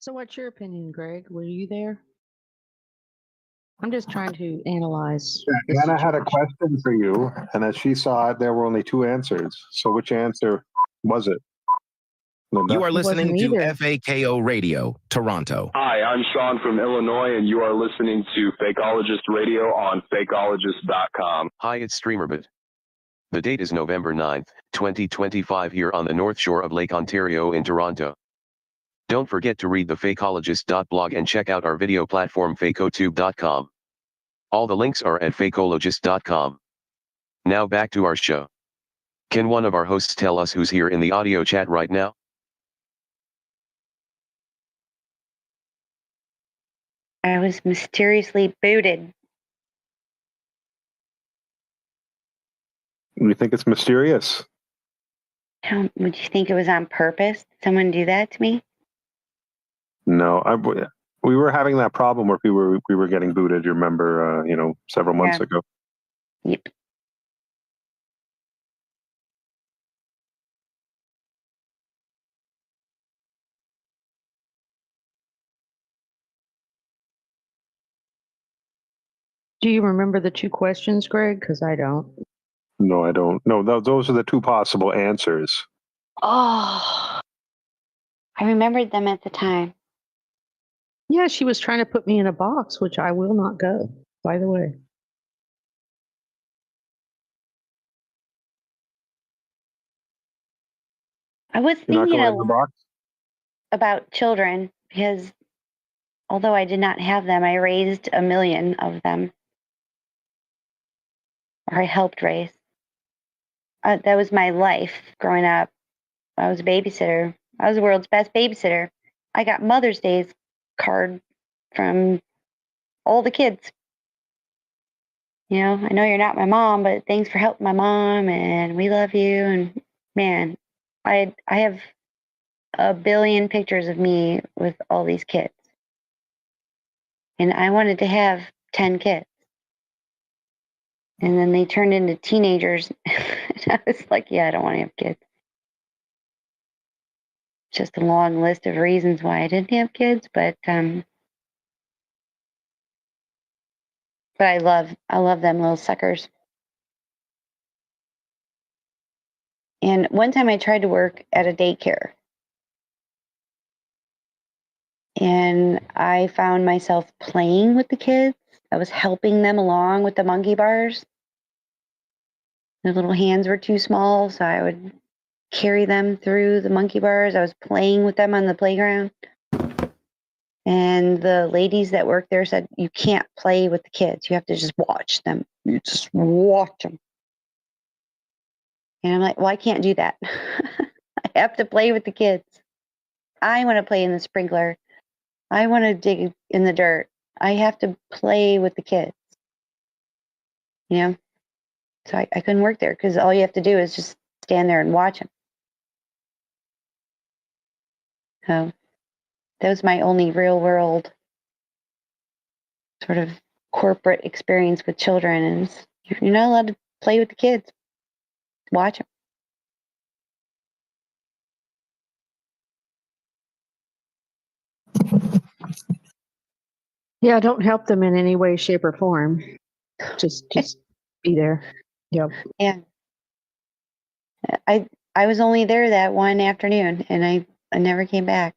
So, what's your opinion, Greg? Were you there? I'm just trying to analyze the Anna had a situation. question for you, and as she saw it, there were only two answers. So which answer was it, Linda? You are listening to either. FAKO Radio, Toronto. Hi, I'm Sean from Illinois, and you are listening to Fakeologist Radio on fakeologist.com. Hi, it's StreamerBit. The date is November 9th, 2025 here on the North Shore of Lake Ontario in Toronto. Don't forget to read the fakeologist.blog and check out our video platform fakotube.com. All the links are at fakeologist.com. Now back to our show. Can one of our hosts tell us who's here in the audio chat right now? I was mysteriously booted. You think it's mysterious? Would you think it was on purpose? Did someone do that to me? No, we were having that problem where we were getting booted. You remember, several months ago. Yep. Do you remember the two questions, Greg? Because I don't. No, I don't. No, those are the two possible answers. Oh, I remembered them at the time. Yeah, she was trying to put me in a box, which I will not go, by the way. I was You're not thinking going in the box? about children because although I did not have them, I raised 1 million of them. Or I helped raise. That was my life growing up. I was a babysitter. I was the world's best babysitter. I got Mother's Day's card from all the kids. I know you're not my mom, but thanks for helping my mom, and we love you. And man, I have 1 billion pictures of me with all these kids. And I wanted to have 10 kids. And then they turned into teenagers. And I was like, yeah, I don't want to have kids. Just a long list of reasons why I didn't have kids, but I love them little suckers. And one time I tried to work at a daycare. And I found myself playing with the kids. I was helping them along with the monkey bars. Their little hands were too small, so I would carry them through the monkey bars. I was playing with them on the playground. And the ladies that worked there said, you can't play with the kids. You have to just watch them. You just watch them. And I'm like, well, I can't do that. I have to play with the kids. I want to play in the sprinkler. I want to dig in the dirt. I have to play with the kids. So I couldn't work there because all you have to do is just stand there and watch them. So that was my only real world sort of corporate experience with children. And you're not allowed to play with the kids. Watch them. Yeah, don't help them in any way, shape, or form. Just be there. Yep. Yeah. I was only there that one afternoon, and I never came back.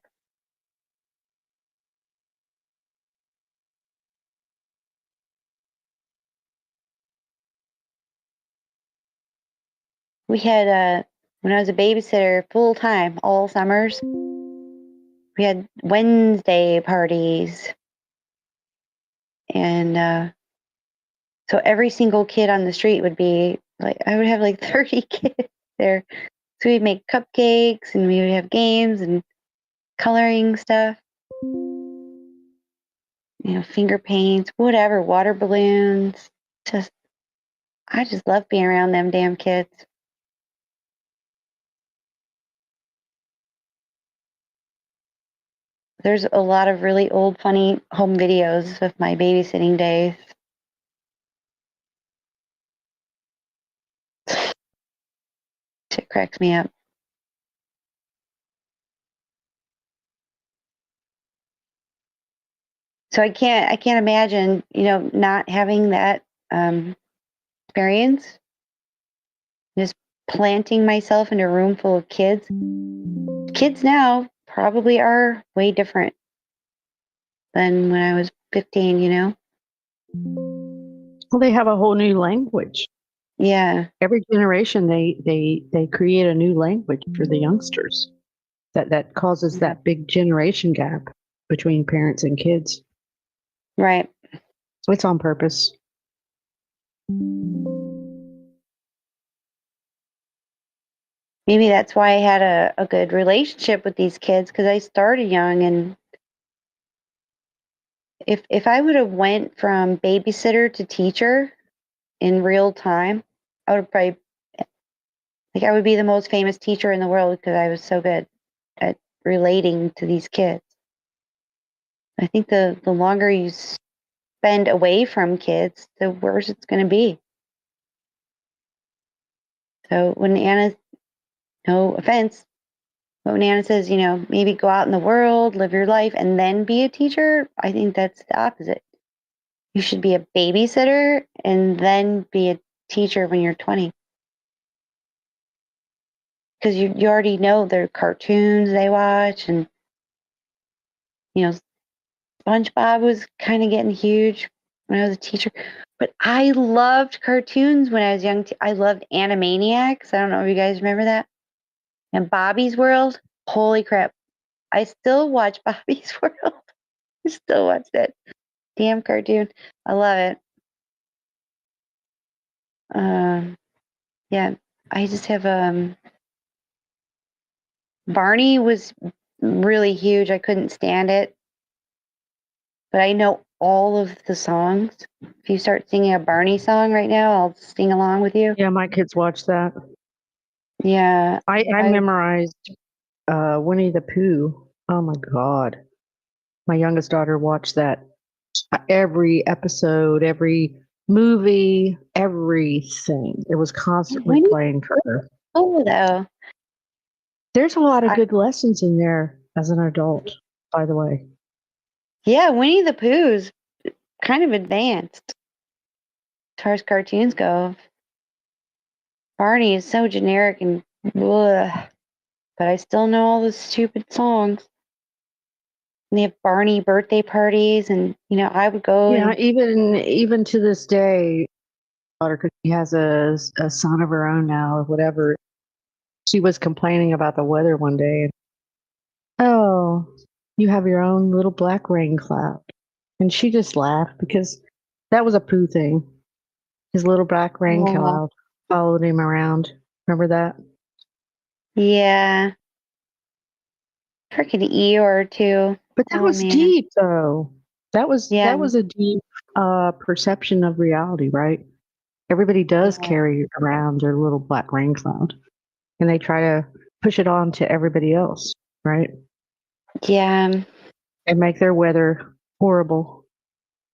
We had when I was a babysitter full time all summers. We had Wednesday parties, and so every single kid on the street would be like, I would have like 30 kids there. So we'd make cupcakes and we would have games and coloring stuff, finger paints, whatever, water balloons. I just love being around them damn kids. There's a lot of really old, funny home videos of my babysitting days. It cracks me up. So I can't imagine, not having that experience. Just planting myself in a room full of kids. Kids now probably are way different than when I was 15, Well, they have a whole new language. Yeah. Every generation, they create a new language for the youngsters. That causes that big generation gap between parents and kids. Right. So it's on purpose. Maybe that's why I had a good relationship with these kids, because I started young. And if I would have went from babysitter to teacher in real time, I would probably, I would be the most famous teacher in the world because I was so good at relating to these kids. I think the longer you spend away from kids, the worse it's going to be. So when Anna, no offense, but when Anna says, maybe go out in the world, live your life, and then be a teacher, I think that's the opposite. You should be a babysitter and then be a teacher when you're 20. Because you already know their cartoons they watch, and, SpongeBob was kind of getting huge when I was a teacher. But I loved cartoons when I was young. I loved Animaniacs. I don't know if you guys remember that. And Bobby's World. Holy crap. I still watch Bobby's World. I still watch that damn cartoon. I love it. Yeah. I just have Barney was really huge. I couldn't stand it. But I know all of the songs. If you start singing a Barney song right now, I'll sing along with you. Yeah, my kids watch that. Yeah. I memorized Winnie the Pooh. Oh my God. My youngest daughter watched that every episode, every movie, everything. It was constantly Winnie- playing for her. Oh, though. There's a lot of good lessons in there as an adult, by the way. Yeah, Winnie the Pooh's kind of advanced as far as cartoons go. Barney is so generic and ugh, but I still know all the stupid songs. And they have Barney birthday parties, and I would go. Yeah, And even to this day, because she has a son of her own now or whatever. She was complaining about the weather one day. Oh, you have your own little black rain cloud. And she just laughed because that was a Pooh thing. His little black rain cloud followed him around. Remember that? yeah, freaking Eeyore too. But that Oh was man, deep, though. That was Yeah. a deep perception of reality, right? Everybody does Yeah. carry around their little black rain cloud, and they try to push it on to everybody else, right? Yeah. And make their weather horrible,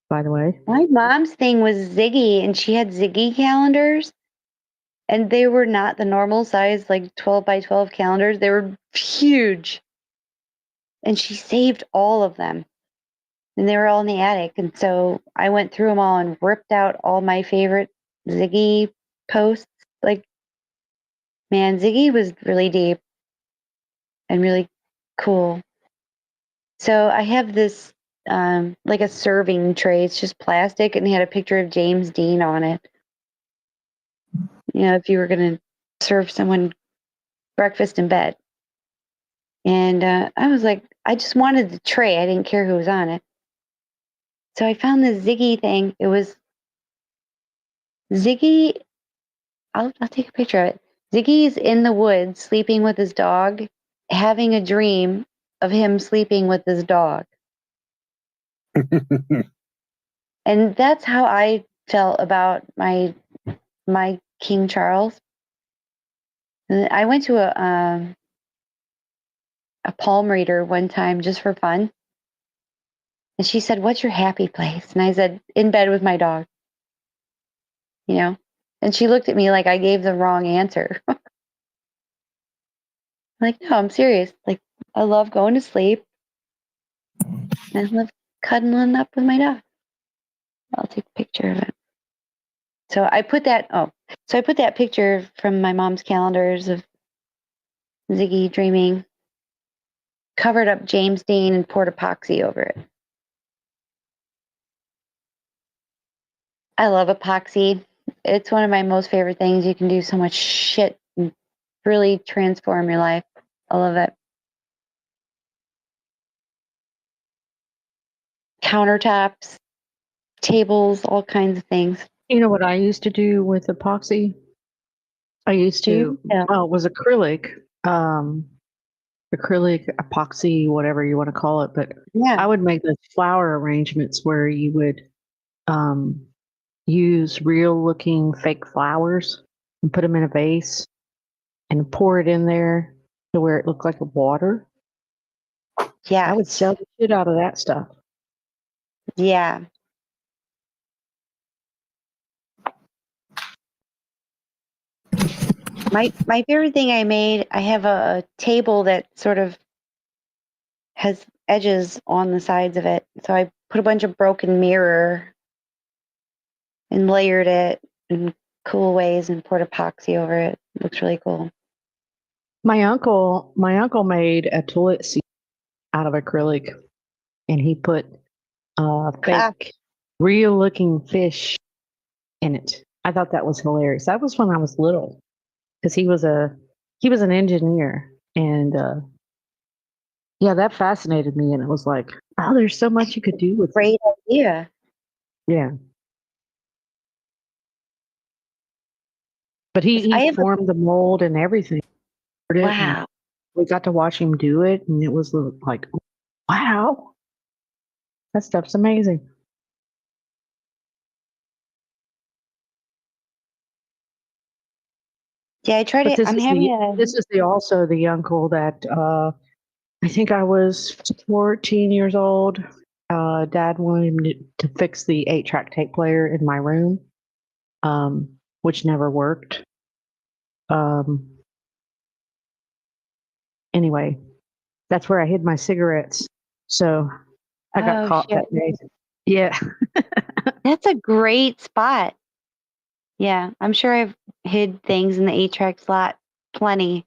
by the way. My mom's thing was Ziggy, and she had Ziggy calendars, and they were not the normal size, like 12 by 12 calendars. They were huge, and she saved all of them. And they were all in the attic. And so I went through them all and ripped out all my favorite Ziggy posts. Like, man, Ziggy was really deep and really cool. So I have this, like a serving tray. It's just plastic and it had a picture of James Dean on it. If you were going to serve someone breakfast in bed. And I was like, I just wanted the tray. I didn't care who was on it. So I found this Ziggy thing. It was Ziggy. I'll take a picture of it. Ziggy's in the woods sleeping with his dog, having a dream of him sleeping with his dog. And that's how I felt about my King Charles. And I went to a palm reader one time just for fun. And she said, "What's your happy place?" And I said, "In bed with my dog." And she looked at me like I gave the wrong answer. Like, no, I'm serious. Like, I love going to sleep. And I love cuddling up with my dog. I'll take a picture of it. So I put that picture from my mom's calendars of Ziggy dreaming, covered up James Dean and poured epoxy over it. I love epoxy. It's one of my most favorite things. You can do so much shit and really transform your life. I love it. Countertops, tables, all kinds of things. You know what I used to do with epoxy? I used to, Yeah. well, it was acrylic, acrylic, epoxy, whatever you want to call it. But I Yeah. would make those flower arrangements where you would use real looking fake flowers and put them in a vase and pour it in there to where it looked like water. Yeah. I would sell the shit out of that stuff. Yeah. My favorite thing I made, I have a table that sort of has edges on the sides of it. So I put a bunch of broken mirror and layered it in cool ways and poured epoxy over it. It looks really cool. My uncle made a toilet seat out of acrylic, and he put fake, real looking fish in it. I thought that was hilarious. That was when I was little, because he was an engineer, and yeah, that fascinated me. And it was like, oh, there's so much you could do with it. Great idea. Yeah. But he I have formed the mold and everything. wow. We got to watch him do it, and it was like, wow, that stuff's amazing. Yeah, I try But to. I'm having a. this is also the uncle that I think I was 14 years old. Dad wanted him to fix the 8-track tape player in my room, which never worked. Anyway, that's where I hid my cigarettes. So I got caught shit. that day. Yeah. That's a great spot. Yeah, I'm sure I've hid things in the 8-track slot plenty.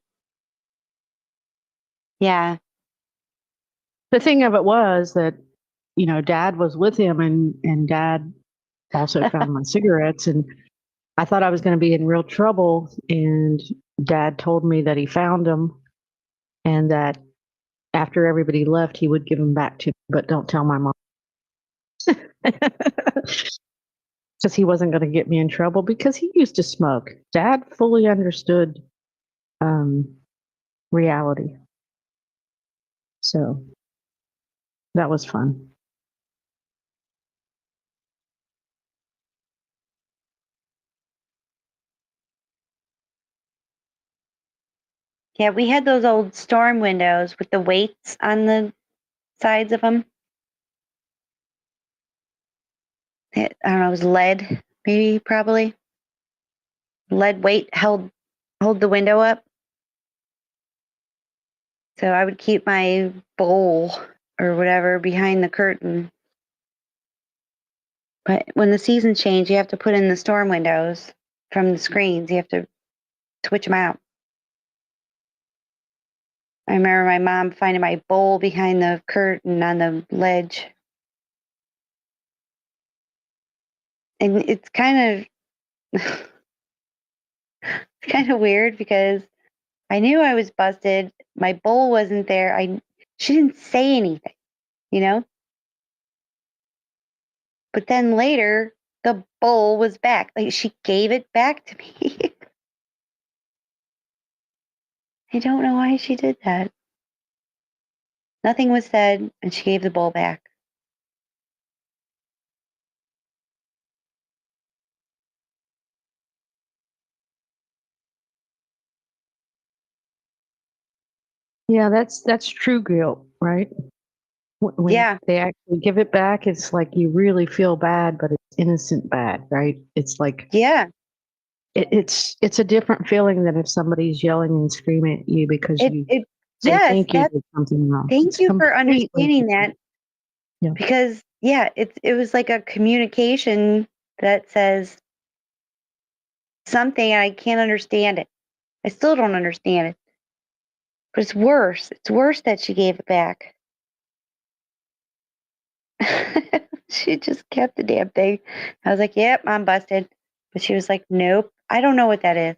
Yeah. The thing of it was that, Dad was with him, and Dad also found my cigarettes, and I thought I was going to be in real trouble. And Dad told me that he found them, and that after everybody left, he would give them back to me, but don't tell my mom. Because he wasn't going to get me in trouble, because he used to smoke. Dad fully understood reality. So that was fun. Yeah, we had those old storm windows with the weights on the sides of them. I don't know, it was lead, maybe, probably. Lead weight hold the window up. So I would keep my bowl or whatever behind the curtain. But when the seasons change, you have to put in the storm windows from the screens. You have to switch them out. I remember my mom finding my bowl behind the curtain on the ledge. And it's kind of weird because I knew I was busted. My bowl wasn't there. She didn't say anything, you know? But then later, the bowl was back. Like, she gave it back to me. I don't know why she did that. Nothing was said, and she gave the bowl back. Yeah, that's true guilt, right? When Yeah. they actually give it back, it's like you really feel bad, but it's innocent bad, right? It's like Yeah. it's a different feeling than if somebody's yelling and screaming at you because they Yes, think you did something wrong. thank It's you for completely understanding different. that. Because it was like a communication that says something, and I can't understand it. I still don't understand it. But it's worse. It's worse that she gave it back. She just kept the damn thing. I was like, yep, I'm busted. But she was like, nope, I don't know what that is.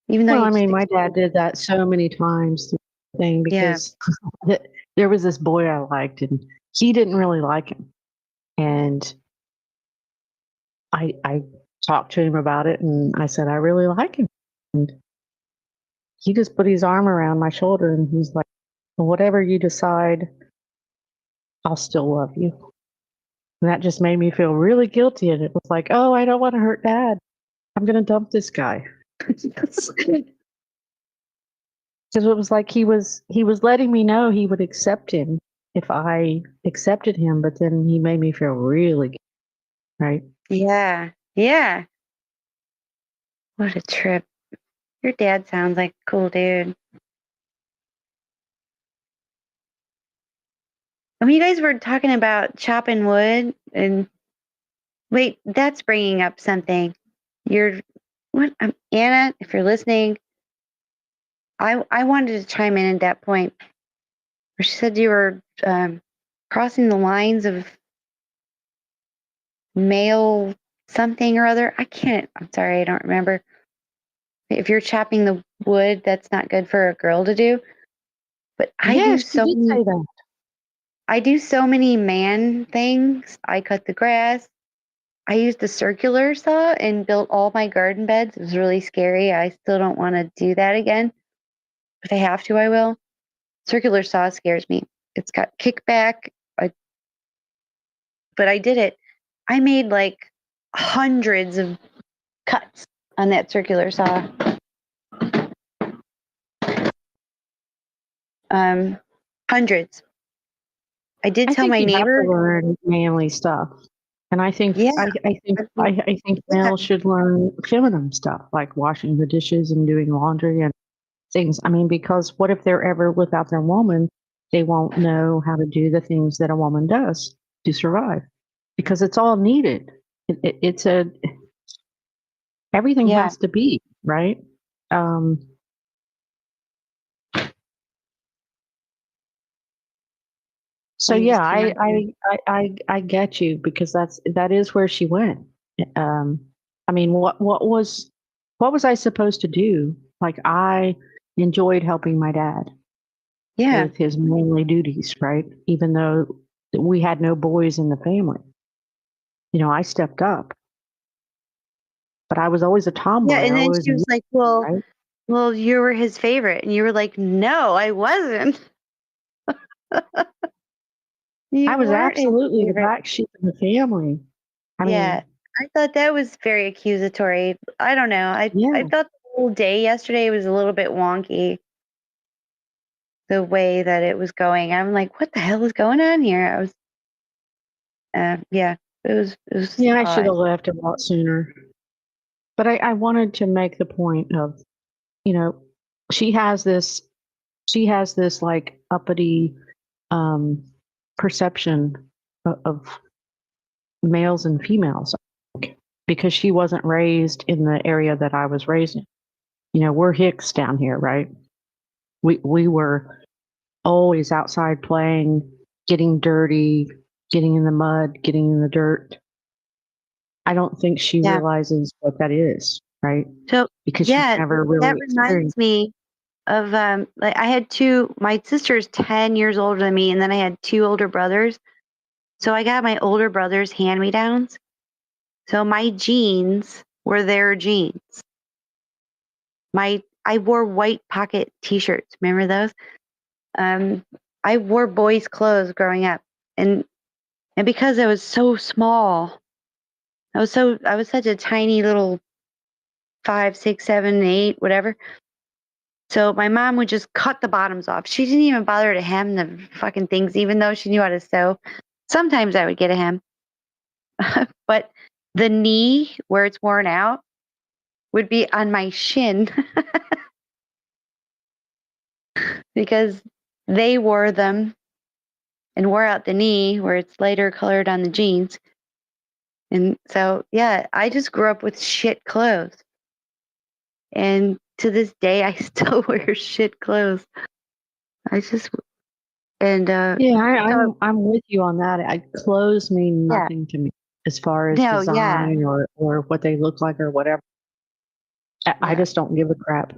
Even though Well, you I just mean, my dad explained. did that so many times thing Yeah. because there was this boy I liked and he didn't really like him. And I talked to him about it and I said, I really like him. And he just put his arm around my shoulder and he's like, well, whatever you decide, I'll still love you. And that just made me feel really guilty. And it was like, oh, I don't want to hurt dad. I'm going to dump this guy. Because it was like he was letting me know he would accept him if I accepted him, but then he made me feel really good, right? Yeah. Yeah. What a trip. Your dad sounds like a cool dude. I mean, you guys were talking about chopping wood, and wait, that's bringing up something. You're what? Anna, if you're listening, I wanted to chime in at that point where she said you were crossing the lines of male something or other. I can't. I'm sorry, I don't remember. If you're chopping the wood, that's not good for a girl to do. But Yeah, she did say that. I do so many man things. I cut the grass. I used the circular saw and built all my garden beds. It was really scary. I still don't want to do that again. If I have to, I will. Circular saw scares me. It's got kickback, but I did it. I made like hundreds of cuts on that circular saw. Hundreds. I did I tell think my you have to neighbor. learn manly stuff. And I think Yeah. I think Yeah. males should learn feminine stuff like washing the dishes and doing laundry and things. I mean, because what if they're ever without their woman? They won't know how to do the things that a woman does to survive because it's all needed. It's everything Yeah. has to be right. Um, so You yeah, just came out. I get you because that is where she went. Um, I mean, what was I supposed to do? Like I enjoyed helping my dad Yeah. with his manly duties, right? Even though we had no boys in the family, I stepped up, but I was always a Yeah. tomboy. I And then always, she was like, well, right? you were his favorite. And you were like, no, I wasn't. I You was weren't his absolutely the favorite. black sheep in the family. I Yeah. mean, I thought that was very accusatory. I don't know. I yeah. thought the whole day yesterday was a little bit wonky, the way that it was going. I'm like, what the hell is going on here? I was, yeah, it was Yeah, I should odd. have left a lot sooner. But I wanted to make the point of, you know, she has this she has this like uppity um, perception of males and females because she wasn't raised in the area that I was raised in. We're Hicks down here, right? We were always outside playing, getting dirty, getting in the mud, getting in the dirt. I don't think she Yeah. realizes what that is, right? So Because she's yeah, never that really reminds experienced. me of like I had two. My sister's 10 years older than me, and then I had two older brothers. So I got my older brother's hand me downs. So my jeans were their jeans. I wore white pocket T-shirts. Remember those? Um, I wore boys' clothes growing up, and because I was so small, I was such a tiny little 5, 6, 7, 8, whatever. So my mom would just cut the bottoms off. She didn't even bother to hem the fucking things, even though she knew how to sew. Sometimes I would get a hem, but the knee where it's worn out would be on my shin because they wore them and wore out the knee where it's lighter colored on the jeans. And so, yeah, I just grew up with shit clothes. And to this day, I still wear shit clothes. I just, and, Yeah, so, I'm with you on that. Clothes mean yeah, nothing to me as far as no, yeah, design or what they look like or whatever. I yeah, just don't give a crap.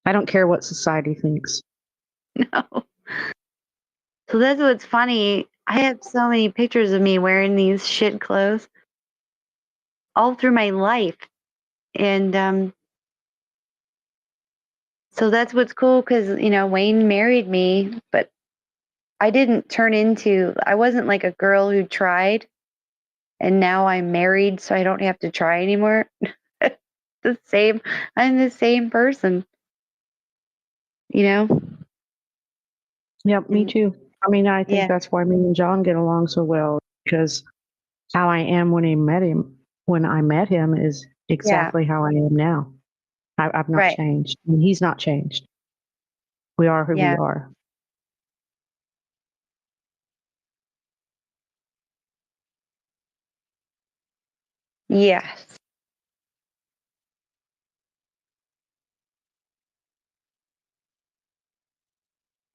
I don't care what society thinks. no. So that's what's funny. I have so many pictures of me wearing these shit clothes all through my life. And so that's what's cool because, Wayne married me, but I didn't I wasn't like a girl who tried and now I'm married, so I don't have to try anymore. I'm the same person, you know? Yep, me And too. I mean, I think yeah, that's why me and John get along so well because how I am when I met him is yeah, exactly how I am now. I've not right. changed. And he's not changed. We are who we Yeah, are. yes.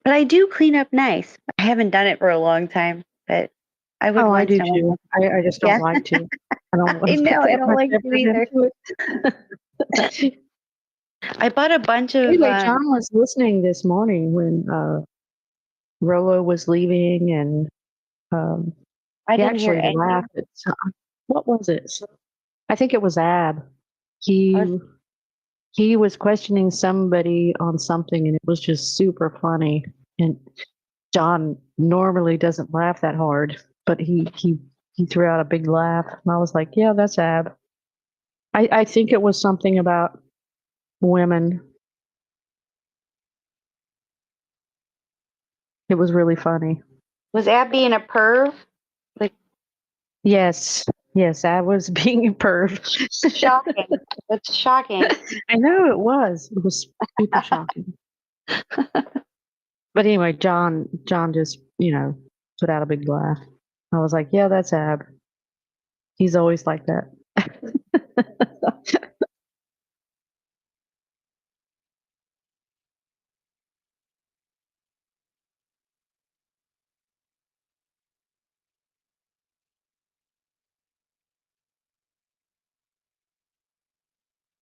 But I do clean up nice. I haven't done it for a long time, but I would Oh, I once do in a too. while. I just don't Yeah, like to. I don't I want to know. I put don't much like to effort either. into it. I bought a bunch of, Anyway, John was listening this morning when Rolo was leaving, and um, I he didn't hear actually any. laughed at what was it? I think it was Ab. I He was, he was questioning somebody on something, and it was just super funny. And John normally doesn't laugh that hard, but he threw out a big laugh, and I was like, "Yeah, that's Ab." I think it was something about women. It was really funny. was Ab being a perv? Like, Yes, yes, I was being a perv. shocking. That's shocking. I know it was. It was super shocking. But anyway, John just, put out a big laugh. I was like, yeah, that's Ab. He's always like that.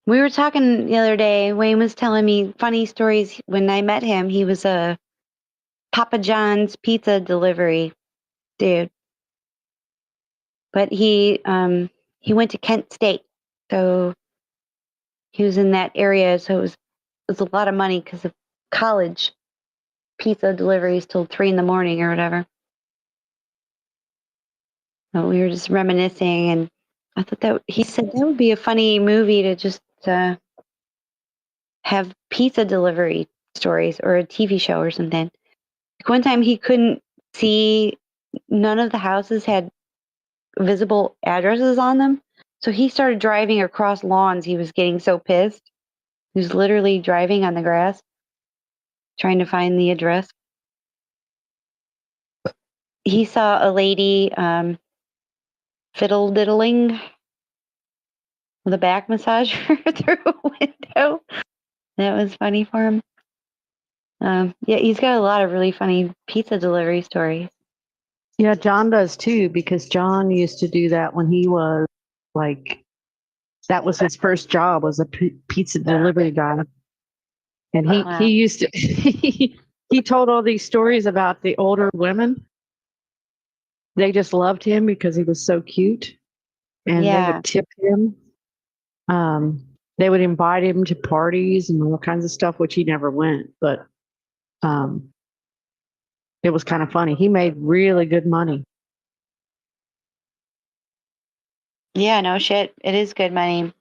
We were talking the other day. Wayne was telling me funny stories. When I met him, he was a Papa John's pizza delivery dude, but he went to Kent State, so he was in that area. So it was a lot of money because of college pizza deliveries till 3 in the morning or whatever. So we were just reminiscing, and I thought that he said that would be a funny movie to just have pizza delivery stories or a TV show or something. Like one time he couldn't see, none of the houses had visible addresses on them. So he started driving across lawns. He was getting so pissed. He was literally driving on the grass trying to find the address. He saw a lady fiddle diddling with a back massager through a window. That was funny for him. Yeah, he's got a lot of really funny pizza delivery stories. Yeah, John does too, because John used to do that when he was like, that was his first job, was a pizza delivery guy. And he Wow. used to, he told all these stories about the older women. They just loved him because he was so cute, and they Yeah. would tip him. Um, they would invite him to parties and all kinds of stuff, which he never went, but um, it was kind of funny. He made really good money. Yeah, no shit. It is good money.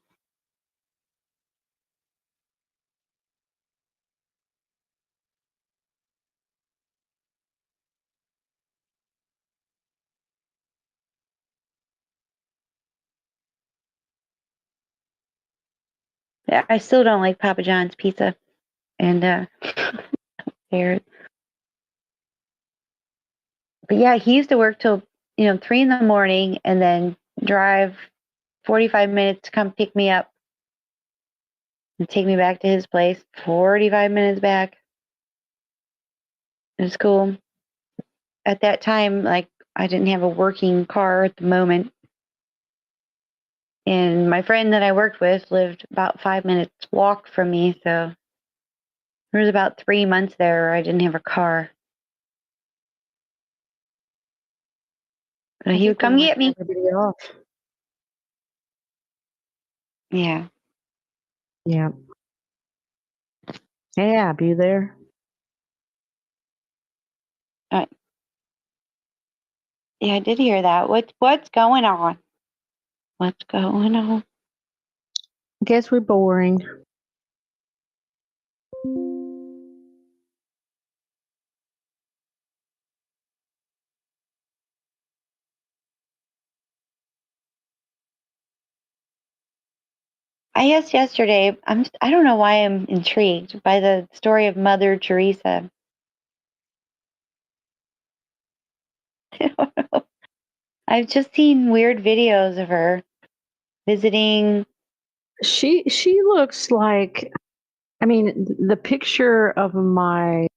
Yeah, I still don't like Papa John's pizza. And there But yeah, he used to work till 3 in the morning and then drive 45 minutes to come pick me up and take me back to his place. 45 minutes back. It was cool. At that time, like, I didn't have a working car at the moment. And my friend that I worked with lived about 5 minutes walk from me. So there was about 3 months there where I didn't have a car. But he would come get me. Everybody off. Yeah. Yeah. Hey, Ab, you there? Yeah, I did hear that. What's going on? What's going on? Guess we're boring. I asked yesterday, I don't know why I'm intrigued by the story of Mother Teresa. I don't know. I've just seen weird videos of her visiting. She looks like, I mean, the picture of my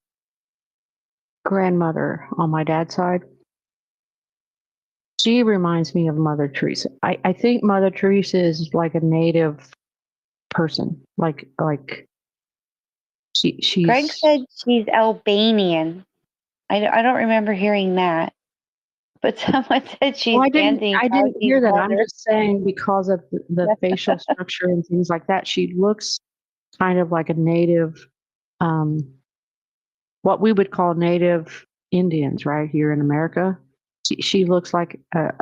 grandmother on my dad's side, she reminds me of Mother Teresa. I think Mother Teresa is like a native person. Like Greg she's said she's Albanian. I don't remember hearing that, but someone said she's well, Anthony I didn't Fauci's hear that. I'm mother. just saying because of the facial structure and things like that, she looks kind of like a native, what we would call native Indians right here in America. She looks like that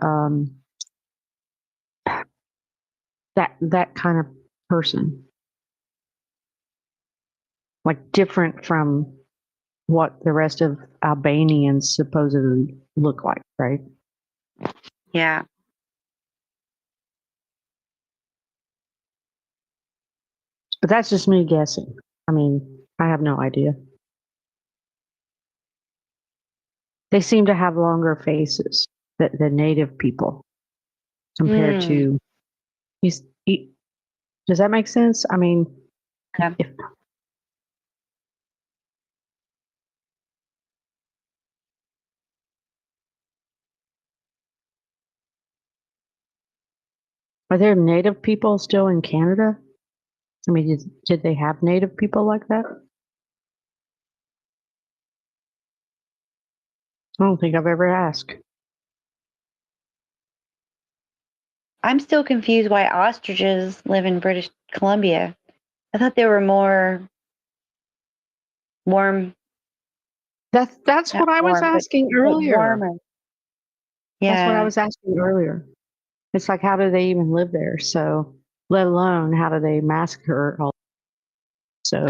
kind of person, like different from what the rest of Albanians supposedly look like, right? Yeah. But that's just me guessing. I mean, I have no idea. They seem to have longer faces, the native people, compared to. Does that make sense? I mean, Yeah. if are there native people still in Canada? I mean, did they have native people like that? I don't think I've ever asked. I'm still confused why ostriches live in British Columbia. I thought they were more warm. That's Not what I was warm, asking but earlier. warmer. That's what I Yeah. was asking earlier. It's like, how do they even live there? So, let alone how do they massacre all? So,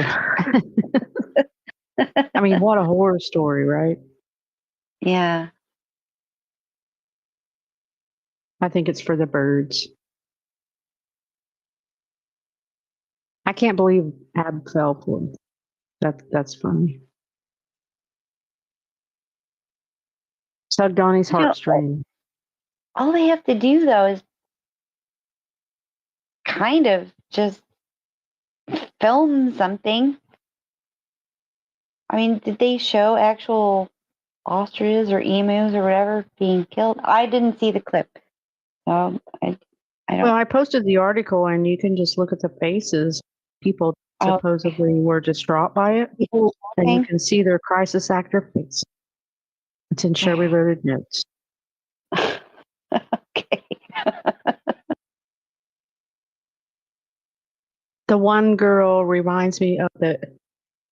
I mean, what a horror story, right? Yeah. I think it's for the birds. I can't believe Ab fell for it. That's funny. So Donnie's heartstring. All they have to do though is kind of just film something. I mean, did they show actual ostriches or emus or whatever being killed? I didn't see the clip. So I don't. Well, I posted the article, and you can just look at the faces. People supposedly were distraught by it, People and you walking. can see their crisis actor face. It's in Shelby Loaded Notes. Okay. The one girl reminds me of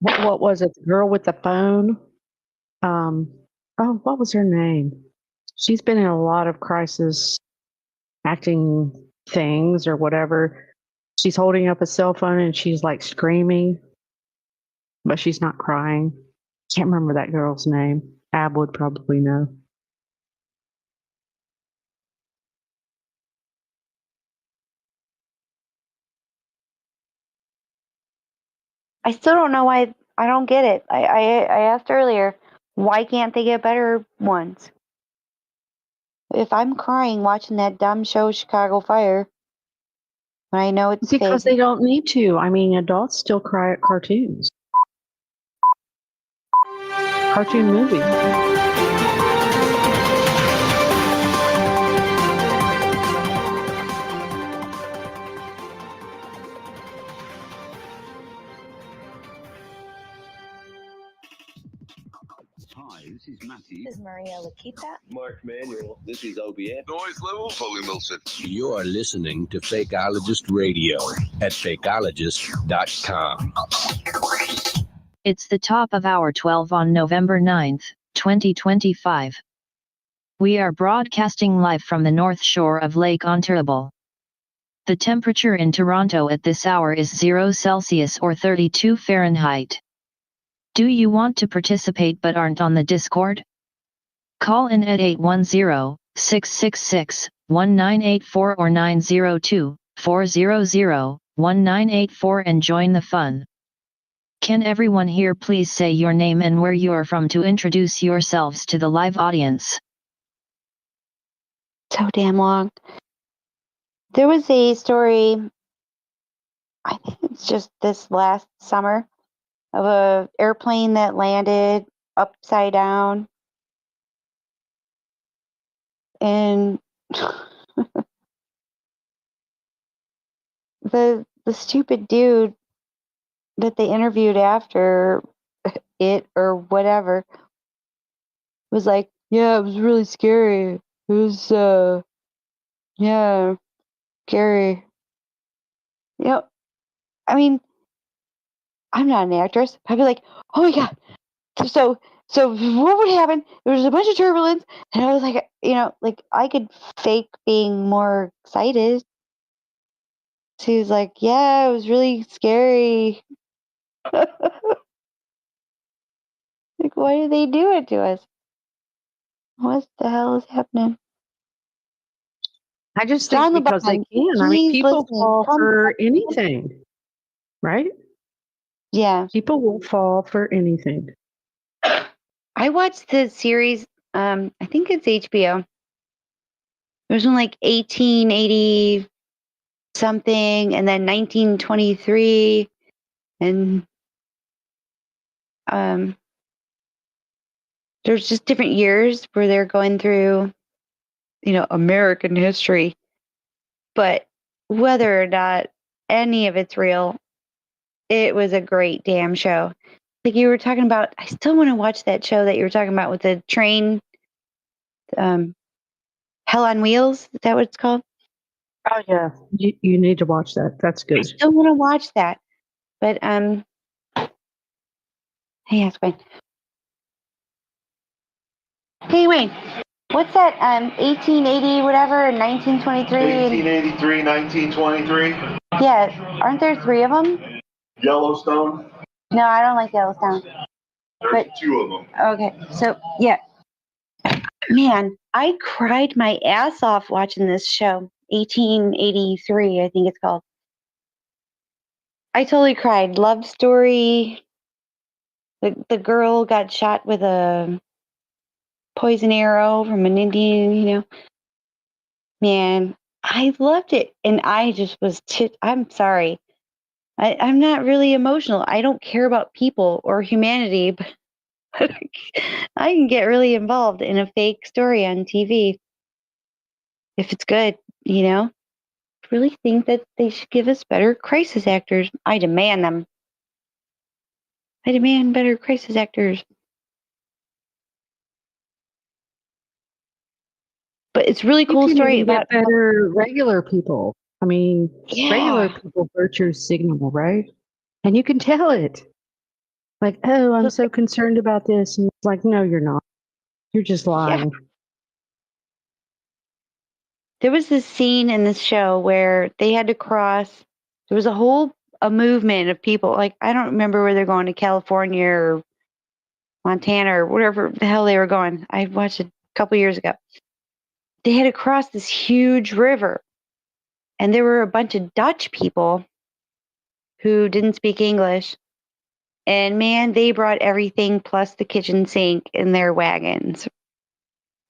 what was it? The girl with the phone. What was her name? She's been in a lot of crisis acting things or whatever. She's holding up a cell phone and she's like screaming, but she's not crying. Can't remember that girl's name. Ab would probably know. I still don't know why. I don't get it. I asked earlier, why can't they get better ones? if I'm crying watching that dumb show Chicago Fire, when I know it's Because fake. they don't need to. I mean, adults still cry at cartoons. Cartoon movies. Hi, this is Matthew. This is Maria Lakita. Mark Manuel. This is OBN. Noise level, Foley Milson. You are listening to Fakeologist Radio at fakeologist.com. It's the top of hour 12 on November 9th, 2025. We are broadcasting live from the north shore of Lake Ontario. The temperature in Toronto at this hour is 0 Celsius or 32 Fahrenheit. Do you want to participate but aren't on the Discord? Call in at 810-666-1984 or 902-400-1984 and join the fun. Can everyone here please say your name and where you are from to introduce yourselves to the live audience? So damn long. There was a story, I think it's just this last summer, of a airplane that landed upside down. And the stupid dude that they interviewed after it or whatever was like, yeah, it was really scary. It was yeah, scary. You know, I mean, I'm not an actress. I'd be like, oh my God. So what would happen? There was a bunch of turbulence, and I was like, like I could fake being more excited. She was like, yeah, it was really scary. Like, why do they do it to us? What the hell is happening? I just John think because they LeBron, can. I mean, he's people listening. fall John for LeBron. anything, right? Yeah. People will fall for anything. I watched the series, I think it's HBO. It was in like 1880 something, and then 1923, and there's just different years where they're going through, American history. But whether or not any of it's real, it was a great damn show. Like you were talking about, I still want to watch that show that you were talking about with the train, Hell on Wheels. Is that what it's called? Oh yeah, you need to watch that. That's I good. still want to watch that. But hey, that's fine. Hey, Wayne, what's that? 1880 whatever and 1923. 1883, 1923. Yeah, aren't there 3 of them? Yellowstone. No, I don't like Yellowstone. There's 2 of them. Okay, so yeah, man, I cried my ass off watching this show. 1883, I think it's called. I totally cried. Love story. The girl got shot with a poison arrow from an Indian, Man, I loved it. And I just was, I'm sorry. I'm not really emotional. I don't care about people or humanity, but I can get really involved in a fake story on TV if it's good, I really think that they should give us better crisis actors. I demand them. I demand better crisis actors. But it's really cool You can story even about get better regular people. I mean, regular yeah. people virtue signal, right? And you can tell it. Like, oh, I'm so concerned about this. And it's like, no, you're not. You're just lying. Yeah. There was this scene in this show where they had to cross. There was a movement of people. Like, I don't remember where they're going, to California or Montana or wherever the hell they were going. I watched it a couple years ago. They had to cross this huge river. And there were a bunch of Dutch people who didn't speak English. And man, they brought everything plus the kitchen sink in their wagons.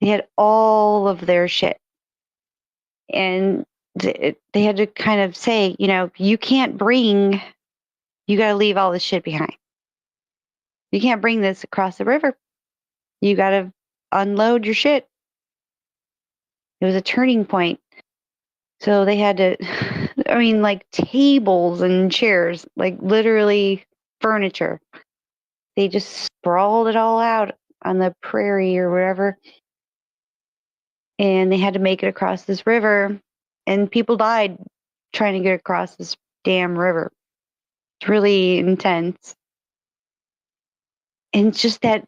They had all of their shit. And they had to kind of say, you know, you got to leave all this shit behind. You can't bring this across the river. You got to unload your shit. It was a turning point. So they had to, I mean, like tables and chairs, like literally furniture. They just sprawled it all out on the prairie or wherever. And they had to make it across this river. And people died trying to get across this damn river. It's really intense. And it's just that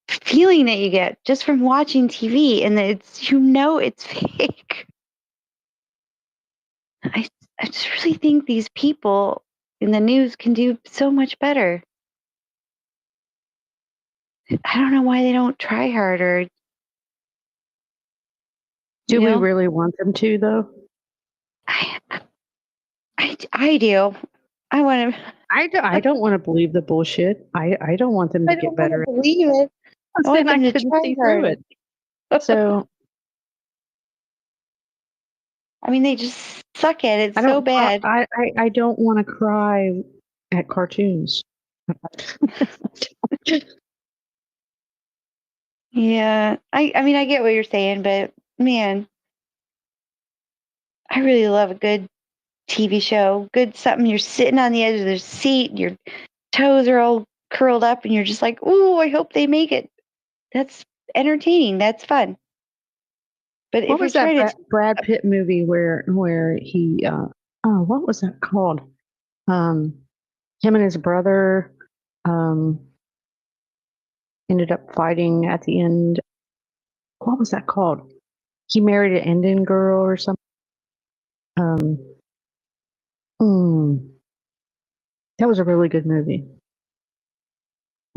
feeling that you get just from watching TV, and it's, you know, it's fake. I just really think these people in the news can do so much better. I don't know why they don't try harder. Do we really want them to, though? I do. I want to. I don't want to believe the bullshit. I don't want them to get better. I don't want to believe it. I want them to couldn't try see through harder. it. So I mean, they just suck at it I so don't. bad. I don't want to cry at cartoons. Yeah, I mean, I get what you're saying, but man, I really love a good TV show. Good something you're sitting on the edge of the seat, your toes are all curled up, and you're just like, "Ooh, I hope they make it." That's entertaining. That's fun. But What if was you're that trying to, Brad Pitt movie where he what was that called? Him and his brother ended up fighting at the end. What was that called? He married an Indian girl or something. That was a really good movie.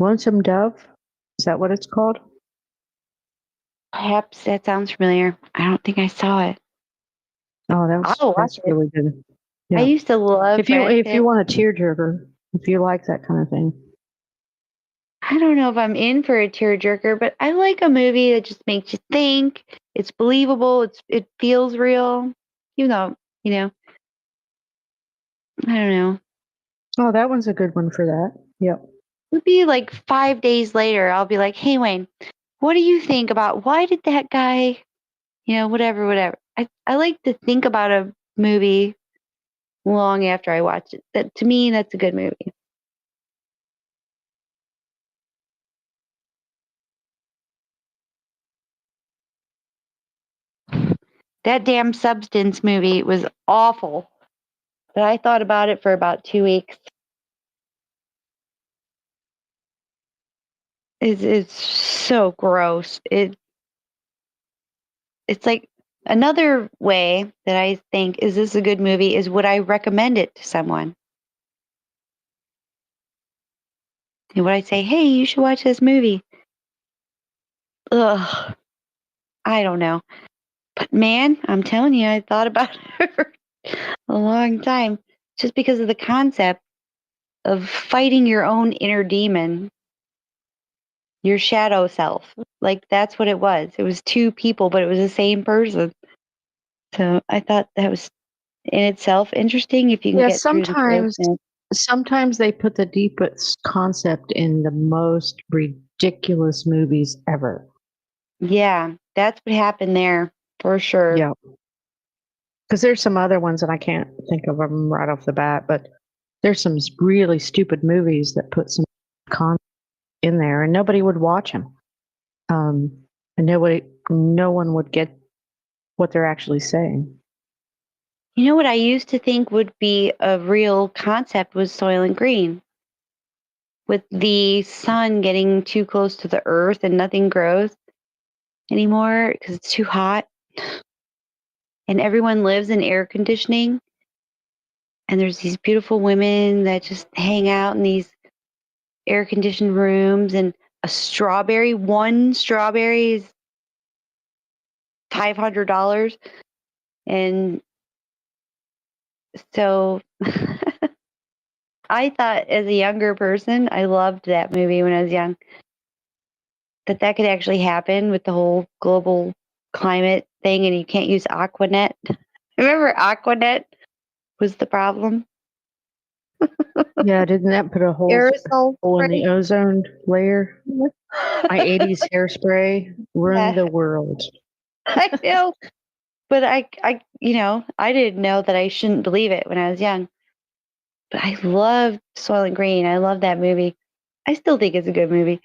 Lonesome Dove? Is that what it's called? perhaps that sounds familiar. I don't think I saw it. Oh, I'll watch that's it. really good. I Yeah. used to love If you Brad if Pitt. you want a tearjerker, if you like that kind of thing. I don't know if I'm in for a tearjerker, but I like a movie that just makes you think. It's believable. It feels real. You know, I don't know. Oh, that one's a good one for that. Yep. It'd be like 5 days later, I'll be like, "Hey, Wayne, what do you think about why did that guy, whatever." I like to think about a movie long after I watch it. That, to me, that's a good movie. That damn Substance movie was awful, but I thought about it for about 2 weeks. It's so gross. It's like another way that I think, is this a good movie, is would I recommend it to someone? And would I say, hey, you should watch this movie? Ugh, I don't know. But man, I'm telling you, I thought about it for a long time just because of the concept of fighting your own inner demon, your shadow self. Like, that's what it was. It was two people, but it was the same person. So I thought that was in itself interesting if you can Yeah, get through the sometimes they put the deepest concept in the most ridiculous movies ever. Yeah, that's what happened there for sure. Yeah. Because there's some other ones and I can't think of them right off the bat, but there's some really stupid movies that put some content in there and nobody would watch them. And no one would get what they're actually saying. You know what I used to think would be a real concept was Soylent Green. With the sun getting too close to the earth and nothing grows anymore because it's too hot. And everyone lives in air conditioning. And there's these beautiful women that just hang out in these air conditioned rooms, and one strawberry is $500. And so I thought, as a younger person, I loved that movie when I was young. that could actually happen with the whole global climate thing, and you can't use Aquanet. Remember Aquanet was the problem? Yeah, didn't that put a hole Aerosol in the spray? ozone layer? My 80s hairspray ruined the world. I know. But I didn't know that I shouldn't believe it when I was young. But I loved Soylent Green. I love that movie. I still think it's a good movie.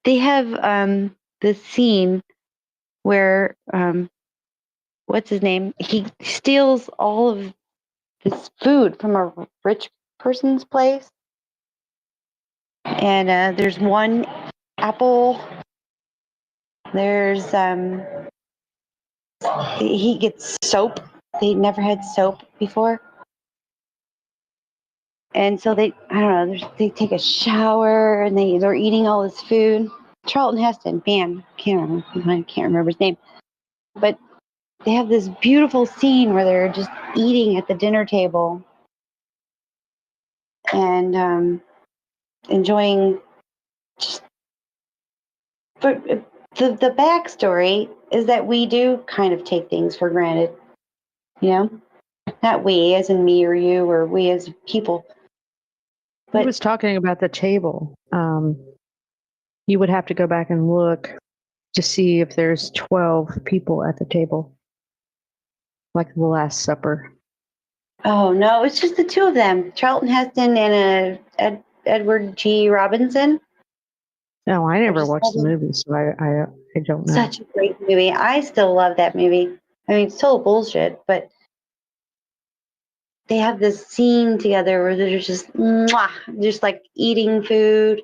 They have this scene where what's his name? He steals all of this food from a rich person's place. And there's one apple. There's he gets soap. They never had soap before. And so I don't know, they take a shower and they're eating all this food. Charlton Heston, man, I can't remember his name. But they have this beautiful scene where they're just eating at the dinner table and enjoying. But the backstory is that we do kind of take things for granted, you know? Not we, as in me or you, or we as people. He was talking about the table. You would have to go back and look to see if there's 12 people at the table, like the Last Supper. Oh no, it's just the two of them, Charlton Heston and Edward G. Robinson. No, I never watched the movie, so I don't know. Such a great movie. I still love that movie. I mean, it's total bullshit, but they have this scene together where they're just like eating food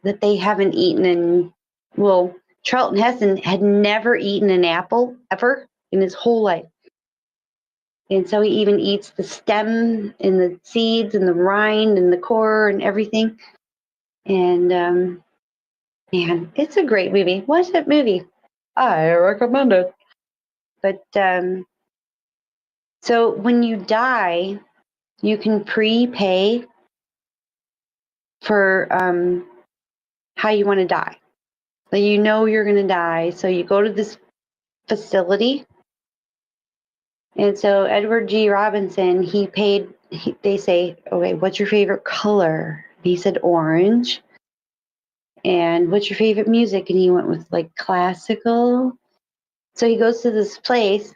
that they haven't eaten in. Well, Charlton Heston had never eaten an apple ever in his whole life. And so he even eats the stem and the seeds and the rind and the core and everything. And man, it's a great movie. Watch that movie. I recommend it. But so when you die, you can prepay for how you want to die. So you know you're going to die. So you go to this facility. And so Edward G. Robinson, they say, okay, what's your favorite color? He said orange. And what's your favorite music? And he went with like classical. So he goes to this place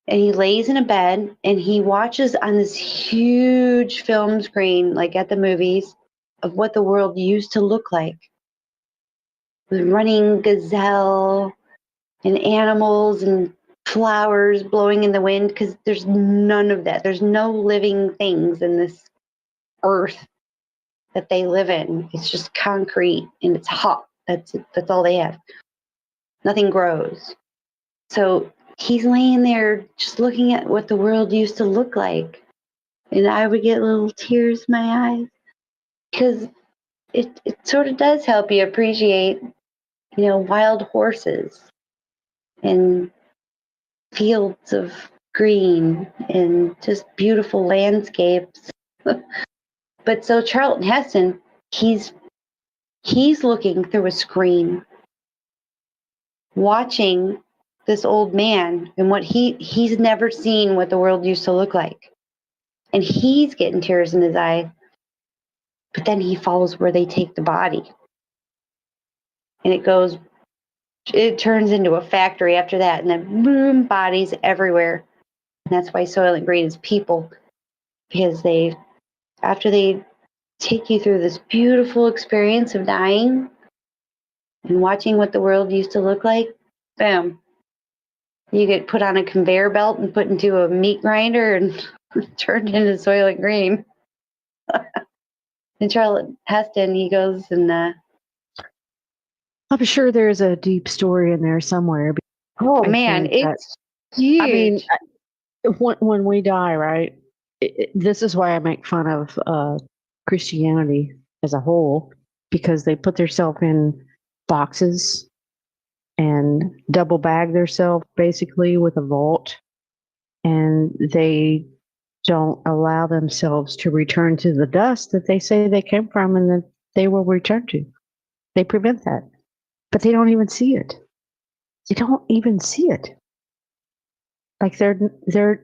and he lays in a bed and he watches on this huge film screen, like at the movies, of what the world used to look like. The running gazelle and animals and flowers blowing in the wind, because there's none of that. There's no living things in this earth that they live in. It's just concrete and it's hot. That's all they have. Nothing grows. So he's laying there just looking at what the world used to look like. And I would get little tears in my eyes because it sort of does help you appreciate, wild horses and fields of green and just beautiful landscapes. But so Charlton Heston, he's looking through a screen, watching this old man and what he's never seen what the world used to look like. And he's getting tears in his eye. But then he follows where they take the body. And it turns into a factory after that. And then boom, bodies everywhere. And that's why Soylent Green is people. Because after they take you through this beautiful experience of dying and watching what the world used to look like, boom. You get put on a conveyor belt and put into a meat grinder and turned into Soylent Green. And Charlotte Heston, he goes and I'm sure there's a deep story in there somewhere. Oh man, it's huge. I mean, when we die, right? This is why I make fun of Christianity as a whole, because they put themselves in boxes and double bag themselves basically with a vault, and they don't allow themselves to return to the dust that they say they came from and that they will return to. They prevent that, but they don't even see it. They don't even see it. Like they're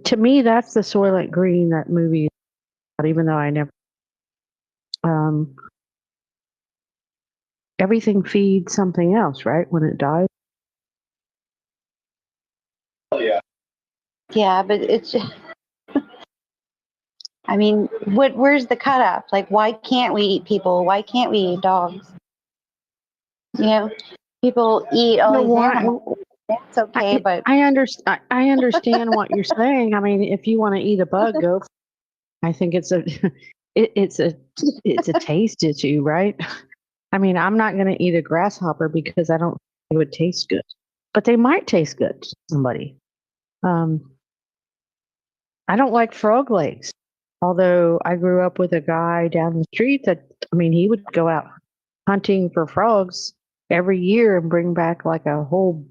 to me, that's the Soylent Green, that movie, even though I never, everything feeds something else, right? When it dies. Oh, yeah. Yeah, but it's. I mean, where's the cutoff? Like, why can't we eat people? Why can't we eat dogs? You know, people eat all these animals. That's okay, but I understand what you're saying. I mean, if you want to eat a bug, go. I think it's a it's a taste issue, right? I mean, I'm not going to eat a grasshopper because I don't think it would taste good, but they might taste good to somebody. I don't like frog legs, although I grew up with a guy down the street that, I mean, he would go out hunting for frogs every year and bring back like a whole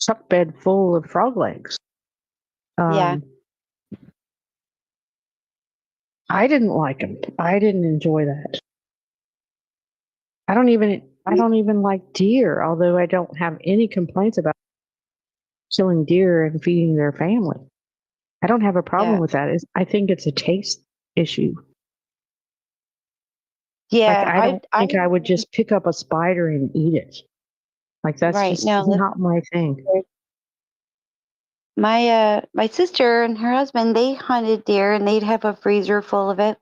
truck bed full of frog legs. yeah. I didn't like them. I didn't enjoy that. I don't even like deer, although I don't have any complaints about killing deer and feeding their family. I don't have a problem Yeah. with that. I think it's a taste issue. Yeah, Like, I don't think I would just pick up a spider and eat it. Like, that's right. just No, not my thing. my sister and her husband, they hunted deer and they'd have a freezer full of it.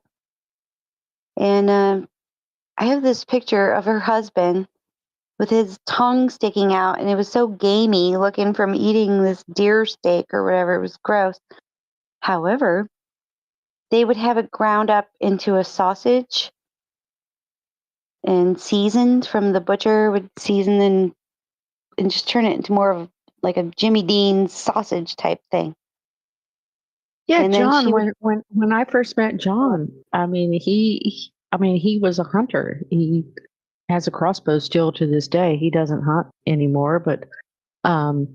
And I have this picture of her husband with his tongue sticking out, and it was so gamey looking from eating this deer steak or whatever. It was gross. However, they would have it ground up into a sausage and seasoned from the butcher, would season and just turn it into more of like a Jimmy Dean sausage type thing. Yeah, And then John, she would, when I first met John, I mean, he was a hunter. He has a crossbow still to this day. He doesn't hunt anymore, but um,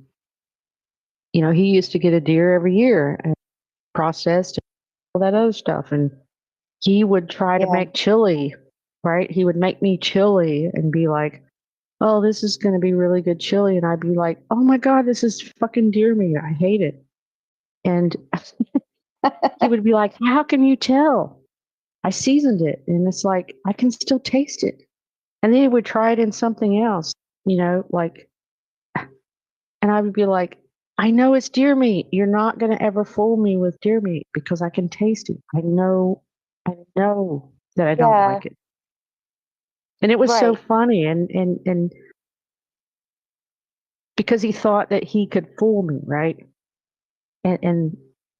he used to get a deer every year and processed and all that other stuff. And he would try to yeah, make chili, right? He would make me chili and be like, "Oh, this is going to be really good chili," and I'd be like, "Oh my God, this is fucking deer meat. I hate it." And he would be like, "How can you tell? I seasoned it." And it's like, I can still taste it. And then he would try it in something else, like, and I would be like, "I know it's deer meat. You're not going to ever fool me with deer meat because I can taste it. I know that I don't yeah, like it." And it was so right. funny. And because he thought that he could fool me, right? And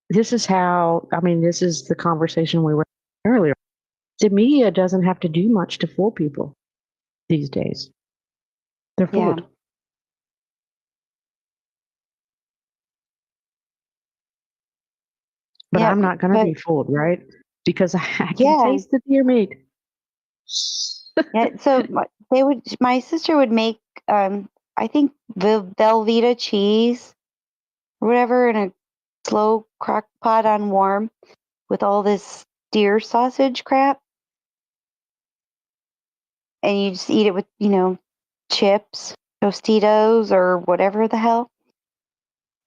this is how, I mean, this is the conversation we were having earlier. The media doesn't have to do much to fool people these days. They're Yeah, fooled. But yeah, I'm not going to but be fooled, right? Because I can yeah, taste the deer meat. yeah. So my sister would make, I think the Velveeta cheese or whatever in a slow crock pot on warm with all this deer sausage crap, and you just eat it with, chips, Tostitos, or whatever the hell.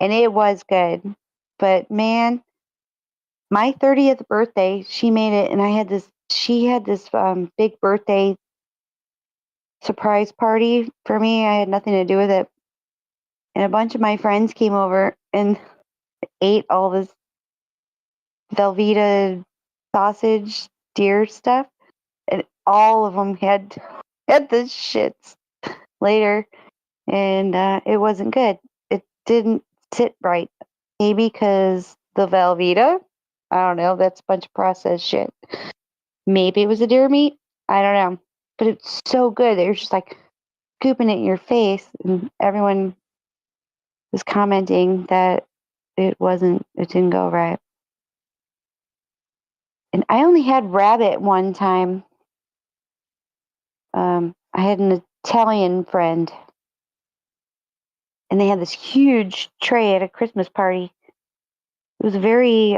And it was good. But man, my 30th birthday, she made it, and she had this big birthday surprise party for me. I had nothing to do with it. And a bunch of my friends came over and ate all this Velveeta sausage deer stuff, and all of them had the shits later, and it wasn't good. It didn't sit right. Maybe because the Velveeta, I don't know, that's a bunch of processed shit. Maybe it was a deer meat. I don't know, but it's so good. They're just like scooping it in your face, and everyone was commenting that it didn't go right. And I only had rabbit one time. I had an Italian friend, and they had this huge tray at a Christmas party. It was very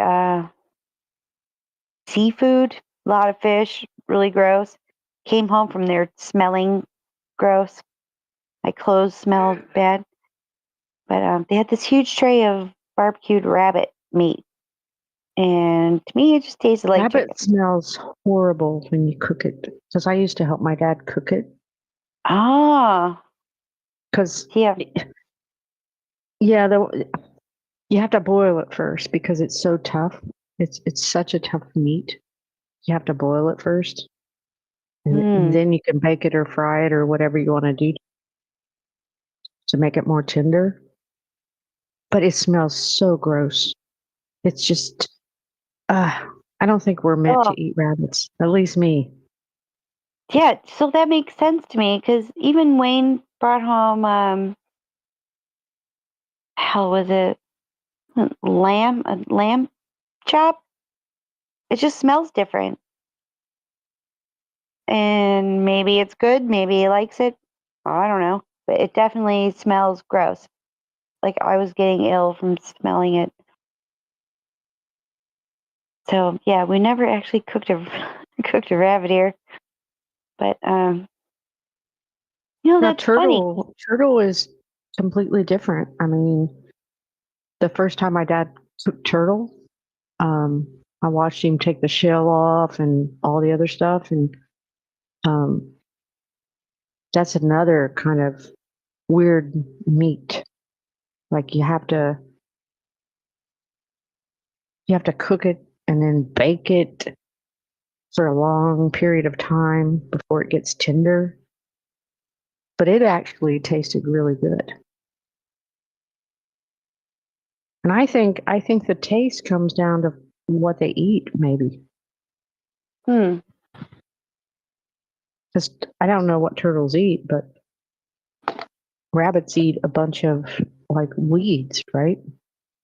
seafood, a lot of fish, really gross. came home from there smelling gross. My clothes smelled bad. But they had this huge tray of barbecued rabbit meat. And to me, it just tasted like Rabbit chicken. smells horrible when you cook it. Because I used to help my dad cook it. Ah, Because, yeah. yeah, you have to boil it first because it's so tough. It's such a tough meat. You have to boil it first. And then you can bake it or fry it or whatever you want to do to make it more tender. But it smells so gross. It's just, I don't think we're meant to eat rabbits. At least me. Yeah, so that makes sense to me because even Wayne brought home, how was it? A lamb chop. It just smells different. And maybe it's good, maybe he likes it. I don't know. But it definitely smells gross. Like I was getting ill from smelling it. So yeah, we never actually cooked a rabbit here. But Now, that's funny. turtle is completely different. I mean, the first time my dad cooked turtle, I watched him take the shell off and all the other stuff, and that's another kind of weird meat. Like you have to cook it and then bake it for a long period of time before it gets tender. But it actually tasted really good. And I think the taste comes down to what they eat, maybe. Because I don't know what turtles eat, but rabbits eat a bunch of like weeds, right?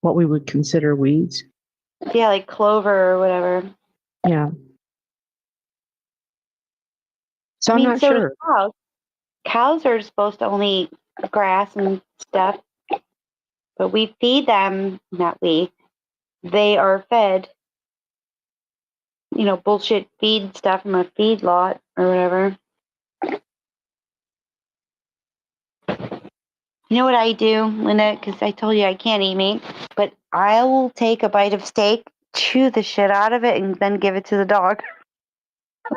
What we would consider weeds. Yeah, like clover or whatever. Yeah. So I'm not so sure. do cows. Cows are supposed to only eat grass and stuff, but we feed them. Not we. They are fed, bullshit feed stuff from a feed lot or whatever. You know what I do, Linda? Because I told you I can't eat meat, but I will take a bite of steak, chew the shit out of it, and then give it to the dog.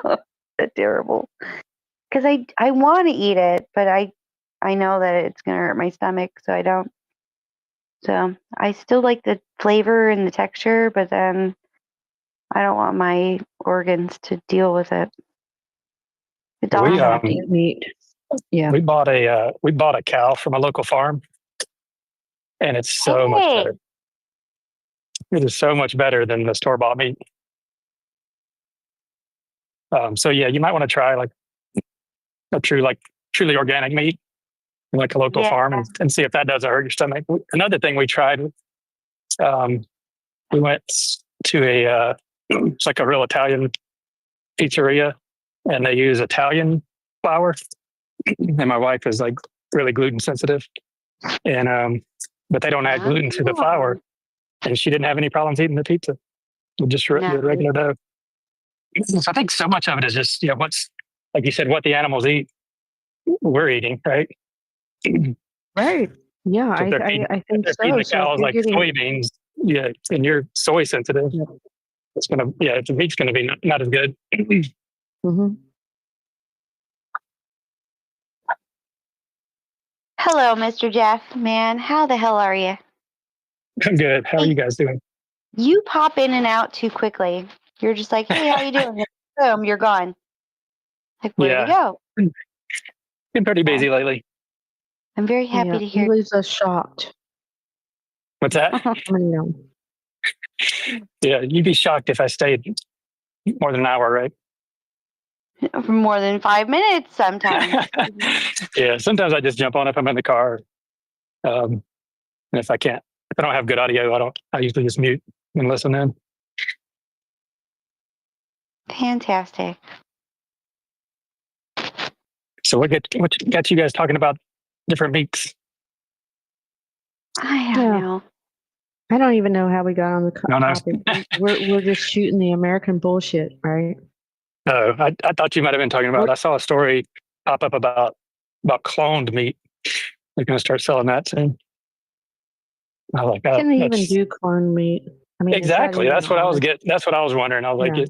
That's terrible. Because I want to eat it, but I know that it's going to hurt my stomach, so I don't. So I still like the flavor and the texture, but then I don't want my organs to deal with it. The dog We have to eat meat. Yeah. we bought a cow from a local farm, and it's so much better. It is so much better than the store bought meat. So yeah, you might want to try like a truly organic meat, from like a local farm, and see if that doesn't hurt your stomach. Another thing we tried, we went to it's like a real Italian pizzeria, and they use Italian flour. And my wife is like really gluten sensitive, and but they don't add gluten to the flour, and she didn't have any problems eating the pizza with just the regular dough. So I think so much of it is just what's, like you said, what the animals eat, we're eating, right? Right. Yeah, I think they're so. feeding the So cows like getting, soybeans, and you're soy sensitive, it's gonna the meat's gonna be not as good. Hello, Mr. Jeff. Man, how the hell are you? I'm good. How are you guys doing? You pop in and out too quickly. You're just like, hey, how you doing? Boom, you're gone. Like, where'd you go? Been pretty busy lately. I'm very happy to hear. He leaves us shocked. What's that? Yeah, you'd be shocked if I stayed more than an hour, right? For more than 5 minutes sometimes. Yeah, sometimes I just jump on if I'm in the car. And if I don't have good audio, I usually just mute and listen in. Fantastic. So what got you guys talking about different meats? I don't know. I don't even know how we got on the No. topic. We're just shooting the American bullshit, right? Oh, I thought you might have been talking about. What? I saw a story pop up about cloned meat. They're going to start selling that soon. I was like, oh, Can they even that's do clone meat? I mean, is that exactly. even That's what I was honest? getting. That's what I was wondering. I was like, Yeah.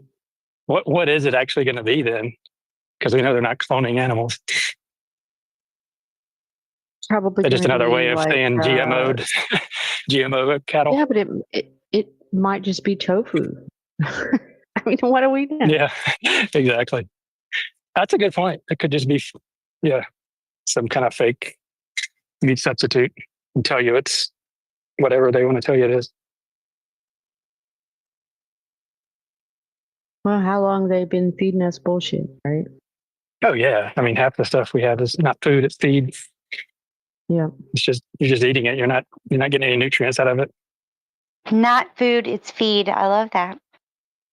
what is it actually going to be then? Because we know they're not cloning animals. Probably They're just going to another be way of like, saying GMO'd, GMO cattle. yeah, but it might just be tofu. I mean, what do we know? Yeah, exactly. That's a good point. It could just be, yeah, some kind of fake meat substitute and tell you it's whatever they want to tell you it is. Well, how long they've been feeding us bullshit, right? Oh yeah, I mean half the stuff we have is not food; it's feed. Yeah. It's just you're just eating it. You're not getting any nutrients out of it. Not food, it's feed. I love that.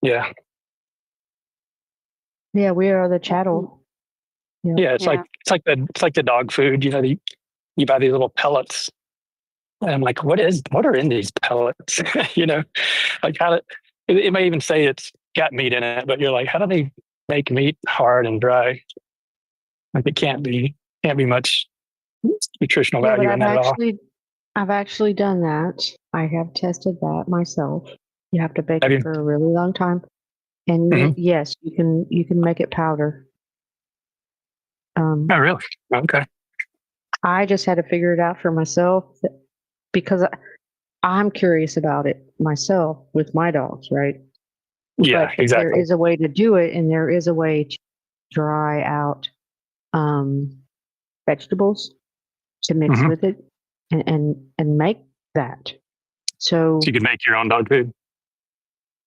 Yeah, Yeah, we are the chattel. yeah. It's Yeah. like the dog food. You know, you buy these little pellets, and I'm like, what are in these pellets? You know, like it may even say it's got meat in it, but you're like, how do they make meat hard and dry? Like it can't be much nutritional Yeah, but value in that at all. I've actually done that. I have tested that myself. You have to bake Have it you? for a really long time. And Mhm. yes, you can make it powder. Oh, really? Okay. I just had to figure it out for myself because I'm curious about it myself with my dogs, right? Yeah, But there exactly. is a way to do it, and there is a way to dry out vegetables to mix Mhm. with it and make that. So So you could make your own dog food.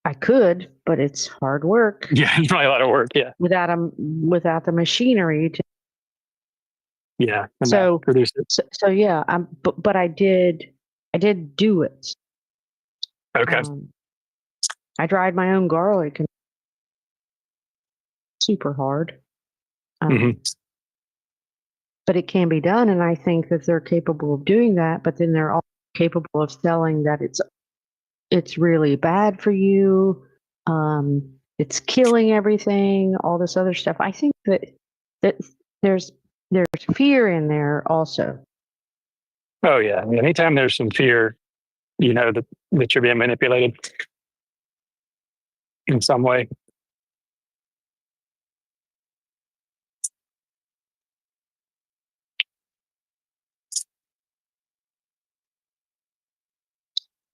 I could, but it's hard work Yeah, it's probably a lot of work. Yeah, without the machinery to. yeah. And So produce it. so yeah, but I did do it. Okay. I dried my own garlic and super hard. Mhm. But it can be done, and I think that they're capable of doing that, but then they're all capable of selling that it's really bad for you. It's killing everything, all this other stuff. I think that there's fear in there also. Oh yeah. Anytime there's some fear, you know that you're being manipulated in some way.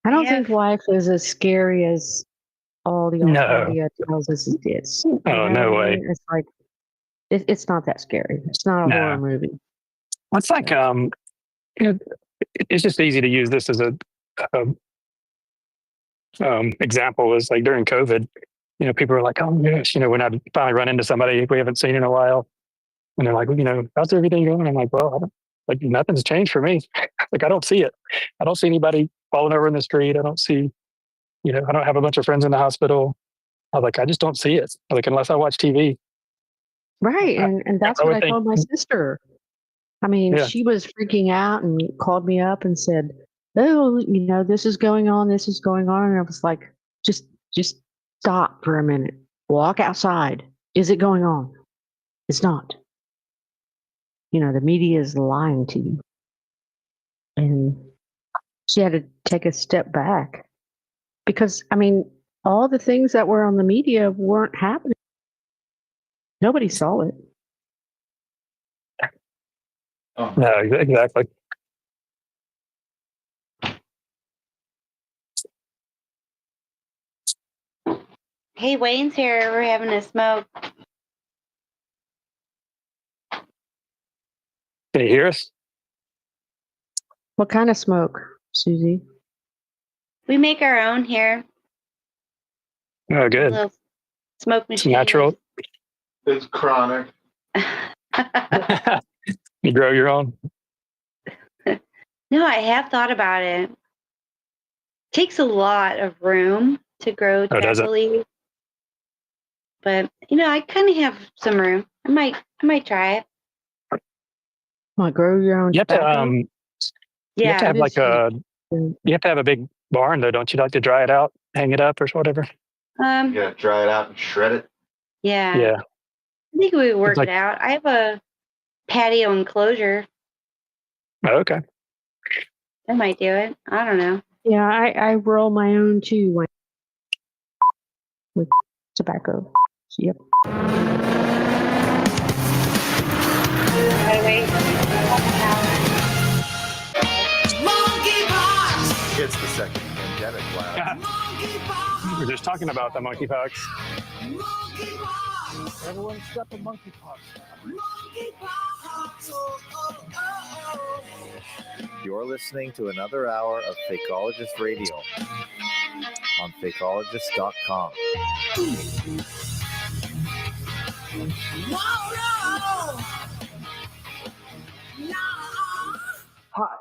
I don't think life is as scary as all the old No. media tells us it is. You Oh, know no what I way. mean? It's like it's not that scary. It's not a horror No. movie. It's like it's just easy to use this as a example. Is like during COVID, people are like, oh gosh, when I finally run into somebody we haven't seen in a while, and they're like, well, how's everything going? I'm like, well, nothing's changed for me. Like, I don't see it. I don't see anybody falling over in the street. I don't see, I don't have a bunch of friends in the hospital. I was like, I just don't see it. Like, unless I watch TV. Right. And that's I what would I think, told my sister. I mean, yeah, she was freaking out and called me up and said, oh, this is going on. This is going on. And I was like, just stop for a minute. Walk outside. Is it going on? It's not. The media is lying to you. And she had to take a step back because, I mean, all the things that were on the media weren't happening. Nobody saw it. no, exactly. Hey, Wayne's here. We're having a smoke. Can you hear us? What kind of smoke, Susie? We make our own here. Oh, A good. little smoke It's machine. natural. It's chronic. You grow your own. No, I have thought about it. Takes a lot of room to grow Oh, does it? tobacco leaves. But I kind of have some room. I might try it. Want to grow your own You have to tobacco? you have to Yeah. have like you have to have a big barn though, don't you? Like to dry it out, hang it up, or whatever. You gotta dry it out and shred it. Yeah. Yeah. I think we would work like- it out. I have a patio enclosure. Oh, okay. That might do it. I don't know. Yeah, I roll my own too with tobacco. Yep. By the way, It's the second pandemic cloud. We're just talking about the monkeypox. Everyone's got the monkeypox. You're listening to another hour of Fakeologist Radio on Fakeologist.com. Hi,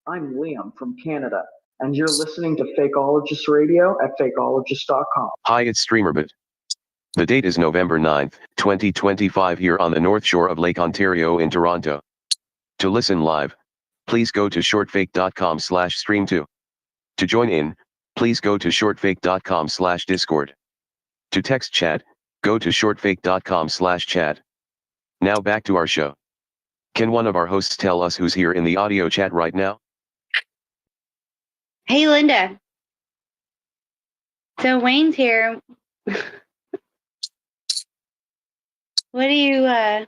I'm Liam from Canada, and you're listening to Fakeologist Radio at Fakeologist.com. Hi, it's StreamerBit. The date is November 9th, 2025 here on the North Shore of Lake Ontario in Toronto. To listen live, please go to shortfake.com/stream2. To join in, please go to shortfake.com/discord. To text chat, go to shortfake.com/chat. Now back to our show. Can one of our hosts tell us who's here in the audio chat right now? hey, Linda. So Wayne's here. What do you have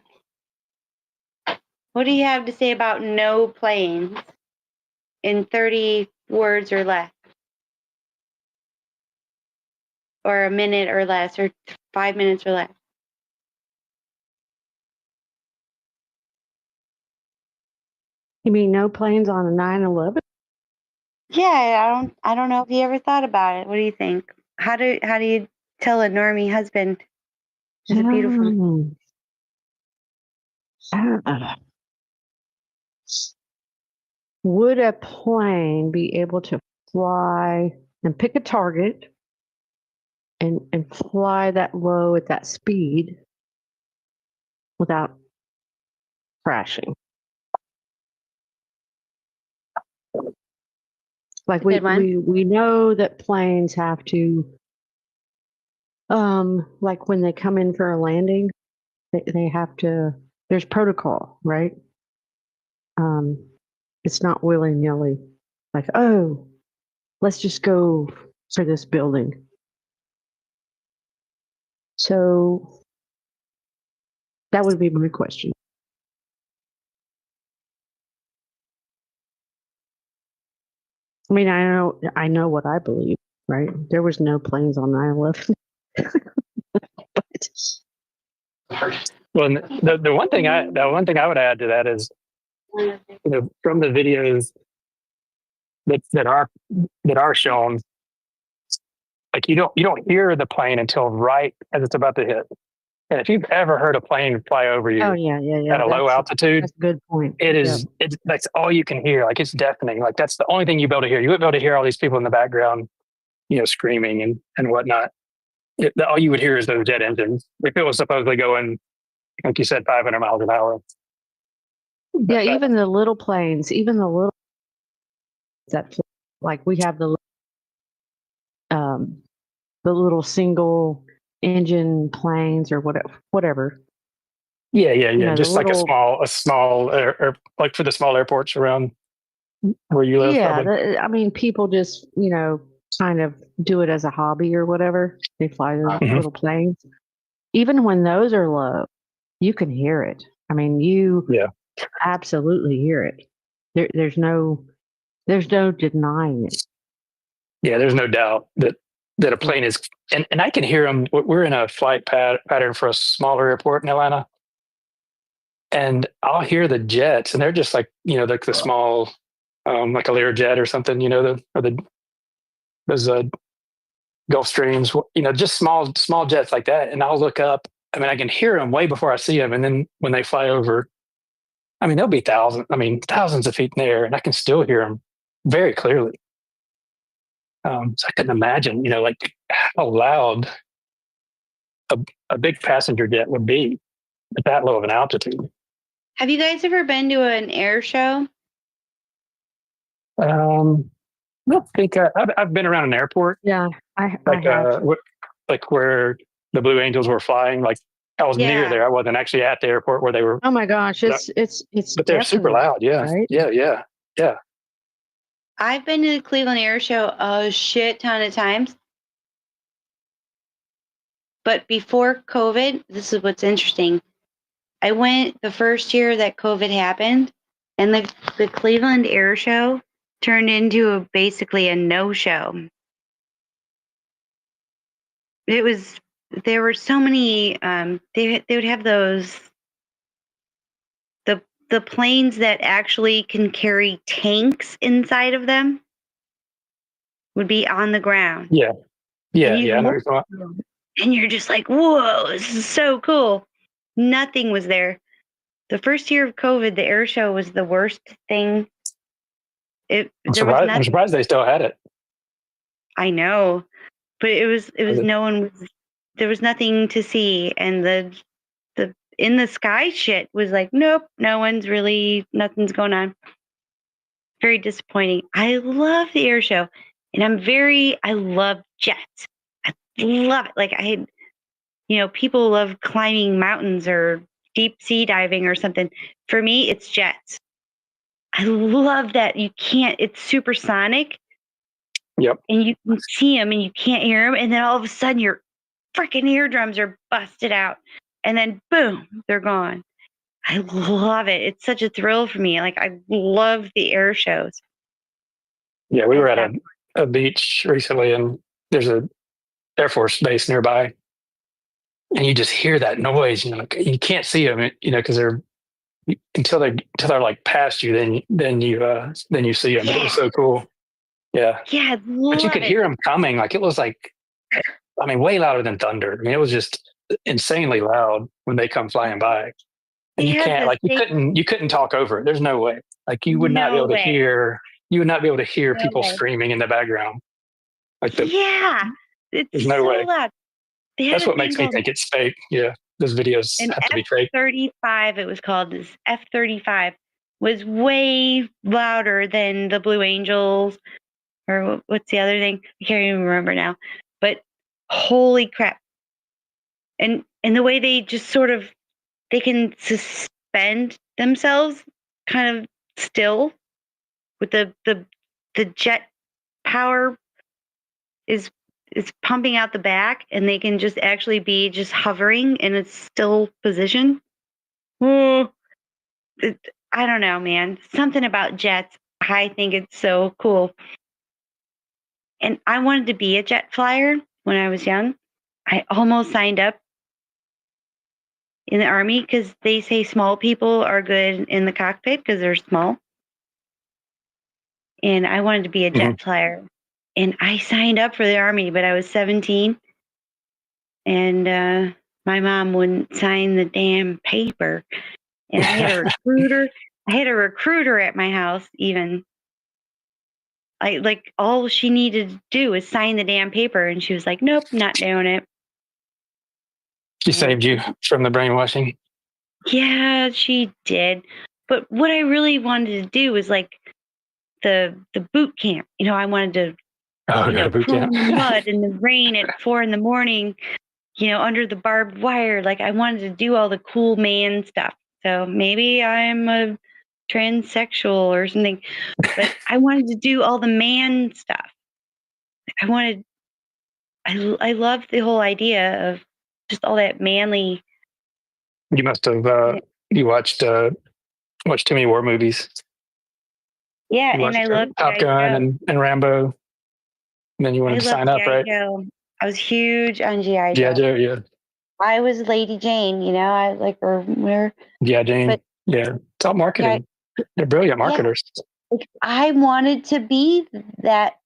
to say about no planes in 30 words or less? Or a minute or less, or 5 minutes or less? You mean no planes on a 9/11? Yeah, I don't know if you ever thought about it. What do you think? How do you tell a normie husband is a beautiful? Would a plane be able to fly and pick a target and fly that low at that speed without crashing? Like we know that planes have to, like when they come in for a landing, they have to. There's protocol, right? It's not willy-nilly. Like, oh, let's just go for this building. So that would be my question. I mean, I know what I believe, right? There was no planes on 9/11. Well, the one thing I would add to that is, from the videos that are shown, like you don't hear the plane until right as it's about to hit. And if you've ever heard a plane fly over you, Oh yeah. at a low altitude, that's a good point. it's that's all you can hear. Like it's deafening. Like that's the only thing you'll be able to hear. You wouldn't be able to hear all these people in the background, screaming and whatnot. All you would hear is those jet engines. If it was supposedly going, like you said, 500 miles an hour. Yeah, even the little planes, that, like we have the little single engine planes or whatever. Yeah. Just like a small, or like for the small airports around where you live. Yeah, I mean, people just kind of do it as a hobby or whatever. They fly those little planes. Even when those are low, you can hear it. I mean, you absolutely hear it. There's no denying it. Yeah, there's no doubt that a plane is, and I can hear them. We're in a flight pattern for a smaller airport in Atlanta, and I'll hear the jets, and they're just like like the small, like a Learjet or something. Those Gulfstreams. Just small jets like that. And I'll look up. I mean, I can hear them way before I see them, and then when they fly over, I mean, they'll be thousands of feet in the air, and I can still hear them very clearly. So I couldn't imagine, like how loud a big passenger jet would be at that low of an altitude. Have you guys ever been to an air show? I don't think I've been around an airport. Yeah, I like have. like where the Blue Angels were flying. Like I was near there. I wasn't actually at the airport where they were. Oh my gosh, it's But they're super deafening, loud. Yeah, right? yeah. I've been to the Cleveland Air Show a shit ton of times. But before COVID, this is what's interesting. I went the first year that COVID happened, and the Cleveland Air Show turned into basically a no-show. There were so many, they would have those, the planes that actually can carry tanks inside of them would be on the ground. Yeah. And you I know look you're talking about. and you're just like, whoa, this is so cool. Nothing was there. The first year of COVID, the air show was the worst thing. I'm There was nothing. surprised they still had it. I know, but it was no one was. There was nothing to see, and the in the sky shit was like, nope, nothing's going on. Very disappointing. I love the air show, and I love jets. I love it. Like people love climbing mountains or deep sea diving or something. For me, it's jets. I love that it's supersonic. Yep. And you can see them and you can't hear them. And then all of a sudden your freaking eardrums are busted out. And then boom, they're gone. I love it. It's such a thrill for me. Like I love the air shows. Yeah, we were at a beach recently and there's a Air Force base nearby. And you just hear that noise, you can't see them, because they're until they're like past you, then you see them. But it was so cool. Yeah. Yeah, but you could hear them coming. Like it was way louder than thunder. I mean, it was just insanely loud when they come flying by. And you couldn't talk over it. There's no way. Like you would not be able to hear. You would not be able to hear people screaming in the background. It's there's no so way. loud. That's what makes me think it's fake. Yeah, those videos have to be fake. F-35, it was called. This F-35 was way louder than the Blue Angels, or what's the other thing? I can't even remember now. But holy crap! And the way they just they can suspend themselves, kind of still, with the jet power is pumping out the back, and they can just actually be just hovering in its still position. I don't know, man. Something about jets. I think it's so cool. And I wanted to be a jet flyer when I was young. I almost signed up in the Army because they say small people are good in the cockpit because they're small. And I wanted to be a jet flyer. And I signed up for the Army, but I was 17. And my mom wouldn't sign the damn paper. And I had a recruiter. I had a recruiter at my house even. Like all she needed to do was sign the damn paper. And she was like, nope, not doing it. She saved you from the brainwashing. Yeah, she did. But what I really wanted to do was like the boot camp. I wanted to boot pull camp. in the mud in the rain at 4 a.m, under the barbed wire. Like I wanted to do all the cool man stuff. So maybe I'm a transsexual or something, but I wanted to do all the man stuff. I love the whole idea of just all that manly. You must have you watched too many war movies. Yeah, and I love Top Gun and Rambo. And then you wanted to sign up, right? I was huge on G.I. Joe. G.I. Joe, yeah. I was Lady Jane, I like we're G.I. Jane. Yeah. It's all marketing. They're brilliant marketers. Yeah. Like, I wanted to be that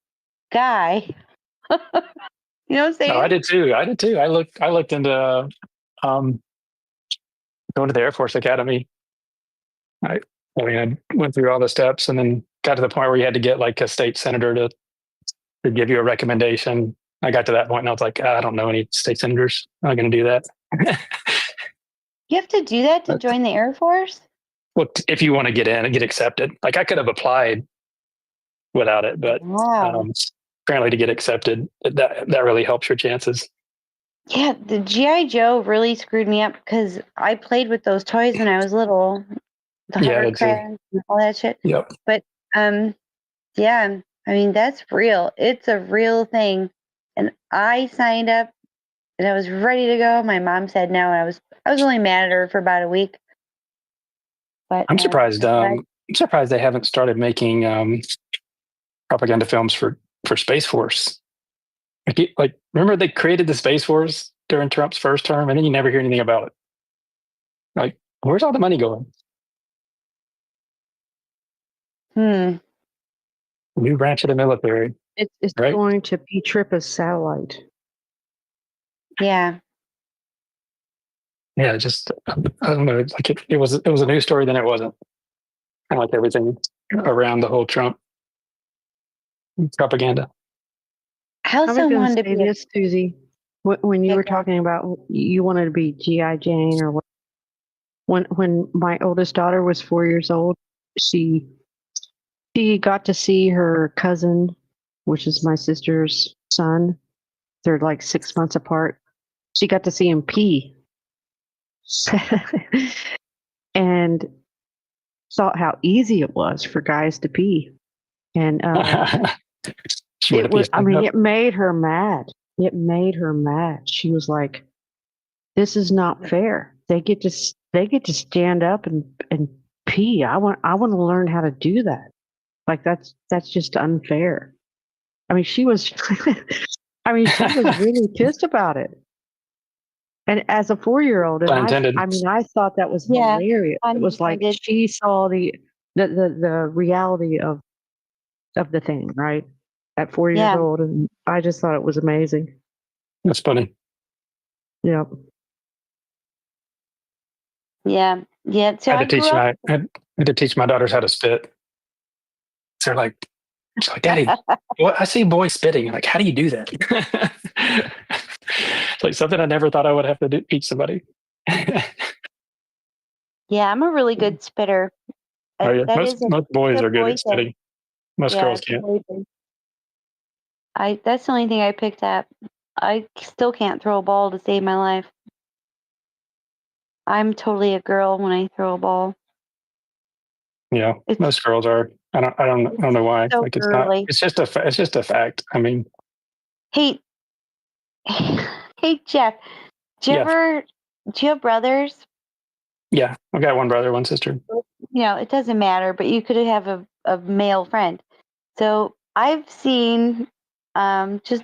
guy. You know what I'm saying? Oh, I did too. I looked into going to the Air Force Academy. I went through all the steps and then got to the point where you had to get like a state senator to give you a recommendation. I got to that point and I was like, I don't know any state senators. I'm not going to do that. You have to do that to join the Air Force? Well, if you want to get in and get accepted, like I could have applied without it, but apparently to get accepted, that really helps your chances. Yeah, the GI Joe really screwed me up because I played with those toys when I was little, the Yeah, that's it. hovercraft and all that shit. Yep. But yeah, I mean that's real. It's a real thing, and I signed up and I was ready to go. My mom said no, and I was only mad at her for about a week. But I'm surprised. I'm surprised they haven't started making propaganda films for Space Force. Like, remember they created the Space Force during Trump's first term, and then you never hear anything about it. Like, where's all the money going? New branch of the military. It's right? going to trip a satellite. Yeah. Yeah, just I don't know. Like it was a news story, then it wasn't. Kind of like everything around the whole Trump propaganda. I also going to wanted to say be this, Susie. When you were talking about you wanted to be GI Jane or what? When my oldest daughter was 4 years old, she got to see her cousin, which is my sister's son. They're like 6 months apart. She got to see him pee. And saw how easy it was for guys to pee. And it was, I mean, it made her mad. It made her mad. She was like, this is not fair. They get to stand up and pee. I want to learn how to do that. Like that's just unfair. I mean, she was I mean, she was really pissed about it. And as a 4-year-old, and I thought that was hilarious. It was like she saw the reality of the thing, right? At 4 years old, and I just thought it was amazing. That's funny. Yep. Yeah. So I had to teach my daughters how to spit. So they're like, Daddy, I see boys spitting. I'm like, how do you do that? It's like something I never thought I would have to teach somebody. Yeah, I'm a really good spitter. Oh, yeah. Most boys are good at spitting. Most girls can't. That's the only thing I picked up. I still can't throw a ball to save my life. I'm totally a girl when I throw a ball. Yeah, most girls are. I don't know why. So like it's girly. not. It's just a fact. I mean, hey, Jeff, do you have brothers? Yeah, I've got one brother, one sister. It doesn't matter, but you could have a male friend. So I've seen, just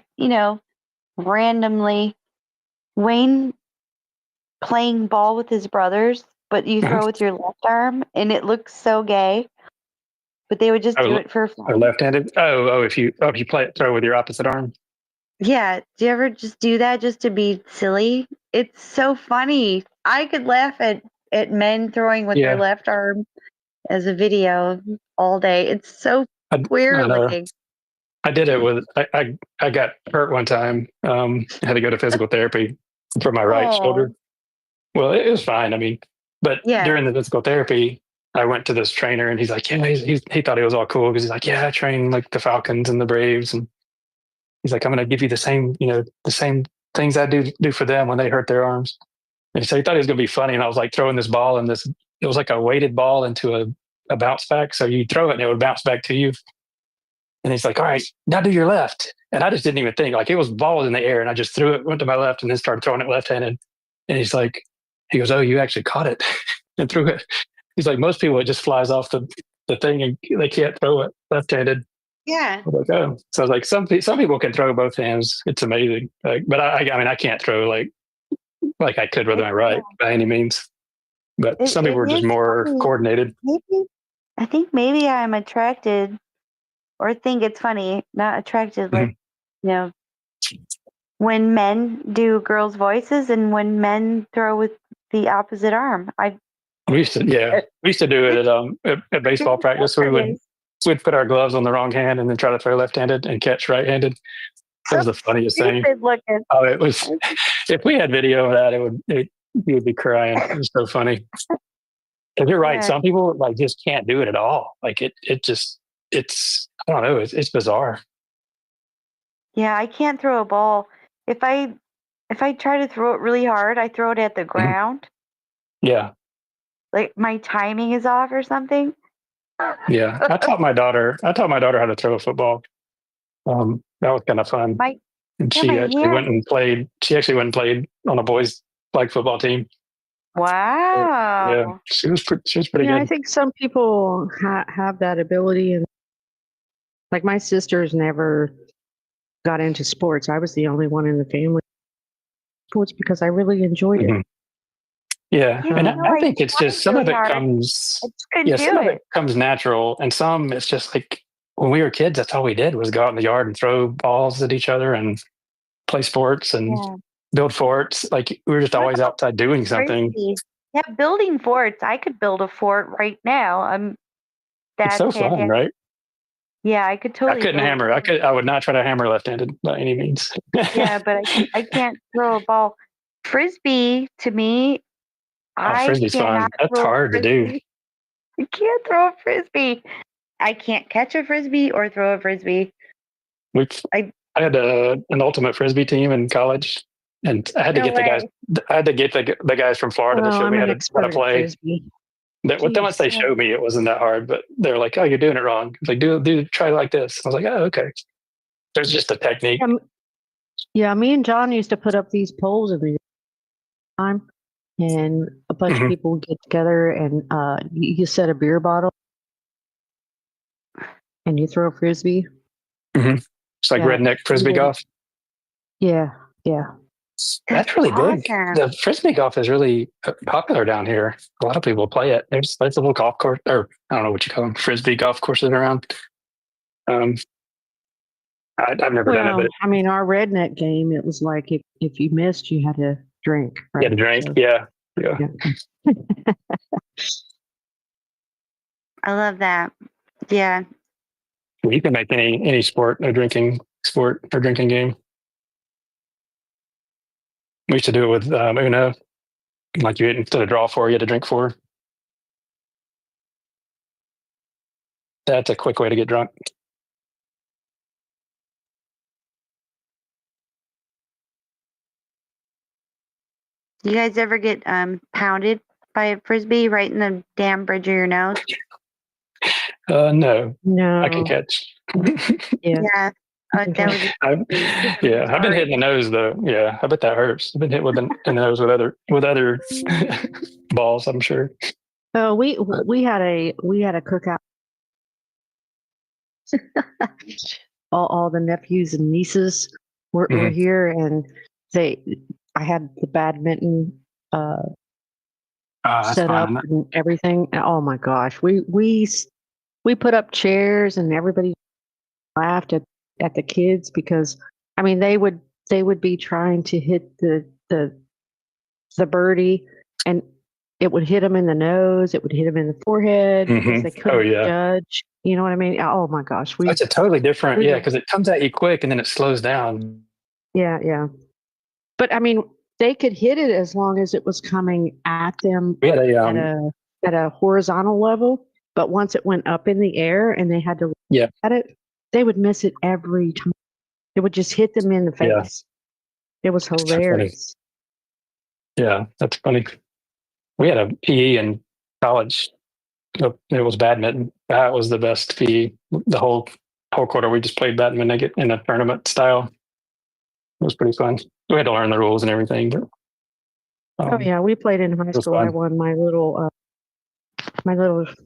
randomly, Wayne playing ball with his brothers, but you throw with your left arm, and it looks so gay. But they would just do it for fun. Or left-handed. If you throw with your opposite arm. Yeah. Do you ever just do that just to be silly? It's so funny. I could laugh at men throwing with their left arm as a video all day. It's so weird looking. I did it with I got hurt one time. I had to go to physical therapy for my right shoulder. Well, it was fine. I mean, but during the physical therapy, I went to this trainer, and he's like, yeah, he thought it was all cool because he's like, yeah, I train like the Falcons and the Braves, and he's like, I'm going to give you the same things I do for them when they hurt their arms. And so he thought it was going to be funny, and I was like throwing this ball in this. It was like a weighted ball into a bounce back, so you throw it and it would bounce back to you. And he's like, all right, now do your left. And I just didn't even think, like it was balls in the air, and I just threw it, went to my left, and then started throwing it left-handed. And he goes, oh, you actually caught it and threw it. He's like, most people, it just flies off the thing and they can't throw it left-handed. Yeah. I was like, oh. So I was like, some people can throw both hands. It's amazing. Like, but I mean, I can't throw like I could with my right by any means. But some people are just more coordinated. I think maybe I'm attracted or think it's funny, not attracted, like, when men do girls' voices and when men throw with the opposite arm. We used to do it at baseball practice. We'd put our gloves on the wrong hand and then try to throw left-handed and catch right-handed. That was the funniest thing. Oh, it was. If we had video of that, you would be crying. It was so funny. And you're right. Some people like just can't do it at all. Like it's I don't know. It's bizarre. Yeah, I can't throw a ball. If I if I try to throw it really hard, I throw it at the ground. Yeah. Like my timing is off or something. Yeah. I taught my daughter how to throw a football. That was kind of fun. And my she actually went and played on a boys flag football team. Wow. Yeah. She was pretty good. I think some people have that ability, and like my sisters never got into sports. I was the only one in the family sports because I really enjoyed it. Yeah, You and know, I think it's just some of really it hard. comes. couldn't Yeah, do some of it. it comes natural, and some it's just like when we were kids. That's all we did was go out in the yard and throw balls at each other and play sports and Yeah. build forts. Like we were just always outside doing something. Frisbee. Yeah, building forts. I could build a fort right now. It's That's so fun, fantastic. right? Yeah, I could totally. I couldn't build a hammer. I would not try to hammer left-handed by any means. Yeah, but I can't throw a ball. Frisbee, to me, I Frisbee's fun. cannot That's throw a hard to do. frisbee. I can't throw a frisbee. I can't catch a frisbee or throw a frisbee. I had an ultimate frisbee team in college, and I had to get the guys. I had to get the guys from Florida to show me how to play. Frisbee. Once they showed me, it wasn't that hard. But they're like, "Oh, you're doing it wrong." It's like, do try like this. I was like, "Oh, okay." There's just a technique. Yeah, me and John used to put up these poles every time, and a bunch of people would get together, and you set a beer bottle, and you throw a frisbee. It's like redneck frisbee golf. Yeah, yeah. That's really big. The frisbee golf is really popular down here. A lot of people play it. There's a little golf course, or I don't know what you call them, frisbee golf courses around. I've never done it, but I mean, our redneck game, it was like if you missed, you had to drink. Right? You had to drink. So, yeah. I love that. Yeah. You can make any sport a drinking sport or drinking game. We used to do it with Uno. Like you instead of draw four, you had to drink four. That's a quick way to get drunk. You guys ever get pounded by a frisbee right in the damn bridge of your nose? No. No. I can catch. Yeah. I've been hit in the nose though. Yeah, I bet that hurts. I've been hit in the nose with other balls. I'm sure. Oh, we had a cookout. all the nephews and nieces were here, and I had the badminton set up and everything. And, oh my gosh, we put up chairs and everybody laughed at the kids because I mean they would be trying to hit the birdie and it would hit them in the nose, it would hit them in the forehead because they couldn't judge. You know what I mean? Oh my gosh, it's a totally different, because it comes at you quick and then it slows down. Yeah. But I mean, they could hit it as long as it was coming at them at a horizontal level. But once it went up in the air and they had to look at it, they would miss it every time. It would just hit them in the face. It was hilarious. Yeah, that's funny. We had a PE in college. It was badminton. That was the best PE. The whole quarter we just played badminton in a tournament style. It was pretty fun. We had to learn the rules and everything. But, we played in high school. I won my little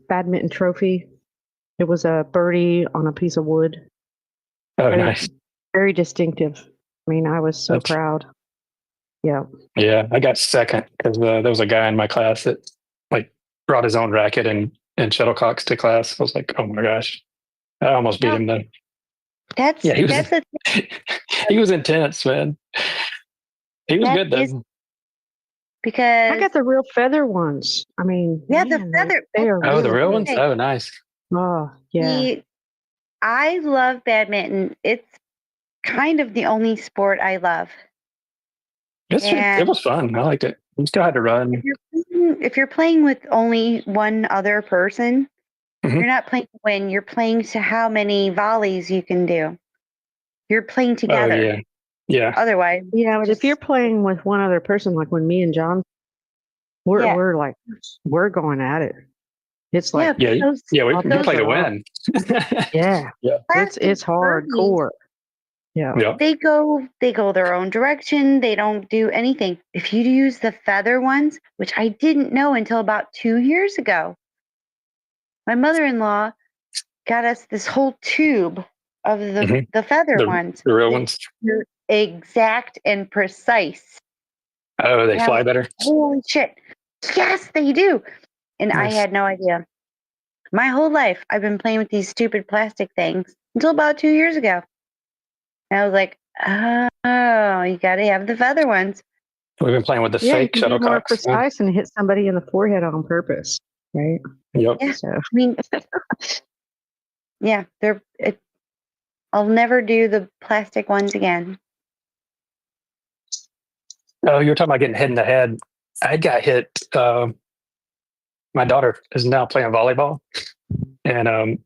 badminton trophy. It was a birdie on a piece of wood. Oh, nice. Very distinctive. I mean, I was so proud. Yeah. Yeah, I got second because there was a guy in my class that brought his own racket and shuttlecocks to class. I was like, oh my gosh, I almost beat him though. He was intense, man. He was good though. Because I got the real feather ones. I mean, the feather. They are the real ones. Oh, nice. Oh, yeah. I love badminton. It's kind of the only sport I love. It was fun. I liked it. You still had to run. If you're playing with only one other person, you're not playing to win. You're playing to how many volleys you can do. You're playing together. Oh, yeah. Yeah. Otherwise, Yeah, but if you're playing with one other person, like when me and John, we're going at it. It's like we play to win. Yeah, Yeah. it's hardcore. Yeah. They go their own direction. They don't do anything. If you use the feather ones, which I didn't know until about 2 years ago, my mother-in-law got us this whole tube of the feather ones. The real ones. They're exact and precise. Oh, they fly better. Holy shit! Yes, they do. And I Nice. had no idea. My whole life, I've been playing with these stupid plastic things until about 2 years ago. And I was like, oh, you got to have the feather ones. We've been playing with the Yeah, you fake can be more shuttlecocks. precise and hit somebody in the forehead on purpose, right? Yep. Yeah. So. I mean, yeah, I'll never do the plastic ones again. Oh, you were talking about getting hit in the head. I got hit. My daughter is now playing volleyball, and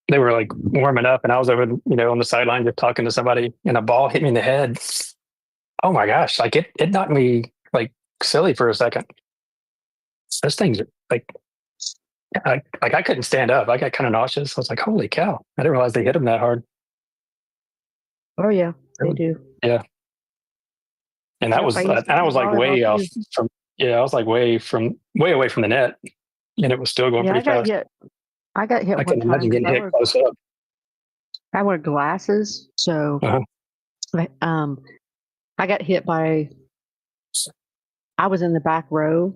they were like warming up, and I was over, on the sideline just talking to somebody, and a ball hit me in the head. Oh my gosh! Like it knocked me like silly for a second. Those things are like I couldn't stand up. I got kind of nauseous. I was like, holy cow! I didn't realize they hit them that hard. Oh yeah, they do. Yeah. And that was, and I was like way off from, I was like way away from the net, and it was still going pretty fast. I got hit I one couldn't time. imagine getting hit close up. I wear glasses, so I got hit by. I was in the back row,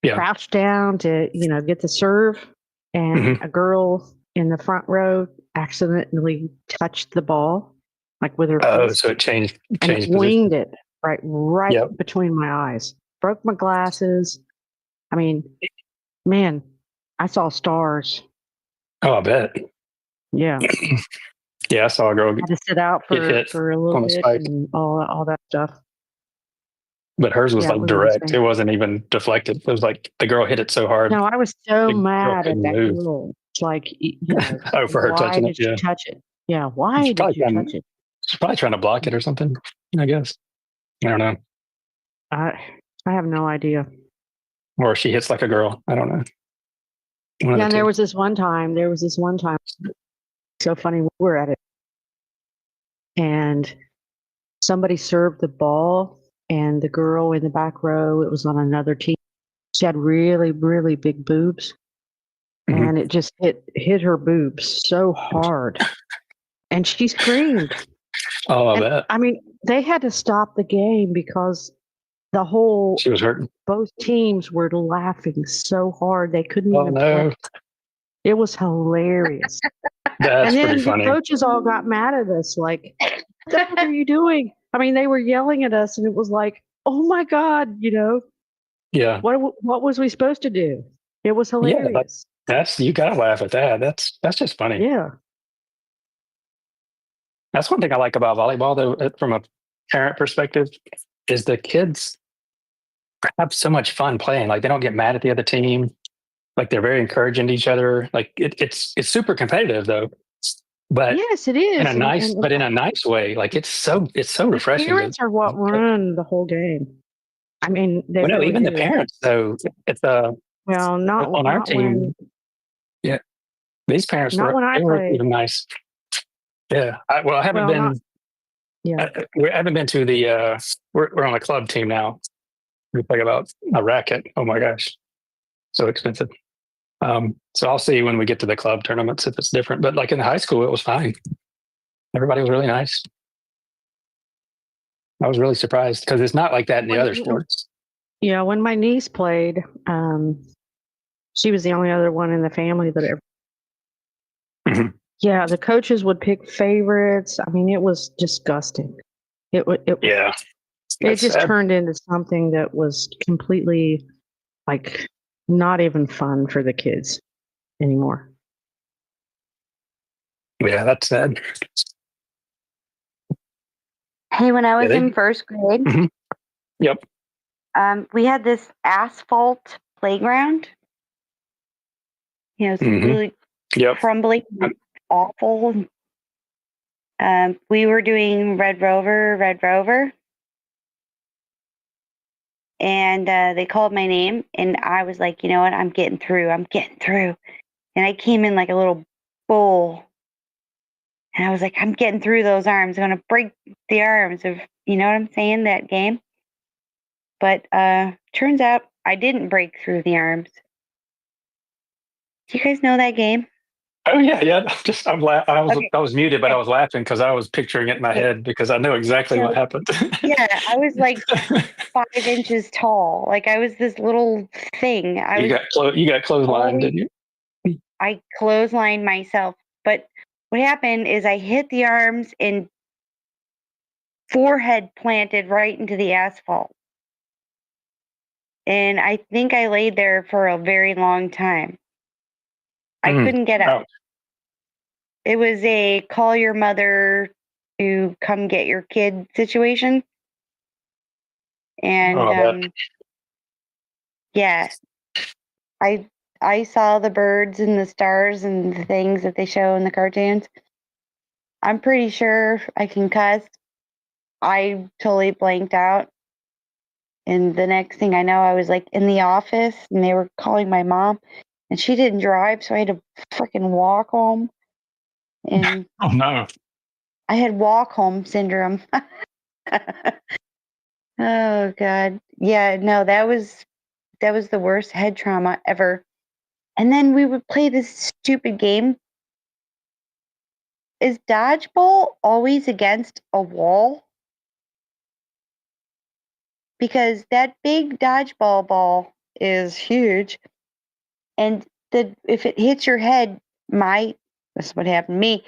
crouched down to get the serve, and a girl in the front row accidentally touched the ball, like with her fist. So it changed and it winged it right between my eyes. Broke my glasses. I mean, man, I saw stars. Oh, I bet. Yeah. Yeah, I saw a girl I had to sit out for a little bit spike. and all that stuff. But hers was like it was direct. insane. It wasn't even deflected. It was like the girl hit it so hard. No, I was so the mad girl at that move. girl. It's like, for her touching it. Why did you touch it? Yeah, why did you touch it? She's probably trying to block it or something, I guess. I don't know. I have no idea. Or she hits like a girl. I don't know. Yeah, and there was this one time. So funny. We were at it, and somebody served the ball, and the girl in the back row. It was on another team. She had really, really big boobs, and it just hit her boobs so hard, and she screamed. Oh, I bet. I mean, they had to stop the game because she was hurting. Both teams were laughing so hard they couldn't even play. It was hilarious. That's and then pretty funny. The coaches all got mad at us, like, what the heck are you doing? I mean, they were yelling at us, and it was like, oh my God, Yeah. What was we supposed to do? It was hilarious. Yeah, you gotta laugh at that. That's just funny. Yeah. That's one thing I like about volleyball, though, from a parent perspective, is the kids have so much fun playing. Like, they don't get mad at the other team. Like, they're very encouraging to each other. Like, it's super competitive, though. But yes, it is. In a nice way. Like, it's so refreshing. Parents are what run the whole game. I mean, they really even do. the parents, though. It's not on our team. Yeah, these parents were even nice. Yeah, I haven't been. I haven't been to the. We're on a club team now. We talk about a racket. Oh my gosh, so expensive. So I'll see when we get to the club tournaments if it's different. But like in high school, it was fine. Everybody was really nice. I was really surprised because it's not like that in the other sports. Yeah, when my niece played, she was the only other one in the family that ever. Yeah, the coaches would pick favorites. I mean, it was disgusting. It just sad. Turned into something that was completely like not even fun for the kids anymore. Yeah, that's sad. Hey, when I was in first grade, yep, we had this asphalt playground. It's really crumbly, awful. We were doing Red Rover. And they called my name, and I was like, you know what? I'm getting through. And I came in like a little bull. And I was like, I'm getting through those arms. I'm going to break the arms of, you know what I'm saying, that game. But turns out I didn't break through the arms. Do you guys know that game? Oh yeah. I was muted, but I was laughing because I was picturing it in my head because I know exactly what happened. Yeah, I was like 5 inches tall. Like I was this little thing. You got clotheslined, didn't you? I clotheslined myself. But what happened is I hit the arms and forehead planted right into the asphalt. And I think I laid there for a very long time. I couldn't get up. It was a call your mother to come get your kid situation. And yeah, I saw the birds and the stars and the things that they show in the cartoons. I'm pretty sure I can cuss. I totally blanked out. And the next thing I know, I was like in the office and they were calling my mom and she didn't drive. So I had to freaking walk home. And oh no. I had walk home syndrome. Oh God. Yeah, no, that was the worst head trauma ever. And then we would play this stupid game. Is dodgeball always against a wall? Because that big dodgeball ball is huge. And if it hits your head, this is what happened to me.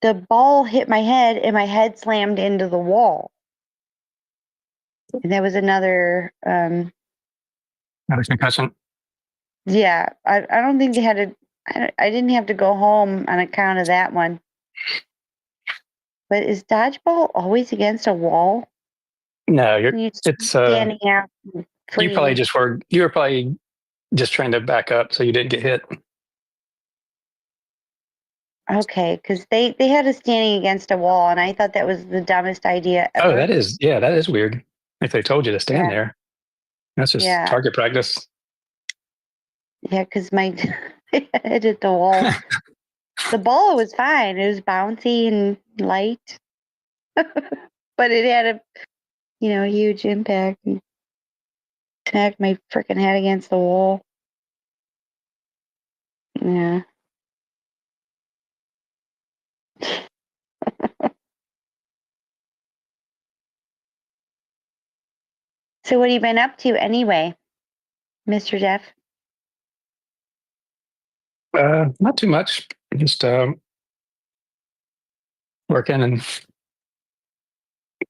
The ball hit my head and my head slammed into the wall. And that was another concussion. Yeah, I don't think they had to. I didn't have to go home on account of that one. But is dodgeball always against a wall? No, it's standing out. You were probably just trying to back up so you didn't get hit. Okay, because they had us standing against a wall, and I thought that was the dumbest idea ever. Oh, that is weird. If they told you to stand there, that's just target practice. Yeah, because my head hit the wall. The ball was fine; it was bouncy and light, but it had a huge impact and smacked my freaking head against the wall. Yeah. So what have you been up to anyway, Mr. Jeff? Not too much. Just working and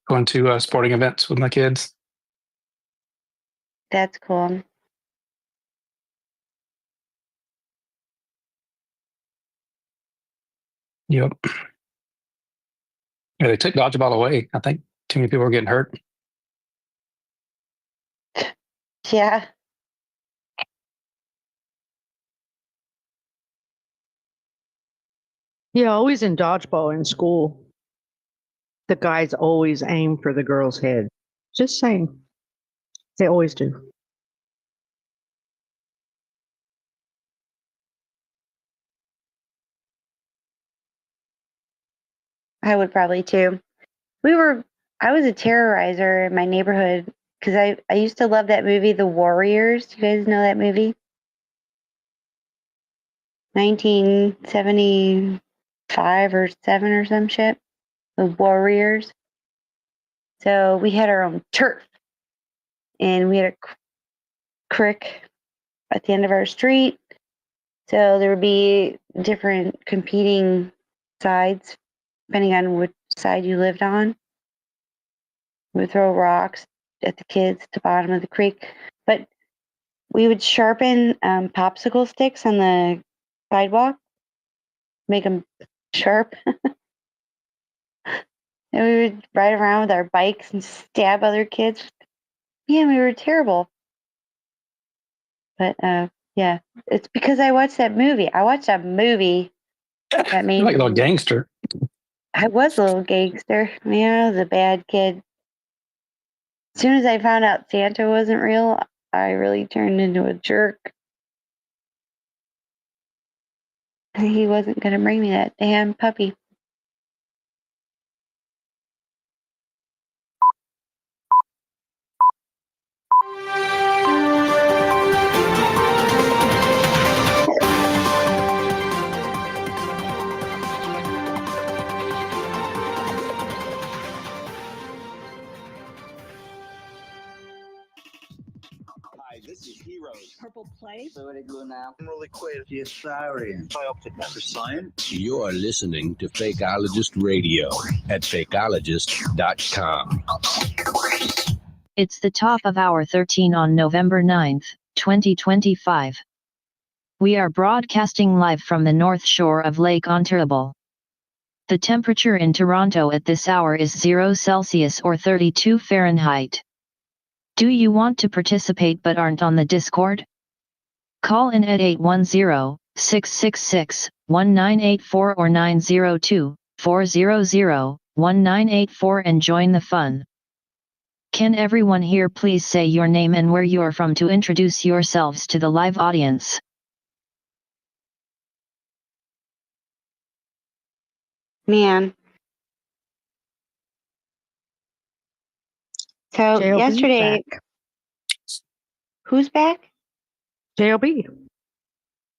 going to sporting events with my kids. That's cool. Yep. Yeah, they took dodgeball away. I think too many people were getting hurt. Yeah. Yeah, always in dodgeball in school, the guys always aim for the girl's head. Just saying. They always do. I would probably too. I was a terrorizer in my neighborhood because I used to love that movie, The Warriors. You guys know that movie? 1975 or 7 or some shit. The Warriors. So we had our own turf. And we had a creek at the end of our street. So there would be different competing sides, depending on which side you lived on. We would throw rocks at the kids at the bottom of the creek. But we would sharpen popsicle sticks on the sidewalk, make them sharp. And we would ride around with our bikes and stab other kids. Yeah, we were terrible. But yeah, it's because I watched that movie. I watched a movie that made You're like a little gangster. I was a little gangster. Man, I was a bad kid. As soon as I found out Santa wasn't real, I really turned into a jerk. He wasn't going to bring me that damn puppy. Hi, this is Heroes. Purple play. Fluid glue now. Really quick, Diatherian. For science. You're listening to Fakeologist Radio at fakeologist.com. It's the top of hour 13 on November 9th, 2025. We are broadcasting live from the north shore of Lake Ontario. The temperature in Toronto at this hour is 0 Celsius or 32 Fahrenheit. Do you want to participate but aren't on the Discord? Call in at 810-666-1984 or 902-400-1984 and join the fun. Can everyone here please say your name and where you are from to introduce yourselves to the live audience? Man. So JLB yesterday, back. who's back? JLB.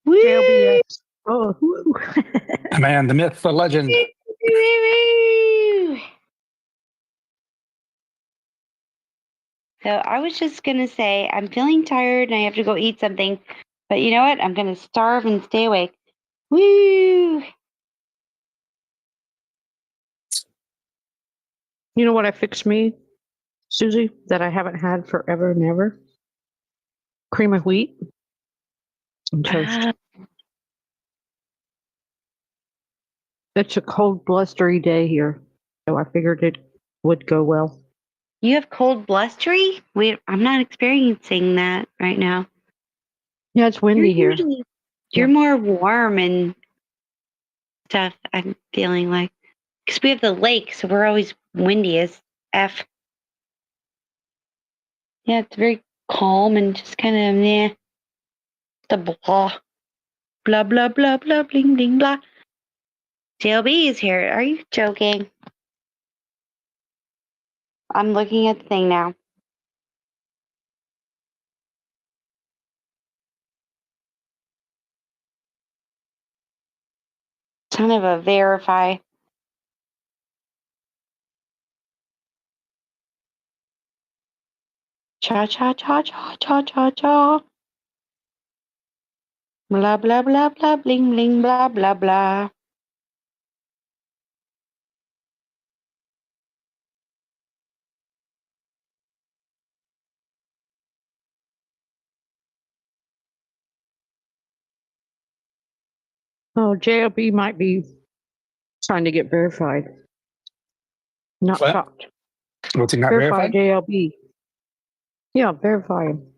Woo! JLB. Oh, woo. Man, the myth, the legend. So I was just going to say, I'm feeling tired and I have to go eat something. But you know what? I'm going to starve and stay awake. Woo! You know what I fixed me, Susie, that I haven't had forever and ever? Cream of wheat and toast. It's a cold, blustery day here, so I figured it would go well. You have cold blustery? Wait, I'm not experiencing that right now. Yeah, it's windy here. You're more warm and stuff, I'm feeling like. Because we have the lake, so we're always windy as F. Yeah, it's very calm and just kind of, meh. The blah. Blah, blah, blah, blah, bling, bling, blah. JLB is here. Are you joking? I'm looking at the thing now. Kind of a verify. Cha cha cha cha cha cha cha. Blah blah blah blah bling bling blah blah blah. Oh, JLB might be trying to get verified. Not What? shocked. What's he not Verify verified? JLB. Yeah, verify him.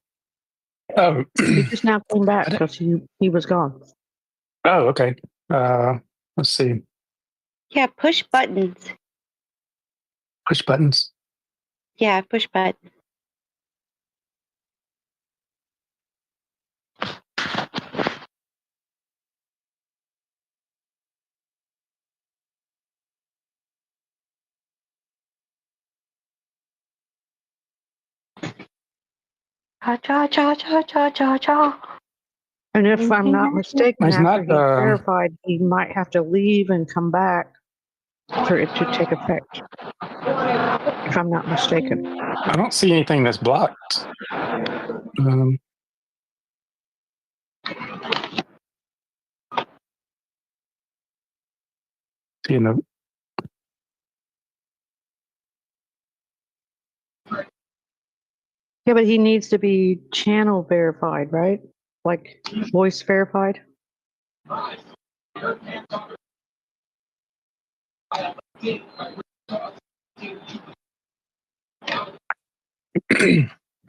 Oh, He just now came back because he was gone. oh, okay. Let's see. Yeah, push buttons. Push buttons. Yeah, push button. Cha cha cha cha cha cha cha. And if I'm not mistaken, It's after not, he's verified, he might have to leave and come back for it to take effect. If I'm not mistaken. I don't see anything that's blocked. You know, Yeah, but he needs to be channel verified, right? Like voice verified.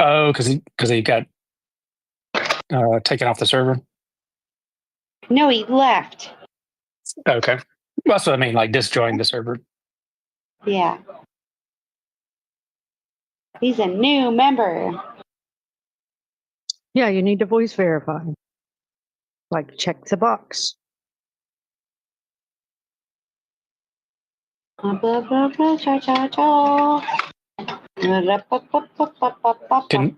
oh, because he got taken off the server. No, he left. Okay. That's what I mean, like disjoin the server. Yeah. He's a new member. Yeah, you need to voice verify. Like, check the box. Blah, blah, blah, cha, cha, cha. Can,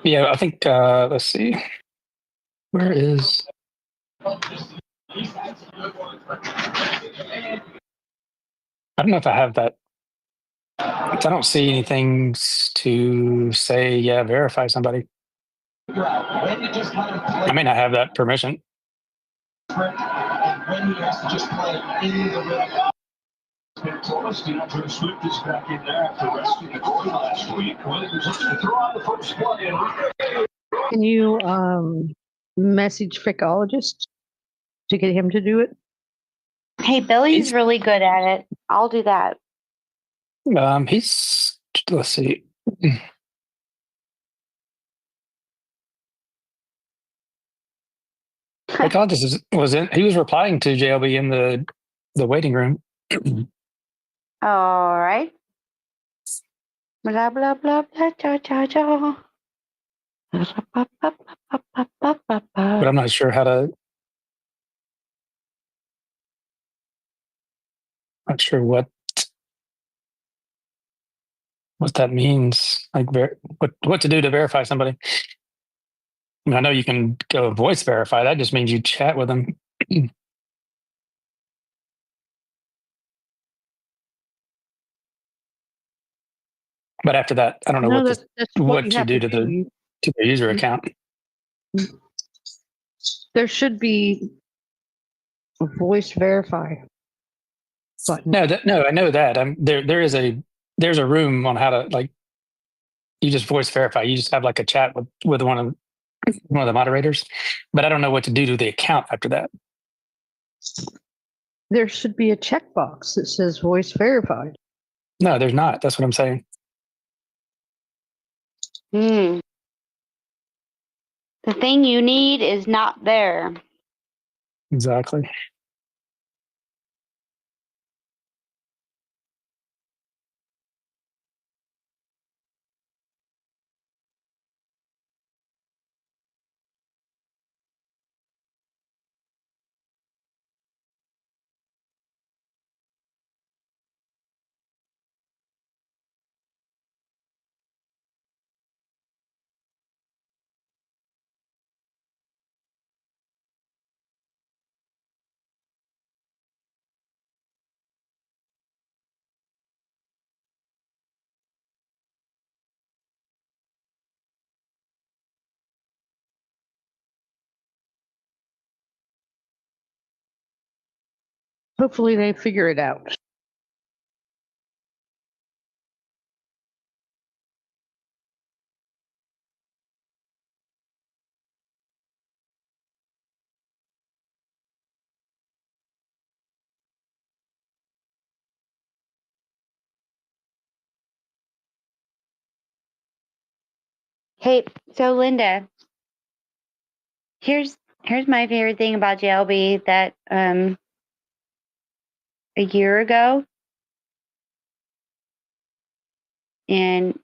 yeah, I think, let's see. Where is... I don't know if I have that. I don't see anything to say, yeah, verify somebody. I may not have that permission. Can you message Fakeologist to get him to do it? Hey, Billy's really good at it. I'll do that. He's, let's see. Fakeologist was in, he was replying to JLB in the waiting room. All right. Blah, blah, blah, blah, cha, cha, cha. But I'm not sure how to. Not sure what that means. Like, what to do to verify somebody. I mean, I know you can go voice verify. That just means you chat with them. But after that, I don't know No, what that's what you to have do to to the user account. There should be a voice verify button. No, I know that. There's a room on how to, like, you just voice verify. You just have like a chat with one of the moderators. But I don't know what to do to the account after that. There should be a checkbox that says voice verified. No, there's not. That's what I'm saying. The thing you need is not there. Exactly. Hopefully they figure it out. Hey, so Linda, here's my favorite thing about JLB that a year ago, and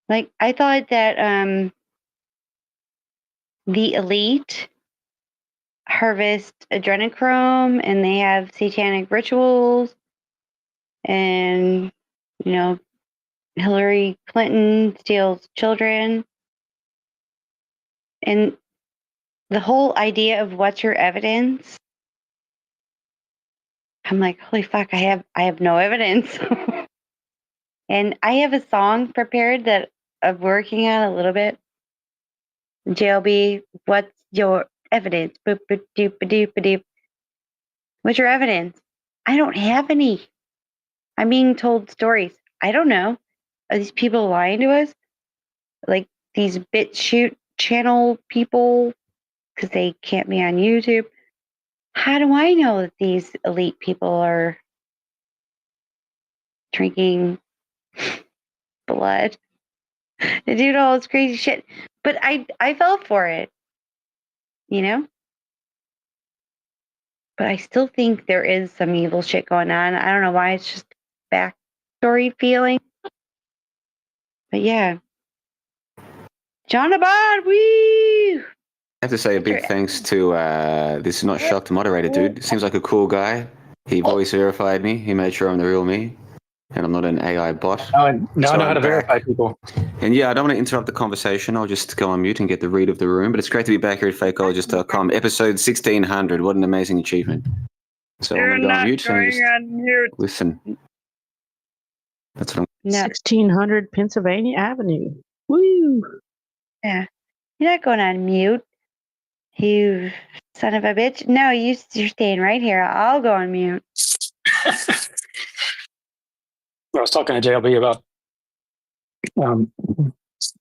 like I thought that the elite harvest adrenochrome and they have satanic rituals, and Hillary Clinton steals children, and the whole idea of what's your evidence. I'm like, holy fuck, I have no evidence. And I have a song prepared that I'm working on a little bit. JLB, what's your evidence? Boop, boop, doop, doop, doop. What's your evidence? I don't have any. I'm being told stories. I don't know. Are these people lying to us? Like these BitChute channel people, because they can't be on YouTube. How do I know that these elite people are drinking blood and doing all this crazy shit? But I fell for it. you know? But I still think there is some evil shit going on. I don't know why. It's just backstory feeling. But yeah. John Abad, wee! I have to say a big thanks to this is not shocked moderator dude. Seems like a cool guy. He voice verified me. He made sure I'm the real me, and I'm not an AI bot. Now I know how to I'm verify back. people. And yeah, I don't want to interrupt the conversation. I'll just go on mute and get the read of the room. But it's great to be back here at fakeologist.com. Episode 1600. What an amazing achievement. So I'm going to go on mute and just listen. That's what I'm. 1600 Pennsylvania Avenue. Woo! Yeah. You're not going on mute. You son of a bitch. No, you're staying right here. I'll go on mute. I was talking to JLB about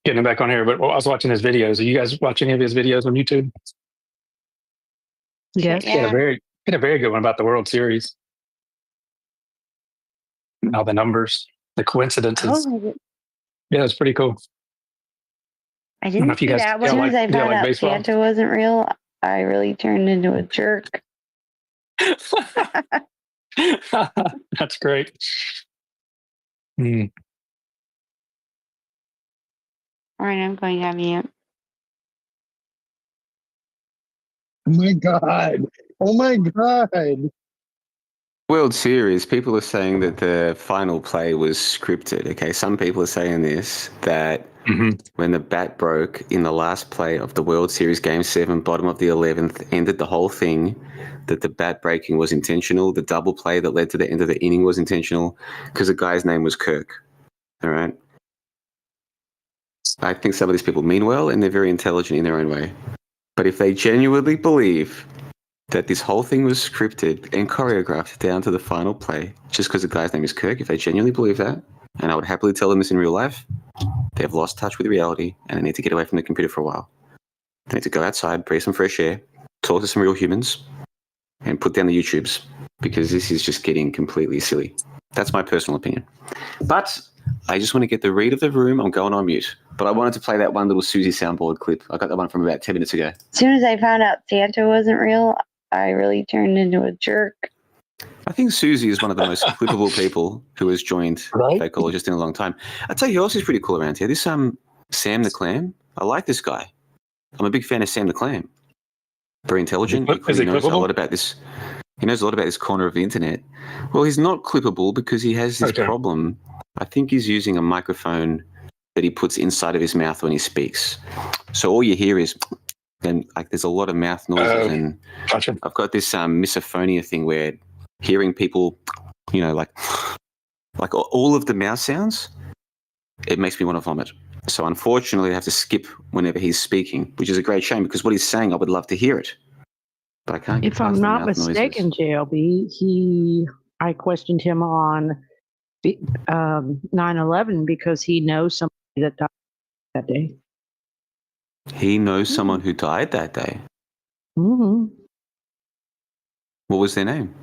getting him back on here, but I was watching his videos. Are you guys watching any of his videos on YouTube? Yes. He had a very good one about the World Series. And all the numbers, the coincidences. Yeah, it's pretty cool. I don't know didn't if you see guys that. As soon as I found out baseball. Santa wasn't real, I really turned into a jerk. That's great. Mm. All right, I'm going on mute. Oh my God. Oh my God. World Series, people are saying that the final play was scripted. Okay, some people are saying this, that when the bat broke in the last play of the World Series Game 7, bottom of the 11th, ended the whole thing, that the bat breaking was intentional. The double play that led to the end of the inning was intentional because the guy's name was Kirk. All right? I think some of these people mean well and they're very intelligent in their own way. But if they genuinely believe that this whole thing was scripted and choreographed down to the final play just because the guy's name is Kirk, if they genuinely believe that, and I would happily tell them this in real life, they've lost touch with reality and they need to get away from the computer for a while. They need to go outside, breathe some fresh air, talk to some real humans, and put down the YouTubes, because this is just getting completely silly. That's my personal opinion. But I just want to get the read of the room. I'm going on mute. But I wanted to play that one little Susie soundboard clip. I got that one from about 10 minutes ago. As soon as I found out Santa wasn't real, I really turned into a jerk. I think Susie is one of the most clippable people who has joined Fakeologist in a long time. I'll tell you who else is pretty cool around here. This Sam the Clam. I like this guy. I'm a big fan of Sam the Clam. Very intelligent. He knows a lot about this. He knows a lot about this corner of the internet. Well, he's not clippable because he has this problem. I think he's using a microphone that he puts inside of his mouth when he speaks. So all you hear is, and like there's a lot of mouth noises, and I've got this misophonia thing where hearing people, you know, like all of the mouth sounds, it makes me want to vomit. So unfortunately, I have to skip whenever he's speaking, which is a great shame because what he's saying, I would love to hear it, but I can't. If I'm not mistaken, JLB, I questioned him on 9/11 because he knows somebody that died that day. He knows someone who died that day. Mm-hmm. What was their name?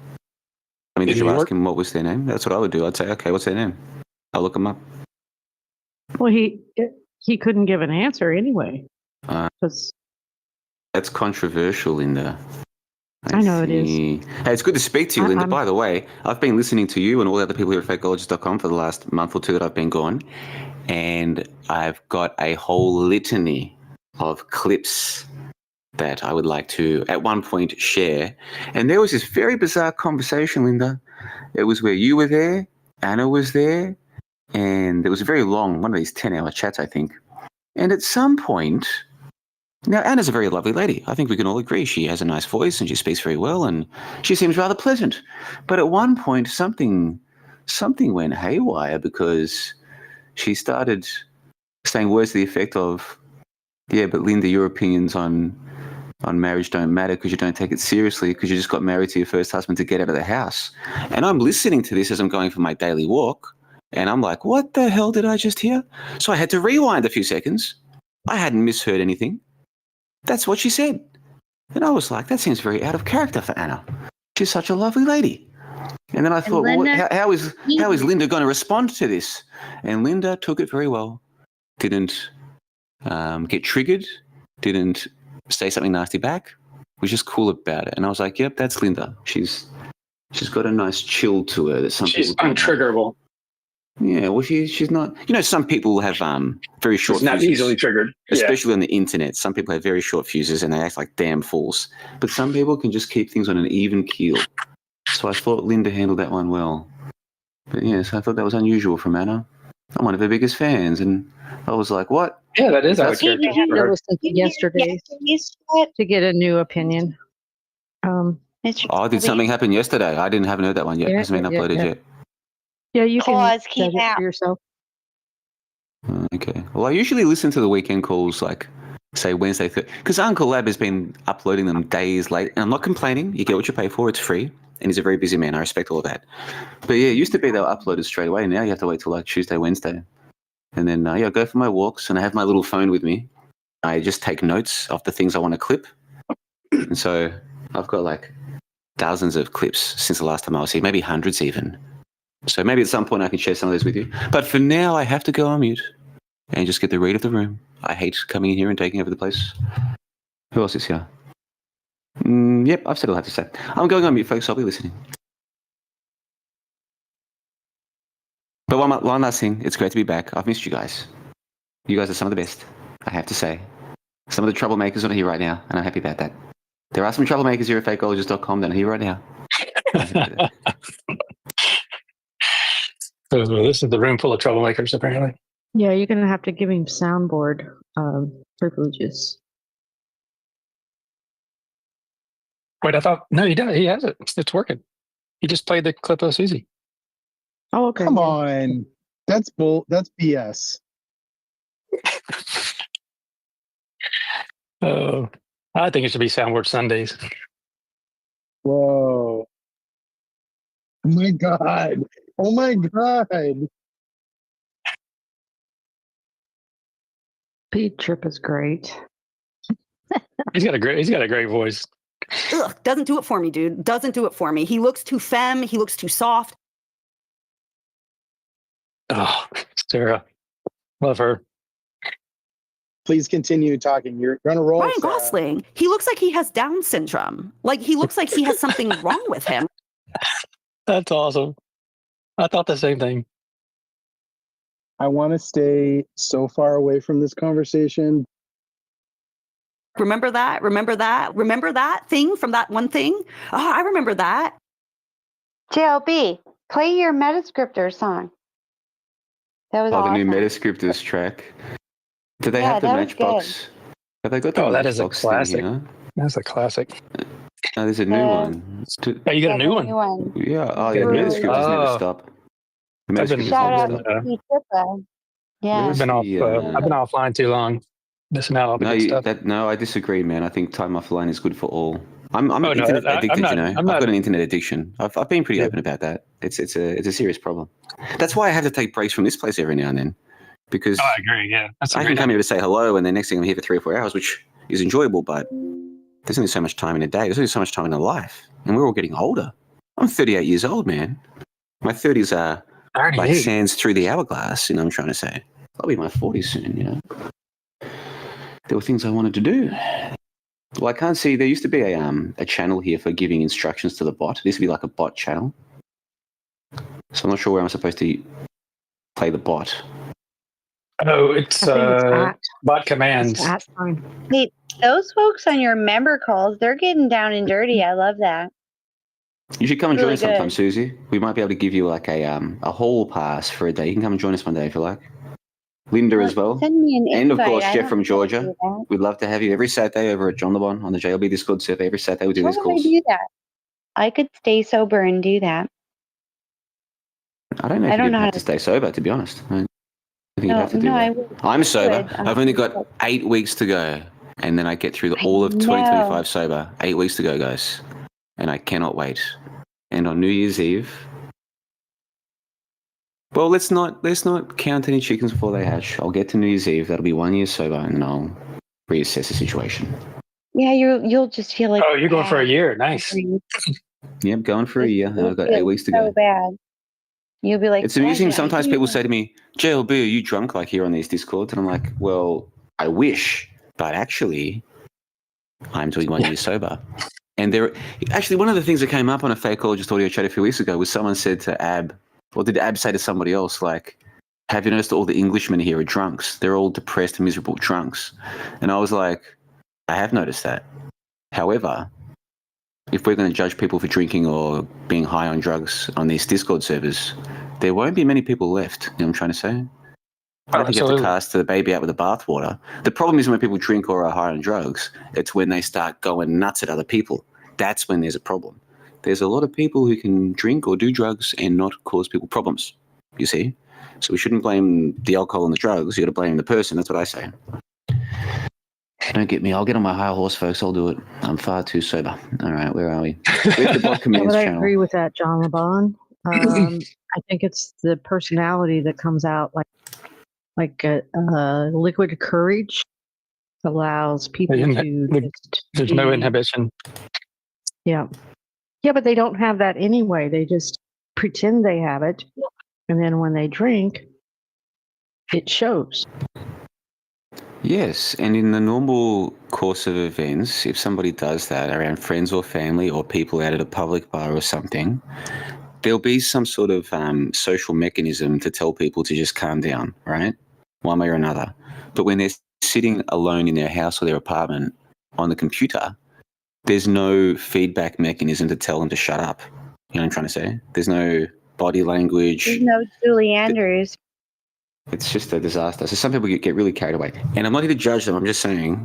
I mean, did you ask him what was their name? That's what I would do. I'd say, okay, what's their name? I'll look them up. Well, he couldn't give an answer anyway. That's controversial, Linda. I know it is. Hey, it's good to speak to you, Linda. By the way, I've been listening to you and all the other people here at fakeologist.com for the last month or two that I've been gone, and I've got a whole litany of clips that I would like to, at one point, share. And there was this very bizarre conversation, Linda. It was where you were there, Anna was there, and it was very long, one of these 10-hour chats, I think. And at some point, now Anna's a very lovely lady. I think we can all agree. She has a nice voice and she speaks very well and she seems rather pleasant. But at one point, something went haywire because she started saying words to the effect of, yeah, but Linda, your opinions on marriage don't matter because you don't take it seriously because you just got married to your first husband to get out of the house. And I'm listening to this as I'm going for my daily walk. And I'm like, what the hell did I just hear? So I had to rewind a few seconds. I hadn't misheard anything. That's what she said. And I was like, that seems very out of character for Anna. She's such a lovely lady. And then I thought, well, how is Linda going to respond to this? And Linda took it very well. Didn't get triggered. Didn't say something nasty back, was just cool about it. And I was like, yep, that's Linda. She's got a nice chill to her that some She's people don't have. untriggerable. Yeah, well, she's not. You know, some people have very short She's not fuses, easily triggered. especially on the internet. Some people have very short fuses and they act like damn fools. But some people can just keep things on an even keel. So I thought Linda handled that one well. But yes, I thought that was unusual from Anna. I'm one of her biggest fans, and I was like, "What?" Yeah, that is out of You character have for to her. listen to yesterday's to get a new opinion. Oh, did something happen yesterday? I haven't heard that one yet. It hasn't been uploaded yet. Yeah, you Pause, can keep judge it out. for yourself. Okay. Well, I usually listen to the weekend calls, like, say, Wednesday, because Uncle Lab has been uploading them days late, and I'm not complaining. You get what you pay for. It's free, and he's a very busy man. I respect all of that. But yeah, it used to be they were uploaded straight away. Now you have to wait till like Tuesday, Wednesday. And then, I go for my walks, and I have my little phone with me. I just take notes of the things I want to clip. And so I've got like thousands of clips since the last time I was here, maybe hundreds even. So maybe at some point I can share some of those with you. But for now, I have to go on mute and just get the read of the room. I hate coming in here and taking over the place. Who else is here? Yep, I've said all I have to say. I'm going on mute, folks. I'll be listening. But one last thing. It's great to be back. I've missed you guys. You guys are some of the best, I have to say. Some of the troublemakers are not here right now, and I'm happy about that. There are some troublemakers here at fakeologist.com that are here right now. So this is the room full of troublemakers, apparently. Yeah, you're gonna have to give him soundboard privileges. Wait, I thought no, he does. He has it. It's working. He just played the clip of Susie. Oh, okay. Come on, that's BS. Oh, I think it should be Soundboard Sundays. Whoa! Oh my god! Oh my god! Pete Trip is great. He's got a great voice. Ugh, doesn't do it for me, dude. Doesn't do it for me. He looks too femme. He looks too soft. Oh, Sarah, love her. Please continue talking. You're gonna roll. Ryan Sarah. Gosling, he looks like he has Down syndrome. Like he looks like he has something wrong with him. That's awesome. I thought the same thing. I want to stay so far away from this conversation. Remember that? Remember that? Remember that thing from that one thing? Oh, I remember that. JLB, play your Metascriptor song. That was awesome. The new Metascriptors track. Do they have the that was Matchbox? Have they got the that is a Matchbox thing classic. here? That's a classic. No, there's a new one. Oh, you got a new one? Yeah. Oh, yeah. The Metascriptors never stop. The Metascriptors Shout never out stop. to Pete Trippa. Yeah. I've been offline too long. Missing out on the good stuff. No, I disagree, man. I think time offline is good for all. I'm Oh, no, internet addicted, I'm you know. not- I've got an internet addiction. I've been pretty open about that. It's a serious problem. That's why I have to take breaks from this place every now and then, because I agree. Yeah, that's a I great can come idea. here to say hello, and the next thing I'm here for 3 or 4 hours, which is enjoyable. But there's only so much time in a day. There's only so much time in a life, and we're all getting older. I'm 38 years old, man. My 30s are like 38. sands through the hourglass. You know what I'm trying to say? I'll be in my 40s soon. You know. There were things I wanted to do. Well, I can't see. There used to be a channel here for giving instructions to the bot. This would be like a bot channel. So I'm not sure where I'm supposed to play the bot. Oh, it's bot commands. Hey, those folks on your member calls, they're getting down and dirty. I love that. You should come and Really join us sometime, good. Susie. We might be able to give you like a hall pass for a day. You can come and join us one day if you like. Linda as well. Send me an And of invite. course, I Jeff don't from know how to Georgia. do that. We'd love to have you every Saturday over at John the Bon on the JLB Discord server. Every Saturday we do How these would I calls. do that? I could stay sober and do that. I don't know I if don't you'd know how have to stay sober, to be honest. I think you'd No, have to do no, that. I would. I'm sober. would. I've only got 8 weeks to go. And then I get through all of know. 2025 sober. 8 weeks to go, guys. And I cannot wait. And on New Year's Eve, well, let's not count any chickens before they hatch. I'll get to New Year's Eve. That'll be 1 year sober, and then I'll reassess the situation. Yeah, you'll just feel like. Oh, you're going for a year. Nice. Yep, going for a year, and I've got You'll 8 weeks to feel go. so bad. You'll be like. It's amusing. "Why did I Sometimes do people that?" say to me, JLB, are you drunk like here on these Discords? And I'm like, well, I wish, but actually, I'm doing 1 year sober. And there, actually, one of the things that came up on a Fakeologist audio chat a few weeks ago was someone said to Ab, or did Ab say to somebody else, like, have you noticed all the Englishmen here are drunks? They're all depressed, miserable drunks. And I was like, I have noticed that. However, if we're going to judge people for drinking or being high on drugs on these Discord servers, there won't be many people left. You know what I'm trying to say? I don't think you have to cast the baby out with the bathwater. The problem is when people drink or are high on drugs, it's when they start going nuts at other people. That's when there's a problem. There's a lot of people who can drink or do drugs and not cause people problems, you see? So we shouldn't blame the alcohol and the drugs. You got to blame the person. That's what I say. Don't get me. I'll get on my high horse, folks. I'll do it. I'm far too sober. All right, where are we? Where's the Bot Commands I channel? agree with that, John LeBon. I think it's the personality that comes out like liquid courage allows people to there's no inhibition. Yeah. Yeah, but they don't have that anyway. They just pretend they have it. And then when they drink, it shows. Yes, and in the normal course of events, if somebody does that around friends or family or people out at a public bar or something, there'll be some sort of social mechanism to tell people to just calm down, right? One way or another. But when they're sitting alone in their house or their apartment on the computer, there's no feedback mechanism to tell them to shut up. You know what I'm trying to say? There's no body language. There's no Julie Andrews. It's just a disaster. So some people get really carried away. And I'm not here to judge them. I'm just saying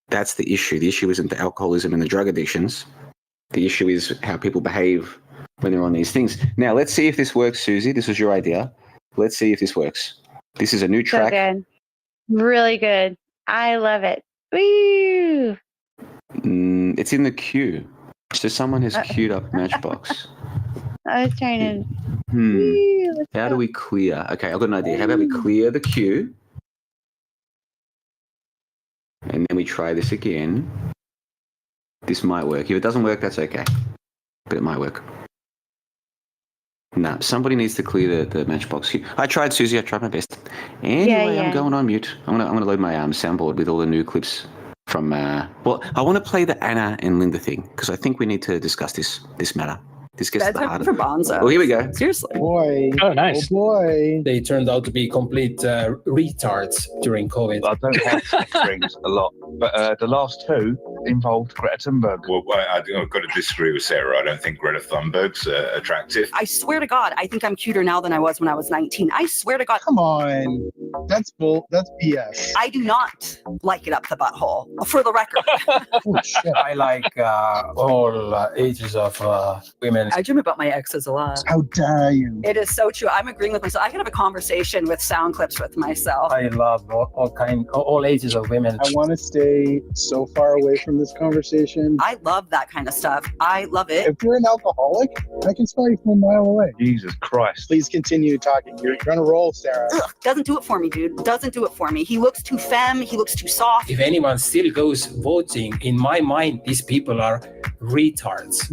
that's the issue. The issue isn't the alcoholism and the drug addictions. The issue is how people behave when they're on these things. Now, let's see if this works, Susie. This was your idea. Let's see if this works. This is a new track. So good. Really good. I love it. Woo! It's in the queue. So someone has queued up Matchbox. I was trying to... How do we clear? Okay, I've got an idea. How about we clear the queue? And then we try this again. This might work. If it doesn't work, that's okay. But it might work. No, somebody needs to clear the Matchbox queue. I tried, Susie. I tried my best. Anyway, I'm going on mute. I'm gonna load my soundboard with all the new clips from... well, I want to play the Anna and Linda thing because I think we need to discuss this matter. This gets to the heart of it. Oh, here we go. Seriously. Boy. Oh, nice. Oh, boy. They turned out to be complete retards during COVID. I don't have sex rings a lot, but the last two involved Greta Thunberg. Well, I've got to disagree with Sarah. I don't think Greta Thunberg's attractive. I swear to God, I think I'm cuter now than I was when I was 19. I swear to God. Come on. That's BS. I do not like it up the butthole, for the record. Oh, shit. I like all ages of women. I dream about my exes a lot. How dare you? It is so true. I'm agreeing with myself. I can have a conversation with sound clips with myself. I love all ages of women. I want to stay so far away from this conversation. I love that kind of stuff. I love it. If you're an alcoholic, I can smell you from a mile away. Jesus Christ. Please continue talking. You're on a roll, Sarah. Ugh, doesn't do it for me, dude. Doesn't do it for me. He looks too femme. He looks too soft. If anyone still goes voting, in my mind, these people are retards.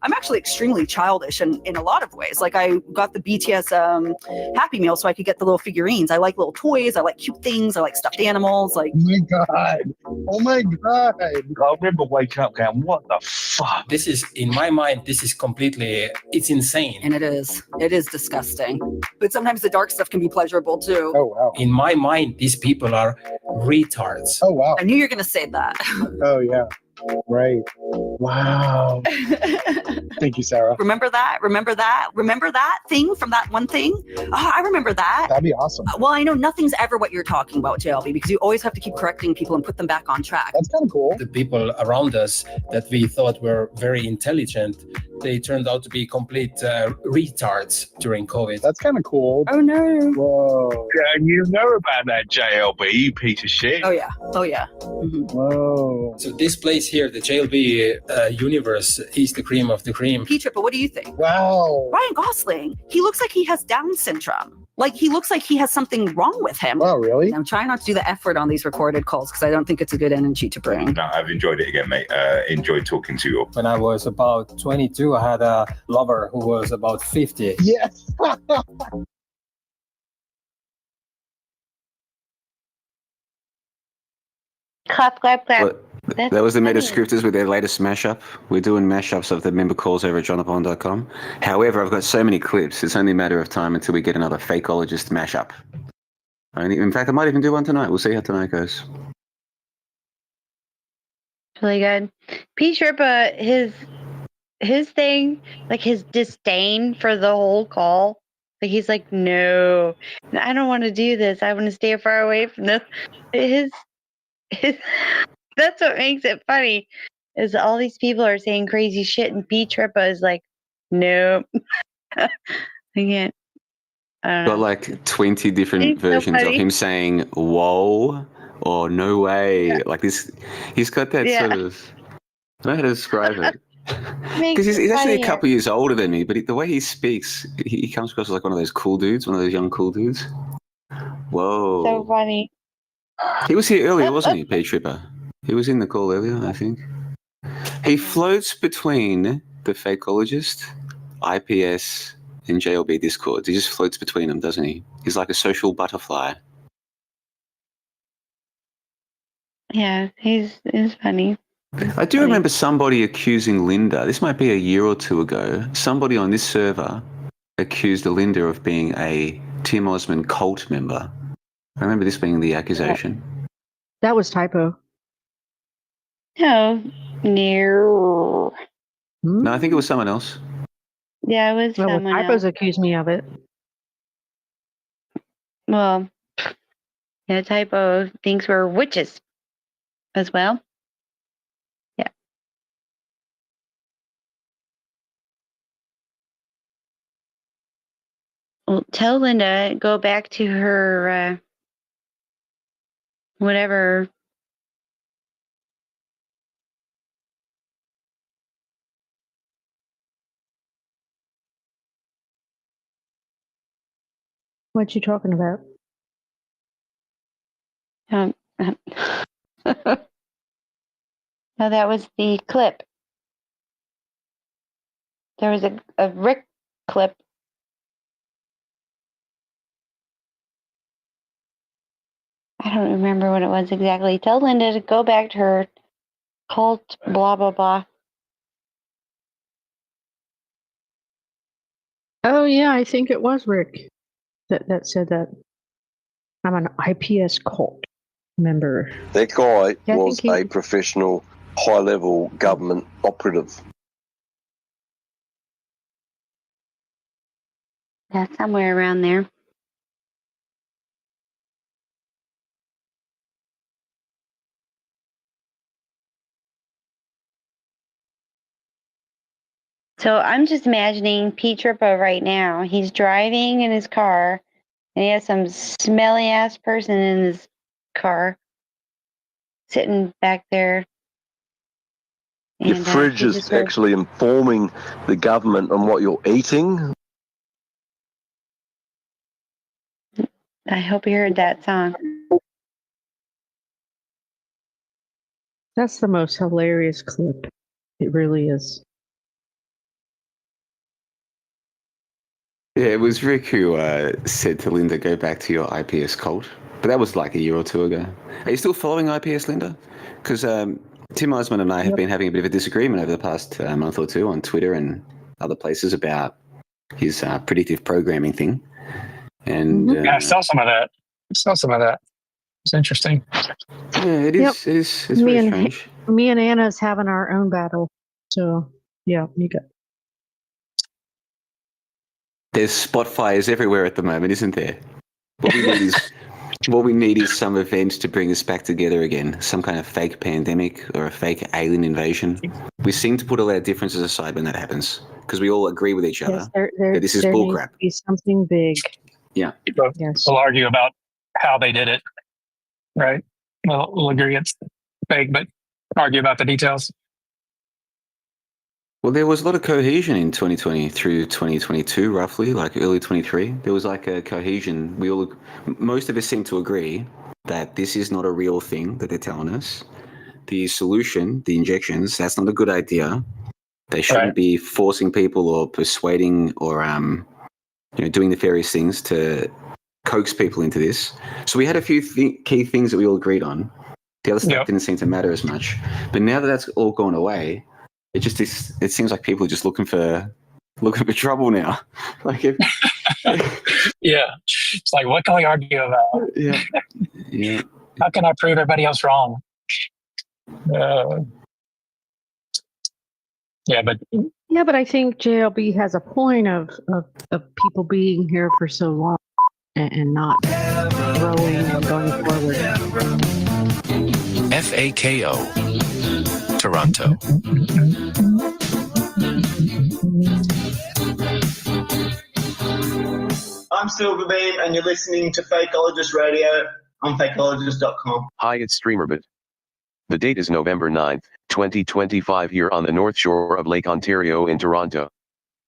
I'm actually extremely childish in a lot of ways. Like I got the BTS Happy Meal so I could get the little figurines. I like little toys. I like cute things. I like stuffed animals. Like, oh my God. Oh my God. I remember waking up going, what the fuck? This is, in my mind, this is completely, it's insane. And it is disgusting. But sometimes the dark stuff can be pleasurable too. Oh, wow. In my mind, these people are retards. Oh, wow. I knew you were going to say that. Oh, yeah. Right. Wow. Thank you, Sarah. Remember that? Remember that? Remember that thing from that one thing? Oh, I remember that. That'd be awesome. Well, I know nothing's ever what you're talking about, JLB, because you always have to keep correcting people and put them back on track. That's kind of cool. The people around us that we thought were very intelligent, they turned out to be complete retards during COVID. That's kind of cool. Oh, no. Whoa. Yeah, and you know about that JLB, you piece of shit. Oh, yeah. Oh, yeah. Mm-hmm. Whoa. So this place here, the JLB universe, is the cream of the cream. P-Trip, but what do you think? Wow. Ryan Gosling, he looks like he has Down syndrome. Like, he looks like he has something wrong with him. Wow, really? I'm trying not to do the F word on these recorded calls because I don't think it's a good energy to bring. No, I've enjoyed it again, mate. Enjoyed talking to you. When I was about 22, I had a lover who was about 50. Yes. Clap, clap, clap. That was the Metascriptors with their latest mashup. We're doing mashups of the member calls over at jonapon.com. However, I've got so many clips, it's only a matter of time until we get another fakeologist mashup. In fact, I might even do one tonight. We'll see how tonight goes. Really good. P. Sherpa, his thing, like his disdain for the whole call. Like he's like, no, I don't want to do this. I want to stay far away from this. His that's what makes it funny. Is all these people are saying crazy shit, and P. Sherpa is like, nope, I can't. I don't Got know. like 20 different He's so versions of funny. him saying "whoa" or "no way." Like this, he's got that Yeah. sort of. I don't know how to describe it. Makes Because he's it actually a funnier. couple of years older than me, but the way he speaks, he comes across as like one of those cool dudes, one of those young cool dudes. Whoa. So funny. He was here earlier, wasn't he, P. Tripper? He was in the call earlier, I think. He floats between the Fakeologist, IPS, and JLB Discords. He just floats between them, doesn't he? He's like a social butterfly. Yeah, he's funny. I do remember somebody accusing Linda, this might be a year or two ago, somebody on this server accused Linda of being a Tim Osmond cult member. I remember this being the accusation. That was typo. No, no. No, I think it was someone else. Yeah, it was Well, someone typos else. accused me of it. Well, yeah, typo thinks we're witches as well. Yeah. Well, tell Linda go back to her whatever. What you talking about? No, that was the clip. There was a Rick clip. I don't remember what it was exactly. Tell Linda to go back to her cult, blah, blah, blah. Oh yeah, I think it was Rick that said that. I'm an IPS cult member. That guy Yeah, I was think he- a professional, high-level government operative. Yeah, somewhere around there. So I'm just imagining Pete Trippo right now. He's driving in his car, and he has some smelly ass person in his car sitting back there. Your And, fridge he is just heard- actually informing the government on what you're eating. I hope you heard that song. That's the most hilarious clip. It really is. Yeah, it was Rick who said to Linda, go back to your IPS cult. But that was like a year or two ago. Are you still following IPS, Linda? Because Tim Osmond and I have been having a bit of a disagreement over the past month or two on Twitter and other places about his predictive programming thing. And Yeah, I saw some of that. It's interesting. Yeah, it is. Yep. It's me very and strange. me and Anna's having our own battle. So yeah, you got. There's spot fires everywhere at the moment, isn't there? What we need is some event to bring us back together again. Some kind of fake pandemic or a fake alien invasion. We seem to put all our differences aside when that happens because we all agree with each other Yes, that this is there needs bullcrap. to be something big. Yeah. Yes. We'll argue about how they did it, right? We'll agree it's fake, but argue about the details. Well, there was a lot of cohesion in 2020 through 2022, roughly, like early 23. There was like a cohesion. Most of us seem to agree that this is not a real thing that they're telling us. The solution, the injections, that's not a good idea. They shouldn't be forcing people or persuading or, doing nefarious things to coax people into this. So we had a few key things that we all agreed on. The other stuff didn't seem to matter as much. But now that that's all gone away, it just is. It seems like people are just looking for trouble now. Like, Yeah, it's like, what can we argue about? Yeah. How can I prove everybody else wrong? But I think JLB has a point of people being here for so long and not growing and going forward. FAKO, Toronto. I'm Silverbeam, and you're listening to Fakeologist Radio on fakeologist.com. Hi, it's StreamerBit. The date is November 9th, 2025 here on the North Shore of Lake Ontario in Toronto.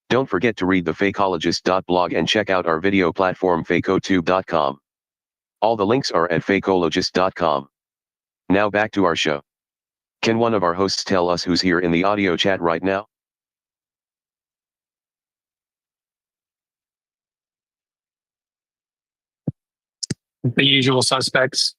Don't forget to read the fakeologist.blog and check out our video platform fakeotube.com. All the links are at fakeologist.com. Now back to our show. Can one of our hosts tell us who's here in the audio chat right now? The usual suspects.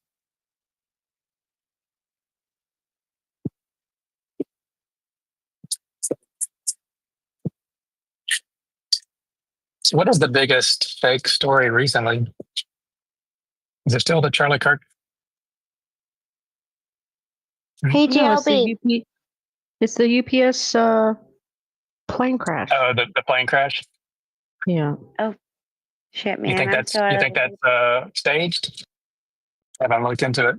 So what is the biggest fake story recently? Is it still the Charlie Kirk? Hey, No, JLB. it's the UPS plane crash. Oh, the plane crash. Yeah. Oh, shit, man. You think that's staged? I haven't looked into it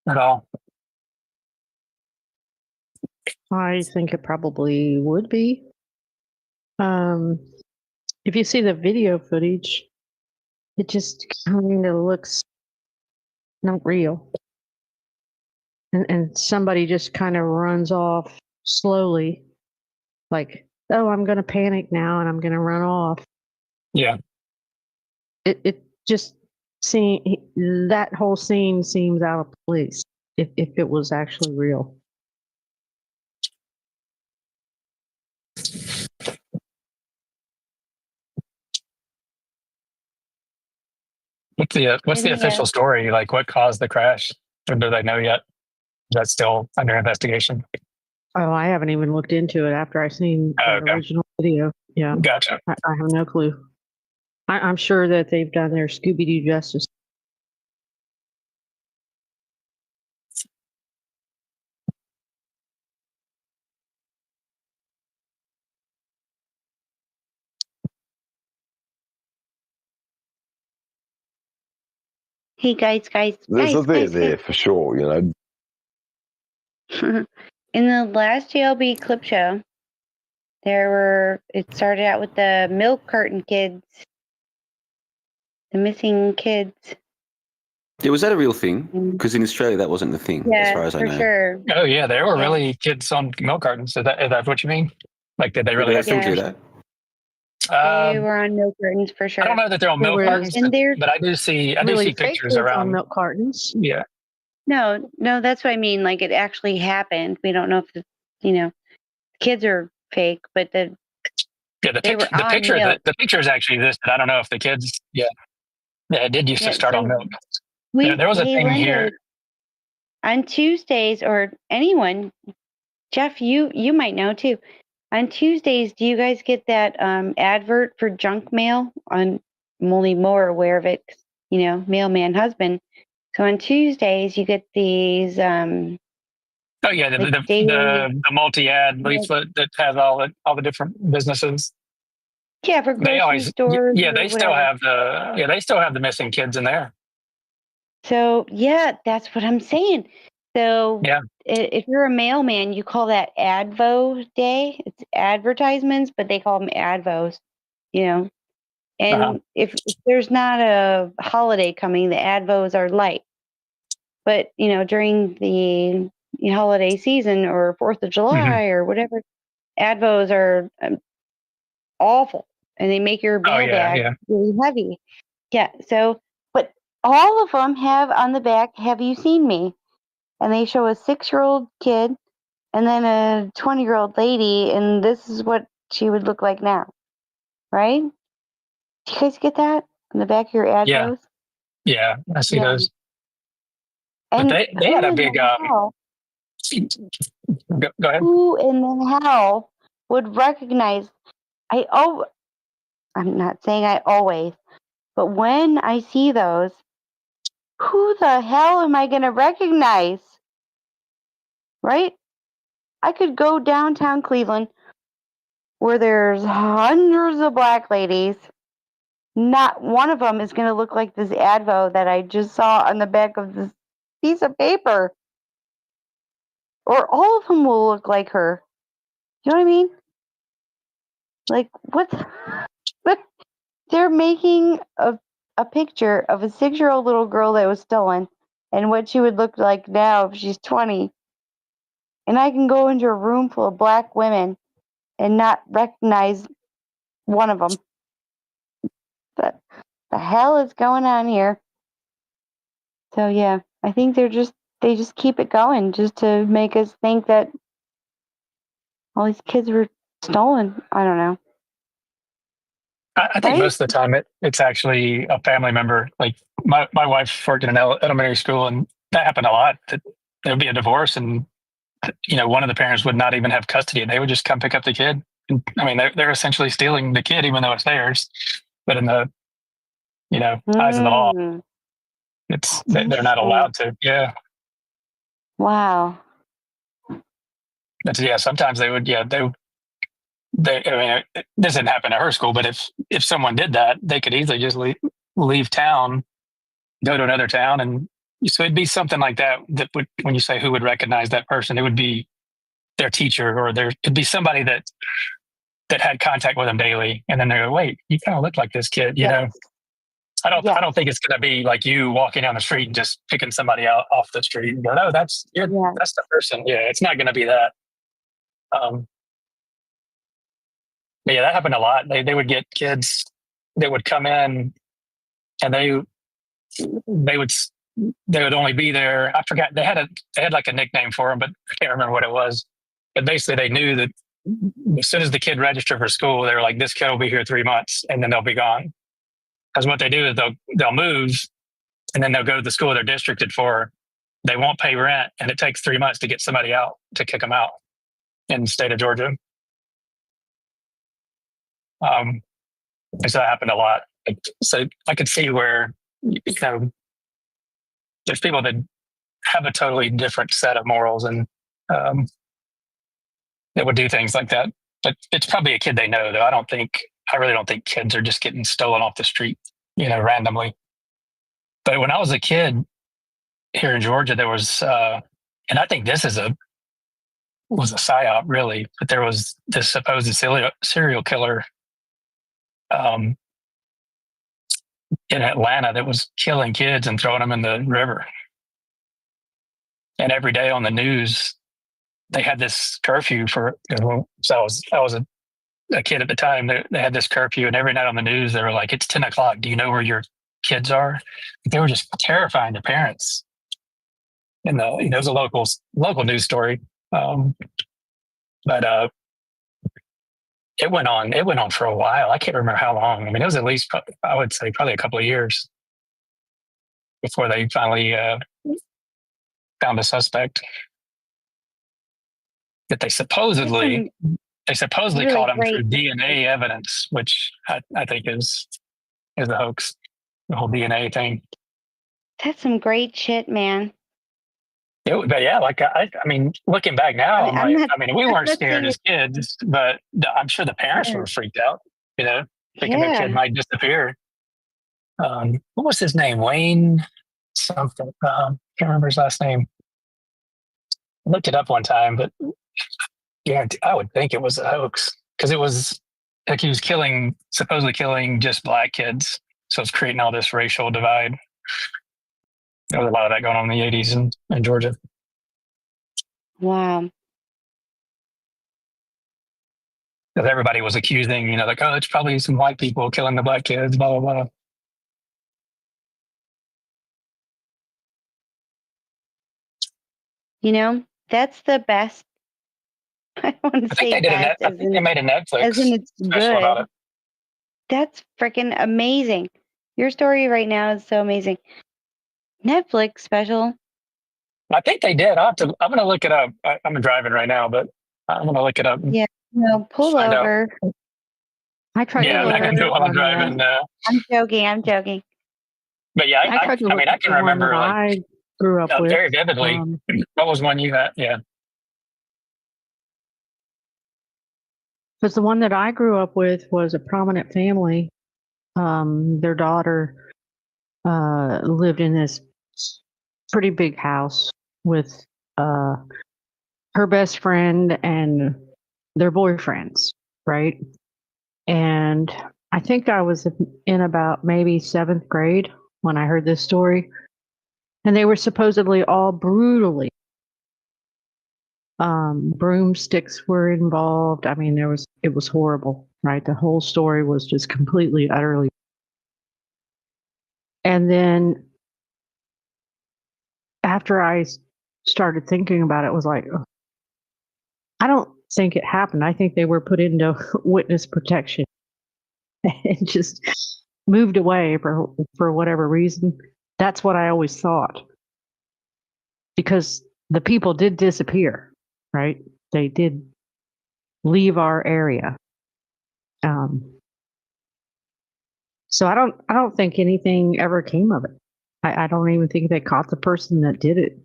at all. I think it probably would be. If you see the video footage, it just kind of looks not real. And somebody just kind of runs off slowly, like, oh, I'm going to panic now and I'm going to run off. Yeah. It just that whole scene seems out of place if it was actually real. What's the official story? Like, what caused the crash? Or do they know yet? That's still under investigation. Oh, I haven't even looked into it after I seen that original video. Yeah. Gotcha. I have no clue. I'm sure that they've done their Scooby-Doo justice. Hey, guys. There's a bit there for sure, you know. In the last JLB clip show, it started out with the milk carton kids, the missing kids. Yeah, was that a real thing? Because in Australia, that wasn't the thing, as far as I know. Sure. Oh yeah, there were really kids on milk cartons. Is that what you mean? Like, did they really still do that? They were on milk cartons for sure. I don't know that they're on milk cartons, but I do see pictures around on milk cartons. Yeah. No, that's what I mean. Like, it actually happened. We don't know if kids are fake, but the pictures actually existed. I don't know if the kids. Yeah, it did used to start on milk. There was a thing Linda, here on Tuesdays, or anyone, Jeff, you might know too. On Tuesdays, do you guys get that advert for junk mail? I'm only more aware of it, mailman husband. So on Tuesdays, you get these. Oh yeah, the multi-ad leaflet that has all the different businesses. Yeah, for grocery stores. Yeah, they still have the missing kids in there. So yeah, that's what I'm saying. So if you're a mailman, you call that Advo Day. It's advertisements, but they call them Advos. And if there's not a holiday coming, the Advos are light. But during the holiday season or 4th of July or whatever, Advos are awful, and they make your mail bag really heavy. Yeah. So, but all of them have on the back, "Have you seen me?" And they show a 6-year-old kid and then a 20-year-old lady, and this is what she would look like now, right? Do you guys get that on the back of your Advos? Yeah, I see those. But And they had who a in big. the hell? Go ahead. Who in the hell would recognize? I'm not saying I always, but when I see those, who the hell am I going to recognize? Right? I could go downtown Cleveland where there's hundreds of black ladies. Not one of them is going to look like this Advo that I just saw on the back of this piece of paper. Or all of them will look like her. You know what I mean? Like, what? They're making a picture of a 6-year-old little girl that was stolen and what she would look like now if she's 20. And I can go into a room full of black women and not recognize one of them. But the hell is going on here? So yeah, I think they just keep it going just to make us think that all these kids were stolen. I don't know. I think most of the time it's actually a family member. Like my wife worked in an elementary school, and that happened a lot. That there would be a divorce, and one of the parents would not even have custody, and they would just come pick up the kid. And, I mean, they're essentially stealing the kid, even though it's theirs. But in the eyes of the law, they're not allowed to. Yeah. Wow. But yeah, sometimes they would. Yeah, I mean, it doesn't happen at her school, but if someone did that, they could easily just leave town, go to another town, and so it'd be something like that. That would, when you say who would recognize that person, it would be their teacher, or it'd be somebody that had contact with them daily, and then they go, "Wait, you kind of look like this kid," you know. I don't think it's going to be like you walking down the street and just picking somebody out off the street and go, "No, that's the person." Yeah, it's not going to be that. But yeah, that happened a lot. They would get kids that would come in, and they would only be there. I forgot they had like a nickname for them, but I can't remember what it was. But basically, they knew that as soon as the kid registered for school, they were like, "This kid will be here 3 months, and then they'll be gone." Because what they do is they'll move, and then they'll go to the school they're districted for. They won't pay rent, and it takes 3 months to get somebody out, to kick them out in the state of Georgia. So that happened a lot. So I could see where, there's people that have a totally different set of morals, and that would do things like that. But it's probably a kid they know, though. I really don't think kids are just getting stolen off the street, randomly. But when I was a kid here in Georgia, there was, and I think this was a psyop, really, but there was this supposed serial killer in Atlanta that was killing kids and throwing them in the river. And every day on the news, they had this curfew for. So I was a kid at the time. They had this curfew, and every night on the news, they were like, "It's 10 o'clock. Do you know where your kids are?" They were just terrifying the parents. And it was a local news story, but it went on for a while. I can't remember how long. I mean, it was at least, I would say, probably a couple of years before they finally found a suspect that they supposedly really caught him great. through DNA evidence, which I think is a hoax. The whole DNA thing. That's some great shit, man. But yeah, like I mean, looking back now, we weren't scared saying as kids, but I'm sure the parents were freaked out. Thinking their kid Yeah. might disappear. What was his name? Wayne something. Can't remember his last name. I looked it up one time, but yeah, I would think it was a hoax, because it was like he was supposedly killing just black kids. So it's creating all this racial divide. There was a lot of that going on in the 80s in Georgia. Wow. Because everybody was accusing, like, "Oh, it's probably some white people killing the black kids, blah, blah, blah." That's the best. I don't want to say best. I think they made a Netflix as in it's special about good. it. That's freaking amazing. Your story right now is so amazing. Netflix special. I think they did. I'm going to look it up. I'm driving right now, but I'm going to look it up. Yeah, no, pull Find out. over. I tried Yeah, to I'm not look going to do it while I'm on, driving. I'm joking. I'm joking. But yeah, I tried to I look mean, I at can the one that remember like I grew up with. very vividly. What was one you had? Yeah. Because the one that I grew up with was a prominent family. Their daughter lived in this pretty big house with her best friend and their boyfriends, right? And I think I was in about maybe 7th grade when I heard this story. And they were supposedly all brutally. Broomsticks were involved. I mean, it was horrible, right? The whole story was just completely, utterly. And then after I started thinking about it, it was like, I don't think it happened. I think they were put into witness protection and just moved away for whatever reason. That's what I always thought. Because the people did disappear, right? They did leave our area. So I don't think anything ever came of it. I don't even think they caught the person that did it.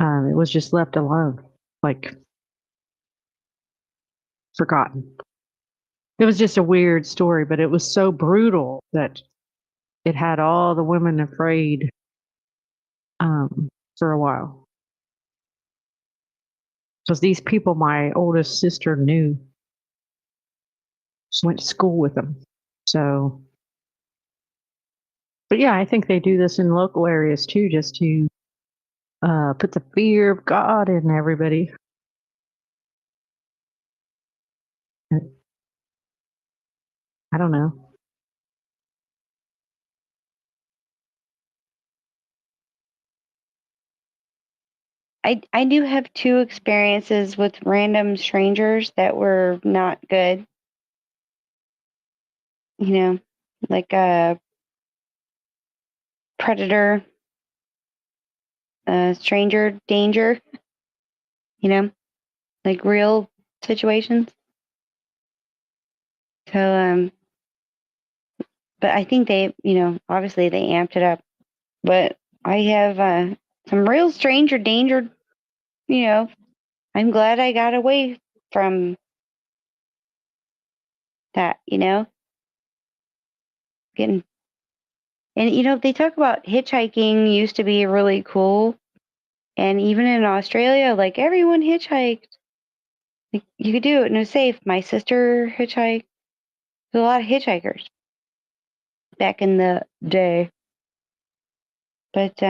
It was just left alone, like forgotten. It was just a weird story, but it was so brutal that it had all the women afraid for a while. Because these people my oldest sister knew. She went to school with them. So, but yeah, I think they do this in local areas too, just to put the fear of God in everybody. I don't know. I do have 2 experiences with random strangers that were not good. You know, like a predator, stranger danger, you know, like real situations. So, but I think they, obviously they amped it up. But I have some real stranger danger, I'm glad I got away from that, getting, and they talk about hitchhiking used to be really cool. And even in Australia, like everyone hitchhiked. Like, you could do it and it was safe. My sister hitchhiked. There's a lot of hitchhikers back in the day. But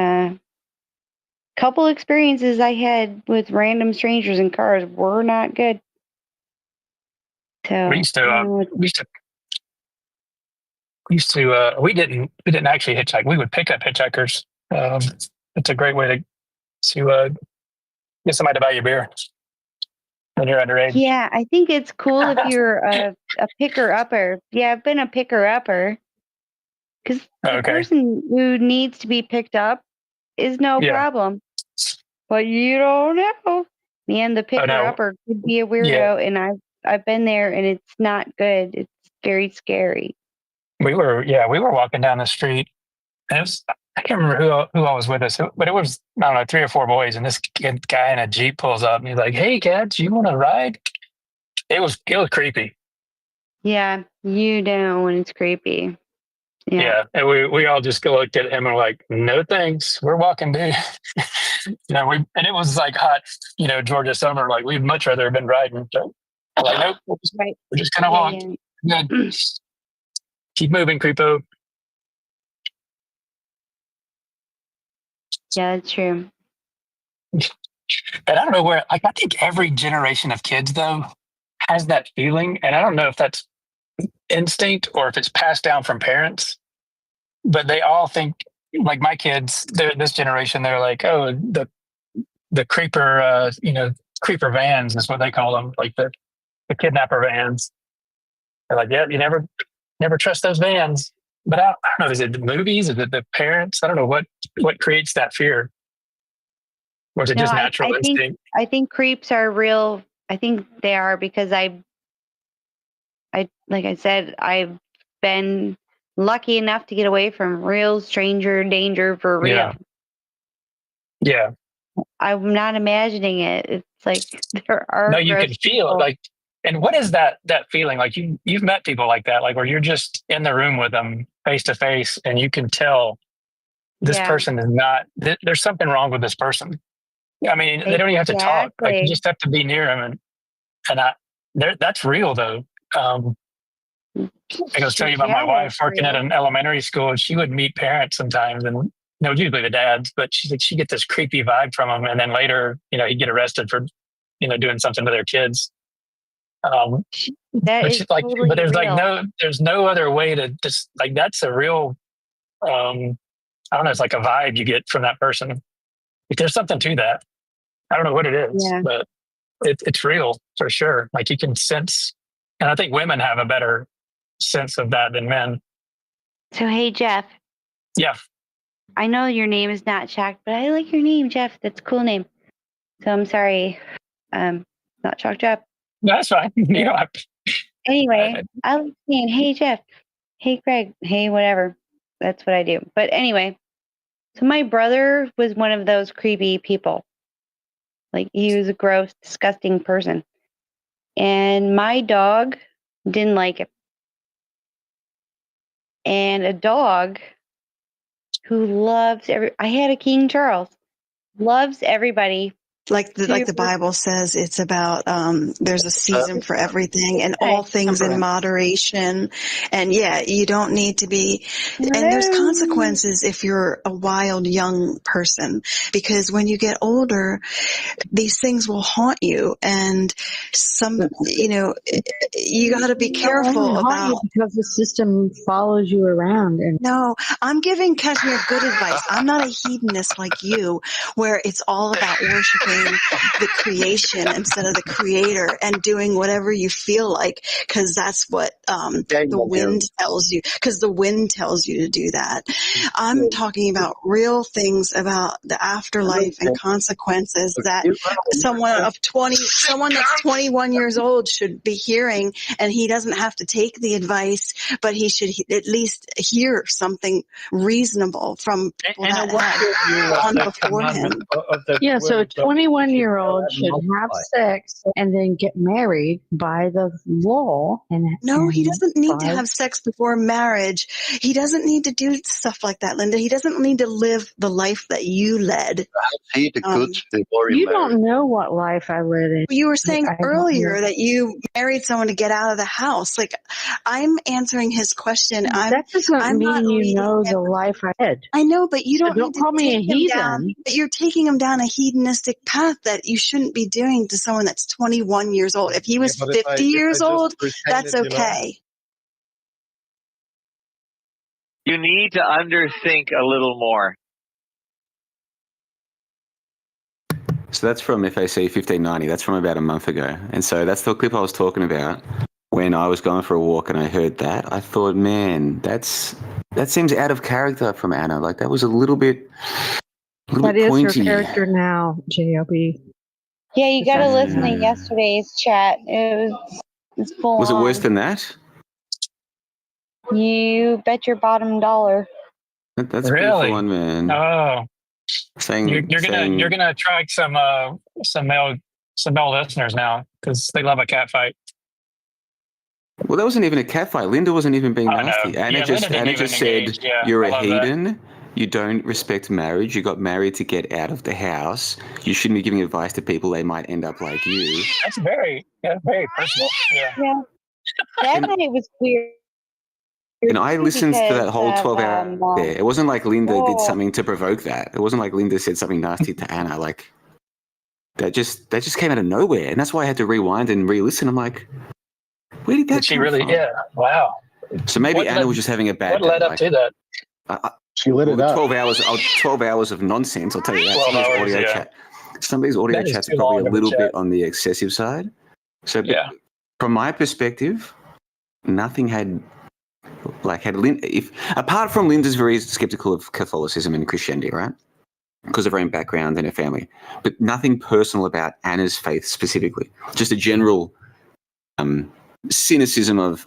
couple experiences I had with random strangers in cars were not good. So We didn't actually hitchhike. We would pick up hitchhikers. It's a great way to get somebody to buy you beer when you're underage. Yeah, I think it's cool if you're a picker upper. Yeah, I've been a picker upper. Because the person who needs to be picked up is no problem. But you don't know. Man, the picker upper could be a weirdo, and I've been there, and it's not good. It's very scary. We were walking down the street, and it was, I can't remember who I was with us, but it was, I don't know, 3 or 4 boys, and this guy in a Jeep pulls up, and he's like, "Hey, cats, you want to ride?" It was creepy. Yeah, you know when it's creepy. Yeah, and we all just looked at him and were like, "No thanks, we're walking, dude." And it was like hot, Georgia summer. Like we'd much rather have been riding. So, like, nope, we're just gonna walk. Good. Keep moving, creepo. Yeah, that's true. And I don't know where. Like, I think every generation of kids though has that feeling, and I don't know if that's instinct or if it's passed down from parents. But they all think, like my kids, this generation, they're like, oh, the creeper, creeper vans is what they call them, like the kidnapper vans. They're like, yeah, you never trust those vans. But I don't know, is it the movies? Is it the parents? I don't know what creates that fear. Or is it just natural instinct? I think creeps are real. I think they are because I like I said, I've been lucky enough to get away from real stranger danger for real. Yeah. I'm not imagining it. It's like there are. No, you gross can feel it. people. Like, and what is that feeling? Like you've met people like that, like where you're just in the room with them face to face, and you can tell this person is not. There's something wrong with this person. I mean, they don't even have to talk. Like you just have to be near them, and that's real though. I was telling you about my wife working at an elementary school, and she would meet parents sometimes, and usually the dads, but she's like, she get this creepy vibe from them, and then later, he'd get arrested for, doing something to their kids. That is like, totally but there's real. there's no other way to just like that's a real, I don't know, it's like a vibe you get from that person. Like, there's something to that. I don't know what it is, but it's real for sure. Like you can sense, and I think women have a better sense of that than men. So hey, Jeff. Yeah. I know your name is not Shock, but I like your name, Jeff. That's a cool name. So I'm sorry, not Shock Jeff. No, that's fine. Anyway, I was saying, hey, Jeff. Hey, Greg. Hey, whatever. That's what I do. But anyway, so my brother was one of those creepy people. Like he was a gross, disgusting person. And my dog didn't like it. And a dog who loves I had a King Charles, loves everybody. Like the Bible says, it's about there's a season for everything and all things in moderation. And you don't need to be, and there's consequences if you're a wild young person, because when you get older, these things will haunt you. And you got to be careful about, because the system follows you around. And no, I'm giving Kashmir good advice. I'm not a hedonist like you, where it's all about worshiping the creation instead of the creator and doing whatever you feel like, because that's what the wind tells you, because the wind tells you to do that. I'm talking about real things about the afterlife and consequences that someone that's 21 years old should be hearing, and he doesn't have to take the advice, but he should at least hear something reasonable from people that have gone before him. So a 21-year-old should have sex and then get married by the law. No, he doesn't need to have sex before marriage. He doesn't need to do stuff like that, Linda. He doesn't need to live the life that you led. You don't know what life I led. You were saying earlier that you married someone to get out of the house. Like, I'm answering his question. That doesn't mean you know the life I led. I know, but you don't need to call me a heathen. But you're taking him down a hedonistic path that you shouldn't be doing to someone that's 21 years old. If he was 50 years old, that's okay. You need to underthink a little more. So that's from FAC 1590. That's from about a month ago. And so that's the clip I was talking about. When I was going for a walk and I heard that, I thought, man, that seems out of character from Anna. Like, that was a little bit That is pointy. her character now, JLB. Yeah, you got to listen to yesterday's chat. It's full Was it on. worse than that? You bet your bottom dollar. That's really pretty full on, man. Oh, you're saying, gonna attract some male listeners now because they love a cat fight. Well, that wasn't even a cat fight. Linda wasn't even being nasty. Know. Anna just said, "You're a heathen. You don't respect marriage. You got married to get out of the house. You shouldn't be giving advice to people. They might end up like you." That's very personal. Yeah. That night was weird. And I listened to that whole 12 hours there. It wasn't like Linda did something to provoke that. It wasn't like Linda said something nasty to Anna. Like, that just came out of nowhere. And that's why I had to rewind and re-listen. I'm like, where did that come from? Yeah, wow. So maybe Anna was just having a bad day. What led up to that? She lit it up. 12 hours of nonsense, I'll tell you that. Some of these audio chats are probably a little bit on the excessive side. So from my perspective, nothing had Linda, apart from Linda's very skeptical of Catholicism and Christianity, right? because of her own background and her family, but nothing personal about Anna's faith specifically. Just a general cynicism of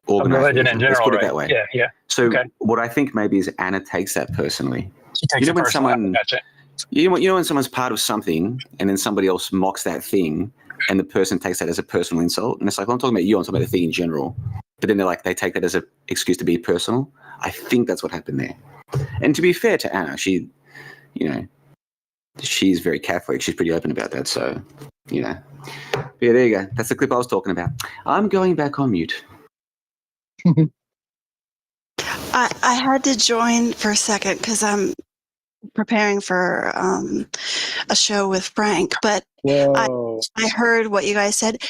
organized religion in religion. Let's general, put it right? that way. Yeah, yeah. So Okay. what I think maybe is Anna takes that personally. She takes it when personally. someone, Gotcha. you know when someone's part of something and then somebody else mocks that thing and the person takes that as a personal insult, and it's like, well, I'm talking about you, I'm talking about the thing in general. But then they take that as an excuse to be personal. I think that's what happened there. And to be fair to Anna, she's very Catholic. She's pretty open about that. So, yeah, there you go. That's the clip I was talking about. I'm going back on mute. I had to join for a second because I'm preparing for a show with Frank, but I heard what you guys said.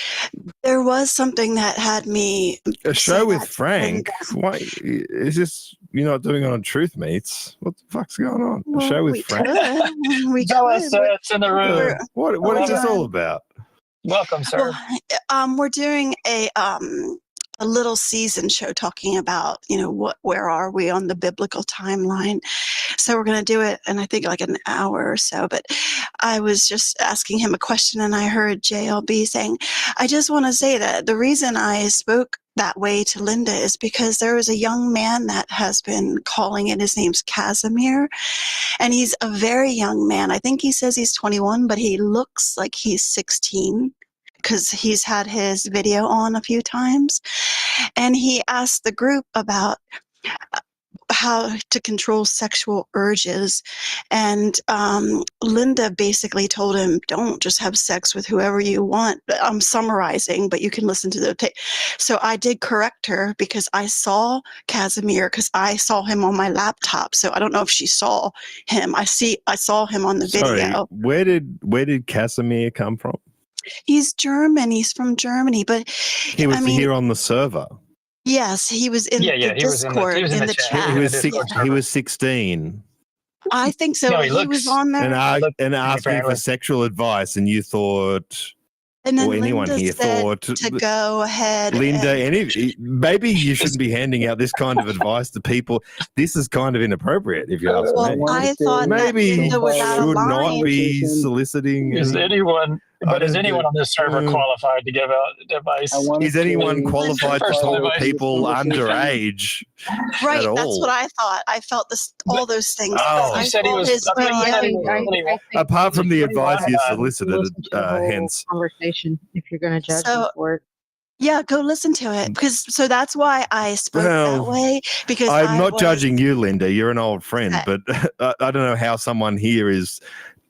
There was something that had me. A show with Frank? Why is this? You're not doing it on Truth Meets? What the fuck's going on? A show with Frank? We Tell us it's in the room. What is this all about? Welcome, sir. Well, we're doing a little season show talking about, where are we on the biblical timeline. So we're going to do it in, I think, like an hour or so. But I was just asking him a question, and I heard JLB saying, I just want to say that the reason I spoke that way to Linda is because there was a young man that has been calling in. His name's Casimir, and he's a very young man. I think he says he's 21, but he looks like he's 16. Because he's had his video on a few times. And he asked the group about how to control sexual urges. And Linda basically told him, don't just have sex with whoever you want. I'm summarizing, but you can listen to the tape. So I did correct her because I saw Casimir, because I saw him on my laptop. So I don't know if she saw him. I saw him on the video. Where did Casimir come from? He's German. He's from Germany, but He was here on the server. Yes, he was in the Discord, in the chat. He was 16. I think so. He was on there. And asked me for sexual advice, and you thought... And then anyone Linda here said thought to go ahead. Linda, maybe you shouldn't be handing out this kind of advice to people. This is kind of inappropriate, if you ask me. I thought maybe Linda was out of should not line. be soliciting. Is anyone on this server qualified to give out advice? Is anyone qualified to Personal talk to advice. people underage? Right, at all? that's what I thought. I felt all those things. Oh. I You said he saw was- his video. Apart from the advice you solicited, hence. Conversation, if you're going to judge me for it. Yeah, go listen to it. So that's why I spoke that way. Because I'm not judging you, Linda. You're an old friend, but I don't know how someone here is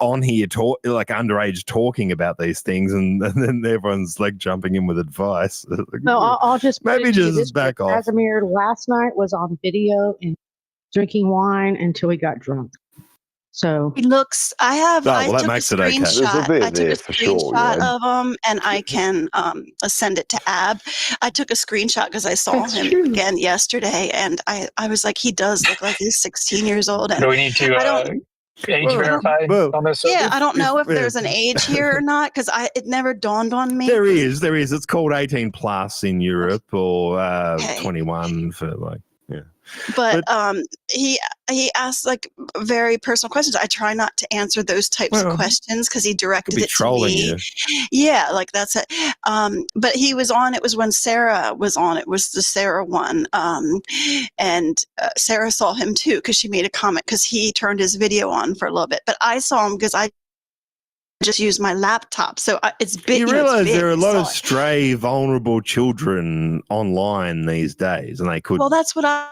on here like underage talking about these things, and then everyone's like jumping in with advice. No, I'll just put maybe it to you just this way. back off. Casimir last night was on video and drinking wine until he got drunk. So he looks. I took a makes it okay. screenshot. I took a screenshot of him, and I can send it to Ab. I took a screenshot because I saw him again yesterday, and I was like, he does look like he's 16 years old. And Do we need to age verify on this? Yeah, I don't know if there's an age here or not because it never dawned on me. There is. It's called 18 plus in Europe, or 21 for like. Yeah. But he asked like very personal questions. I try not to answer those types of questions because he directed it to me. You. Yeah, like that's it. But he was on. It was when Sarah was on. It was the Sarah one, and Sarah saw him too because she made a comment because he turned his video on for a little bit. But I saw him because I just use my laptop, so it's big. You realize there are a lot of stray, vulnerable children online these days, and they could. Well, that's what I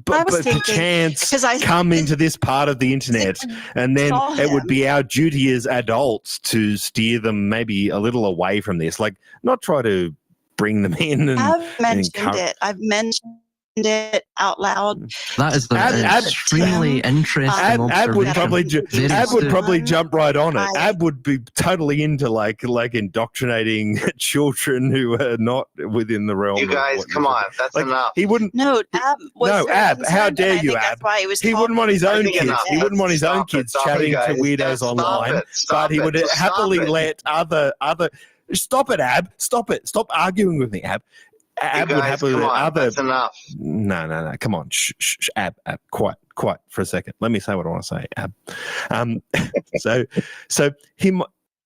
was thinking. Perchance come into this part of the internet, and then it would be our duty as adults to steer them maybe a little away from this. Like, not try to bring them in. And, I've mentioned it. I've mentioned it out loud. That is an extremely interesting Ab would probably observation. jump right on it. Ab would be totally into like indoctrinating children who are not within the realm. You guys, come on, that's enough. He wouldn't. No, Ab. Ab. How dare you, Ab? He wouldn't want his own kids. He wouldn't want his own kids chatting to weirdos online. But he would happily let other. Stop it, Ab. Stop it. Stop arguing with me, Ab. Ab You would guys, have come on, other. that's enough. No. Come on, shh. Ab, quiet for a second. Let me say what I want to say. Ab. So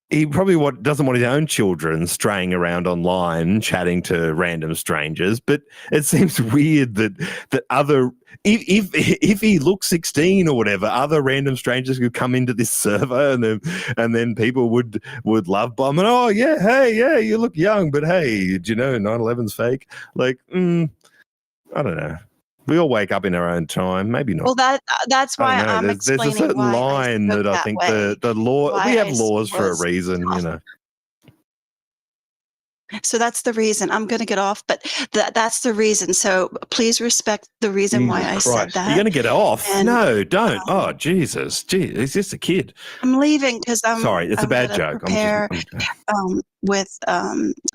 he probably doesn't want his own children straying around online chatting to random strangers, but it seems weird that other if he looks 16 or whatever, other random strangers could come into this server and then people would love bomb and hey, you look young, but hey, do you know 9/11's fake? Like, I don't know. We all wake up in our own time. Maybe not. Well, that's why I'm there's a explaining certain why line I that I spoke think that the law. Why We have I laws for a was reason, you know. So that's the reason. I'm going to get off, but that's the reason. So please respect the reason why I said that. You're going to get off? And, no, don't. Oh, Jesus. Gee, he's just a kid. I'm leaving because I'm sorry. It's a bad gonna joke. Prepare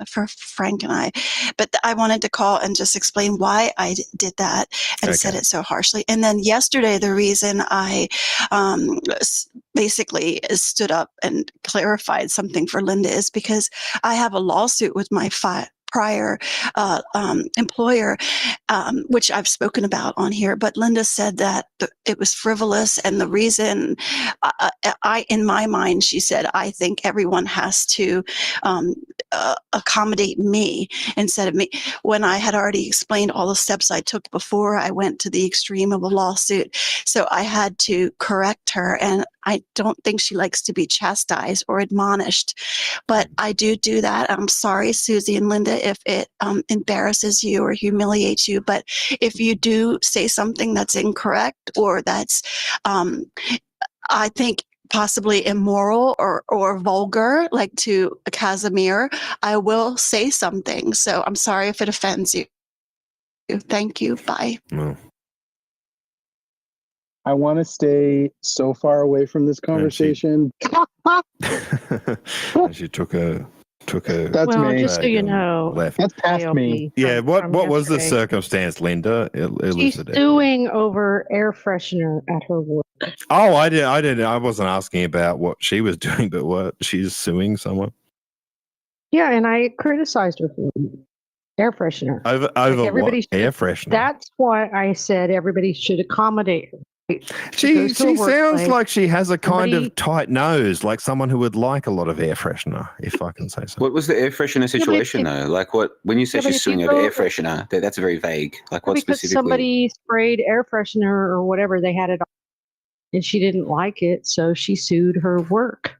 for Frank and I, but I wanted to call and just explain why I did that and said it so harshly. And then yesterday, the reason I basically stood up and clarified something for Linda is because I have a lawsuit with my prior employer, which I've spoken about on here, but Linda said that it was frivolous, and the reason in my mind, she said, I think everyone has to accommodate me instead of me, when I had already explained all the steps I took before I went to the extreme of a lawsuit. So I had to correct her, and I don't think she likes to be chastised or admonished, but I do that. I'm sorry, Susie and Linda, if it embarrasses you or humiliates you, but if you do say something that's incorrect or that's, I think, possibly immoral or vulgar, like to Casimir, I will say something. So I'm sorry if it offends you. Thank you. Bye. I want to stay so far away from this conversation. She took a. That's me. Just so you know, left. That's past me. Yeah. What was the yesterday. circumstance, Linda? She's Elucidate. suing over air freshener at her work. Oh, I did. I wasn't asking about what she was doing, but what she's suing someone Yeah, and I criticized her for air freshener. over everybody what? Air freshener. That's why I said everybody should accommodate her. She sounds like she has a kind of tight nose, like someone who would like a lot of air freshener, if I can say so. What was the air freshener situation though? Like what, when you say she's suing over air freshener, that's very vague. Like what because specifically? somebody sprayed air freshener or whatever, they had it on, and she didn't like it, so she sued her work.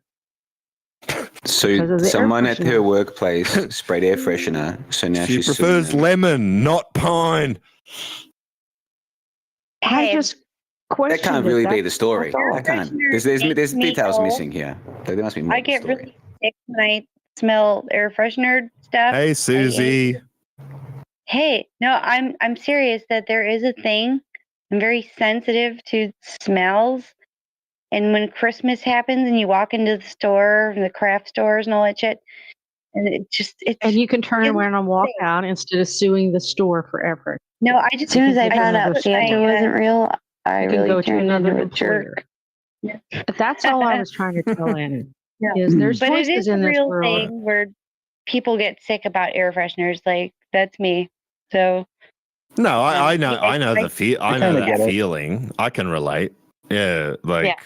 So someone at her workplace sprayed air freshener, so now she she's prefers suing them. lemon, not pine. I just questioned That can't really it. be the story. That can't. There's details missing here. There must be more. I get really sick when I smell air freshener stuff. Hey, Susie. Hey, no, I'm serious that there is a thing. I'm very sensitive to smells. And when Christmas happens and you walk into the store, the craft stores and all that shit, and and you can turn around and walk out instead of suing the store for air freshener. No, I just, as soon as I found out Santa wasn't real, I really turned into a jerk. But that's all I was trying to tell Annie. Is there's but it choices is a in this real world. thing where people get sick about air fresheners. Like that's me. So No, I know the feeling. I can relate. Yeah, like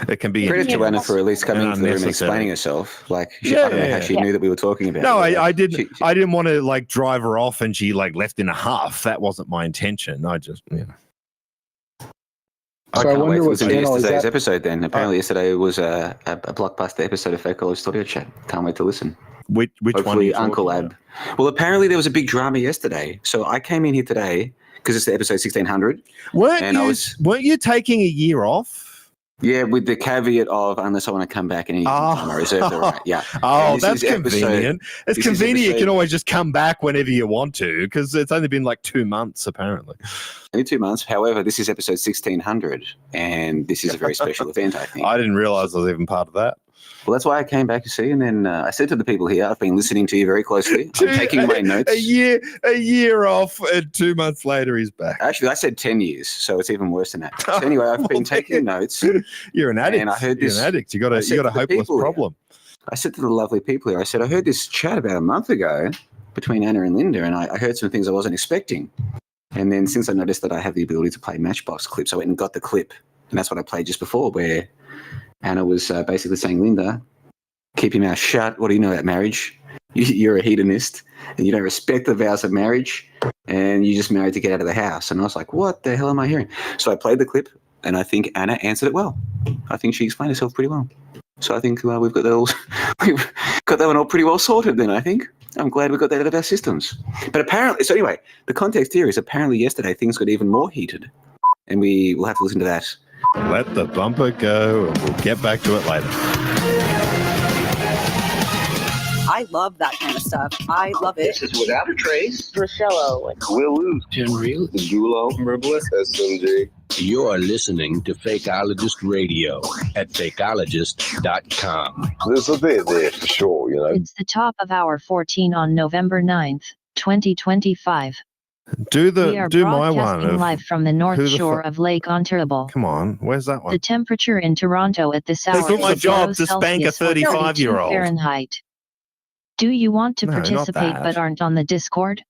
it can be. Credit to Anna for at least coming into the room and explaining herself. Like I don't know how she knew that we were talking about. No, it. I didn't. I didn't want to like drive her off, and she like left in a huff. That wasn't my intention. I just, I can't wait to listen to yesterday's episode. Then apparently yesterday was a blockbuster episode of Fakeologist Audio Chat. Can't wait to listen. Which Hopefully one? Uncle Ab. Well, apparently there was a big drama yesterday, so I came in here today because it's the episode 1600. Weren't you taking a year off? Yeah, with the caveat of unless I want to come back and I reserve the right. Yeah. Oh, that's convenient. It's convenient. You can always just come back whenever you want to because it's only been like 2 months apparently. Only 2 months. However, this is episode 1600, and this is a very special event. I think. I didn't realize I was even part of that. Well, that's why I came back, you see, and then I said to the people here, I've been listening to you very closely. I'm taking my notes. A year off, and 2 months later he's back. Actually, I said 10 years, so it's even worse than that. So anyway, I've been taking notes. You're an addict. And I heard You're an addict. You got a hopeless problem. I said to the lovely people here, I said, I heard this chat about a month ago, between Anna and Linda, and I heard some things I wasn't expecting. And then since I noticed that I have the ability to play Matchbox clips, I went and got the clip. And that's what I played just before, where Anna was basically saying, Linda, keep your mouth shut. What do you know about marriage? You're a hedonist and you don't respect the vows of marriage and you just married to get out of the house. And I was like, what the hell am I hearing? So I played the clip and I think Anna answered it well. I think she explained herself pretty well. So I think we've got that all, we've got that one all pretty well sorted then, I think. I'm glad we got that out of our systems. But apparently, so anyway, the context here is apparently yesterday things got even more heated. And we will have to listen to that. Let the bumper go and we'll get back to it later. I love that kind of stuff. I love it. This is Without a Trace. Rosello. Willu. Genreal. Julo. Merbliss. SMG. You're listening to Fakeologist Radio at fakeologist.com. There's a bit there for sure, you know. It's the top of hour 14 on November 9th, 2025. Do we are my broadcasting one live from the north shore of Lake Ontario. Come on, where's that one? The temperature in Toronto at this hour It's not my is job to below spank a Celsius 35-year-old. Fahrenheit. Do you want to No, not participate that. but aren't on the Discord?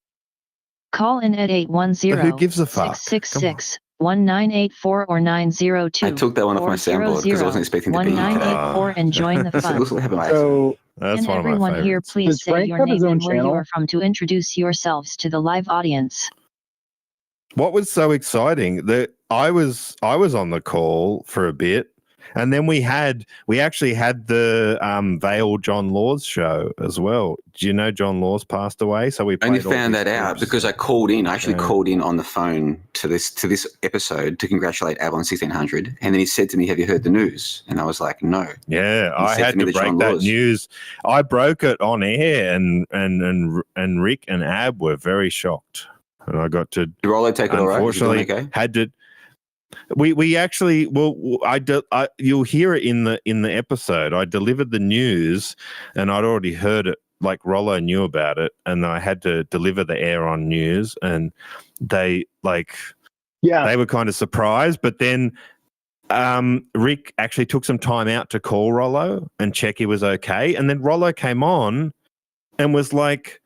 Call in at But who gives a fuck? 810-666-1984 or 902. I took that one off my soundboard because I wasn't expecting to be here today. 1984 and join the fun. So that's Can one of my everyone here favorites. please Does say Frank your have his name own and where you channel? are from to introduce yourselves to the live audience? What was so exciting that I was on the call for a bit, and then we actually had the Vale John Laws show as well. Do you know John Laws passed away? So we I only played all found these that out clips. because I called in. I actually Yeah. called in on the phone to this episode to congratulate Avalon 1600, and then he said to me, "Have you heard the news?" And I was like, "No." Yeah, He I said had me to that break John that Laws- news. I broke it on air, and Rick and Ab were very shocked, and I got to. Did Rollo take it all right? Is he doing Unfortunately, okay? had to. We actually you'll hear it in the episode. I delivered the news, and I'd already heard it. Like Rollo knew about it, and I had to deliver the air on news, and they they were kind of surprised. But then Rick actually took some time out to call Rollo and check he was okay, and then Rollo came on and was like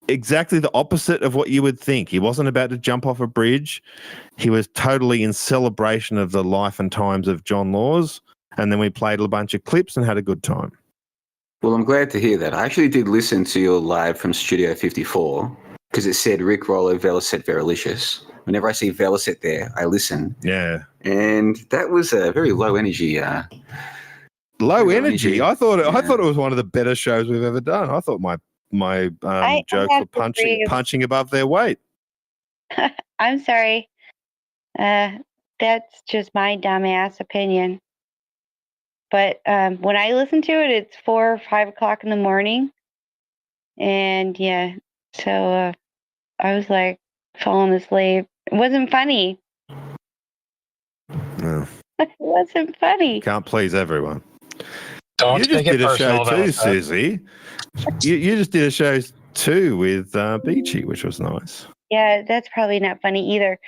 exactly the opposite of what you would think. He wasn't about to jump off a bridge. He was totally in celebration of the life and times of John Laws. And then we played a bunch of clips and had a good time. Well, I'm glad to hear that. I actually did listen to your live from Studio 54 because it said Rick Rollo, Velicet, Verilicious. Whenever I see Velicet there, I listen. Yeah. And that was a very low energy. Low energy. I thought it was one of the better shows we've ever done. I thought my jokes have were to agree. punching above their weight. I'm sorry. That's just my dumbass opinion. But when I listen to it, it's 4 or 5 o'clock in the morning. And yeah, so I was like falling asleep. It wasn't funny. No. It wasn't funny. Can't please everyone. Don't You just take it did a show personal, too, Velicet. Susie. You just did a show too with Beachy, which was nice. Yeah, that's probably not funny either.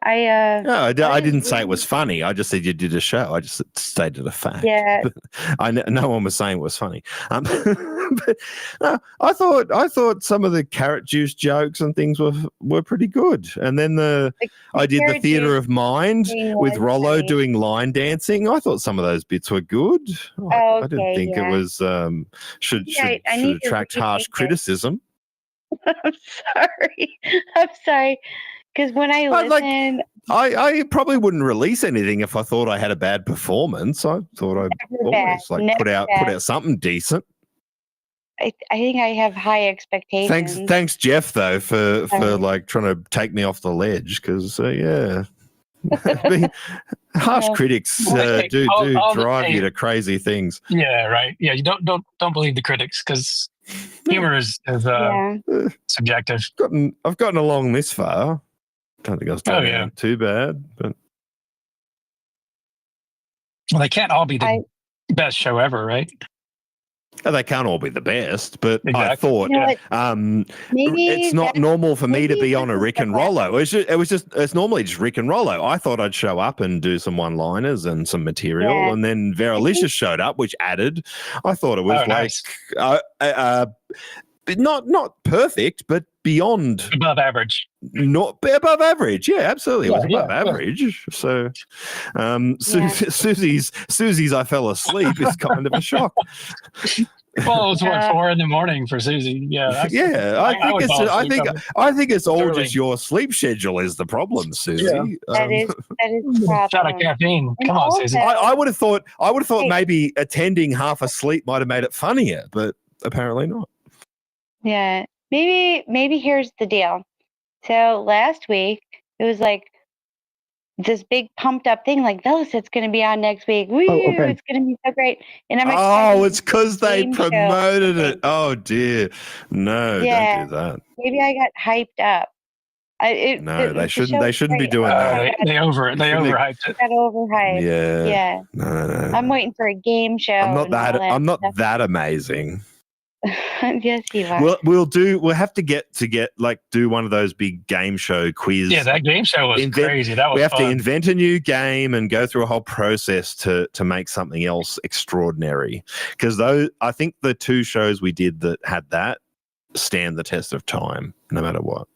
I I didn't say it was funny. I just said you did a show. I just stated a fact. Yeah. No one was saying it was funny. But no, I thought some of the carrot juice jokes and things were pretty good. And then I did the carrot theater juice of mind thing with was Rollo funny. doing line dancing. I thought some of those bits were good. I didn't Okay, think yeah. it was should I need to attract harsh rethink it. criticism. I'm sorry. Because when I listen, I probably wouldn't release anything if I thought I had a bad performance. I thought I'd Never bad, always put never out bad. something decent. I think I have high expectations. Thanks, Jeff, though, for like trying to take me off the ledge because yeah, harsh critics do drive you to crazy things. Yeah, right. Yeah, you don't believe the critics because humor is subjective. I've gotten along this far. Don't think I was doing too bad, but Well, they can't all be the best show ever, right? they can't all be the best. But I Exactly. thought You know maybe it's not that- normal for me to maybe be on a this is Rick the and best. Rollo. It's normally just Rick and Rollo. I thought I'd show up and do some one-liners and some material, Yeah. and then Verilicious showed up, which added. I thought it was Oh, nice. not perfect, but beyond above average. Not above average. Yeah, absolutely. It was above Yeah. average. So Susie's I fell asleep is kind of a shock. Well, it was 4 a.m. for Susie. Yeah, Yeah, I think it's all early. just your sleep schedule is the problem, Susie. Yeah. That is the problem. Shot of caffeine. And Come on, also- Susie. I would have thought maybe attending half asleep might have made it funnier, but apparently not. Yeah, maybe here's the deal. So last week it was like this big pumped up thing, like Velocit's going to be on next week. Woo! okay. It's going to be so great. And I'm Oh, expecting it's because they game show. promoted it. Oh dear, no, Yeah. don't do that. Maybe I got hyped up. No, they shouldn't. They shouldn't be doing that. They overhyped it. Got overhyped. Yeah. Yeah. No. I'm waiting for a game show. I'm not and all that. I'm not stuff. that amazing. Yes, you are. We'll have to get do one of those big game show quiz. Yeah, that game show was crazy. That was we have fun. to invent a new game and go through a whole process to make something else extraordinary. Because I think the 2 shows we did that had that stand the test of time, no matter what.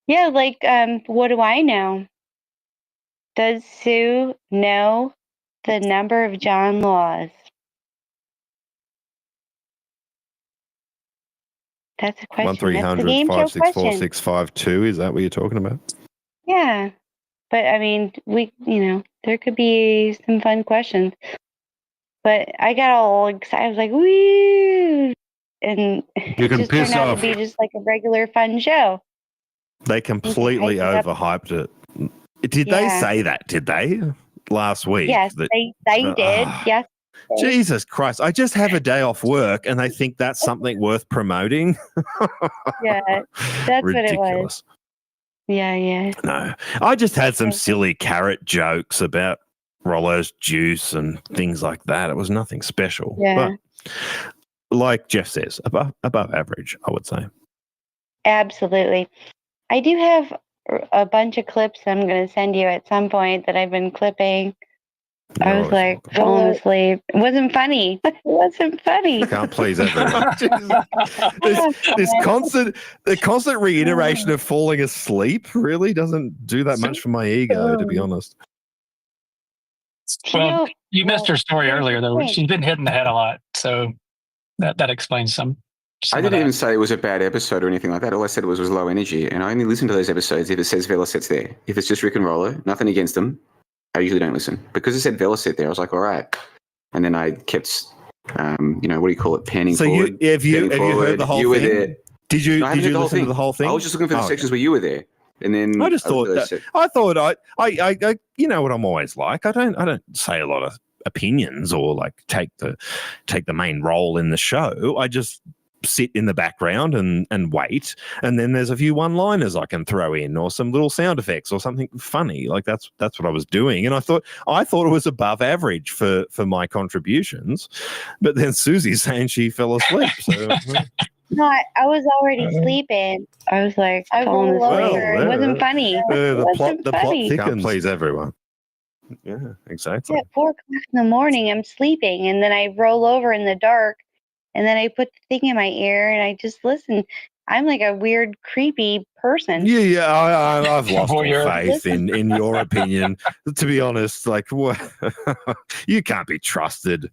Yeah, like what do I know? Does Sue know the number of John Laws? That's a question. That's the game show question. 1-300-564-652. Is that what you're talking about? Yeah, but I mean, there could be some fun questions. But I got all excited. I was like, "Woo!" And You it can just piss turned out off. to be just like a regular fun show. They completely hype it up. overhyped it. Did they Yeah. say that? Did they last week? Yes, That- they did. Yes. Jesus Christ! I just have a day off work, and they think that's something worth promoting. Yeah, that's what it was. Ridiculous. Yeah. No, I just had some silly carrot jokes about Rollo's juice and things like that. It was nothing special. Yeah. But like Jeff says, above average, I would say. Absolutely. I do have a bunch of clips I'm going to send you at some point that I've been clipping. I was like falling asleep. It wasn't funny. It wasn't funny. Can't please everyone. The constant reiteration of falling asleep really doesn't do that much for my ego, to be honest. Well, you missed her story earlier, though. She's been hit in the head a lot, so that explains some. I didn't even say it was a bad episode or anything like that. All I said was low energy, and I only listen to those episodes if it says Velocit's there. If it's just Rick and Rollo, nothing against them, I usually don't listen. Because it said Velocit there, I was like, all right. And then I kept, what do you call it, panning forward. So have you heard the whole thing? You were there. Did you No, listen to the whole thing? I was just looking for the sections where you were there. And then I just thought I you know what I'm always like. I don't say a lot of opinions or like take the main role in the show. I just sit in the background and wait, and then there's a few one-liners I can throw in or some little sound effects or something funny. Like that's what I was doing, and I thought it was above average for my contributions. But then Susie's saying she fell asleep. So No, I was already sleeping. I was like, falling asleep. It wasn't funny. the plot funny. thickens. Can't please everyone. Yeah, exactly. At 4:00 in the morning, I'm sleeping, and then I roll over in the dark, and then I put the thing in my ear, and I just listen. I'm like a weird, creepy person. Yeah, I've lost all faith in your opinion. To be honest, like what? You can't be trusted.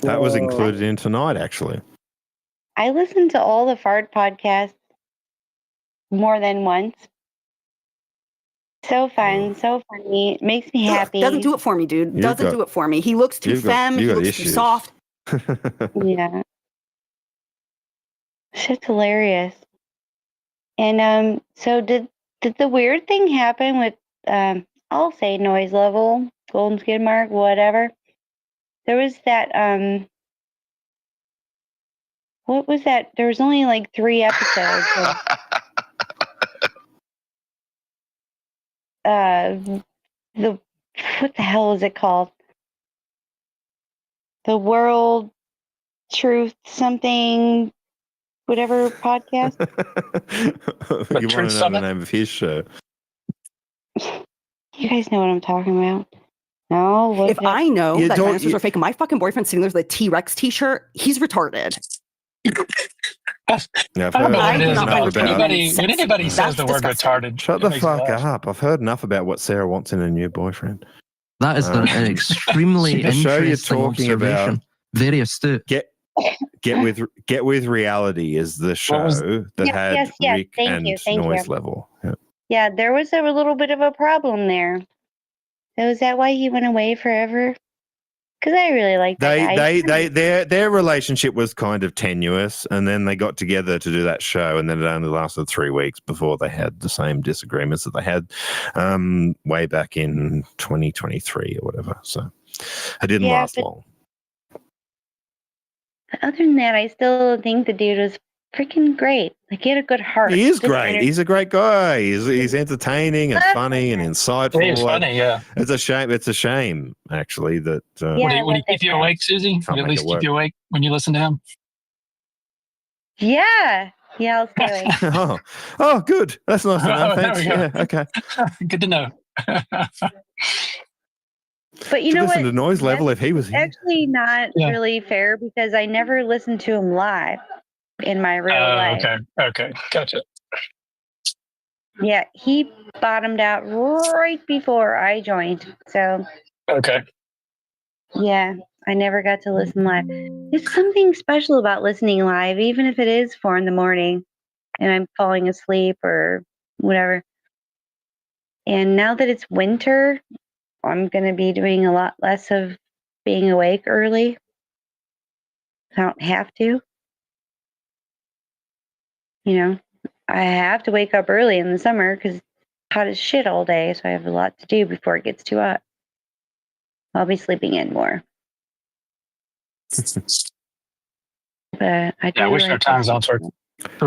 That was included in tonight, actually. I listen to all the fart podcasts more than once. So fun, so funny. It makes me happy. Doesn't do it for me, dude. Doesn't do it for me. He looks too femme. He looks too soft. Yeah. That's hilarious. And so did the weird thing happen with I'll say noise level, golden skid mark, whatever. There was that what was that? There was only like 3 episodes. The what the hell is it called? The World Truth something whatever podcast. You want to know the name of his show? You guys know what I'm talking about. No, if I know that dinosaurs are fake and my fucking boyfriend's sitting there with a T-Rex t-shirt, he's retarded. Yeah, I've heard enough about. When anybody says the word retarded, Shut the fuck up! I've heard enough about what Sarah wants in a new boyfriend. That is an extremely the show you're interesting talking observation. about. Very astute. Get with reality is the show that had Rick Thank and noise you. level. Yeah. Yeah, there was a little bit of a problem there. So is that why he went away forever? Because I really like that guy. Their relationship was kind of tenuous, and then they got together to do that show, and then it only lasted 3 weeks before they had the same disagreements that they had way back in 2023 or whatever. So it didn't last long. Other than that, I still think the dude was freaking great. Like, he had a good heart. He is great. He's a great guy. He's entertaining and funny and insightful. He's funny, yeah. It's a shame. It's a shame, actually, that. Would he keep you awake, Susie? Would he at least keep you awake when you listen to him? Yeah, I'll stay awake. oh, good. That's nice to know. Thanks. Yeah, okay. Good to know. But you know listen what? to noise level if he was here. Actually, not really fair because I never listened to him live in my real life. Okay, gotcha. Yeah, he bottomed out right before I joined. So. Okay. Yeah, I never got to listen live. There's something special about listening live, even if it is 4 a.m. and I'm falling asleep or whatever. And now that it's winter, I'm going to be doing a lot less of being awake early. I don't have to. You know, I have to wake up early in the summer because it's hot as shit all day. So I have a lot to do before it gets too hot. I'll be sleeping in more. But I wish our time zones were.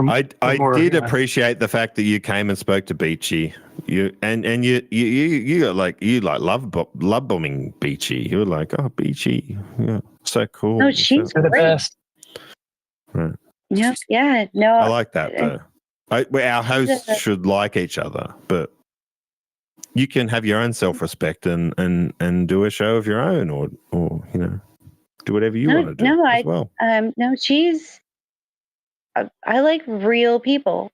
I did appreciate the fact that you came and spoke to Beachy. You love bombing Beachy. You were like, oh, Beachy, yeah, so cool. Oh, she's the best. Right. Yeah, no. I like that though. Our hosts should like each other, but you can have your own self-respect and do a show of your own, or you know, do whatever you want to do as well. No, she's. I like real people.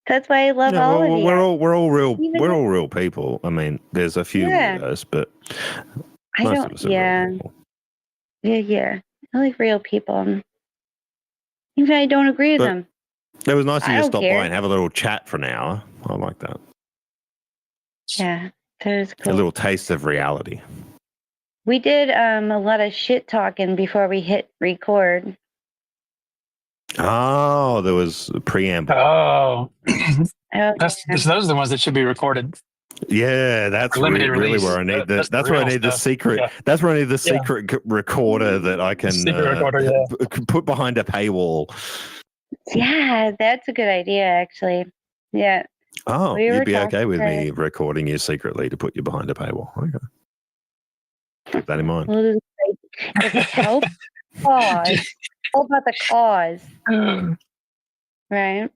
That's why I love all of you. We're all real people. I mean, there's a few weirdos, but most of us are real people. Yeah. I like real people. Even if I don't agree with them. It was nice of you to stop by care. and have a little chat for an hour. I like that. Yeah, that was cool. A little taste of reality. We did a lot of shit talking before we hit record. Oh, there was a preamble. Oh, those are the ones that should be recorded. Yeah, that's really where I need the. That's where I need the secret. Yeah. That's where I need the secret recorder that I can put behind a paywall. Yeah, that's a good idea, actually. Yeah. Oh, you'd be okay with me recording you secretly to put you behind a paywall? Okay. Keep that in mind. Does it help? Cause. All about the cause. Right?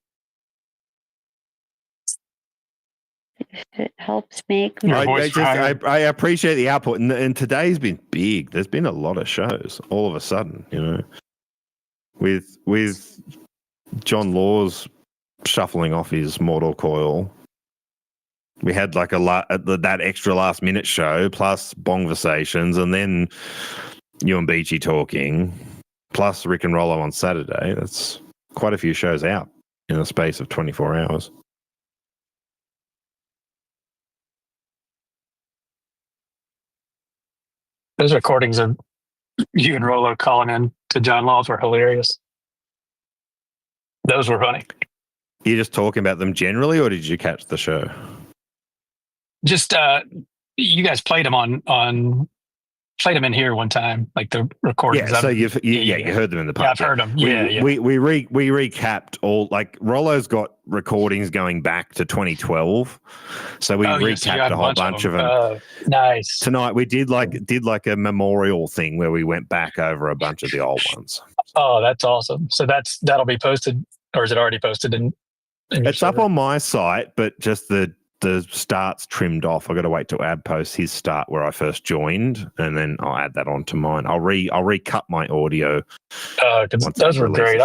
It helps make I appreciate the output, and today's been big. There's been a lot of shows all of a sudden, you know, with John Laws shuffling off his mortal coil. We had like that extra last minute show plus Bongversations, and then you and Beachy talking, plus Rick and Rollo on Saturday. That's quite a few shows out in the space of 24 hours. Those recordings of you and Rollo calling in to John Laws were hilarious. Those were funny. You're just talking about them generally, or did you catch the show? Just you guys played them played them in here one time, like the recordings. Yeah, so of them. you heard them in the pub. Yeah, I've heard them. Yeah, we recapped all, like, Rollo's did recordings going back to 2012, so we recapped a whole bunch of them. Nice. Tonight we did like a memorial thing where we went back over a bunch of the old ones. Oh, that's awesome. So that'll be posted, or is it already posted? It's up on my site, but just the start's trimmed off. I've got to wait till Ab posts his start where I first joined, and then I'll add that onto mine. I'll recut my audio. Those were great.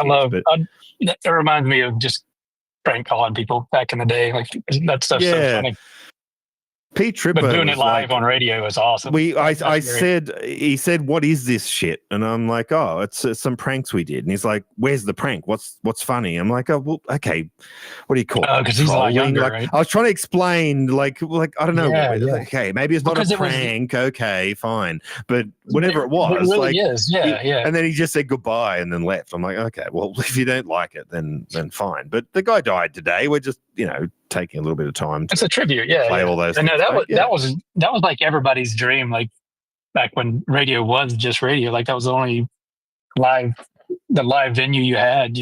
It reminds me of just prank calling people back in the day. Like, that stuff's so funny. Pete Tripper, but doing it live on radio is awesome. He said, "What is this shit?" And I'm like, "Oh, it's some pranks we did." And he's like, "Where's the prank? What's funny?" I'm like, "Oh, well, okay. What do you call it?" Because he's a lot younger, like, right? I was trying to explain, like I don't know. Yeah. Okay, maybe it's not a prank. Okay, fine. But whatever it was, it really is. Yeah. And then he just said goodbye and then left. I'm like, okay, well, if you don't like it, then fine. But the guy died today. We're just, taking a little bit of time. It's a tribute. Yeah. Play all those. And that was like everybody's dream. Like, back when radio was just radio. Like, that was the only live venue you had.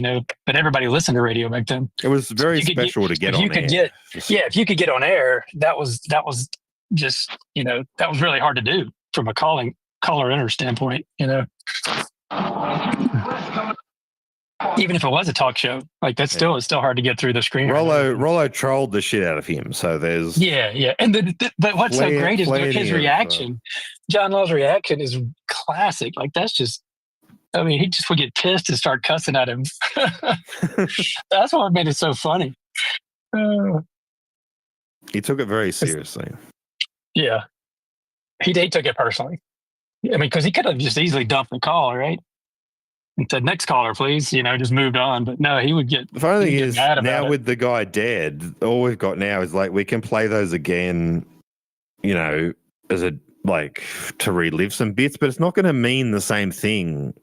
But everybody listened to radio back then. It was very special to get on air. If you could get on air, that was just that was really hard to do from a caller enter standpoint. Even if it was a talk show, like, it's still hard to get through the screen. Rollo trolled the shit out of him. So there's and but what's so great is his reaction. John Law's reaction is classic. Like, that's just, I mean, he just would get pissed and start cussing at him. That's what made it so funny. He took it very seriously. Yeah, he took it personally. I mean, because he could have just easily dumped the call, right? And said, "Next caller, please," just moved on. But no, he would get. The funny thing is, now it. with the guy dead, all we've got now is, like, we can play those again, as a, like, to relive some bits, but it's not going to mean the same thing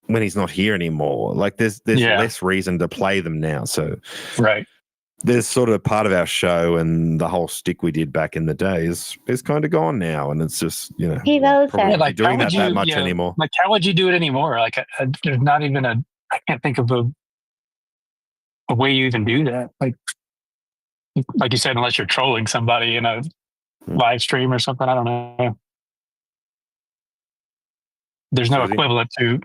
when he's not here anymore. Like, there's less reason to play them now. So right. There's sort of part of our show, and the whole stick we did back in the day is kind of gone now, and it's just Hey, probably not doing that much anymore. Like, how would you do it anymore? Like, there's not even I can't think of a way you even do that. Like you said, unless you're trolling somebody in a live stream or something. I don't know. There's no equivalent to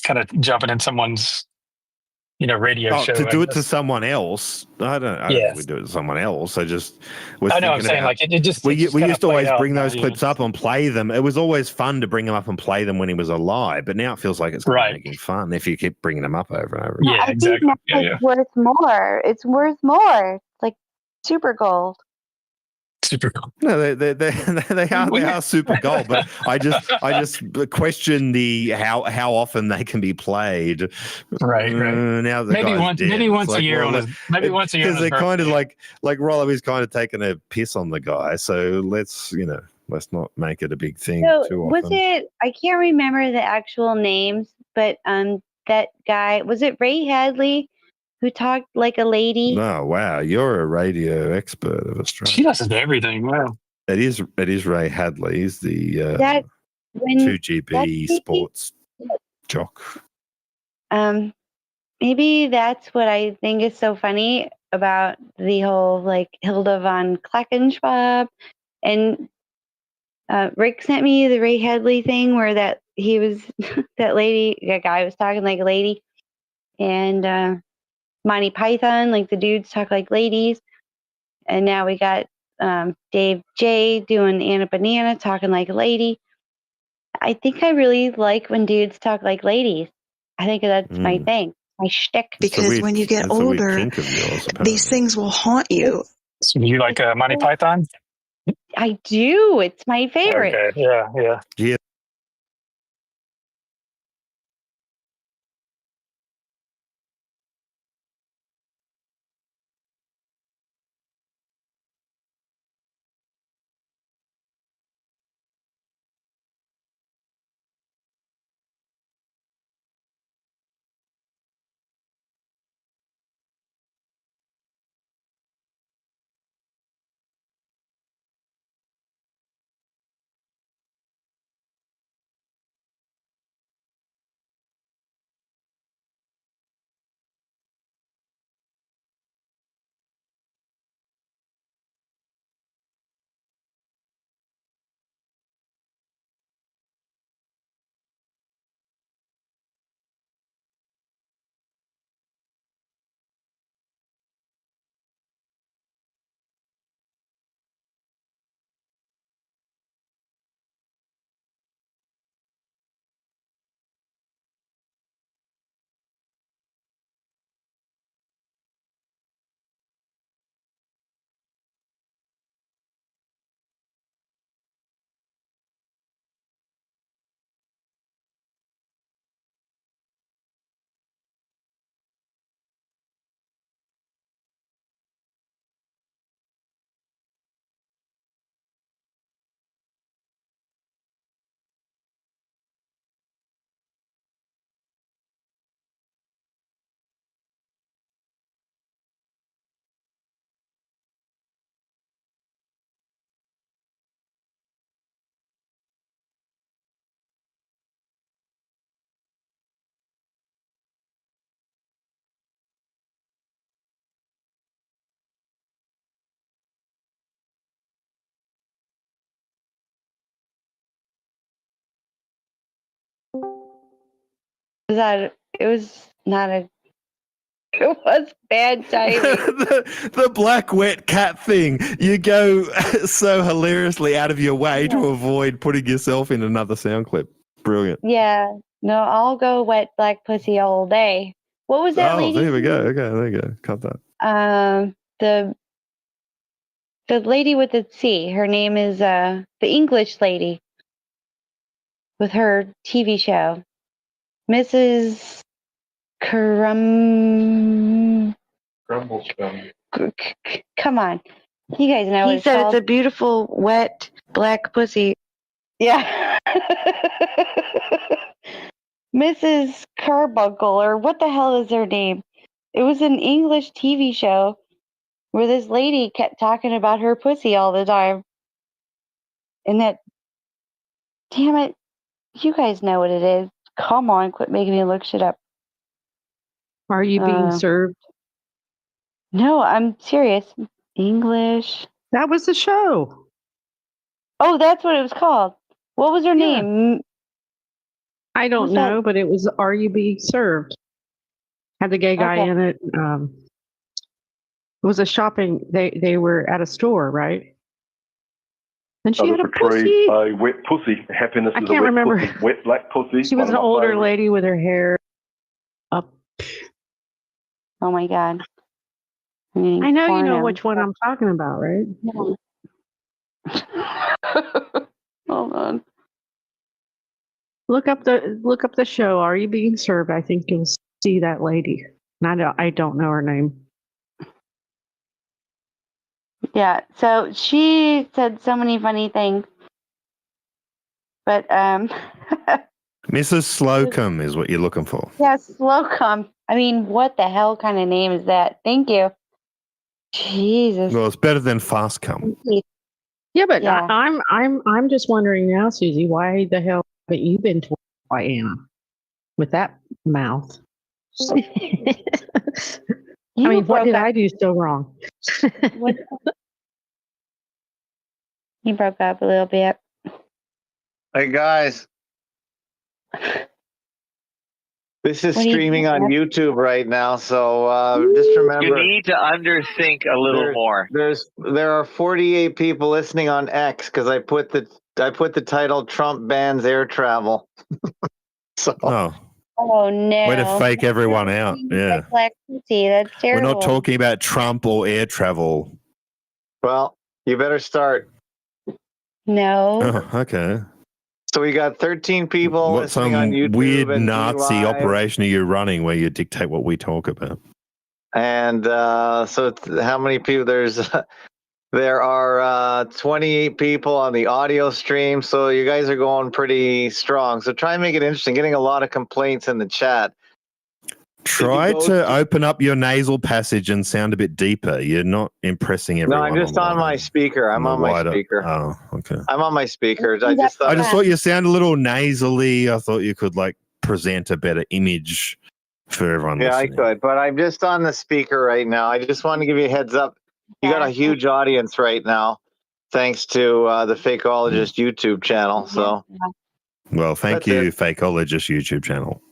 kind of jumping in someone's radio show. To do it to someone else, I don't know. We do it to someone else. I know. I'm saying, like, it just. We used to always bring those clips up and play them. It was always fun to bring them up and play them when he was alive. But now it feels like it's making fun if you keep bringing them up over and over. Yeah, exactly. It's worth more. It's worth more. Like Super Gold. Super gold. No, they are super gold, but I just question how often they can be played. Right. Now maybe once a year because they're kind of like Rollo is kind of taking a piss on the guy. So let's not make it a big thing too often. Was it? I can't remember the actual names, but that guy, was it Ray Hadley? Who talked like a lady? Oh, wow. You're a radio expert of Australia. She listens to everything. Wow. It is Ray Hadley. He's the 2GB sports jock. Maybe that's what I think is so funny about the whole, like, Hilda von Klackenschwab. And Rick sent me the Ray Hadley thing where that guy was talking like a lady. And Monty Python, like, the dudes talk like ladies. And now we got Dave J doing Anna Banana talking like a lady. I think I really like when dudes talk like ladies. I think that's my thing, my shtick. Because when you get older, these things will haunt you. So you like Monty Python? I do. It's my favorite. Okay. Yeah. It was not a. It was bad timing. the black wet cat thing. You go so hilariously out of your way to avoid putting yourself in another sound clip. Brilliant. Yeah. No, I'll go wet black pussy all day. What was that lady? There we go. Okay, there you go. Cut that. The lady with the C. Her name is the English lady with her TV show, Mrs. Crumble. Come on, you guys know. He said it's a beautiful wet black pussy. Yeah. Mrs. Carbuncle, or what the hell is her name? It was an English TV show where this lady kept talking about her pussy all the time. And that, damn it, you guys know what it is. Come on, quit making me look shit up. Are you being served? No, I'm serious. English. That was the show. Oh, that's what it was called. What was her name? I don't What's know, that? but it was Are You Being Served? Had the gay guy in it. It was a shopping. They were at a store, right? And she had a pussy. A wet pussy. Happiness I is a can't wet remember. pussy. Wet black pussy. She was an older lady with her hair up. Oh my God. I know you know which one I'm talking about, right? Hold on. Look up the show. Are You Being Served? I think you'll see that lady. And I don't know her name. Yeah, so she said so many funny things. But Mrs. Slocum is what you're looking for. yeah, Slocum. I mean, what the hell kind of name is that? Thank you. Jesus. Well, it's better than Fastcum. Yeah, but Yeah. I'm just wondering now, Susie, why the hell haven't you been told by Anna with that mouth? I mean, what did I do so wrong? He broke up a little bit. Hey guys, this is What are you streaming doing, on Jeff? YouTube right now, so just remember. You need to underthink a little more. There are 48 people listening on X because I put the title "Trump bans air travel." So. Oh no! Way to fake everyone out. Yeah. Black pussy. That's We're terrible. not talking about Trump or air travel. Well, you better start. No. Oh, okay. So we got 13 people What listening some on YouTube weird and Nazi Live. operation are you running where you dictate what we talk about? And so how many people? There are 28 people on the audio stream, so you guys are going pretty strong. So try and make it interesting. Getting a lot of complaints in the chat. Try to open up your nasal passage and sound a bit deeper. You're not impressing everyone. No, I'm just on my speaker. I'm on my speaker. Oh, okay. I'm on my speaker. I just thought you sound a little nasally. I thought you could present a better image for everyone. Yeah, listening. I could, but I'm just on the speaker right now. I just want to give you a heads up. You got a huge audience right now, thanks to the Fakeologist YouTube channel. So, well, thank you, Fakeologist YouTube channel.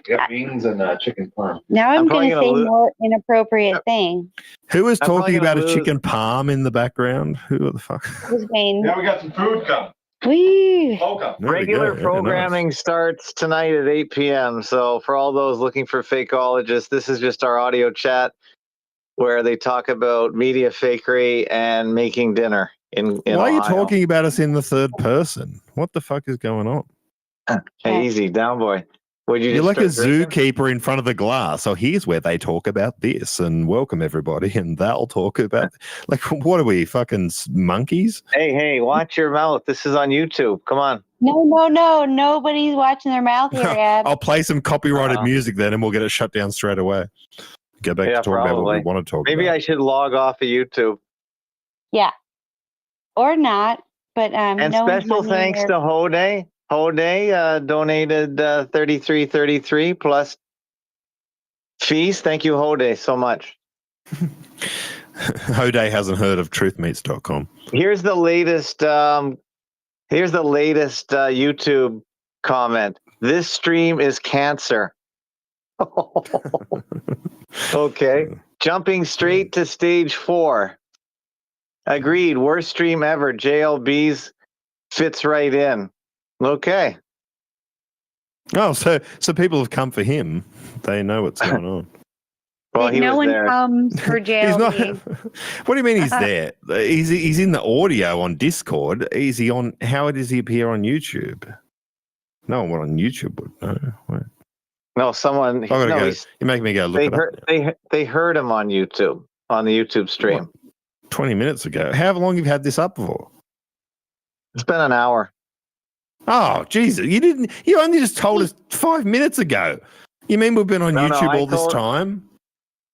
Got beans and chicken parm. Now I'm probably going to say more inappropriate thing. Who was I'm probably talking about gonna a chicken palm in the background? Who the fuck? Who's Wayne? Now we got some food coming. Wee. Welcome. regular programming starts tonight at 8 p.m. So, for all those looking for Fakeologists, this is just our audio chat where they talk about media fakery and making dinner in Why are you Ohio. talking about us in the third person? What the fuck is going on? Hey, easy, down boy. Would you You're just like a start drinking? zookeeper in front of the glass. So here's where they talk about this and welcome everybody, and they'll talk about what are we, fucking monkeys? Hey, watch your mouth. This is on YouTube. Come on. No. Nobody's watching their mouth here, Ed. I'll play some copyrighted music then, and we'll get it shut down straight away. Go back to talking about what we want to talk Maybe about. I should log off of YouTube. Yeah. Or not, but And no one's special money thanks there. to Hode. Hode donated $33.33 plus fees. Thank you, Hode, so much. Hode hasn't heard of truthmeats.com. Here's the latest YouTube comment. This stream is cancer. Okay. Jumping straight to stage 4. Agreed. Worst stream ever. JLB's fits right in. Okay. Oh, so people have come for him. They know what's going on. Well, he no was one there. comes for He's not. JLB. What do you mean he's there? He's in the audio on Discord. Is he on? How does he appear on YouTube? No one on YouTube would know. Wait. No, someone. I gotta no, go. You make me go look they it heard, up. they heard him on YouTube, on the YouTube stream. What, 20 minutes ago. How long have you had this up for? It's been an hour. Oh, Jesus. You didn't. You only just told us 5 minutes ago. You mean we've been on YouTube all this time?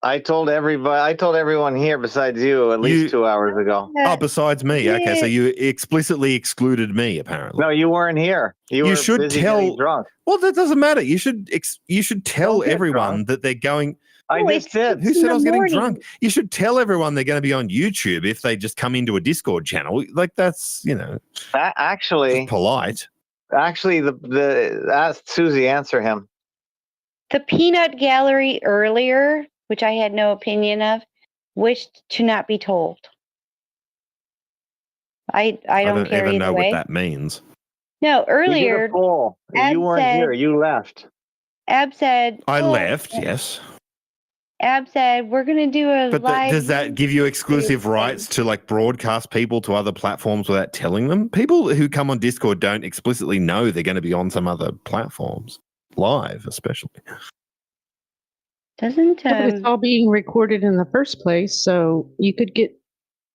I told everybody. I told everyone here besides you at least 2 hours ago. Oh, besides me. Okay, so you explicitly excluded me, apparently. No, you weren't here. You were should busy tell. getting drunk. Well, that doesn't matter. You should tell everyone that they're going. I just did. Who said I was getting drunk? You should tell everyone they're going to be on YouTube if they just come into a Discord channel. Like that's actually just polite. Actually, ask Susie. Answer him. The Peanut Gallery earlier, which I had no opinion of, wished to not be told. I don't care even either know way. what that means. No, earlier. You weren't here. You left. Ab said. I left. Yes. Ab said we're going to do a But live. does that give you exclusive rights to like broadcast people to other platforms without telling them? People who come on Discord don't explicitly know they're going to be on some other platforms, live especially. Doesn't but it's all being recorded in the first place, so you could get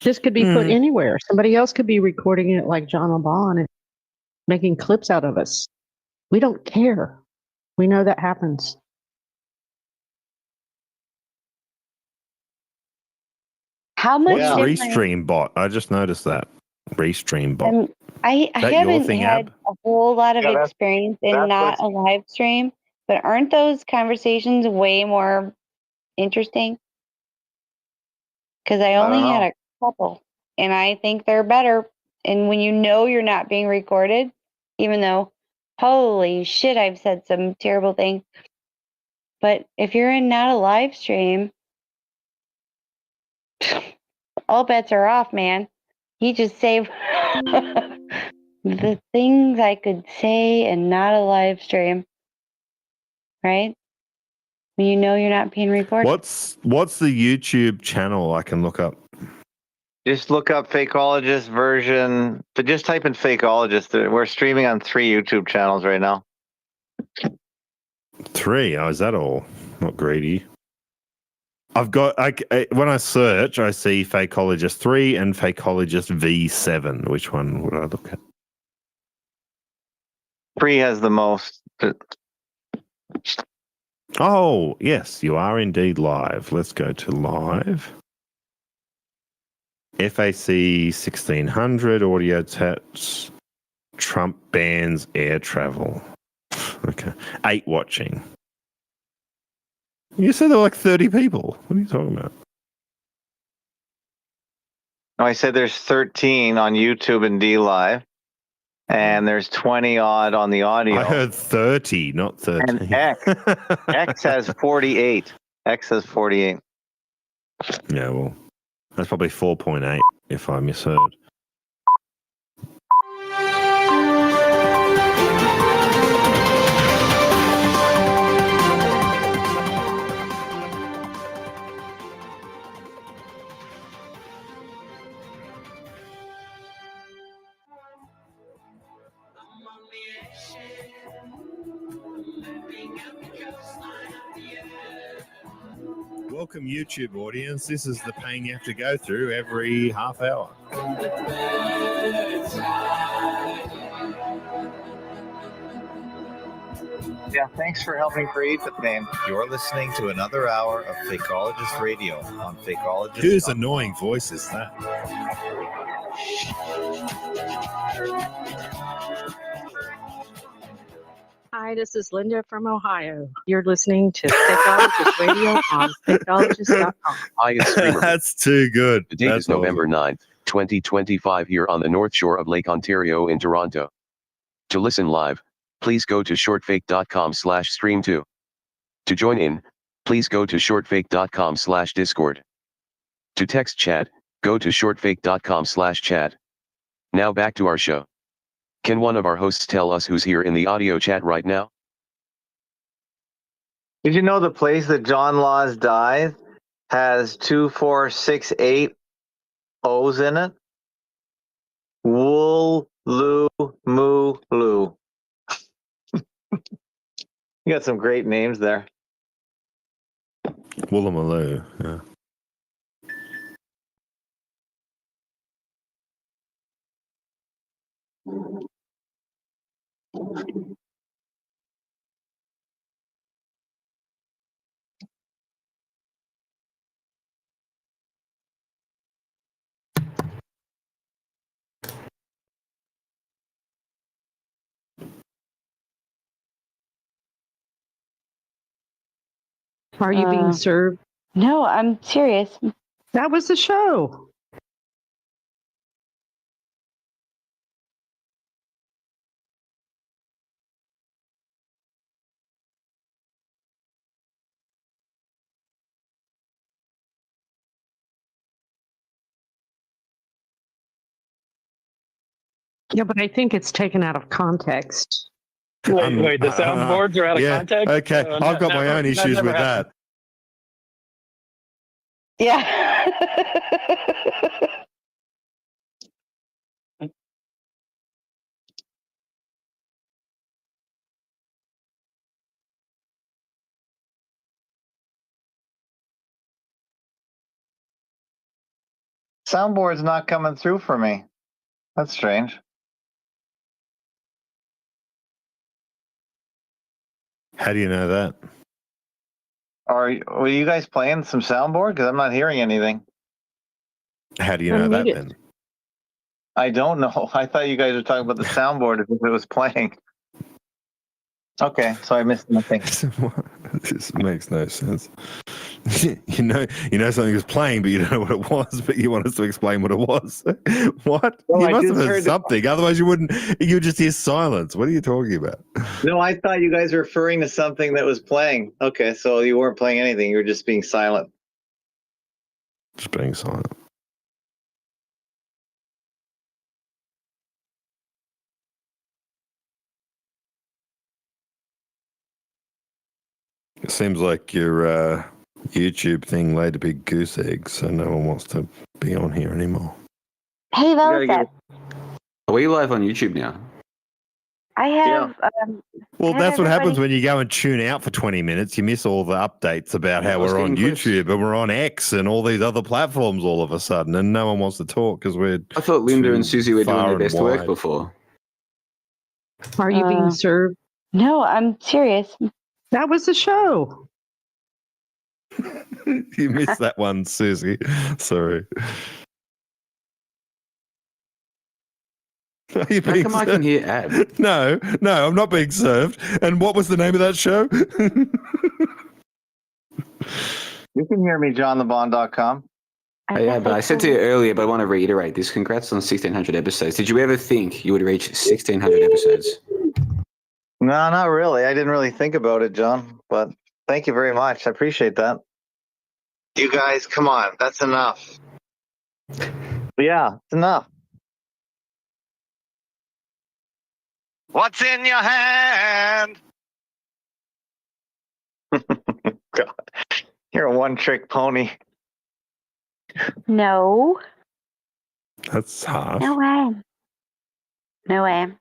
this could be put anywhere. Somebody else could be recording it, like John LeBon, and making clips out of us. We don't care. We know that happens. How much What's different? Restream bot? I just noticed that. Restream bot. I Is that your haven't thing, had Ab? a whole lot of Yeah, experience in that's not a live stream, but aren't those conversations way more interesting? Because I only don't had know. a couple, and I think they're better. And when you know you're not being recorded, even though, holy shit, I've said some terrible things. But if you're in not a live stream, all bets are off, man. You just say the things I could say and not a live stream, right? When you know you're not being recorded. What's the YouTube channel I can look up? Just look up Fakeologist version. But just type in Fakeologist. We're streaming on 3 YouTube channels right now. 3? Oh, is that all? Not greedy. I've got when I search, I see Fakeologist 3 and Fakeologist V7. Which one would I look at? 3 has the most. Oh, yes, you are indeed live. Let's go to live. FAC1600 Audiochats. Trump bans air travel. Okay. 8 watching. You said there were like 30 people. What are you talking about? No, I said there's 13 on YouTube and D Live. And there's 20 odd on the audio. I heard 30, not 13. And X has 48. X has 48. Yeah, well, that's probably 4.8 if I misheard. Welcome, YouTube audience. This is the pain you have to go through every half hour. Yeah, thanks for helping create the pain. You're listening to another hour of Fakeologist Radio on Fakeologist. Whose annoying voice is that? Hi, this is Linda from Ohio. You're listening to Fakeologist Radio on fakeologist.com. Highest streamer. That's too good. The date is November 9th, 2025 here on the North Shore of Lake Ontario in Toronto. To listen live, please go to shortfake.com/stream2. To join in, please go to shortfake.com/discord. To text chat, go to shortfake.com/chat. Now back to our show. Can one of our hosts tell us who's here in the audio chat right now? Did you know the place that John Laws died has 2468 O's in it? Wool, Loo, Moo, Loo. You got some great names there. Woollamaloo. Yeah. Are you being served? No, I'm serious. That was the show. Yeah, but I think it's taken out of context. Wait, the soundboards are out of context? Okay, I've got my own issues with happened. that. Yeah. Soundboard's not coming through for me. That's strange. How do you know that? Were you guys playing some soundboard? Because I'm not hearing anything. How do you know that then? I don't know. I thought you guys were talking about the soundboard as if it was playing. Okay, so I missed nothing. This makes no sense. you know something was playing, but you don't know what it was. But you want us to explain what it was. What? Well, you I must have just heard heard something. Otherwise, you wouldn't. You would just hear silence. What are you talking about? No, I thought you guys were referring to something that was playing. Okay, so you weren't playing anything. You were just being silent. Just being silent. It seems like your YouTube thing laid a big goose egg, so no one wants to be on here anymore. Hey, Velocep. Are we live on YouTube now? I have. Well, have that's what happens everybody- when you go and tune out for 20 minutes. You miss all the updates about how we're on YouTube and we're on X and all these other platforms all of a sudden, and no one wants to talk because we're. I thought Linda and Susie were doing far their and best work wide. before. Are you being served? No, I'm serious. That was the show. You missed that one, Susie. Sorry. Are you How being come I served? can hear Ab? No, I'm not being served. And what was the name of that show? You can hear me, johnthebond.com. Yeah, but I said to you earlier, but I want to reiterate this. Congrats on 1,600 episodes. Did you ever think you would reach 1,600 episodes? No, not really. I didn't really think about it, John, but thank you very much. I appreciate that. You guys, come on. That's enough. Yeah, it's enough. What's in your hand? God, you're a one-trick pony. No. That's harsh. No way. No way.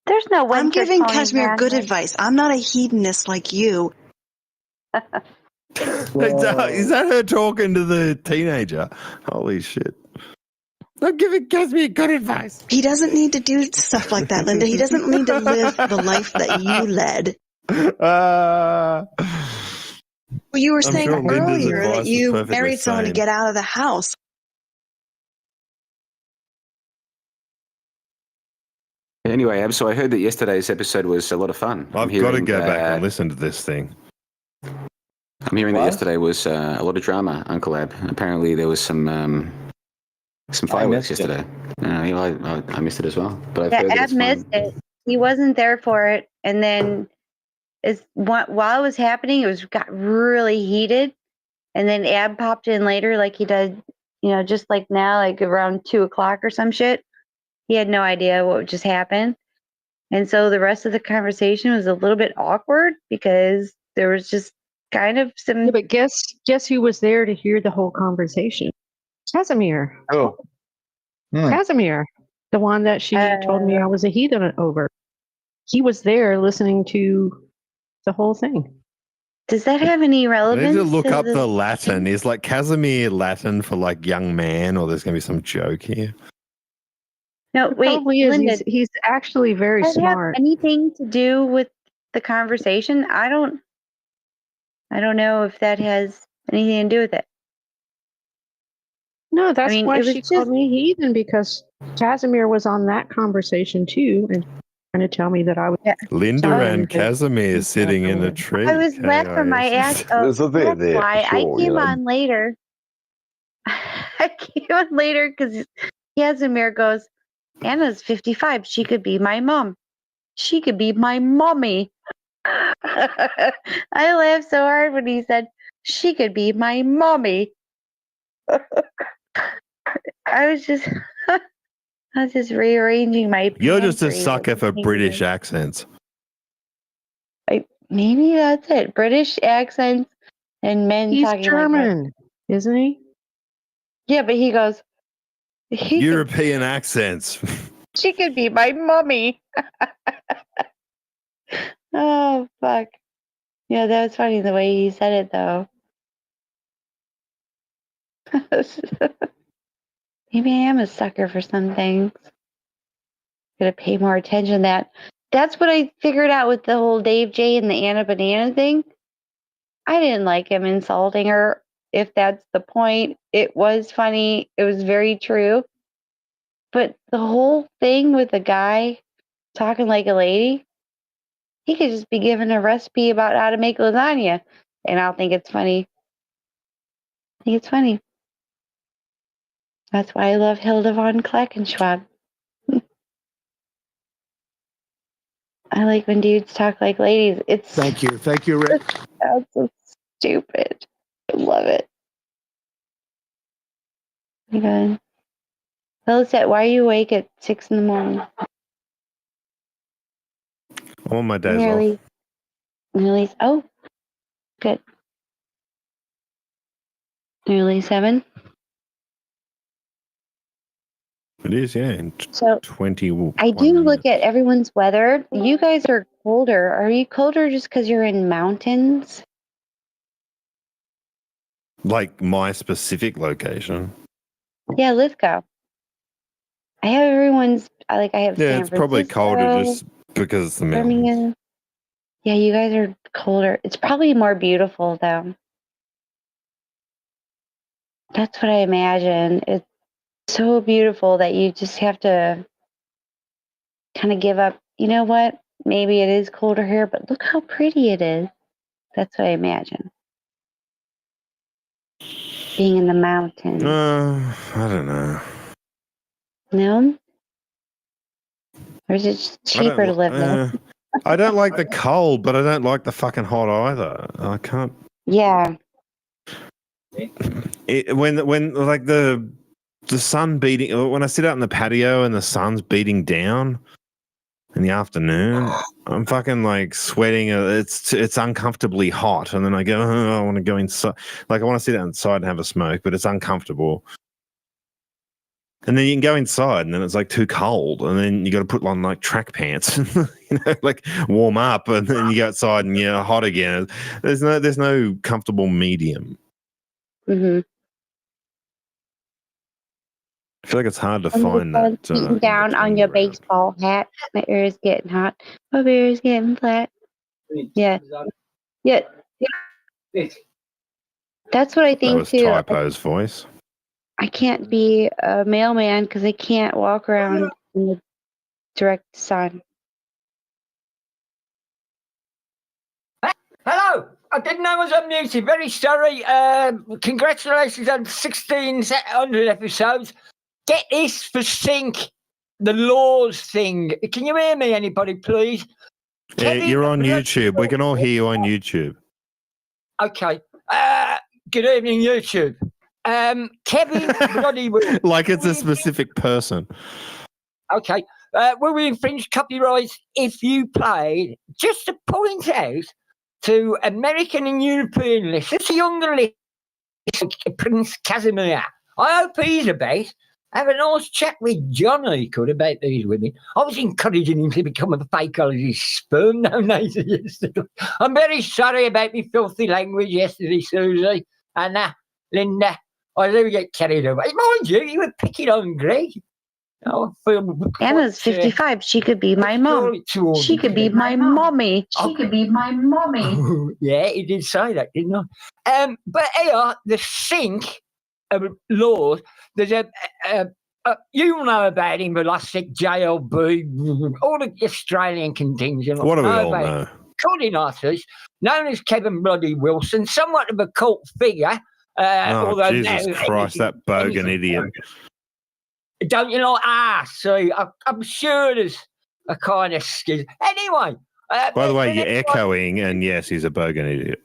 There's no one. I'm giving Kashmir good advice. I'm not a hedonist like you. Is that her talking to the teenager? Holy shit. I'm giving Kashmir good advice. He doesn't need to do stuff like that, Linda. He doesn't need to live the life that you led. Well, you were saying sure Linda's earlier advice that was you perfectly married someone to sane. get out of the house. Anyway, Ab, so I heard that yesterday's episode was a lot of fun. I've got to go back and listen to this thing. I'm hearing that yesterday was a lot of drama, Uncle Ab. Apparently there was some fireworks missed it. yesterday. I missed it as well. But I've Yeah, heard that Ab it's fun. missed it. he wasn't there for it. And then while it was happening, got really heated. And then Ab popped in later, like he does, just like now, like around 2:00 or some shit. He had no idea what just happened. And so the rest of the conversation was a little bit awkward because there was just kind of some. Yeah, but guess who was there to hear the whole conversation? Casimir. Oh. Casimir, the one that she told me I was a heathen over. He was there listening to the whole thing. Does that have any I relevance? need to look up the the Latin. Is like Casimir Latin for like young man, or there's going to be some joke here? No, wait, Probably is. Linda, He's actually very does that smart. have anything to do with the conversation? I don't know if that has anything to do with it. No, that's why it was she called just me heathen, because Casimir was on that conversation too, and trying to tell me that I was. Linda and Casimir sitting in a tree. I was laughing my ass off. That's why I came on later. I came on later because Casimir goes, Anna's 55. She could be my mom. She could be my mommy. I laughed so hard when he said, she could be my mommy. I was just rearranging my You're just a pantry. sucker for British accents. Maybe that's it. British accents and men He's talking German, isn't he? Yeah, but he goes, European accents. she could be my mommy. Oh, fuck. Yeah, that was funny the way he said it, though. Maybe I am a sucker for some things. Gotta pay more attention to that. That's what I figured out with the whole Dave J and the Anna Banana thing. I didn't like him insulting her. If that's the point, it was funny. It was very true. But the whole thing with the guy talking like a lady, he could just be given a recipe about how to make lasagna, and I don't think it's funny. I think it's funny. That's why I love Hilda von Klackenschwab. I like when dudes talk like ladies. Thank you, Rick. That's so stupid. I love it. Oh my God. Felicette, why are you awake at 6 a.m? All my days off. Nearly. Oh, good. Nearly 7. It is, yeah. So 21. I do look at everyone's weather. You guys are colder. Are you colder just because you're in mountains? Like my specific location. Yeah, Lithgow. I have everyone's. I have. Yeah, San it's probably colder Francisco, just because it's the mountains. Birmingham. Yeah, you guys are colder. It's probably more beautiful though. That's what I imagine. It's so beautiful that you just have to kind of give up. You know what? Maybe it is colder here, but look how pretty it is. That's what I imagine. Being in the mountains. I don't know. No? Or is it just cheaper to live there? I don't like the cold, but I don't like the fucking hot either. I can't. Yeah. When like the sun beating, when I sit out in the patio and the sun's beating down in the afternoon, I'm fucking like sweating. It's uncomfortably hot, and then I go, I want to go inside. Like I want to sit outside and have a smoke, but it's uncomfortable. And then you can go inside, and then it's like too cold, and then you got to put on like track pants, like warm up, and then you go outside and you're hot again. There's no comfortable medium. Mm-hmm. I feel like it's hard to find that. Beating down on your baseball hat. My ear is getting hot. My ear is getting flat. Yeah. Yeah. That's what I think that was too. Typo's voice. I can't be a mailman because I can't walk around in the direct sun. Hello, I didn't know I was unmuted. Very sorry. Congratulations on 1600 episodes. Get this for sync. the laws thing. Can you hear me, anybody, please? You're on YouTube. We can all hear you on YouTube. Okay. Good evening, YouTube. Kevin Bloody Will. Like it's a specific person. Okay. Will we infringe copyrights if you played, just to point out to American and European listeners, younger listeners, Prince Casimir. I hope he's about. Have a nice chat with Johnny could about these women. I was encouraging him to become a fakeologist sperm donor yesterday. I'm very sorry about my filthy language yesterday, Susie. And Linda, I do get carried away. Mind you were picking on Greg. Anna's 55. She could be my mom. She could be my mommy. She could be my mommy. Yeah, he did say that, didn't I? But here, the sink of laws, there's you know about him, Elastic, JLB, all the Australian contingent. What do we all know? Recording artist, known as Kevin Bloody Wilson, somewhat of a cult figure. Although Jesus Christ, that bogan idiot. Don't you like see, I'm sure there's a kind of skill. Anyway. By the way, you're echoing, and yes, he's a bogan idiot.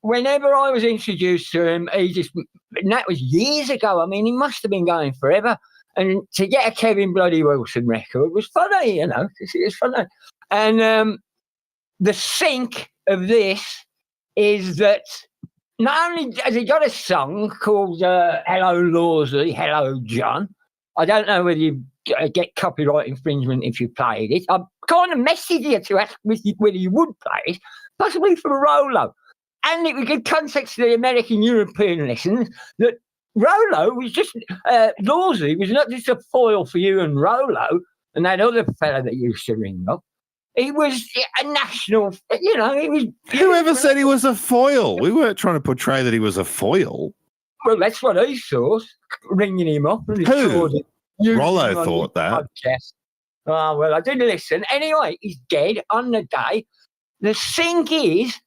Whenever I was introduced to him, and that was years ago. I mean, he must have been going forever. And to get a Kevin Bloody Wilson record was funny, you know, because it was funny. And the sink of this is that not only has he got a song called Hello Lawsy, Hello John. I don't know whether you get copyright infringement if you played it. I kind of messaged you to ask whether you would play it, possibly for Rolo. And it would give context to the American European listeners that Rolo was just, Lawsy was not just a foil for you and Rolo and that other fella that used to ring up. He was a national, you know, he was. Whoever said he was a foil? We weren't trying to portray that he was a foil. Well, that's what he thought, ringing him up. Who? Rollo thought that. Podcast. Oh, well, I didn't listen. Anyway, he's dead on the day. The sink is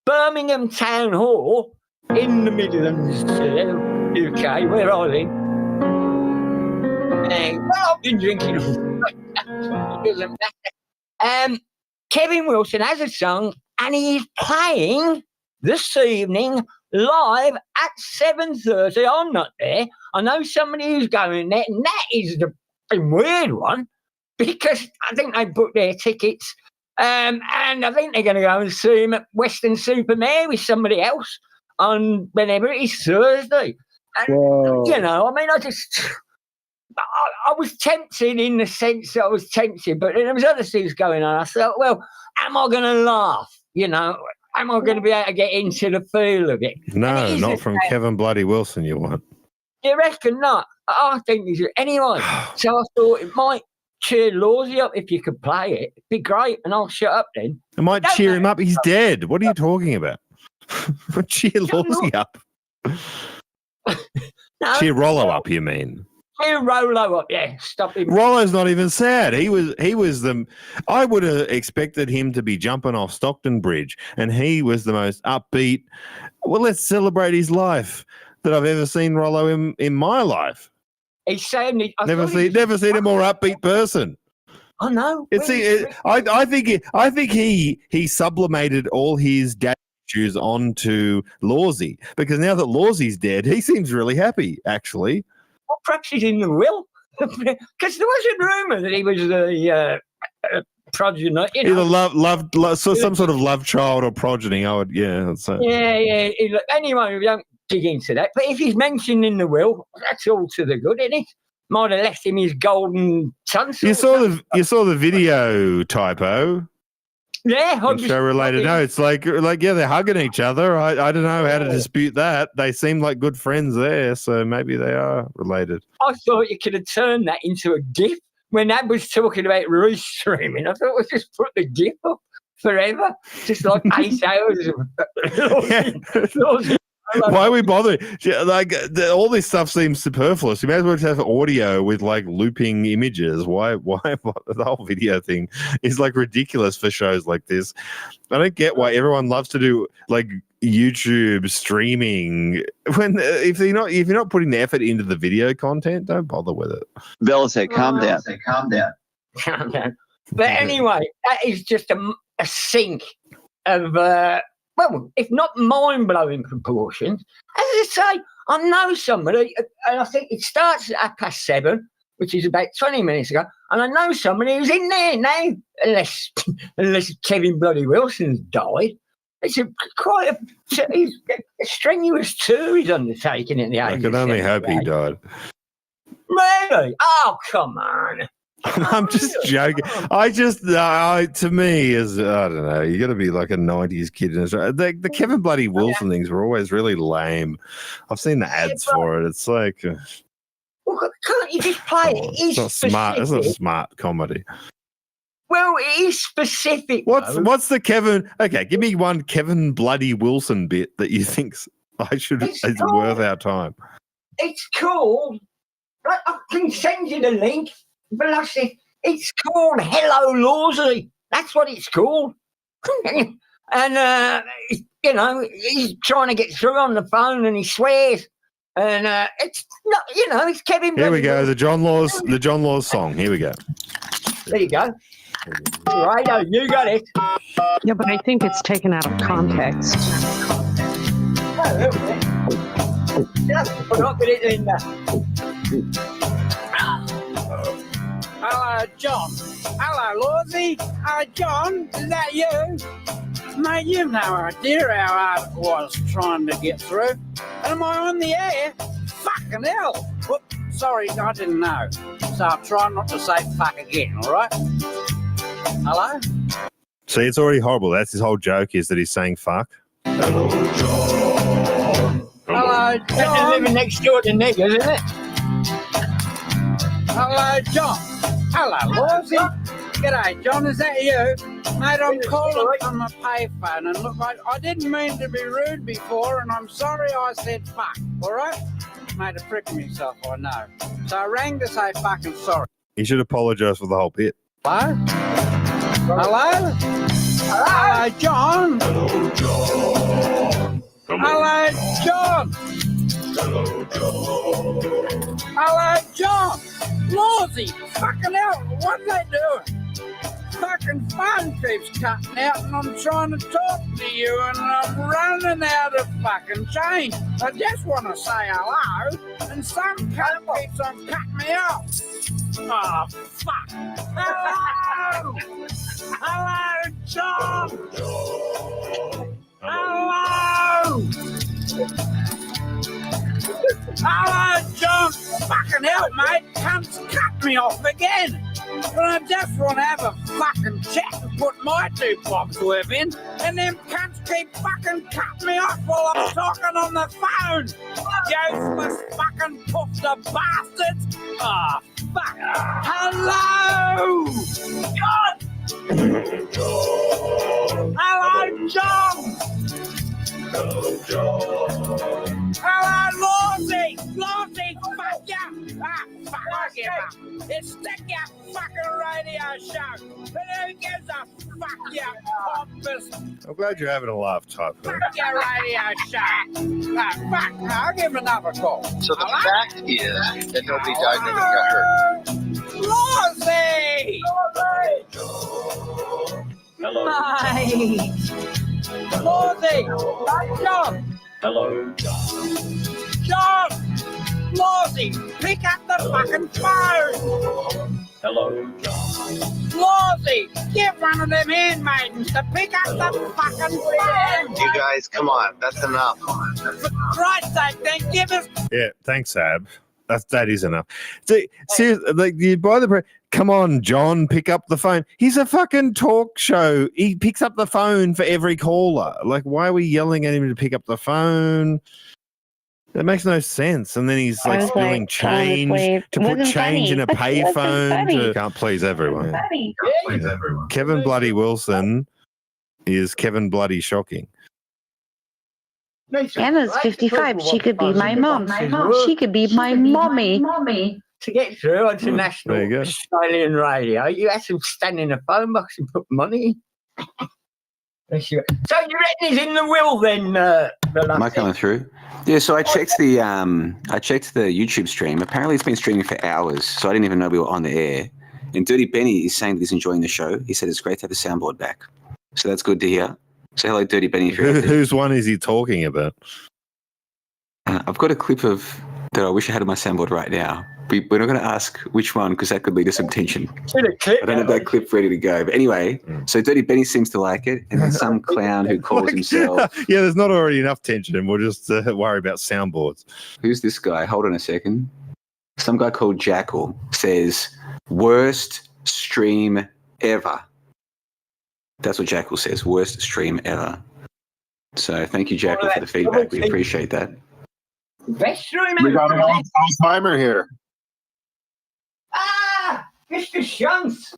Birmingham Town Hall in the Midlands, UK, where I live. Well, I've been drinking. It doesn't matter. Kevin Wilson has a song, and he's playing this evening live at 7:30. I'm not there. I know somebody who's going there, and that is the weird one because I think they booked their tickets, and I think they're going to go and see him at Western Supermare with somebody else on whenever it is Thursday. And, you know, I mean, I was tempted in the sense that I was tempted, but there was other things going on. I thought, well, am I going to laugh? You know, am I going to be able to get into the feel of it? No, not from Kevin Bloody Wilson, you want. You reckon not? I think he's... Anyway, so I thought it might cheer Lawsy up if you could play it. It'd be great, and I'll shut up then. It might cheer him up. He's dead. What are you talking about? Cheer Lawsy up. No, cheer Rollo up, you mean? Cheer Rollo up, yeah. Stop him. Rollo's not even sad. He was the... I would have expected him to be jumping off Stockton Bridge, and he was the most upbeat... Well, let's celebrate his life that I've ever seen Rollo in my life. He's saying... Never seen a more upbeat person. I know. I think he sublimated all his dad issues onto Lawsy, because now that Lawsy's dead, he seems really happy, actually. Well, perhaps he's in the will. Because there was a rumour that he was the progeny. You know. Either so some sort of love child or progeny, I'd say. Yeah. Anyway, we don't dig into that. But if he's mentioned in the will, that's all to the good, isn't it? Might have left him his golden son. You saw the video, Typo. Yeah, show related notes. Like yeah, they're hugging each other. I don't know how to dispute that. They seem like good friends there, so maybe they are related. I thought you could have turned that into a GIF when Ab was talking about restreaming. I thought we'd just put the GIF up forever, just like 8 hours of. Why are we bothering? Like all this stuff seems superfluous. You may as well just have audio with like looping images. Why the whole video thing is like ridiculous for shows like this. I don't get why everyone loves to do like YouTube streaming when if you're not putting the effort into the video content, don't bother with it. Bella said, "Calm down." Calm down. But anyway, that is just a sink of, well, if not mind-blowing proportions. As I say, I know somebody, and I think it starts at 7:30, which is about 20 minutes ago, and I know somebody who's in there now, unless Kevin Bloody Wilson's died. It's quite a strenuous tour he's undertaking in the age. I can only hope he died. Really? Oh, come on. I'm just joking. To me, is I don't know. You got to be like a '90s kid. The Kevin Bloody Wilson things were always really lame. I've seen the ads for it. It's like, well, can't you just play it? It's not smart. It's not smart comedy. Well, it is specific. What's the Kevin? Okay, give me one Kevin Bloody Wilson bit that you think is worth our time. It's called. I can send you the link. But it's called Hello Lawsy. That's what it's called. And he's trying to get through on the phone, and he swears. And it's not, it's Kevin. Here we go. The John Laws song. Here we go. There you go. Righto, you got it. Yeah, but I think it's taken out of context. Just put it in there. Hello, John. Hello, Lawsy. John, is that you? Mate, you've no idea how hard it was trying to get through. Am I on the air? Fucking hell. Whoop, sorry, I didn't know. So I'll try not to say fuck again, all right? Hello? See, it's already horrible. That's his whole joke, is that he's saying fuck. Hello, John. Living next door to niggas, isn't it? Hello, John. Hello, Lawsy. G'day, John. Is that you? Mate, I'm calling on my payphone, and look, I didn't mean to be rude before, and I'm sorry I said fuck, all right? Made a prick of myself, I know. So I rang to say fucking sorry. He should apologise for the whole bit. Hello? Hello? Hello, John. Hello, John. Hello, John. Hello, John. Hello, John. Lawsy, fucking hell, what are they doing? Fucking phone keeps cutting out, and I'm trying to talk to you, and I'm running out of fucking change. I just want to say hello, and some cunt keeps on cutting me off. Oh, fuck. Hello! Hello, John! Hello! Hello, John! Fucking hell, mate! Cunts cut me off again! But I just want to have a fucking chat and put my 2 bobs worth in, and them cunts keep fucking cutting me off while I'm talking on the phone! Useless fucking poofter bastards! Oh, fuck! Hello! John! Hello, John! Hello, John. Hello, Lawsy! Lawsy, fuck you! Ah, fuck, I give up. It's stick your fucking radio show. But who gives a fuck you, pompous? I'm glad you're having a laugh, type. Fuck your radio show. Ah, fuck, I'll give him another call. So the fact is that nobody died, nobody got hurt. Lawsy! Hello. Hi. Lawsy! John! Hello, John! Lawsy, pick up the fucking phone! Hello, John. Lawsy, get one of them handmaidens to pick up the fucking phone! You guys, come on. That's enough. For Christ's sake, then give us... Yeah, thanks, Ab. That is enough. Seriously, like you buy the. Come on, John, pick up the phone. He's a fucking talk show. He picks up the phone for every caller. Like, why are we yelling at him to pick up the phone? That makes no sense. And then he's like spilling change to put change in a payphone. Can't please everyone. Kevin Bloody Wilson is Kevin Bloody Shocking. Anna's 55. She could be my mom. She could be my mommy. To get through onto national Australian radio, you had to stand in a phone box and put money in. Bless you. So you reckon he's in the will then, Am I coming through? Yeah, so I checked the YouTube stream. Apparently it's been streaming for hours, so I didn't even know we were on the air. And Dirty Benny is saying that he's enjoying the show. He said it's great to have the soundboard back. So that's good to hear. So hello, Dirty Benny. If you're out there. Whose one is he talking about? I've got a clip of that I wish I had on my soundboard right now. We're not going to ask which one because that could lead to some tension. I don't have that clip ready to go. But anyway, so Dirty Benny seems to like it. And then some clown who calls himself... Yeah, there's not already enough tension. We'll just worry about soundboards. Who's this guy? Hold on a second. Some guy called Jackal says, worst stream ever. That's what Jackal says, worst stream ever. So thank you, Jackal, for the feedback. We appreciate that. Best stream We got an all-timer here. Mr. Shunts.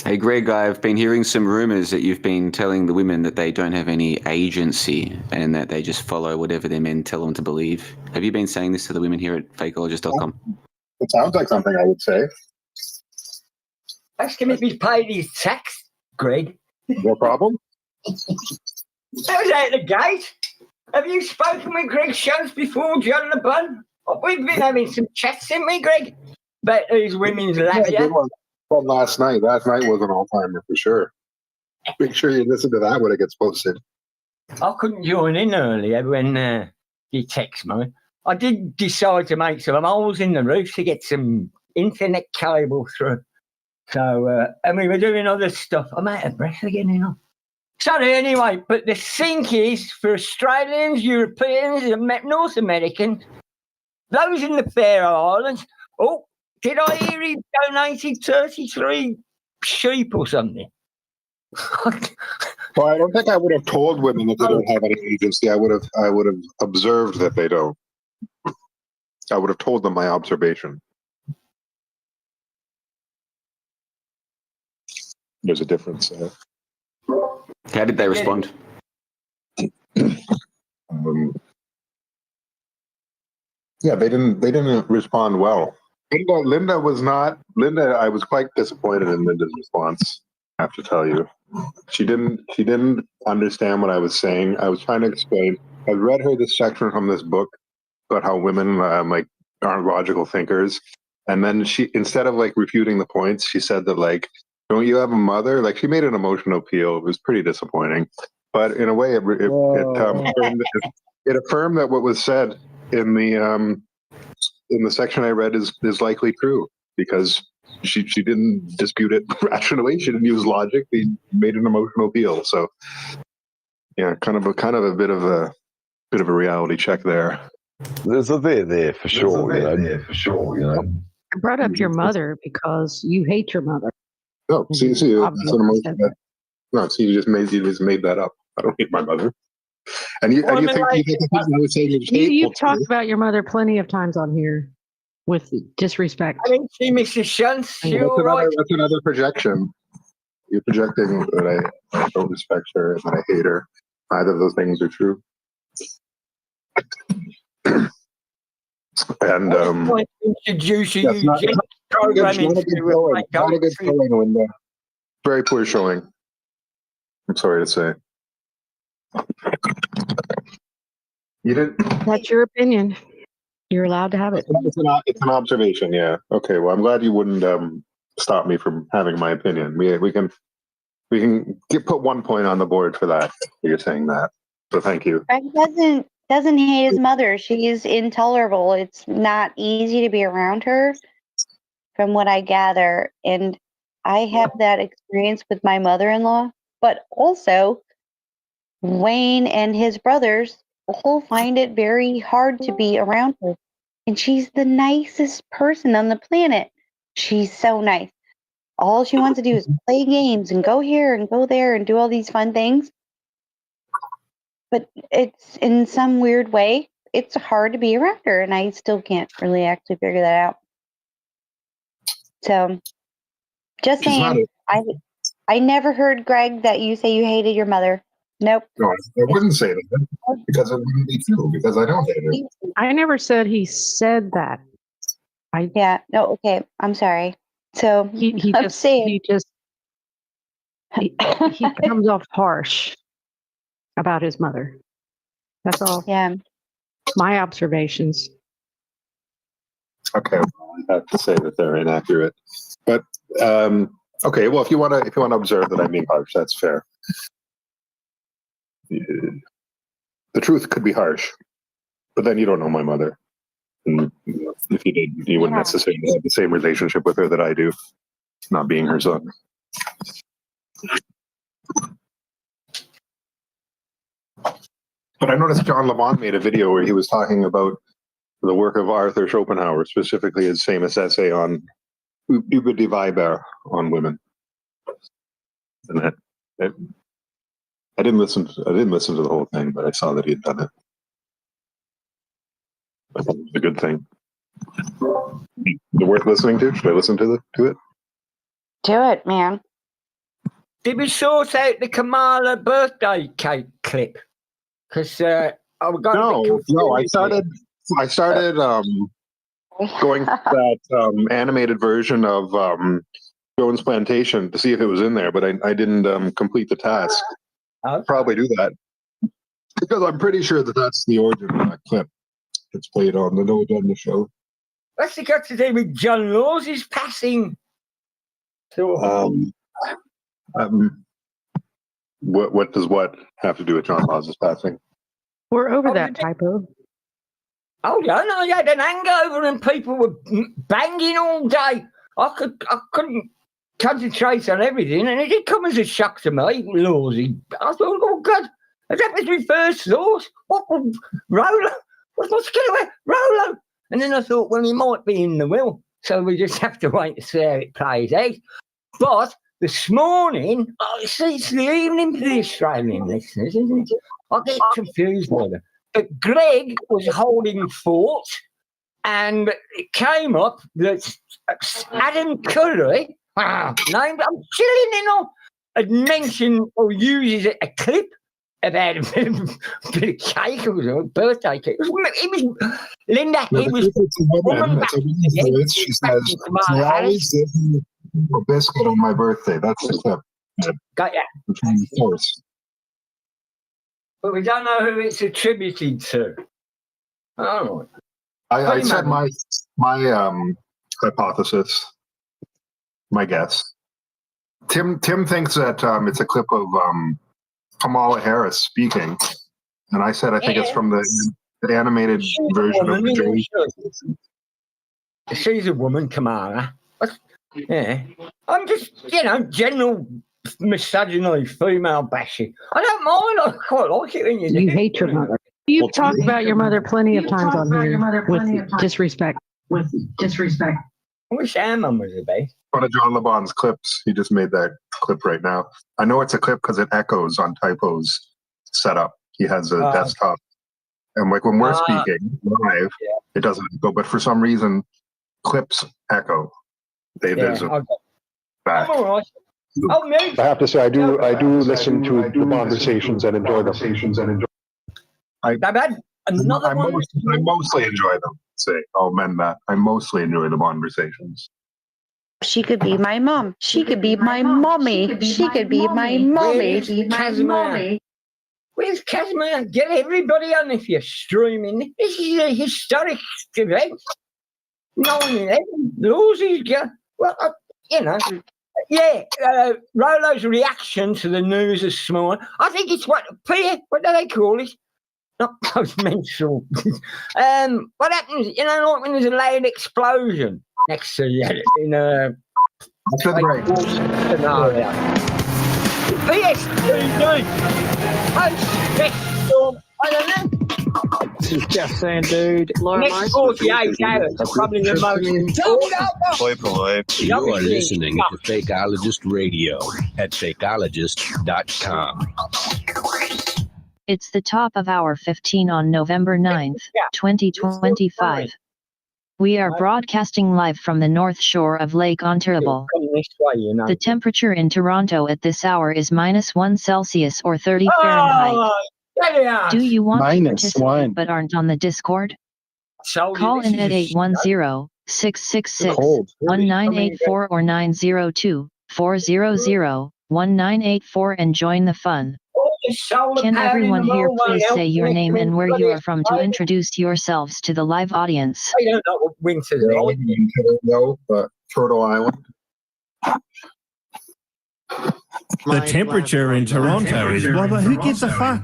Hey, Greg, I've been hearing some rumors that you've been telling the women that they don't have any agency and that they just follow whatever their men tell them to believe. Have you been saying this to the women here at fakeologist.com? It sounds like something I would say. Ask him if he's paid his tax, Greg. No problem. That was out the gate. Have you spoken with Greg Shunts before, John the Bun? We've been having some chats, haven't we, Greg? About these women's labia. Well, last night was an all-timer for sure. Make sure you listen to that when it gets posted. I couldn't join in earlier when you text me. I did decide to make some holes in the roof to get some internet cable through. So, and we were doing other stuff. I'm out of breath again, you know. Sorry, anyway, but the sink is for Australians, Europeans, and North Americans, those in the Faroe Islands. Oh, did I hear he donated 33 sheep or something? Well, I don't think I would have told women that they don't have any agency. I would have observed that they don't. I would have told them my observation. There's a difference there. How did they respond? Yeah, they didn't respond well. Linda, I was quite disappointed in Linda's response, I have to tell you. She didn't understand what I was saying. I was trying to explain. I read her this section from this book about how women aren't logical thinkers. And then she, instead of refuting the points, she said that don't you have a mother? She made an emotional appeal. It was pretty disappointing. But in a way, it affirmed that what was said in the section I read is likely true, because she didn't dispute it rationally. She didn't use logic. She made an emotional appeal. So yeah, kind of a bit of a reality check there. There's a bit there for sure. I brought up your mother because you hate your mother. No, see, that's an emotion. No, see, you just made that up. I don't hate my mother. And you think the person who was saying it's hateful You've talked about your mother plenty of times on here with disrespect. I didn't see Mrs. Shunts. That's another projection. You're projecting that I don't respect her and that I hate her. Neither of those things are true. And introduce you. Not a good showing, Linda. Very poor showing. I'm sorry to say. You didn't. That's your opinion. You're allowed to have it. It's an observation. Yeah. Okay. Well, I'm glad you wouldn't stop me from having my opinion. We can put 1 point on the board for that. You're saying that. So thank you. Greg doesn't hate his mother. She's intolerable. It's not easy to be around her, from what I gather. And I have that experience with my mother-in-law, but also Wayne and his brothers all find it very hard to be around her. And she's the nicest person on the planet. She's so nice. All she wants to do is play games and go here and go there and do all these fun things. But it's, in some weird way, it's hard to be around her, and I still can't really actually figure that out. So, just saying, I never heard, Greg, that you say you hated your mother. Nope. No, I wouldn't say that because it wouldn't be true, because I don't hate her. I never said he said that. Yeah. No. Okay. I'm sorry. So he he comes off harsh about his mother. That's all. Yeah. My observations. Okay, well, I have to say that they're inaccurate. But okay, well, if you want to observe that I'm being harsh, that's fair. The truth could be harsh, but then you don't know my mother. And if you did, you wouldn't necessarily have the same relationship with her that I do, not being her son. But I noticed John Lamont made a video where he was talking about the work of Arthur Schopenhauer, specifically his famous essay on Über die Weiber, on women. And I didn't listen to the whole thing, but I saw that he had done it. I thought it was a good thing. Is it worth listening to? Should I listen to it? Do it, man. Did we sort out the Kamala birthday cake clip? Because no. I started going to that animated version of Jones Plantation to see if it was in there, but I didn't complete the task. I'll probably do that because I'm pretty sure that that's the origin of that clip. It's played on the No Agenda show. What's it got to do with John Laws's passing? What does what have to do with John Laws's passing? We're over that typo. Oh yeah, no, I had an hangover and people were banging all day. I couldn't concentrate on everything, and it did come as a shock to me, Lawsy. I thought, oh God, that was my first thought. What Rolo? What's going on? Rolo? And then I thought, well, he might be in the will, so we just have to wait to see how it plays out. But this morning, it's the evening for the Australian listeners, isn't it? I get confused with them. But Greg was holding fort, and it came up that Adam Curry, named, I'm chilling in on, had mentioned or uses a clip about a bit of cake or a birthday cake. It was Linda, No, it was it's a woman. It's a woman's voice. She says, "You always give me a biscuit on my birthday." That's the clip. Got ya. I'm trying to force. But we don't know who it's attributed to. Oh. I said my hypothesis, my guess. Tim thinks that it's a clip of Kamala Harris speaking, and I said I think it's from the animated version of the Joey. She's a woman, Kamala. Yeah, I'm just general misogyny, female bashing. I don't mind. I quite like it when you do. You hate your mother. You've talked about your mother plenty of times on here with disrespect. I wish our mum was a base. One of John LeBon's clips. He just made that clip right now. I know it's a clip because it echoes on Typo's setup. He has a desktop, and like when we're speaking live, it doesn't echo. But for some reason, clips echo. There's a back. I'm all right. I have to say, I do listen to the conversations and enjoy them. I mostly enjoy them. I'll amend that. I mostly enjoy the conversations. She could be my mom. She could be my mommy. She could be my mommy. Where's Casimir? Get everybody on if you're streaming. This is a historic event. 9/11. Losey's got, well, Rolo's reaction to the news this morning. I think it's what do they call it? Not post-menstrual. What happens, like when there's a loud explosion next to you in a scenario. PSTD. Post-menstrual. I don't know. This is Jeff saying, dude. Next 48 hours are probably the most important. You are listening to Fakeologist Radio at fakeologist.com. It's the top of hour 15 on November 9th, 2025. We are broadcasting live from the North Shore of Lake Ontario. The temperature in Toronto at this hour is -1 Celsius or 30 Fahrenheit. Do you want to participate but aren't on the Discord? Call in at 810-666-1984 or 902-400-1111 1984 and join the fun. Can everyone here please say your name and where you are from to introduce yourselves to the live audience? I don't know what winter's like. No, but Turtle Island. The temperature in Toronto is blah blah. Who gives a fuck?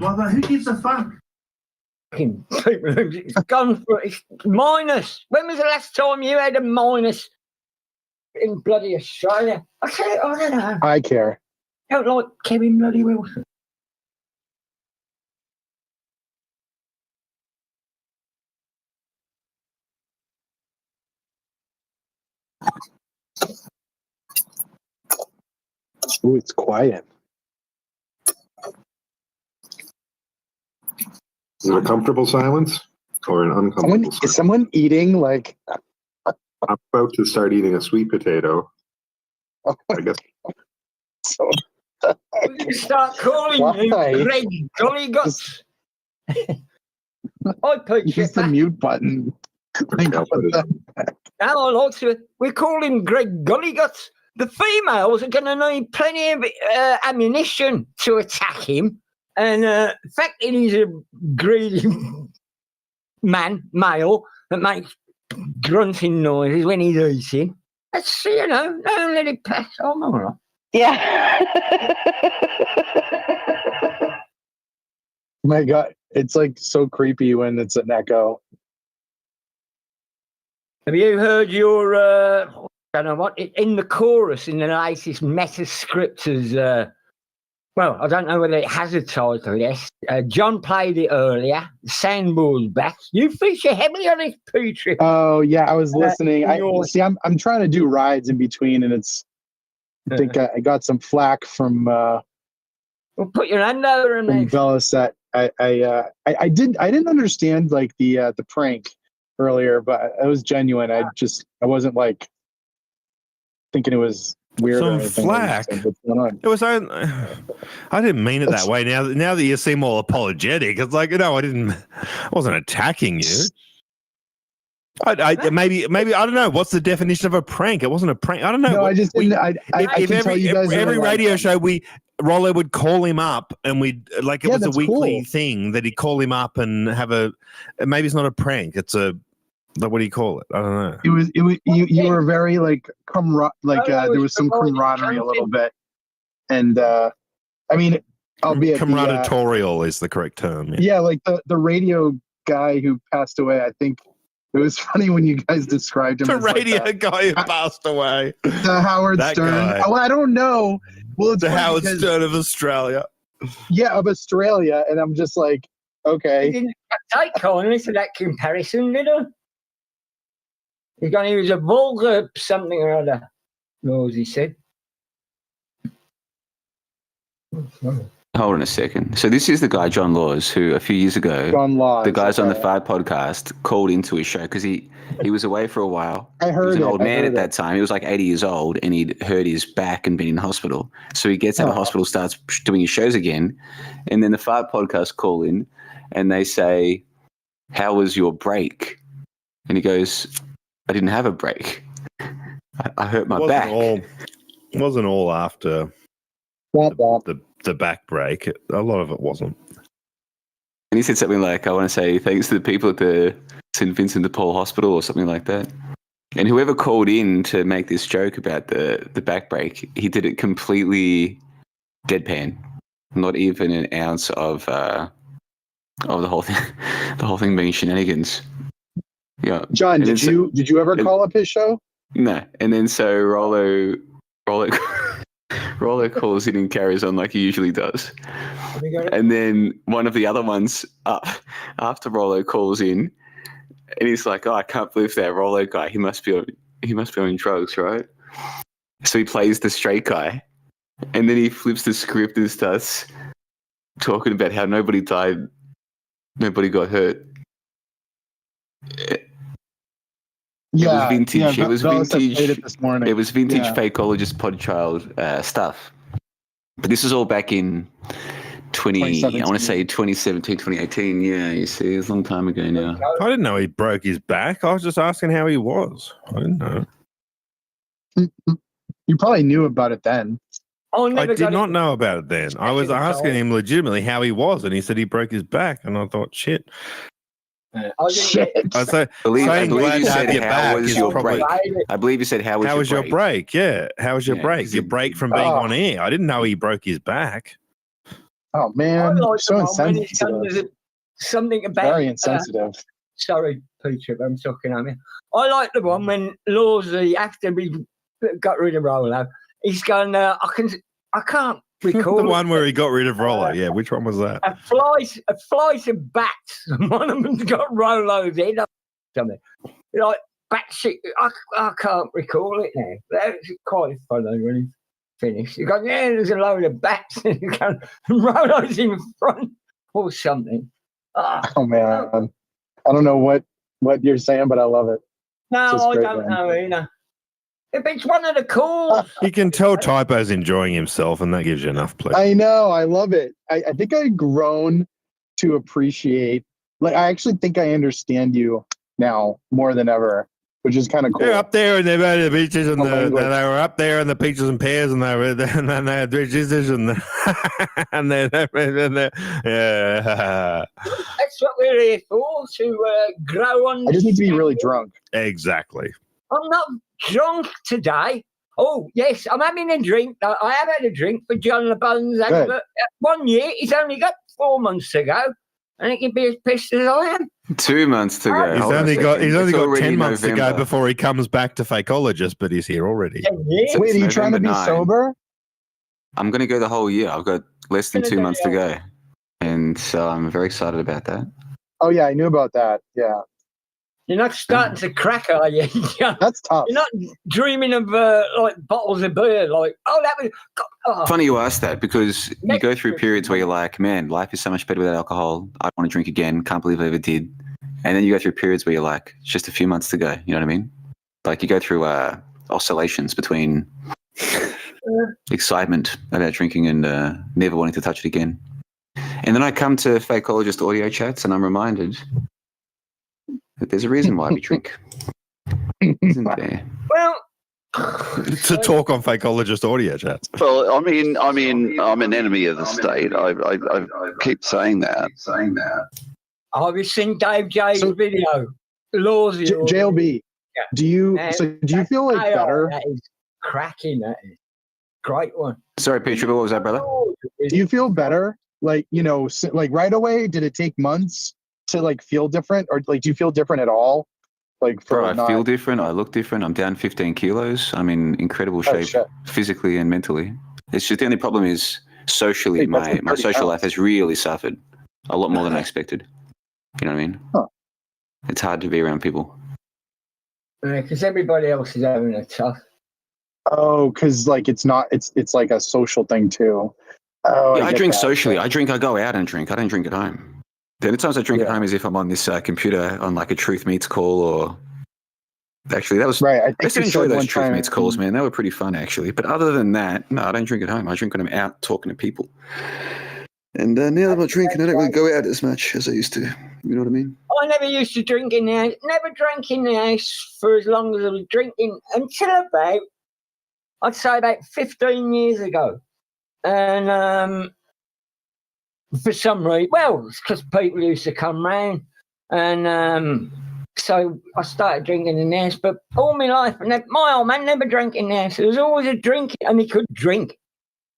It's gone for it's minus. When was the last time you had a minus in bloody Australia? I don't know. I care. I don't like Kevin bloody Wilson. Ooh, it's quiet. Is it a comfortable silence or an uncomfortable silence? Is someone eating like? I'm about to start eating a sweet potato. I guess. So, You start calling me Greg Golly Guts. I put use the mute button. Now I like to. We call him Greg Golly Guts. The females are going to need plenty of ammunition to attack him. And the fact that he's a greedy male, that makes grunting noises when he's eating, that's, don't let it pass. I'm all right. Yeah. My God, it's like so creepy when it's an echo. Have you heard your, I don't know what, in the chorus in the latest Metascriptors, well, I don't know whether it has a title, yes. John played it earlier. Soundboard's back. You feature heavily on it, Petrie. Oh, yeah, I was listening. I'm trying to do rides in between, and I think I got some flack from well, put your hand over and from Bellis that I didn't understand like the prank earlier, but it was genuine. I wasn't like thinking it was weird. Some or anything. flack. What's going on? It was. I didn't mean it that way. Now that you seem all apologetic, it's like I wasn't attacking you. Maybe I don't know. What's the definition of a prank? It wasn't a prank. I don't know. No, I just didn't. I can tell you guys every radio show Rollo would call him up and we'd it was a weekly thing that he'd call him up and have maybe it's not a prank. It's what do you call it? I don't know. It was you were very like there was some camaraderie a little bit, and I mean, albeit camaradetorial is the correct term. Yeah, like the radio guy who passed away. I think it was funny when you guys described him. The as radio like guy who passed away. The Howard Stern. Guy. Oh, I don't know. Well, it's the Howard Stern of Australia. Yeah, of Australia, and I'm just like, okay. He didn't take kindly to that comparison, did he? He was a vulgar something or other, as he said. Hold on a second. So this is the guy, John Laws, who a few years ago, the guys on the FAD podcast called into his show because he was away for a while. I heard he was an old man at that it. time. He was like 80 years old and he'd hurt his back and been in hospital. So he gets out of hospital, starts doing his shows again. And then the FAD podcast call in and they say, "How was your break?" And he goes, "I didn't have a break. I hurt my back." It wasn't all after the back break. A lot of it wasn't. And he said something like, "I want to say thanks to the people at the St. Vincent de Paul Hospital," or something like that. And whoever called in to make this joke about the back break, he did it completely deadpan. Not even an ounce of the whole thing being shenanigans. Yeah. John, did you ever call up his show? No. And then so Rollo calls in and carries on like he usually does. And then one of the other ones up after Rollo calls in and he's like, "Oh, I can't believe that Rollo guy. He must be on drugs, right?" So he plays the straight guy and then he flips the script and starts talking about how nobody died, nobody got hurt. It was vintage. It was vintage. It was vintage fakeologist podchild stuff. But this is all back in 2017, 2018. Yeah, you see, it's a long time ago now. I didn't know he broke his back. I was just asking how he was. I didn't know. You probably knew about it then. I did not know about it then. I was asking him legitimately how he was, and he said he broke his back, and I thought, shit. Shit. I believe you said, how was your break? I believe you said, how was your break? Yeah, how was your break? Your break from being on air. I didn't know he broke his back. Oh, man. I like So the one when it's insensitive. something about... Very insensitive. Sorry, Peter, if I'm talking at me. I like the one when Lawsy, after we got rid of Rollo, he's going, I can't recall. The one where he got rid of Rollo. Yeah, which one was that? A flies of bats. One of them's got Rollo's head up something. Like, bat shit. I can't recall it now. That's quite funny when he's finished. He goes, yeah, there's a load of bats. And he goes, Rollo's in front or something. Oh, man. I don't know what you're saying, but I love it. No, I don't know either. If it's one of the calls. You can tell Typo's enjoying himself, and that gives you enough pleasure. I know. I love it. I think I've grown to appreciate, like, I actually think I understand you now more than ever, which is kind of cool. They're up there and they're at the beaches, and they were up there in the peaches and pears, and they had beaches and and they're yeah. That's what we're here for, to grow on. I just need to be really drunk. Exactly. I'm not drunk today. Oh, yes, I'm having a drink. I have had a drink for John LeBone's. But 1 year, he's only got 4 months to go. And he can be as pissed as I am. 2 months to go. He's only got 10 months to go before he comes back to Fakeologist, but he's here already. Wait, are you trying to be sober? I'm going to go the whole year. I've got less than 2 months to go. And so I'm very excited about that. Oh, yeah, I knew about that. Yeah. You're not starting to crack, are you? That's tough. You're not dreaming of like bottles of beer, like, oh, that was... Oh. Funny you ask that, because you go through periods where you're like, man, life is so much better without alcohol. I want to drink again. Can't believe I ever did. And then you go through periods where you're like, it's just a few months to go. You know what I mean? Like you go through oscillations between excitement about drinking and never wanting to touch it again. And then I come to Fakeologist audio chats and I'm reminded that there's a reason why we drink. Isn't there? Well, to talk on Fakeologist audio chats. Well, I mean, I'm an enemy of the state. I keep saying that. Have you seen Dave J's video? Laws JLB. Yeah. Do you feel like better? That is cracking. That is great one. Sorry, Peter, what was that, brother? Do you feel better? Like, you know, like right away? Did it take months to like feel different, or like do you feel different at all? Like, I feel different. I look different. I'm down 15 kilos. I'm in incredible shape, physically and mentally. It's just the only problem is socially. My social life has really suffered a lot more than I expected. You know what I mean? Huh. It's hard to be around people. Because everybody else is having it tough. Oh, because like it's like a social thing too. Oh, yeah, I drink socially. I go out and drink. I don't drink at home. The only times I drink at home is if I'm on this computer on like a Truth Meets call, or actually that was right. I used to enjoy those Truth Meets calls, man. They were pretty fun actually. But other than that, no, I don't drink at home. I drink when I'm out talking to people. And now that I'm not drinking, I don't really go out as much as I used to. You know what I mean? I never used to drink in the house. Never drank in the house for as long as I was drinking until about, I'd say about 15 years ago. And for some reason, well, it's because people used to come round. And so I started drinking in the house. But all my life, my old man never drank in the house. There was always a drink, and he could drink.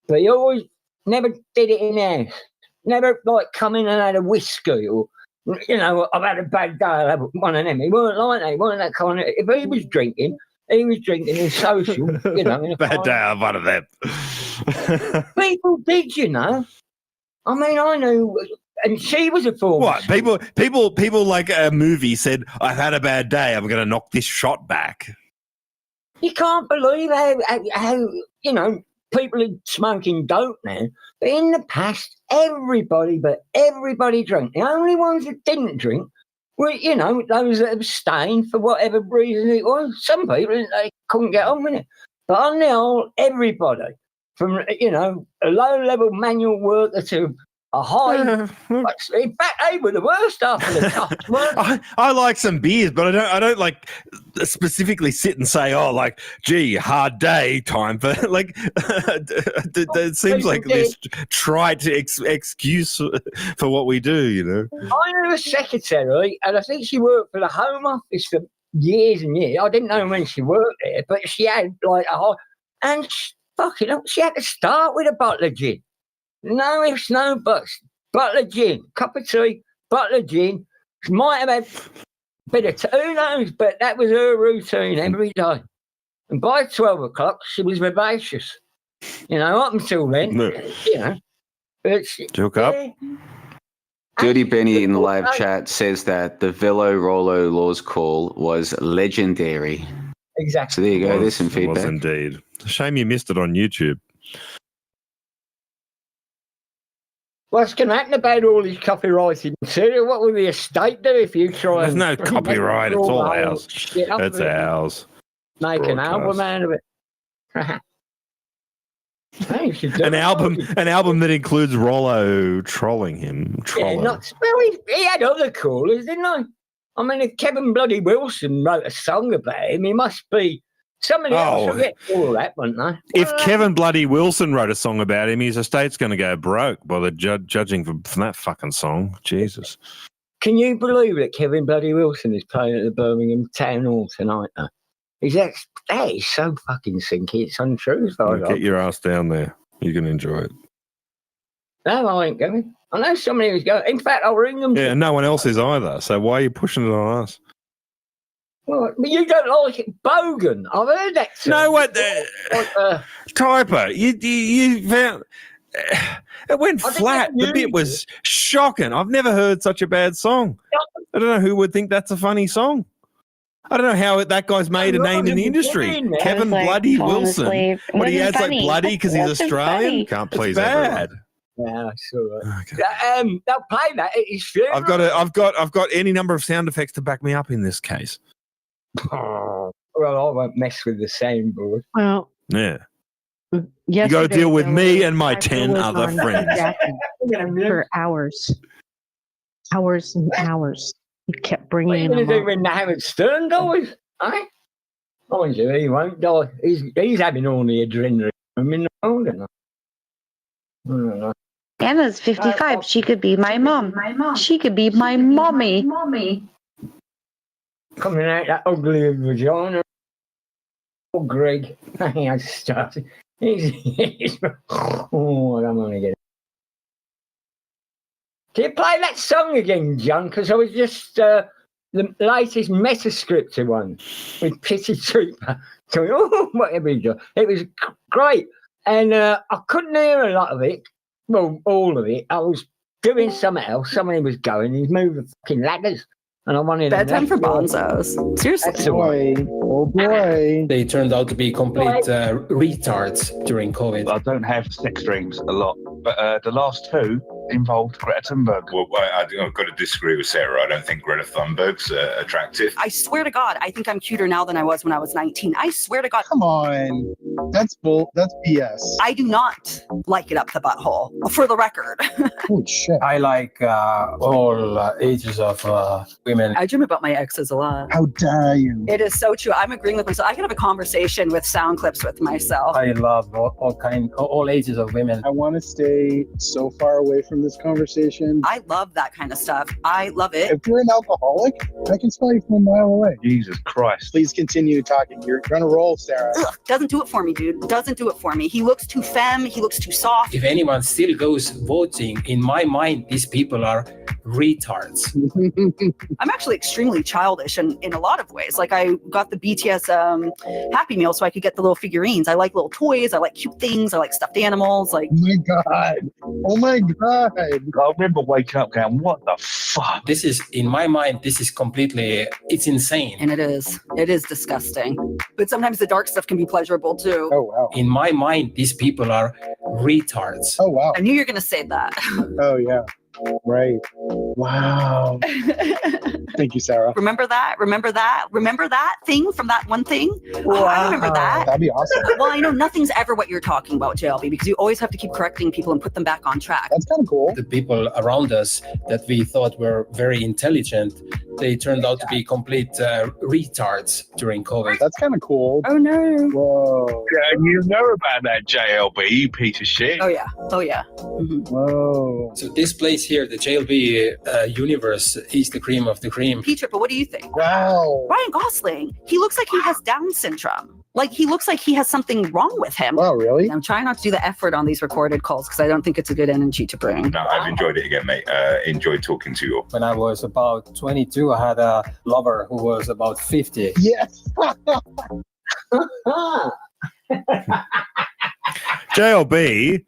But he always never did it in the house. Never like come in and had a whiskey or, you know, I've had a bad day, I'll have one of them. He weren't like that. He weren't that kind of. If he was drinking in social, you know. Bad day, I've one of them. People did, you know. I mean, I knew, and she was a fool. What people like a movie said, "I've had a bad day. I'm going to knock this shot back." You can't believe how you know. People are smoking dope now, but in the past, everybody drank. The only ones that didn't drink were, you know, those that abstained for whatever reason it was. Some people, they couldn't get on with it. But on the whole, everybody, from, you know, a low-level manual worker to a high. In fact, they were the worst after the tough. I like some beers, but I don't like specifically sit and say, oh, like, gee, hard day time for like. It seems like this trite excuse for what we do, you know. I knew a secretary, and I think she worked for the Home Office for years and years. I didn't know when she worked there, but she had like a high, and she had to start with a bottle of gin. No ifs, no buts. Bottle of gin, cup of tea, bottle of gin. She might have had a bit of who knows, but that was her routine every day. And by 12 o'clock, she was vivacious. You know, up until then, you know. Joke up. Dirty Benny in the live chat says that the Velo Rolo Laws call was legendary. Exactly. So there you go. There's some It feedback. was indeed. Shame you missed it on YouTube. What's going to happen about all this copyrighted material? What will the estate do if you try There's and... no copyright. It's all ours. It's ours. Make an album out of it. An album that includes Rollo trolling him. Well, he had other callers, didn't he? I mean, if Kevin Bloody Wilson wrote a song about him, he must be somebody else will get all that, wouldn't they? If Kevin Bloody Wilson wrote a song about him, his estate's going to go broke by the judging from that fucking song. Jesus. Can you believe that Kevin Bloody Wilson is playing at the Birmingham Town Hall tonight, though? That is so fucking sinky. It's untrue. Get your ass down there. You can enjoy it. No, I ain't going. I know somebody who's going. In fact, I'll ring them. Yeah, no one else is either. So why are you pushing it on us? Well, but you don't like it, Bogan. I've heard that. No, what? Typer, you found it went flat. The bit was shocking. I've never heard such a bad song. I don't know who would think that's a funny song. I don't know how that guy's made a name in the industry. Kevin Bloody Wilson. What, he adds like bloody because he's Australian? Can't please everyone. Yeah, sure. Okay. They'll play that at his funeral. I've got any number of sound effects to back me up in this case. Oh, well, I won't mess with the soundboard. Well, yeah. You got to deal with me and my 10 other friends for hours and hours. He kept bringing him. What are you going to do up. when Howard Stern dies? Eh? Mind you, he won't die. He's having all the adrenaline in the world, isn't he? Anna's 55. She could be my mom. She could be my mommy. Coming out that ugly vagina. Oh, Greg. I started. Oh, I don't want to get it. Can you play that song again, John? Because I was just the latest Metascripted one with Pity Trooper going, oh, whatever he does. It was great. And I couldn't hear a lot of it. Well, all of it. I was doing something else. Somebody was going. He's moving fucking ladders. And I wanted bedtime for bonzos. Seriously. Oh boy. They turned out to be complete retards during COVID. I don't have sex dreams a lot, but the last two involved Greta Thunberg. Well, I've got to disagree with Sarah. I don't think Greta Thunberg's attractive. I swear to God, I think I'm cuter now than I was when I was 19. I swear to God. Come on. That's BS. I do not like it up the butthole, for the record. Holy shit. I like all ages of women. I dream about my exes a lot. How dare you? It is so true. I'm agreeing with myself. I can have a conversation with sound clips with myself. I love all ages of women. I want to stay so far away from this conversation. I love that kind of stuff. I love it. If you're an alcoholic, I can smell you from a mile away. Jesus Christ. Please continue talking. You're going to roll, Sarah. Ugh, doesn't do it for me, dude. Doesn't do it for me. He looks too femme. He looks too soft. If anyone still goes voting, in my mind, these people are retards. I'm actually extremely childish in a lot of ways. Like I got the BTS Happy Meal so I could get the little figurines. I like little toys. I like cute things. I like stuffed animals. Like, oh my God. I remember waking up going, what the fuck? This is, in my mind, this is completely, it's insane. And it is disgusting. But sometimes the dark stuff can be pleasurable too. Oh, wow. In my mind, these people are retards. Oh, wow. I knew you were going to say that. Oh, yeah. Right. Wow. Thank you, Sarah. Remember that? Remember that? Remember that thing from that one thing? Oh, I remember that. That'd be awesome. Well, I know nothing's ever what you're talking about, JLB, because you always have to keep correcting people and put them back on track. That's kind of cool. The people around us that we thought were very intelligent, they turned out to be complete retards during COVID. That's kind of cool. Oh no. Whoa. Yeah, and you know about that JLB, you piece of shit. Oh yeah. Oh yeah. Mm-hmm. Whoa. So this place here, the JLB universe, is the cream of the cream. P-Trip, what do you think? Wow. Ryan Gosling, he looks like he has Down syndrome. Like, he looks like he has something wrong with him. Wow, really? I'm trying not to do the F word on these recorded calls because I don't think it's a good energy to bring. No, I've enjoyed it again, mate. Enjoyed talking to you. When I was about 22, I had a lover who was about 50. Yes. JLB,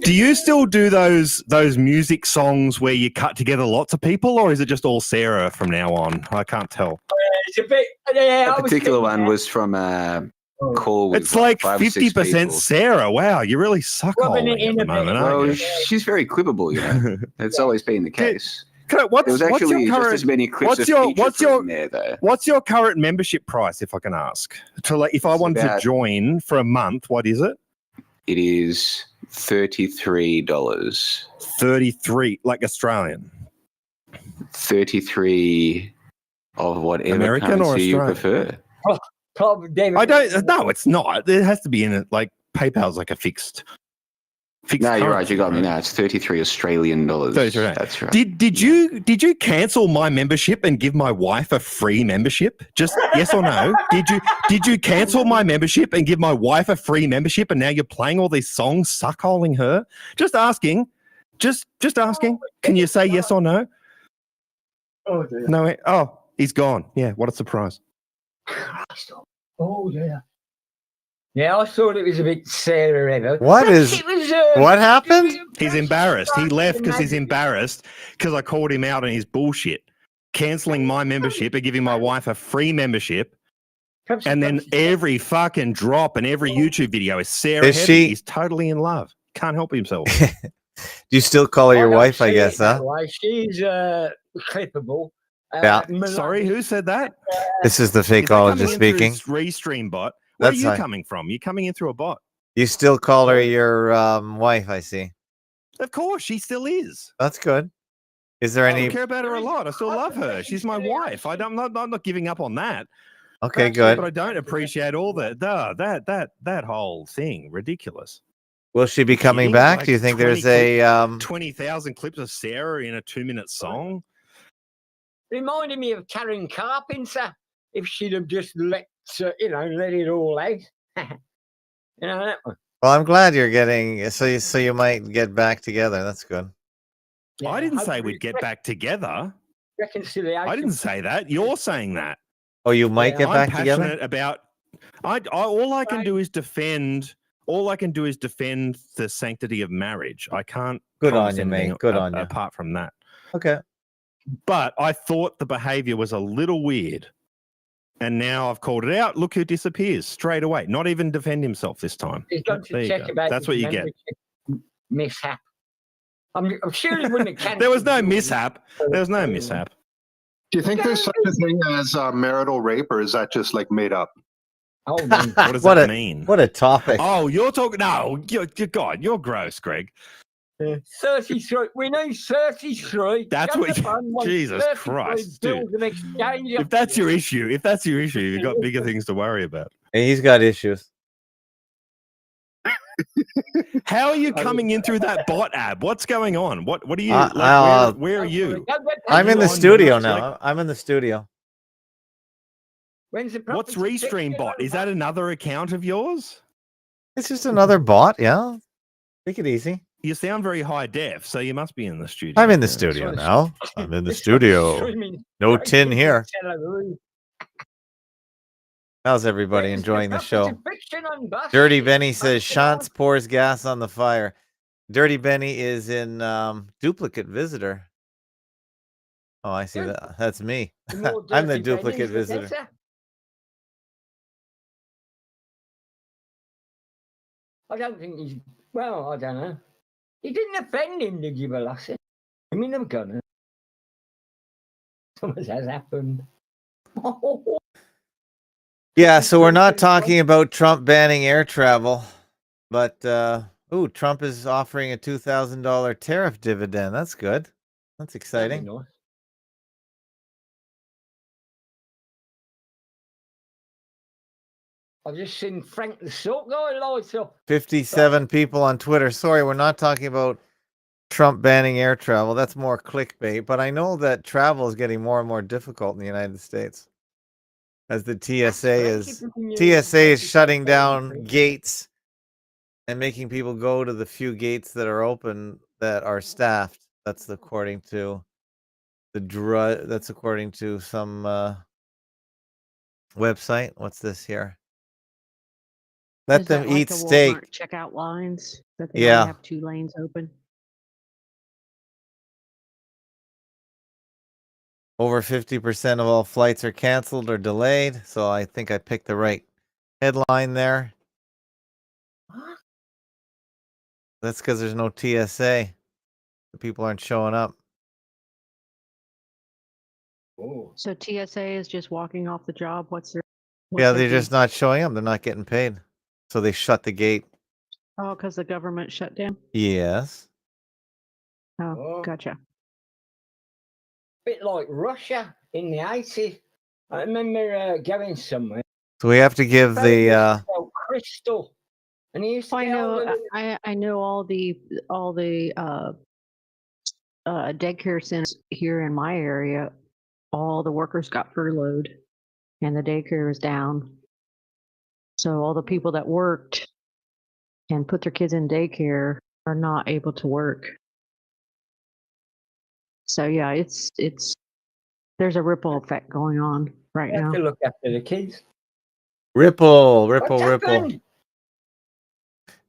do you still do those music songs where you cut together lots of people, or is it just all Sarah from now on? I can't tell. It's a bit. Yeah, That particular one was from call. With It's like 5 or 6 50% people. Sarah. Wow, you really suck Rubbing holing it in at the a bit. moment, aren't Well, you? she's very quibble, you know. It's always been the case. What's There was your actually just current- as many clips what's of your- Peter what's from your- there, though. What's your current membership price, if I can ask? If I wanted to about- join for a month, what is it? It is $33. 33, like Australian. 33 of whatever American or currency you Australian? prefer. Probably, David. I don't. No, it's not. It has to be in it. Like PayPal's like a fixed. No, you're right. currency, You got me. No, it's 33 Australian dollars. 33. That's right. Did you cancel my membership and give my wife a free membership? Just yes or no? Did you cancel my membership and give my wife a free membership, and now you're playing all these songs, suckholing her? Just asking. Just asking. Can you say yes or no? Oh, dear. No. Oh, he's gone. Yeah. What a surprise. Oh yeah. Yeah, I thought it was a bit Sarah ever. What is? It was, What happened? He's embarrassed. He left because he's embarrassed because I called him out on his bullshit, canceling my membership and giving my wife a free membership. And then every fucking drop and every YouTube video is Sarah. Is heavy. she- He's totally in love. Can't help himself. Do you still call her your wife? I guess, huh? She's clippable. Yeah. Sorry, who said that? This is the Is that fakeologist coming in speaking. through Restream bot. Where That's are you fine. coming from? You're coming in through a bot. You still call her your wife? I see. Of course, she still is. That's good. Is there I any? care about her a lot. I still love her. She's my wife. I'm not giving up on that. Okay, But good. I don't appreciate all that whole thing. Ridiculous. Will she be coming Kidding? back? Like Do you think 20 there's a 20,000 clips of Sarah in a 2-minute song? Reminded me of Karen Carpenter. If she'd have just let it all out. That one. Well, I'm glad you're getting so you might get back together. That's good. I didn't say we'd get back together. Reconciliation. I didn't say that. You're saying that. Oh, you might get I'm back passionate together. about. All I can do is defend. All I can do is defend the sanctity of marriage. I can't. Good on promise you, mate. anything Good on you. Apart from that, Okay. but I thought the behaviour was a little weird, and now I've called it out. Look who disappears straight away. Not even defend himself this time. He's got There to you check go. about That's his what you get. membership mishap. I'm sure he wouldn't have cancelled. There was no mishap. There was no mishap. Do you think there's such a thing as marital rape, or is that just like made up? Oh, What does What that a- mean? What a topic. Oh, you're talking. No, God, you're gross, Greg. 33. We know 33. That's Just what. the fun one, Jesus 33 Christ, bills dude. of exchange If of- that's your issue, you've got bigger things to worry about. Hey, he's got issues. How are you coming in through that bot ab? What's going on? What are you? Where are you? I'm in the on studio the- now. I'm in the studio. When's the What's Restream bot? Is that another account of yours? It's just another bot. Yeah. Take it easy. You sound very high def, so you must be in the studio. I'm in the Yeah. studio now. I'm in the studio. No tin here. How's everybody enjoying the show? Dirty Benny says Shantz pours gas on the fire. Dirty Benny is in duplicate visitor. Oh, I see that. That's me. I'm the duplicate visitor. I don't think he's. Well, I don't know. He didn't offend him, did you, Balassi? I mean, I'm gonna. So much has happened. Yeah, so we're not talking about Trump banning air travel, but Trump is offering a $2,000 tariff dividend. That's good. That's exciting. Nice. I've just seen Frank the Soap going live, so 57 people on Twitter. Sorry, we're not talking about Trump banning air travel. That's more clickbait, but I know that travel is getting more and more difficult in the United States as the TSA is shutting down gates and making people go to the few gates that are open that are staffed. That's according to that's according to some website. What's this here? Let Is them that eat like the steak. Walmart checkout lines that they Yeah. only have 2 lanes open? Over 50% of all flights are canceled or delayed. So I think I picked the right headline there. That's because there's no TSA. The people aren't showing up. So TSA is just walking off the job. What's their Yeah, they're just not showing up. They're not getting paid. So they shut the gate. Oh, because the government shut down. Yes. Oh, gotcha. bit like Russia in the 80s. I remember going somewhere. So we have to give the Crystal, and he used to I get all know. the I know all the daycare centers here in my area. All the workers got furloughed, and the daycare is down. So all the people that worked and put their kids in daycare are not able to work. So yeah, it's there's a ripple effect going on right have now. to look after the kids. Ripple. What's happened?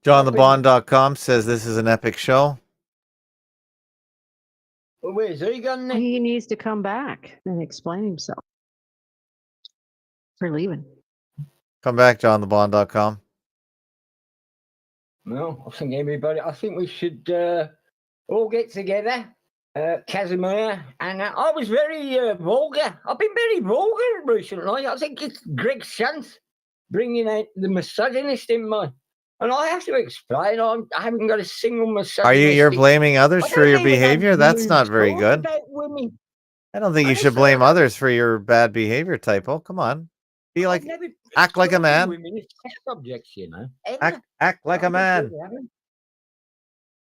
JohnTheBond.com says this is an epic show. Well, where's he gone then? He needs to come back and explain himself for leaving. Come back, JohnTheBond.com. No, I think everybody. I think we should all get together. Casimir and I was very vulgar. I've been very vulgar recently. I think it's Greg Shantz bringing out the misogynist in me, and I have to explain. I haven't got a single misogynist. You're blaming others I for don't your even behavior? have That's rude not very talk good. about women. I don't think you should Honestly, blame others for your bad behavior, Typo. Come on. Be I've like, never act like a talked to man. women as sex objects, you know. Ever. Act like a man.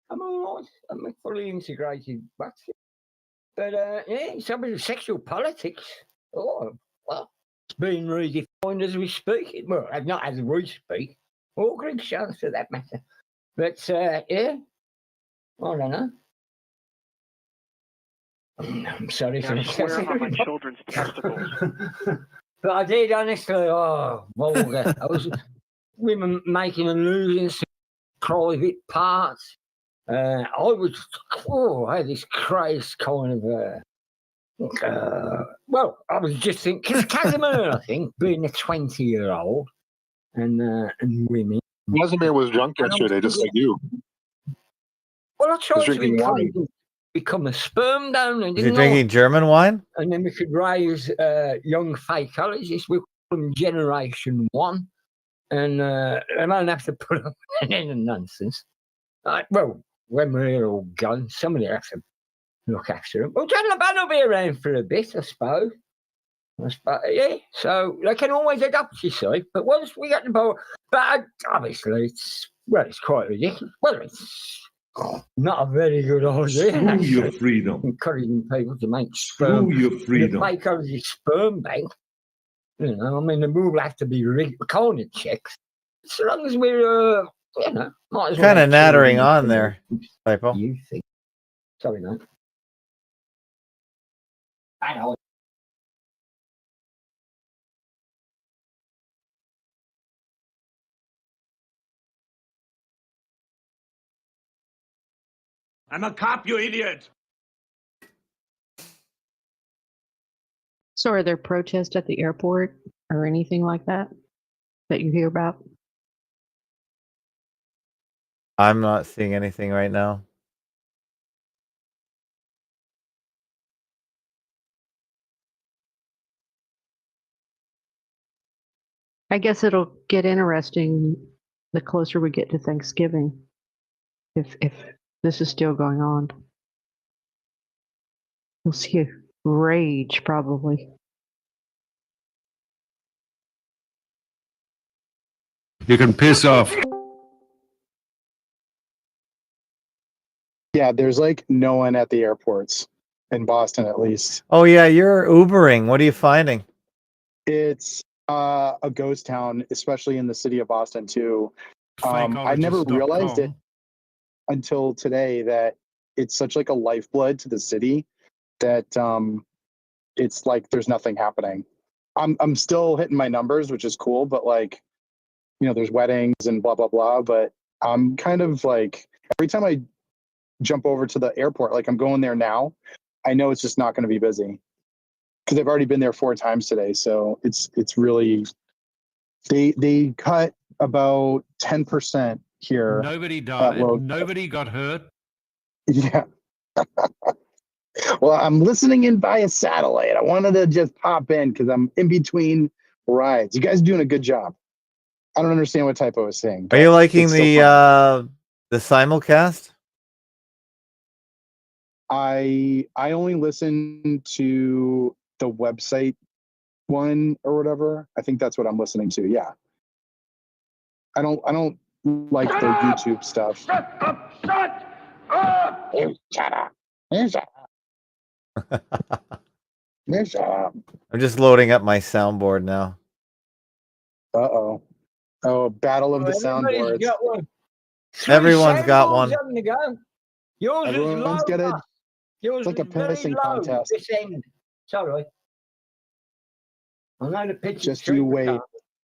I'm all right. I'm a fully integrated bachelor. But yeah, some of the sexual politics. Oh, well, it's being redefined as we speak. Well, not as we speak. Or Greg Shantz for that matter. But yeah, I don't know. I'm sorry for swear on my children's testicles. But I did honestly. Oh, vulgar. I was women making allusions to private parts. I had this crazy kind of well, I was just thinking, because Casimir, I think, being a 20-year-old and women. Casimir was drunk yesterday, just like you. Well, I tried to drinking wine. become a sperm donor, Is he didn't drinking I? German wine? And then we could raise young fakeologists. We call them Generation 1. And I don't have to put up an end of nonsense. Well, when we're all gone, somebody has to look after them. Well, John LeBan will be around for a bit, I suppose. Yeah, so they can always adopt, you see. But once we get the ball, but obviously it's quite ridiculous. Well, it's not a very good idea. Screw your freedom. Encouraging people to make sperm. Screw your freedom. The fake of the sperm bank. You know, I mean, the rule has to be rigged, kind of checks. So long as we're, you know, might as well. Kind of nattering on there, Typo. You think? Sorry, mate. I know. I'm a cop, you idiot. So are there protests at the airport or anything like that you hear about? I'm not seeing anything right now. I guess it'll get interesting the closer we get to Thanksgiving. If this is still going on, we'll see a rage probably. You can piss off. Yeah, there's like no one at the airports in Boston, at least. Oh yeah, you're Ubering. What are you finding? It's a ghost town, especially in the city of Boston too. I never realized it until today that it's such like a lifeblood to the city that it's like there's nothing happening. I'm still hitting my numbers, which is cool, but like, you know, there's weddings and blah blah blah. But I'm kind of like every time I jump over to the airport, like I'm going there now, I know it's just not going to be busy because I've already been there 4 times today. So it's really they cut about 10% here. Nobody died. Nobody got hurt. Yeah. Well, I'm listening in via satellite. I wanted to just pop in because I'm in between rides. You guys are doing a good job. I don't understand what typo is saying. Are you liking it's still fun. the simulcast? I only listen to the website one or whatever. I think that's what I'm listening to. Yeah. I don't like the YouTube stuff. Shut up! You shut up. You shut up. You shut up. I'm just loading up my soundboard now. Uh-oh. Oh, battle of the Everybody's soundboards. got one. Everyone's got Soundboards one. having a go. Yours is low. Everyone's got it. Yours It's like is a very pissing low. contest. This end. Sorry. I know the pitch Just you wait.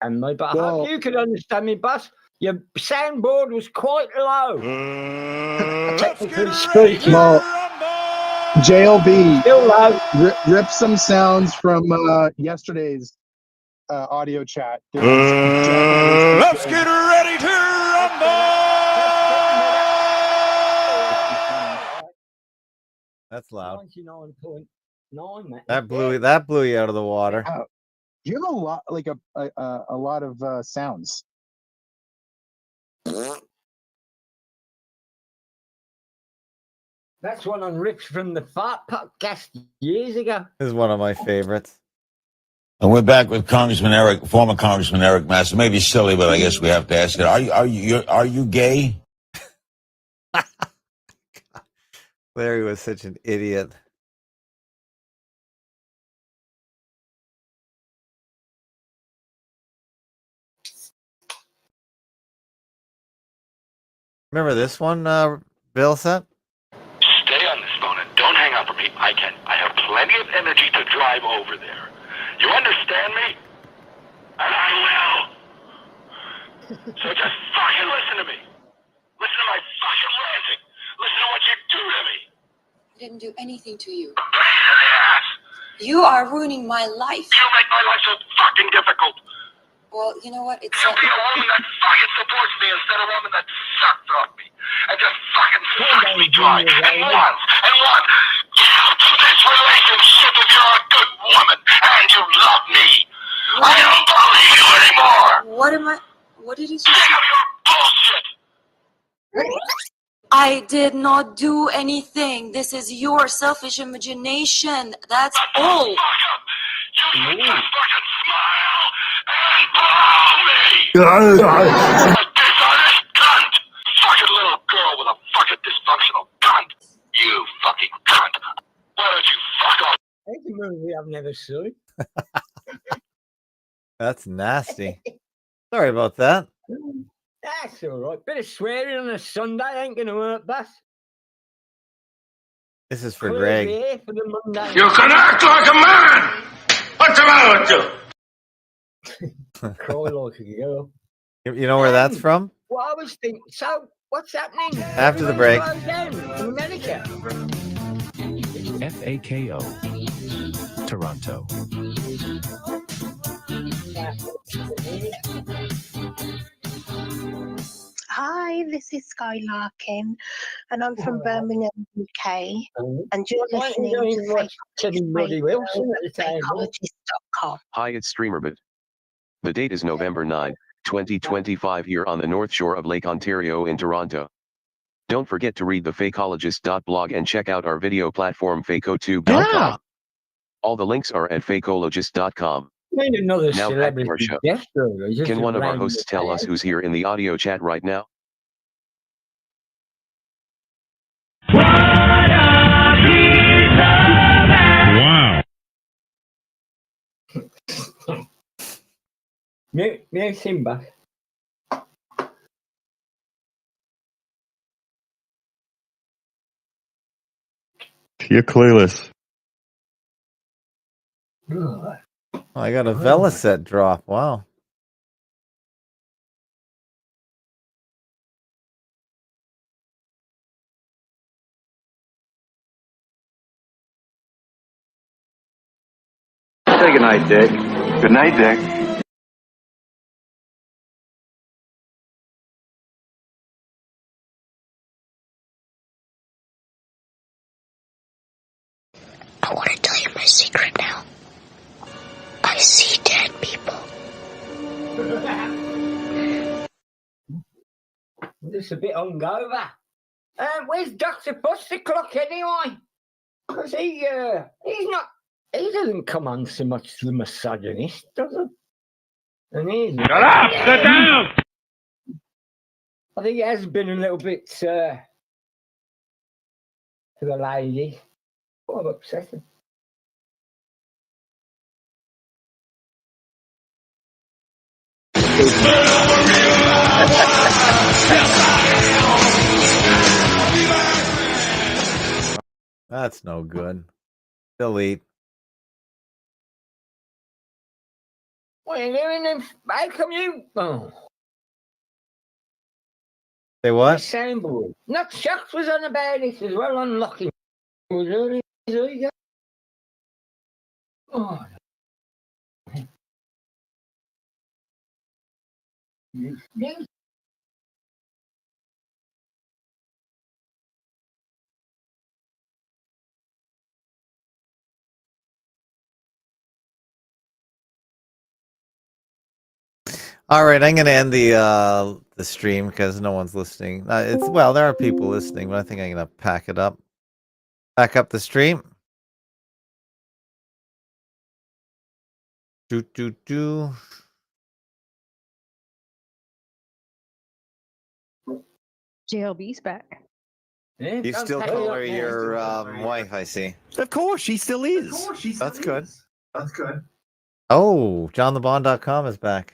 And me, but I Well- hope you can understand me, boss. Your soundboard was quite low. Technically speaking. Well, JLB Still low. rip some sounds from yesterday's audio chat. Let's get ready to rumble! That's loud. 99.9, man. That blew you out of the water. Wow. You have a lot, like a lot of sounds. That's one on rips from the Fart podcast years ago. This is one of my favorites. And we're back with former Congressman Eric Massa. Maybe silly, but I guess we have to ask it. Are you gay? Larry was such an idiot. Remember this one, Bill set? Stay on this phone and don't hang up on me. I have plenty of energy to drive over there. You understand me? And I will. So just fucking listen to me. Listen to my fucking ranting. Listen to what you do to me. I didn't do anything to you. Pain in the ass. You are ruining my life. You make my life so fucking difficult. Well, you know what? It's You be a woman that fucking supports me instead of a woman that sucks off me. And just fucking sucks me dry. And once. Get out of this relationship if you're a good woman and you love me. I don't believe you anymore. What did you say? Bullshit. I did not do anything. This is your selfish imagination. That's all. You should just fucking smile and blow me. A dishonest cunt. Fucking little girl with a fucking dysfunctional cunt. You fucking cunt. Why don't you fuck off? It's a movie I've never seen. That's nasty. Sorry about that. That's all right. Bit of swearing on a Sunday ain't going to hurt, boss. This is for Clear Greg. the air for the Monday. You can act like a man. What's the matter with you? Cry like a girl. You know where that's from? Well, I was thinking, so what's happening? After the break. Everything's closed down in America. FAKO, Toronto. Hi, this is Sky Larkin, and I'm from Birmingham, UK. And you're listening to Teddy Bloody Wilson at the time. fakeologist.com. Hi, it's StreamerBit. The date is November 9, 2025 here on the North Shore of Lake Ontario in Toronto. Don't forget to read the fakeologist.blog and check out our video platform fakeotube.com. Yeah. All the links are at fakeologist.com. Ain't another Now back to our celebrity show. death story. Just Can a one of our random hosts tell us guy. who's here in the audio chat right now? Wow. Mute him back. You're clueless. Oh, I got a Velocet drop. Wow. Say goodnight, Dick. Good night, Dick. I want to tell you my secret now. I see dead people. Just a bit hungover. Where's Dr. Busterclock anyway? Because he's not, he doesn't come on so much to the misogynist, does he? And he's Shut up! Sit down! I think he has been a little bit to the lady. Quite upsetting. That's no good. Delete. What are you doing then? How come you? Oh. Say what? Soundboard. Not Chuck was on about it as well, unlocking. Was early as I go. Oh. Yes. All right, I'm going to end the stream because no one's listening. It's well, there are people listening, but I think I'm going to pack it up. Pack up the stream. Do. JLB's back. You still call her your wife, I see. Of course, she still is. That's good. That's good. Oh, JohnTheBond.com is back.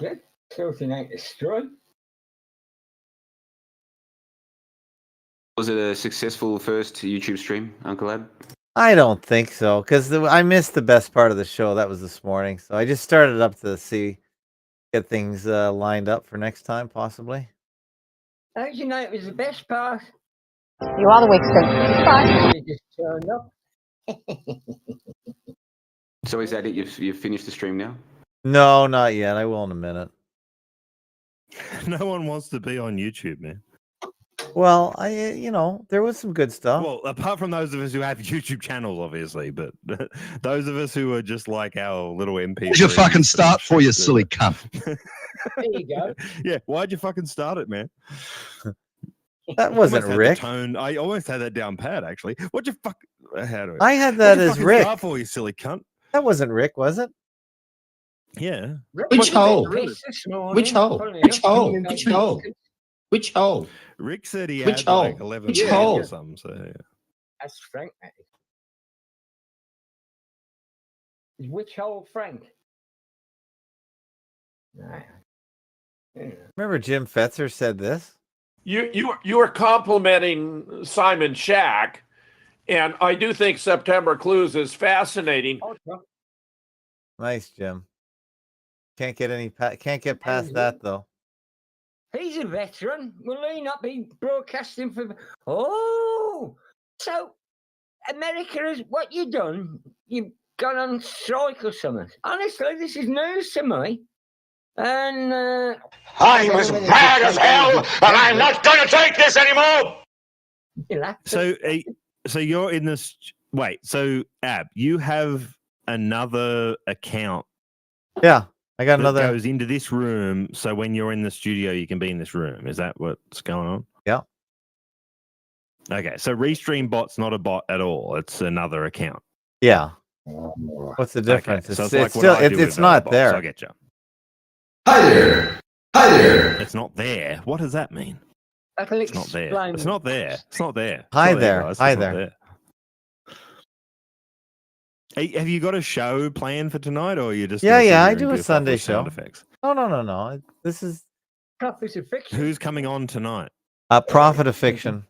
Good. Sorting out the straw. Was it a successful first YouTube stream, Uncle Ab? I don't think so, because I missed the best part of the show. That was this morning. So I just started up to get things lined up for next time, possibly. How did you know it was the best part? You are the weak spot. You just turned up. So is that it? You've finished the stream now? No, not yet. I will in a minute. No one wants to be on YouTube, man. Well, there was some good stuff. Well, apart from those of us who have YouTube channels, obviously, but those of us who are just like our little MP. Where's your fucking start for, you silly cunt? There you go. Yeah, why'd you fucking start it, man? That wasn't Rick. Tone. I almost had that down pat, actually. What'd you fuck? I had that as Rick. Start for, you silly cunt? That wasn't Rick, was it? Yeah. Which hole? Which hole? Which hole? Which hole? Which hole? Rick said he Which had hole? like 11 Which minutes hole? or something. So yeah. That's Frank, mate. Is which hole Frank? Right. Yeah. Remember Jim Fetzer said this? You are complimenting Simon Shack, and I do think September Clues is fascinating. Nice, Jim. Can't get past that though. He's a veteran. Will he not be broadcasting for? Oh, so America is what you done? You've gone on strike or something? Honestly, this is news to me. And I'm as mad as hell, and I'm not going to take this anymore. So you're in this. Wait, so Ab, you have another account Yeah, I got that another. goes into this room, so when you're in the studio, you can be in this room. Is that what's going on? Yeah. Okay, so Restream bot's not a bot at all. It's another account. Yeah. What's the difference? Okay, so It's it's like still what I do it's with not Velvet there. Box. I get you. Hi there. Hi there. It's not there. What does that mean? It's not there. It's not there. It's not there. It's Hi not there. guys. Hi It's not there. Hey, have you got a show planned for tonight, or are you just Yeah, gonna sit yeah. I here and do a goof off Sunday with sound show. effects? No. This is Prophet of fiction. Who's coming on tonight? Prophet of Fiction.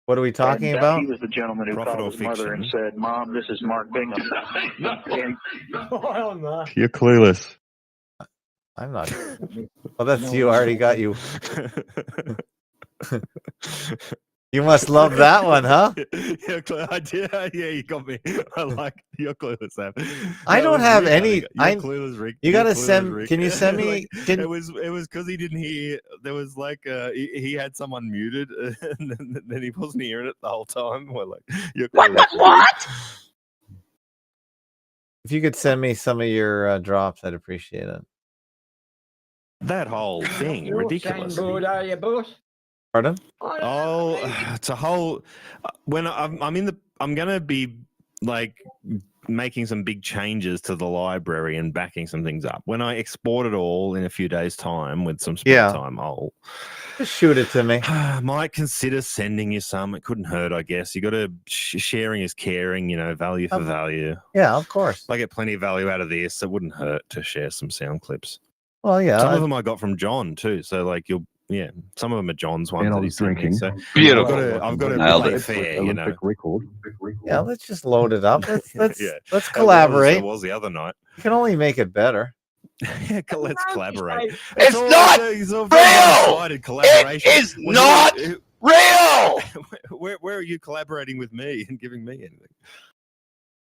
What are we talking about? He was the gentleman who Profit or called his mother and fiction? said, "Mom, this is Mark Bingham." And You're clueless. I'm not. Well, that's you. I already got you. You must love that one, huh? I did. Yeah, you got me. I like you're clueless, Sam. I That don't was have Rick, I any. think. You're clueless, Rick. You You're gotta clueless, send. Rick. Can you send me? Like, Can it was because he didn't hear. There was like he had someone muted, and then he wasn't hearing it the whole time. We're like, you're clueless. What? If you could send me some of your drops, I'd appreciate it. That whole thing, You're ridiculous. Board, are you, boss? Pardon? Oh, it's a whole. When I'm gonna be like making some big changes to the library and backing some things up. When I export it all in a few days' time with some spare time, I'll just shoot it to me. Might consider sending you some. It couldn't hurt, I guess. You got to sharing is caring. You know, value for value. Yeah, of course. I get plenty of value out of this. It wouldn't hurt to share some sound clips. Well, yeah. Some of them I got from John too. So like some of them are John's ones And I that was he's sent me. drinking. So Beautiful. I've got to Nailed play it. fair, you know. Record. Yeah, let's just load it up. Let's Yeah. let's collaborate. It was the other night. You can only make it better. Yeah, let's collaborate. It's not real. Collaboration. It is not real. Where are you collaborating with me and giving me anything?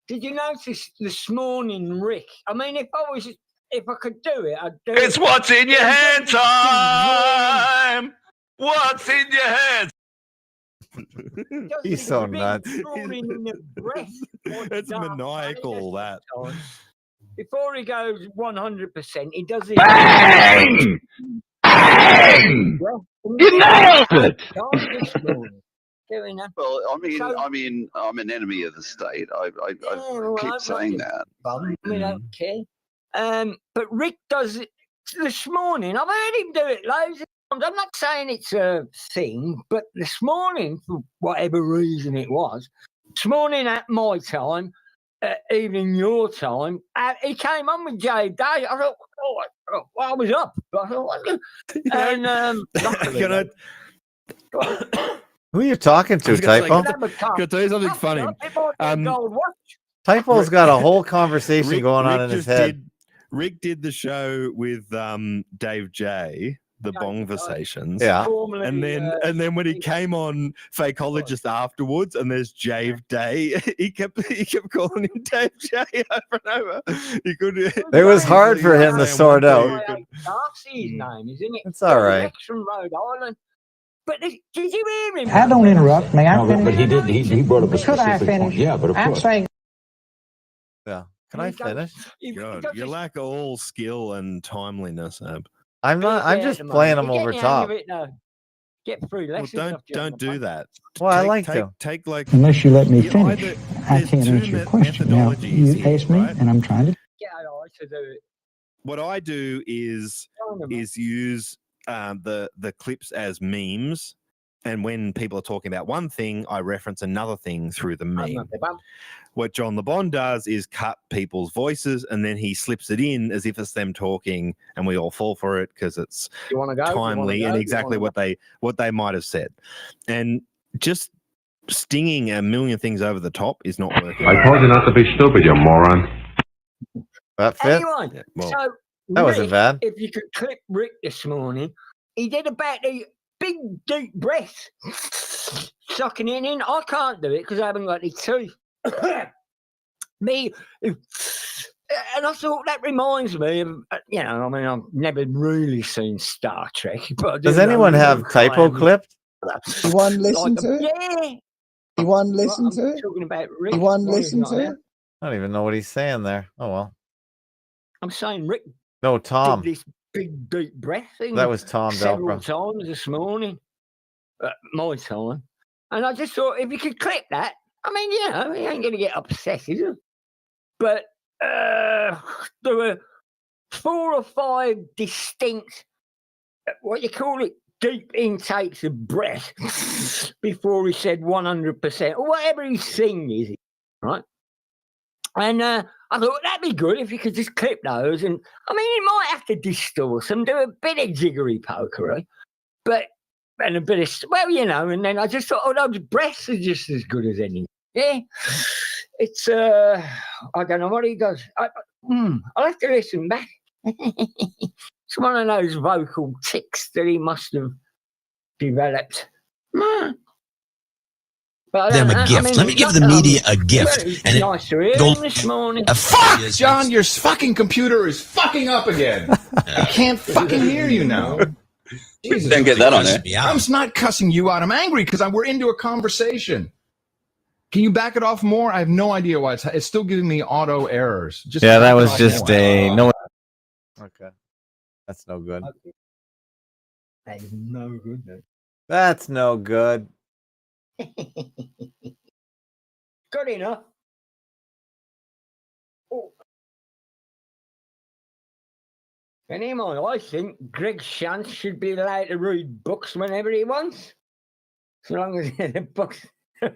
Did you notice this morning, Rick? I mean, if I could do it, I'd do it. It's what's in your hand time. What's in your hand? He's so nuts. It's maniacal, that. Before he goes 100%, he does it. Bang! Bang! You nailed it. Well, I mean, I'm an enemy of the state. I keep saying that. I mean, I don't care. But Rick does it this morning. I've heard him do it loads of times. I'm not saying it's a thing, but this morning, for whatever reason it was, this morning at my time, evening your time, he came on with Jay Day. I thought, I was up. I thought, and who are you talking to, Typo? Can I tell you something funny? Typo's got a whole conversation going on in his head. Rick did the show with Dave J, the Bongversations. Yeah. And then when he came on Fakeologist afterwards, and there's Jave Day, he kept calling him Dave J over and over. He could. It was hard for him to sort out. Darcy's name, isn't it? It's all right. From Rhode Island. But did you hear him? I don't interrupt. May I finish? But he did. He brought up a Could I specific finish? point. Yeah, but of I'm course. saying. Yeah. Can I finish? God, you lack all skill and timeliness, Ab. I'm not. I'm just playing him over top. Get through. Well, don't do that. Well, I like to. Take like. Unless you let me finish, either- I there's can't two answer your question. Now, methodologies you here, asked me, right? and I'm trying to. To do it. What I do is use the clips as memes, and when people are talking about one thing, I reference another thing through the meme. What John the Bond does is cut people's voices, and then he slips it in as if it's them talking, and we all fall for it because it's timely and exactly what they might have said. And just stinging a million things over the top is not working. I told you not to be stupid, you moron. That fit? Anyway, Yeah, well, so that wasn't Rick, bad. If you could clip Rick this morning, he did about the big deep breath, sucking it in. I can't do it because I haven't got any teeth. Me, and I thought that reminds me of, I mean, I've never really seen Star Trek, but I do Does know anyone have Luke Typo Clan. clipped? You want to listen Like to it? Yeah. You want to listen I'm to it? talking about Rick. You want to while he's listen not to there. it? I don't even know what he's saying there. Oh well. I'm saying Rick No, Tom. did this big deep breath thing. That was Tom several Delpro. times this morning. My time. And I just thought, if you could clip that, I mean, you know, he ain't going to get upset, is he? But there were 4 or 5 distinct, what you call it, deep intakes of breath before he said 100%, or whatever his thing is, right? And I thought that'd be good if you could just clip those. And I mean, you might have to distort them, do a bit of jiggery pokery, but and a bit of, well, you know. And then I just thought, oh, those breaths are just as good as any. Yeah, it's I don't know what he does. I'll have to listen back. It's one of those vocal tics that he must have developed. But them a gift. Let me give the media a gift. And nice to hear him this morning. Fuck, John, your fucking computer is fucking up again. I can't fucking hear you now. Jesus, Didn't get that on there. I'm not cussing you out. I'm angry because we're into a conversation. Can you back it off more? I have no idea why it's still giving me auto errors. Just yeah, that was just a no. Okay, that's no good. That is no good. No. That's no good. Good enough. Oh. Anyway, I think Greg Shantz should be allowed to read books whenever he wants, so long as the books that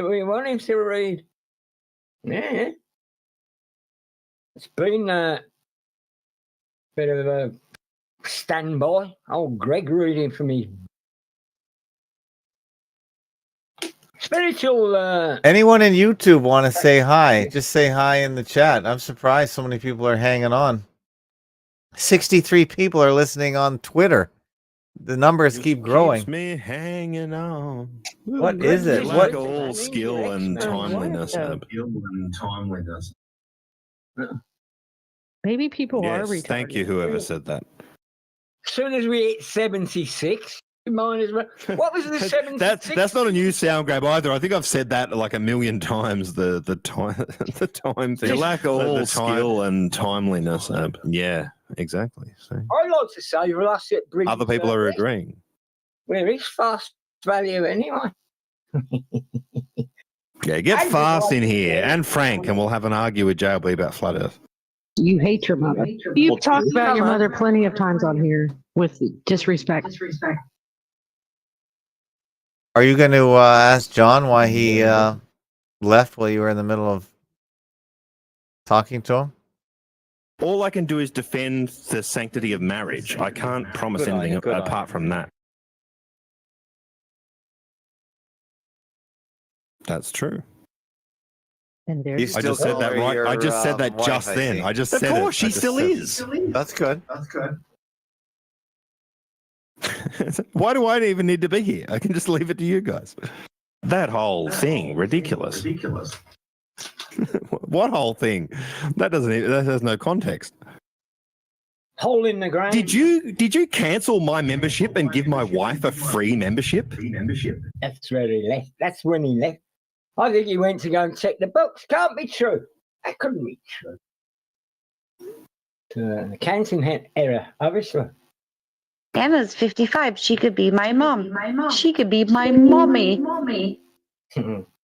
we want him to read. Yeah, it's been a bit of a standby. Oh, Greg reading from his spiritual. Anyone in YouTube want to say hi? Just say hi in the chat. I'm surprised so many people are hanging on. 63 people are listening on Twitter. The numbers keep growing. Keeps me hanging on. What is it? Like What? all skill and timeliness. Maybe people are Yes, retarded. thank you, whoever said that. As soon as we hit 76, mine as well. What was the 76? That's not a new sound grab either. I think I've said that like a million times. The time the time thing. You lack all the skill and timeliness. Yeah, exactly. So I like to say Velocity brings other people are agreeing. where is fast value anyway? Yeah, get fast in here and Frank, and we'll have an argue with JLB about flat Earth. You hate your mother. You've talked about your mother plenty of times on here with disrespect. Are you going to ask John why he left while you were in the middle of talking to him? All I can do is defend the sanctity of marriage. I can't promise anything apart from that. That's true. And You I still just said that call her right. your, I just said that wife, just I then. think. I just Of said course, it. she I just still said is. That's good. Why do I even need to be here? I can just leave it to you guys. That whole thing, ridiculous. What whole thing? That has no context. Hole in the ground. Did you cancel my membership and give my wife a free membership? That's where he left. That's when he left. I think he went to go and check the books. Can't be true. That couldn't be true. Accounting error, obviously. Emma's 55. She could be my mom. She could be my mommy.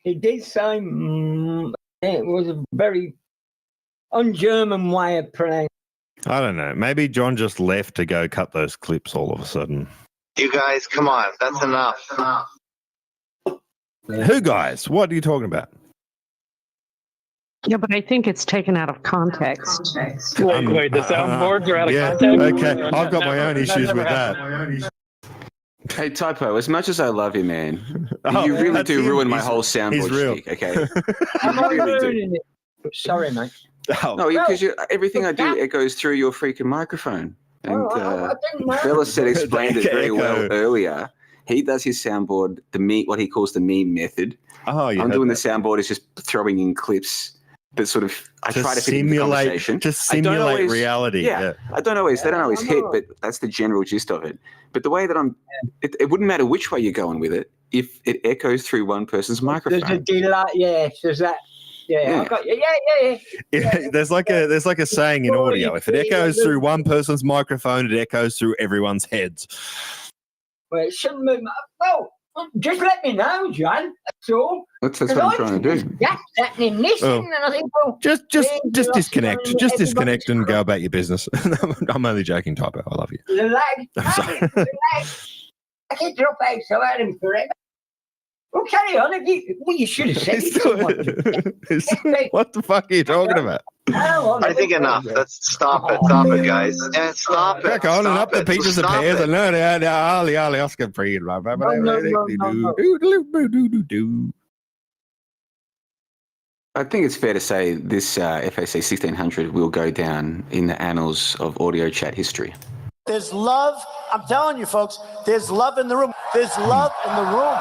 He did say it was a very un-German way of pronouncing. I don't know. Maybe John just left to go cut those clips all of a sudden. You guys, come on. That's enough. Who guys? What are you talking about? Yeah, but I think it's taken out of context. Wait, the soundboards are out of yeah, context? okay. I've got my own issues with that. Hey, Typo, as much as I love you, man, Oh, you really that's do him. ruin my He's- whole he's soundboard real. shtick, okay? I'm not You really do. ruining it. Sorry, mate. Oh, No, because everything I do echoes through your freaking microphone. And I didn't know. Bella said explained it very well Echo. earlier. He does his soundboard, what he calls the meme method. Oh, you I'm heard doing that. the soundboard is just throwing in clips that sort of I To try to fit in the simulate- conversation. to I don't simulate always- reality, yeah. I don't always. They don't always hit, but that's the general gist of it. But the way that it wouldn't matter which way you're going with it if it echoes through one person's microphone. There's a delay. Yes, there's that. I got you. Yeah. There's like a saying in audio. If it echoes through one person's microphone, it echoes through everyone's heads. Well, it shouldn't move. Well, just let me know, John. That's all. That's what I'm trying to do. That's happening, listen, and I think, well, Just disconnect. Just disconnect and go about your business. I'm only joking, Typo. I love you. The lag. I can drop out so out him forever. Well, carry on. You should have said it. What the fuck are you talking about? I think enough. Let's stop it. Stop it, guys. And stop it. Back on and Stop up the it. pieces of Stop pears. it. Ali, Oscar, Breed. I think it's fair to say this FAC 1600 will go down in the annals of audio chat history. There's love. I'm telling you, folks, there's love in the room. There's love in the room.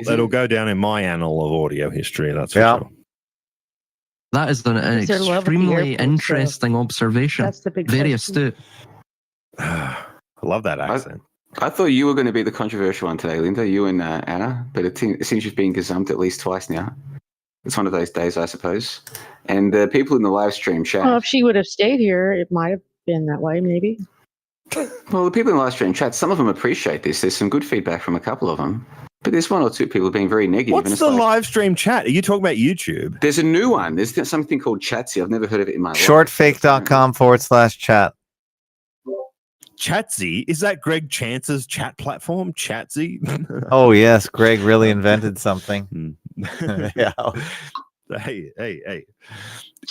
It'll go down in my annal of audio history, that's for sure. That is an Is there love at the extremely airport, interesting observation. That's the big Very question. astute. I love that accent. I thought you were going to be the controversial one today, Linda, you and Anna, but it seems you've been gazumped at least twice now. It's one of those days, I suppose. And the people in the live stream chat. Well, if she would have stayed here, it might have been that way, maybe. Well, the people in the live stream chat, some of them appreciate this. There's some good feedback from a couple of them. But there's one or two people being very negative. What's the live stream chat? Are you talking about YouTube? There's a new one. There's something called Chatsy. I've never heard of it in my life. Shortfake.com/chat. Chatsy? Is that Greg Chance's chat platform? Chatsy? Oh, yes. Greg really invented something. Yeah. Hey.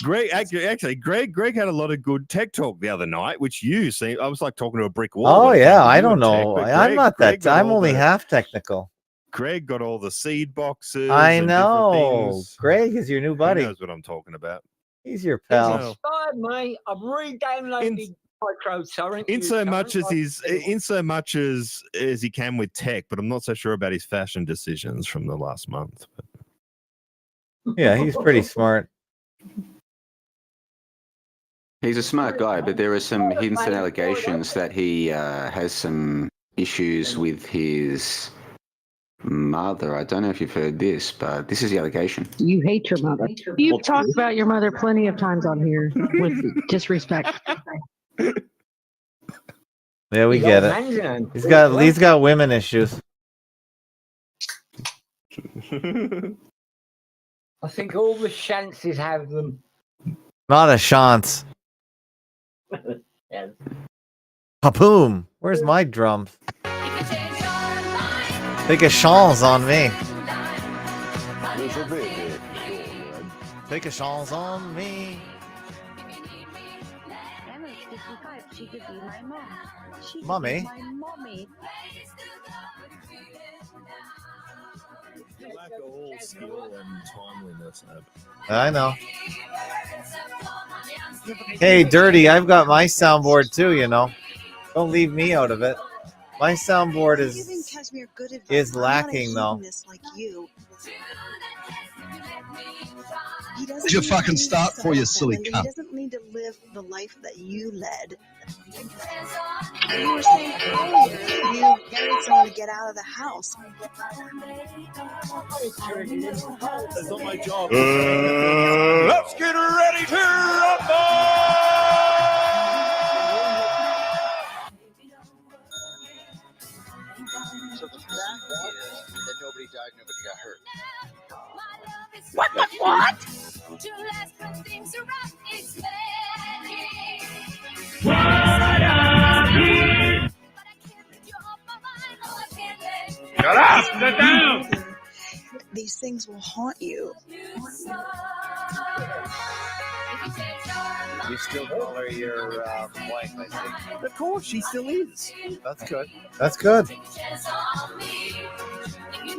Greg, actually, Greg had a lot of good tech talk the other night, which you see. I was like talking to a brick wall. Oh, yeah. I don't know. I'm not that. I'm only half technical. Greg got all the seed boxes. I know. Greg is your new buddy. He knows what I'm talking about. He's your pal. Inspired me. I've re-downloaded microtorrent. In so much as he can with tech, but I'm not so sure about his fashion decisions from the last month. But. Yeah, he's pretty smart. He's a smart guy, but there are some hints and allegations that he has some issues with his mother. I don't know if you've heard this, but this is the allegation. You hate your mother. You've talked about your mother plenty of times on here with disrespect. Yeah, we get it. He's got women issues. I think all the chances have them. Not a chance. Yes. Papoom. Where's my drums? Take a chance on me. Take a chance on me. Mommy. Lack of all skill and timeliness. I know. Hey, Dirty, I've got my soundboard too, you know. Don't leave me out of it. My soundboard is lacking, though. Where's your fucking start for you, silly cunt? He doesn't need to live the life that you led. You were saying earlier you married someone to get out of the house. That's not my job. Let's get ready to rumble! So the fact is that nobody died, nobody got hurt. What? Shut up! Sit down! These things will haunt you. You still call her your wife, I think. Of course, she still is. That's good. That's good.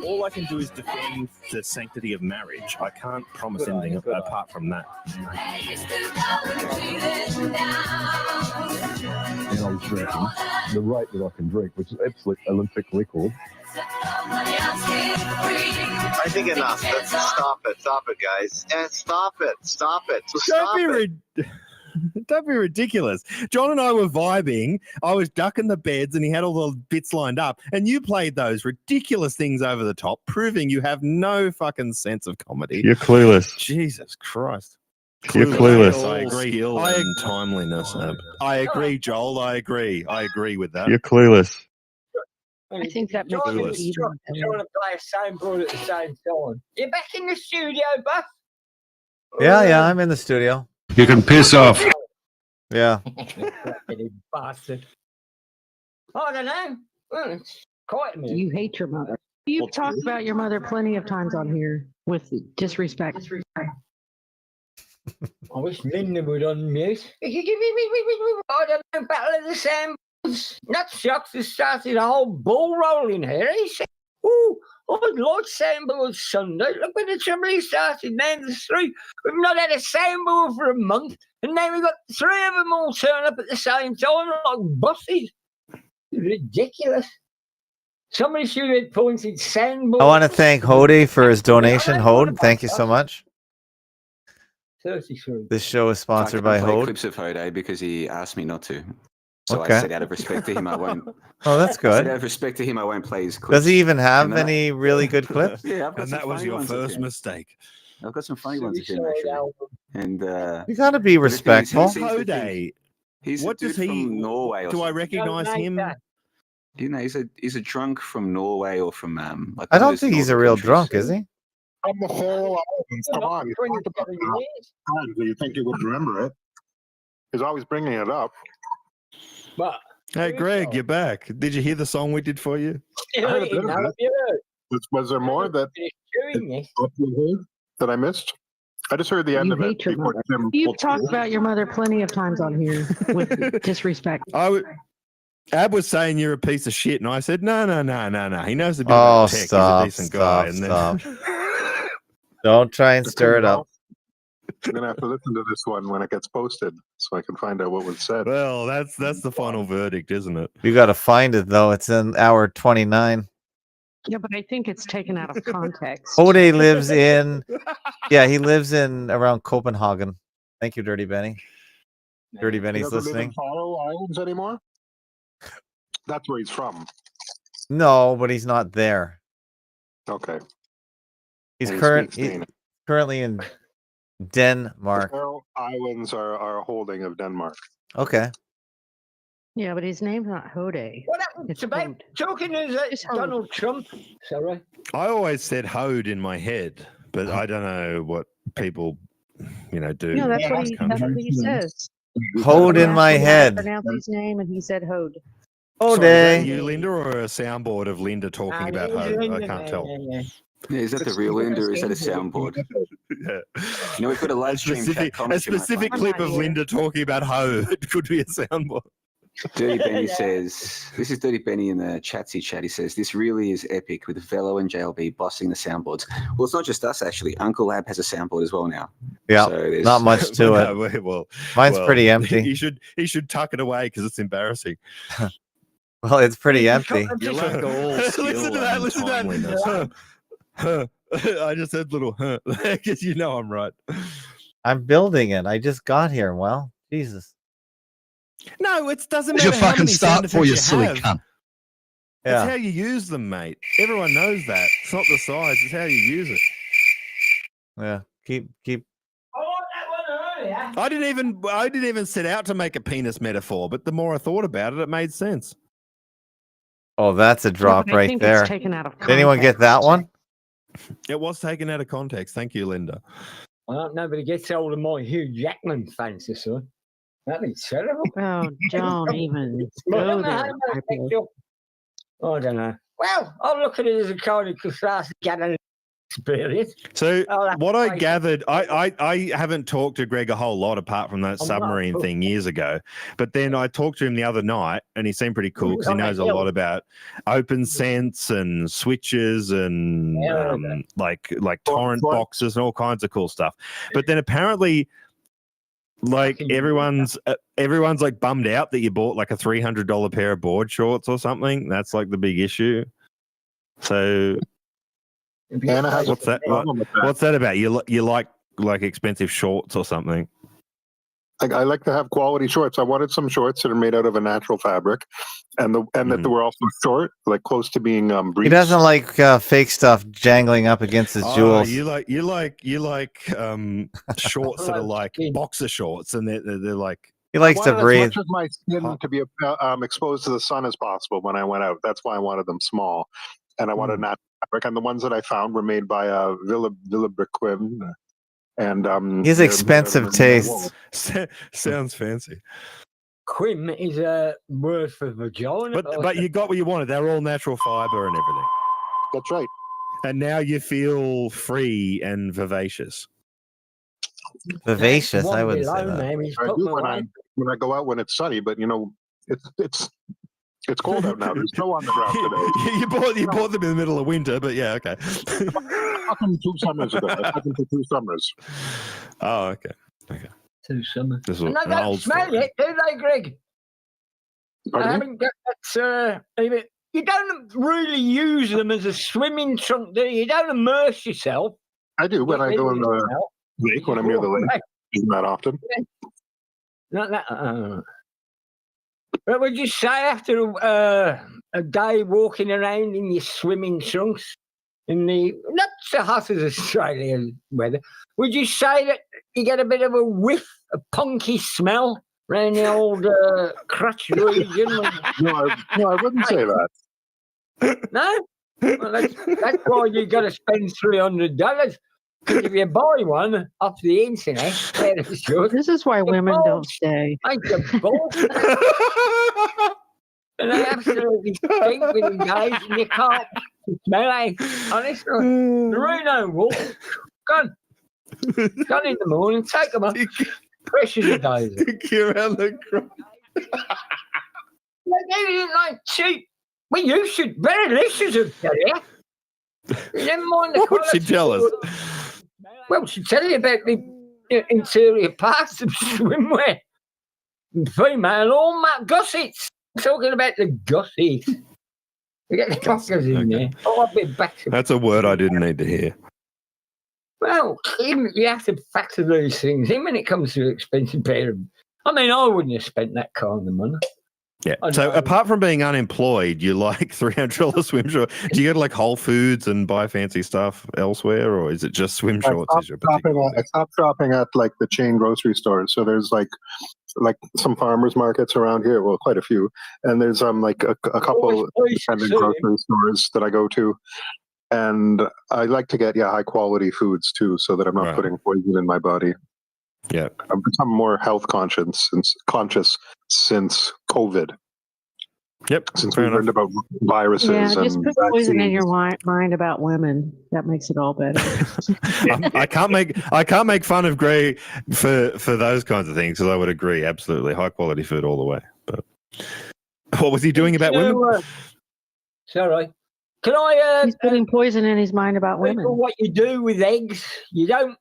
All I can do is defend the sanctity of marriage. I can't promise anything apart from that. And I was drinking the rate that I can drink, which is absolute Olympic record. I think enough. Let's stop it. Stop it, guys. And stop it. Stop it. So stop it. Don't be ridiculous. John and I were vibing. I was ducking the beds and he had all the bits lined up. And you played those ridiculous things over the top, proving you have no fucking sense of comedy. You're clueless. Jesus Christ. You're clueless. I agree. Skill and timeliness. I agree, Joel. I agree with that. You're clueless. I think that makes Clueless. it even. Trying to play a soundboard at the same time. You're back in the studio, Buff. Yeah, I'm in the studio. You can piss off. Yeah. Bastard. I don't know. Well, it's quite a minute. You hate your mother. You've talked about your mother plenty of times on here with disrespect. I wish Linda would unmute. I don't know, Battle of the Sandboards. Nutshocks has started a whole ball rolling here. He said, "Ooh, I'd like Sandboard Sunday. Look where the trouble he started. Now there's three. We've not had a Sandboard for a month, and now we've got three of them all turn up at the same time like buses. Ridiculous. Somebody should have pointed Sandboard." I want to thank Hody for his donation. Hode, thank you so much. 33. This show is sponsored I by play Hode. clips of Hode because he asked me not to. So Okay. I said out of respect to him, I won't. Oh, that's I said good. out of respect to him, I won't play his clips. Does he even have And then any really good clips? Yeah, I've got And some that was funny your ones of first him. mistake. I've got some funny ones of him actually. And You got to be respectful. Hode. He's What a dude does he? from Norway. Or Do I something. recognize him? You know, he's a drunk from Norway or from like I one of don't those think he's a northern real countries. drunk, is he? From the Faroe Islands. Come on, you talked about that. Do you think you would remember it? He's always bringing it up. But Hey, Greg, you're back. Did you hear the song we did for you? I heard a bit of it. Was there more that I missed? I just heard the end You of it. hate your before mother. Tim You've pulled talked through. about your mother plenty of times on here with disrespect. Ab was saying you're a piece of shit, and I said, no. He knows a bit Oh, about tech. stop, He's a decent guy. stop. Don't try and stir it up. I'm gonna have to listen to this one when it gets posted, so I can find out what was said. Well, that's the final verdict, isn't it? You got to find it, though. It's in hour 29. Yeah, but I think it's taken out of context. Hode lives in, he lives in around Copenhagen. Thank you, Dirty Benny. Dirty He Benny's doesn't live in listening. Faroe Islands anymore. That's where he's from. No, but he's not there. Okay. He's And he speaks currently in Denmark. Faroe Islands are a holding of Denmark. Okay. Yeah, but his name's not Hode. What happened to babe? Talking as Donald Trump. Sorry. I always said Hode in my head, but I don't know what people, do. No, that's in what this he country. says. Hode in my head. Pronounce his name, and he said Hode. So is Hode. that you, Linda, or a soundboard of Linda talking about Hode? I can't tell. Yeah, is that the real Linda or is that a soundboard? Yeah. We've got a live stream chat comment. A specific clip of Linda talking about Hode could be a soundboard. Dirty Benny says, this is Dirty Benny in the Chatsy chat. He says, this really is epic with Velo and JLB bossing the soundboards. Well, it's not just us, actually. Uncle Ab has a soundboard as well now. Yeah, So there's not much to it. Mine's pretty empty. He should tuck it away because it's embarrassing. Well, it's pretty empty. You lack all listen to that. Listen to that. I just said little because I'm right. I'm building it. I just got here. Well, Jesus. No, it doesn't Where's matter your how fucking many start sound for, you effects silly have. cunt? It's Yeah. how you use them, mate. Everyone knows that. It's not the size; it's how you use it. Yeah. Keep. I didn't even set out to make a penis metaphor, but the more I thought about it, it made sense. Oh, that's a drop but I right think there. it's taken out of Did anyone get that one? It was taken out of context. Thank you, Linda. Well, nobody gets hold of my Hugh Jackman fancy, son. That'd be terrible. Oh, don't even I go don't know there. how that affects you. I don't know. Well, I'll look at it as a kind of cathartic experience. So that's what I great. gathered, I haven't talked to Greg a whole lot apart from that I'm submarine not. thing years ago. But then I talked to him the other night, and he seemed pretty cool because he knows a lot about open sense and switches and like torrent boxes and all kinds of cool stuff. But then apparently, like everyone's like bummed out that you bought like a $300 pair of board shorts or something. That's like the big issue. So. Anna has What's that? a problem with that. What's that about? You like expensive shorts or something? I like to have quality shorts. I wanted some shorts that are made out of a natural fabric, and that they were also short, like close to being briefs. He doesn't like fake stuff jangling up against his jewels. You like shorts that are like boxer shorts, and they're like. He likes to breathe. As much of my skin to be exposed to the sun as possible when I went out. That's why I wanted them small, and I wanted natural fabric. And the ones that I found were made by Villebriquim. And he has expensive taste. Sounds fancy. Quim is a word for vagina. But you got what you wanted. They're all natural fiber and everything. That's right. And now you feel free and vivacious. Vivacious, I wouldn't say that. I do when I go out when it's sunny, but it's cold out now. There's snow on the ground today. You bought them in the middle of winter, but yeah, okay. Fucking 2 summers ago. I took them for 2 summers. Oh, okay. 2 summers. This And was they an don't old smell story. it, do they, Greg? Pardon I me? haven't got that. You don't really use them as a swimming trunk, do you? You don't immerse yourself. I do when I go in the lake, when I'm near the lake. Isn't that often? Not that. But would you say after a day walking around in your swimming trunks in the not so hot as Australian weather, would you say that you get a bit of a whiff, a punky smell around the old crotch region? No, I wouldn't say that. No? Well, that's why you got to spend $300. Because if you buy one off the internet, this is why women don't stay. And they absolutely stink with them guys, and you can't smell it. Honestly, there ain't no wolf. Gone in the morning, take them off. Precious days. You're around the crowd. They didn't like cheap. Well, you should better listen to tell you. Never mind the What would she tell us? Well, she'll tell you about the interior parts of swimwear. Female all gussets. Talking about the gussets. We get the cockers in there. Oh, I've been back to That's a word I didn't need to hear. Well, you have to factor these things in when it comes to an expensive pair of... I mean, I wouldn't have spent that kind of money. Yeah. So apart from being unemployed, you like $300 swim shorts. Do you go to like Whole Foods and buy fancy stuff elsewhere, or is it just swim shorts? I stopped shopping at like the chain grocery stores. So there's like some farmers markets around here. Well, quite a few, and there's like a couple independent grocery stores that I go to, and I like to get high quality foods too, so that I'm not putting poison in my body. Yeah, I've become more health conscious since COVID. Yep, since we learned about viruses. Yeah, just and put poison in your mind about women. That makes it all better. I can't make fun of Gray for those kinds of things, because I would agree absolutely high quality food all the way. But what was he doing about women? Sorry, can I? He's putting poison in his mind about women. What you do with eggs? You don't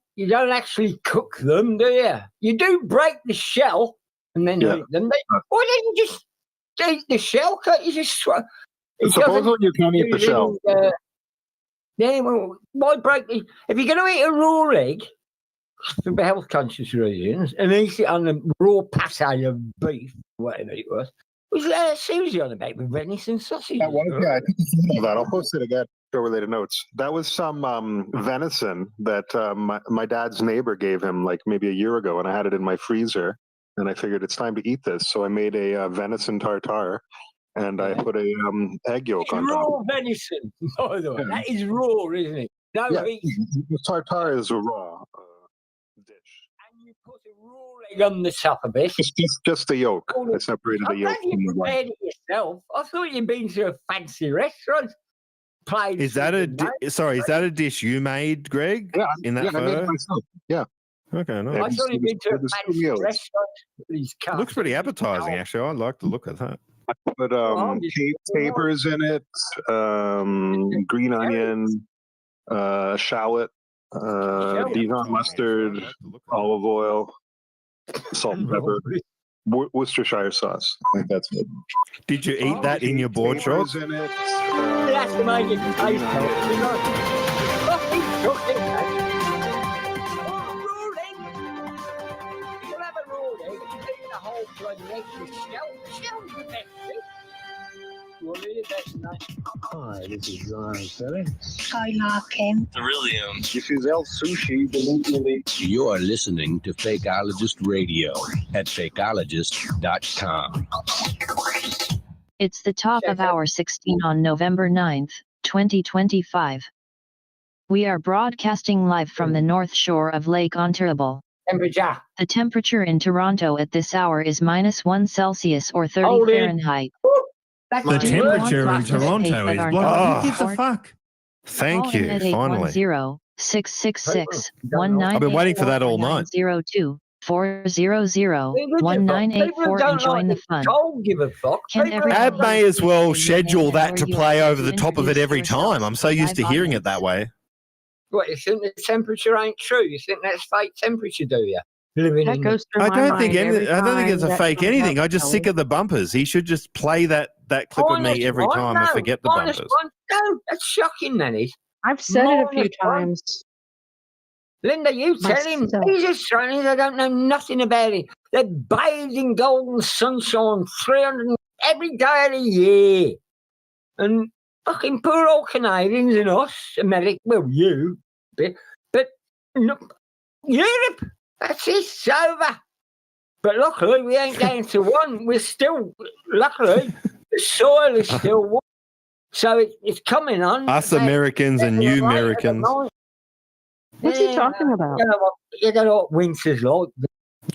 actually cook them, do you? You do break the shell and then eat them. Why don't you just eat the shell? Can't you just? Supposedly you can't eat the shell. Yeah, well, why break the? If you're going to eat a raw egg, for health conscious reasons, and eat it on the raw pate of beef, whatever it was Susie on about with venison sausage. That was, I think you know that. I'll post it again. Show related notes. That was some venison that my dad's neighbor gave him like maybe a year ago, and I had it in my freezer. And I figured it's time to eat this, so I made a venison tartare, and I put a egg yolk on top. Raw venison, by the way. That is raw, isn't it? No heat. The tartare is a raw dish. And you put a raw egg on the top of it. Just the yolk. I separated the yolk from the white. Prepared it yourself. I thought you'd been to a fancy restaurant. Is that a dish you made, Greg? Yeah, in that photo? I made it myself. Yeah. Okay, nice. I thought you'd been to a fancy restaurant. Looks pretty appetizing, actually. I like the look of that. I put capers in it, green onion, shallot, Dijon mustard, olive oil, salt and pepper, Worcestershire sauce. I think that's it. Did you eat that in your board shorts? In it. That's to make it taste Hi, this is Ryan Selling. Hi, Larkin. Beryllium. This is El Sushi, the locally. You are listening to Fakeologist Radio at fakeologist.com. It's the top of hour 16 on November 9th, 2025. We are broadcasting live from the north shore of Lake Ontario. Temperature. The temperature in Toronto at this hour is -1 Celsius or 30 Fahrenheit. The temperature in Toronto is what the fuck? Thank you. Finally. 666-1984 I've been waiting for that all night. 400-1984 and join the fun. Don't give a fuck. Ab may as well schedule that to play over the top of it every time. I'm so used to hearing it that way. What, you think the temperature ain't true? You think that's fake temperature, do you? Living That in goes through I my don't think mind every I don't think it's a time fake that comes anything. up, I'm just sick Kelly. of the bumpers. He should just play that clip of me every time and forget the bumpers. No, that's shocking, that is. I've said it a few -1. times. Linda, you tell him. Myself. He's Australians. I don't know nothing about it. They're bathed in golden sunshine 300 every day of the year. And fucking poor old Canadians and us, America, well, you, but no, Europe, that's it, it's over. But luckily, we ain't down to one. We're still, luckily, the soil is still warm. So it's coming on. Us Americans and you Americans. What's he talking about? You know what winter's like.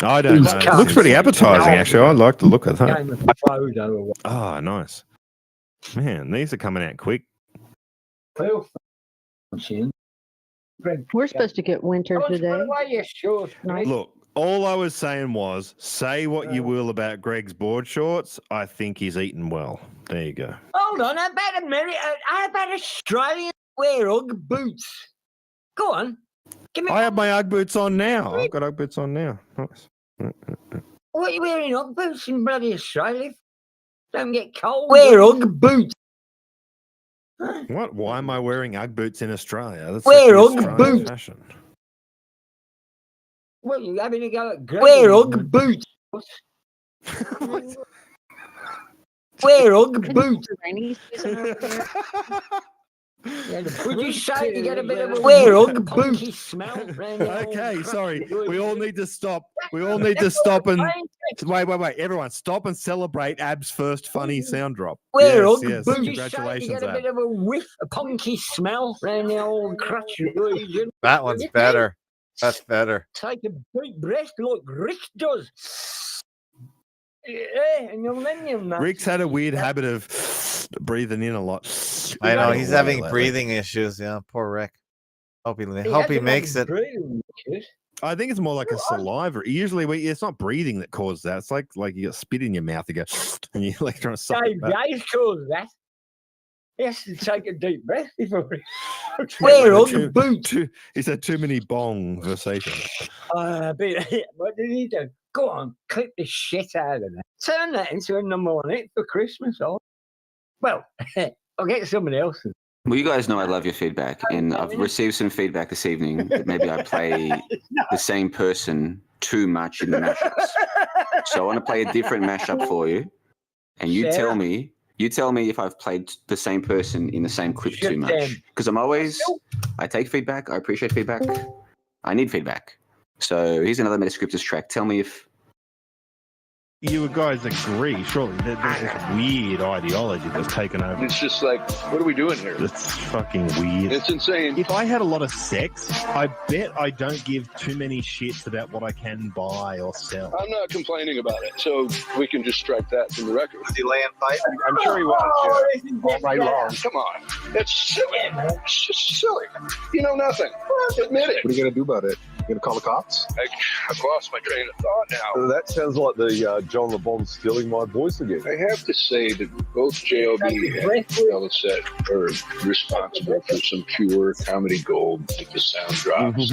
I don't know. It looks pretty appetizing, actually. I like the look of that. Game of Frodo or what. Oh, nice. Man, these are coming out quick. We're supposed to get winter today. Look, all I was saying was, say what you will about Greg's board shorts. I think he's eating well. There you go. Hold on, how about America? How about Australians wear Ugg boots? Go on. Give me I have my Ugg boots on now. I've got Ugg boots on now. Nice. What are you wearing Ugg boots in bloody Australia? Don't get cold. Wear Ugg boots. What? Why am I wearing Ugg boots in Australia? That's Wear such Ugg Australian boots. fashion. What, you having a go at Greg? Wear Ugg boots. Wear Ugg boots. Would you say to get a bit of a wear Ugg boots smell? Okay, sorry. We all need to stop. We all need to stop and wait. Everyone, stop and celebrate Ab's first funny sound drop. Wear Yes, Ugg yes. boots. You say to Congratulations, get a bit Ab. of a whiff, a punky smell around the old crotch region. That one's better. That's better. Take a deep breath like Rick does. Yeah, and you'll man. Rick's had a weird habit of breathing in a lot. I know he's having lately. breathing issues. Yeah, poor Rick. Hope he hasn't makes had it. breathing issues. I think it's more like a saliva. Usually, it's not breathing that causes that. It's like you got spit in your mouth. You go, and you're like trying to suck it back. Dave calls that. He has to take a deep breath before he. Wear Ugg boots. He's had too many bong conversations. What did he do? Go on, clip the shit out of that. Turn that into a mnemonic for Christmas. Well, I'll get somebody else. Well, you guys know I love your feedback, and I've received some feedback this evening that maybe I play the same person too much in the mashups. So I want to play a different mashup for you, and you tell me if I've played the same person in the same clip too much. Because I take feedback, I appreciate feedback, I need feedback. So here's another Metascriptors track. Tell me if You guys agree, surely, that there's this weird ideology that's taken over. It's just like, what are we doing here? It's fucking weird. It's insane. If I had a lot of sex, I bet I don't give too many shits about what I can buy or sell. I'm not complaining about it, so we can just strike that from the record. Was he laying pipe? I'm sure he was, yeah. All night long. Come on. It's silly. It's just silly. You know nothing. Admit it. What are you going to do about it? You going to call the cops? I've lost my train of thought now. That sounds like the John LeBon stealing my voice again. I have to say that both J.O.B. and Belisette are responsible for some pure comedy gold with the sound drops.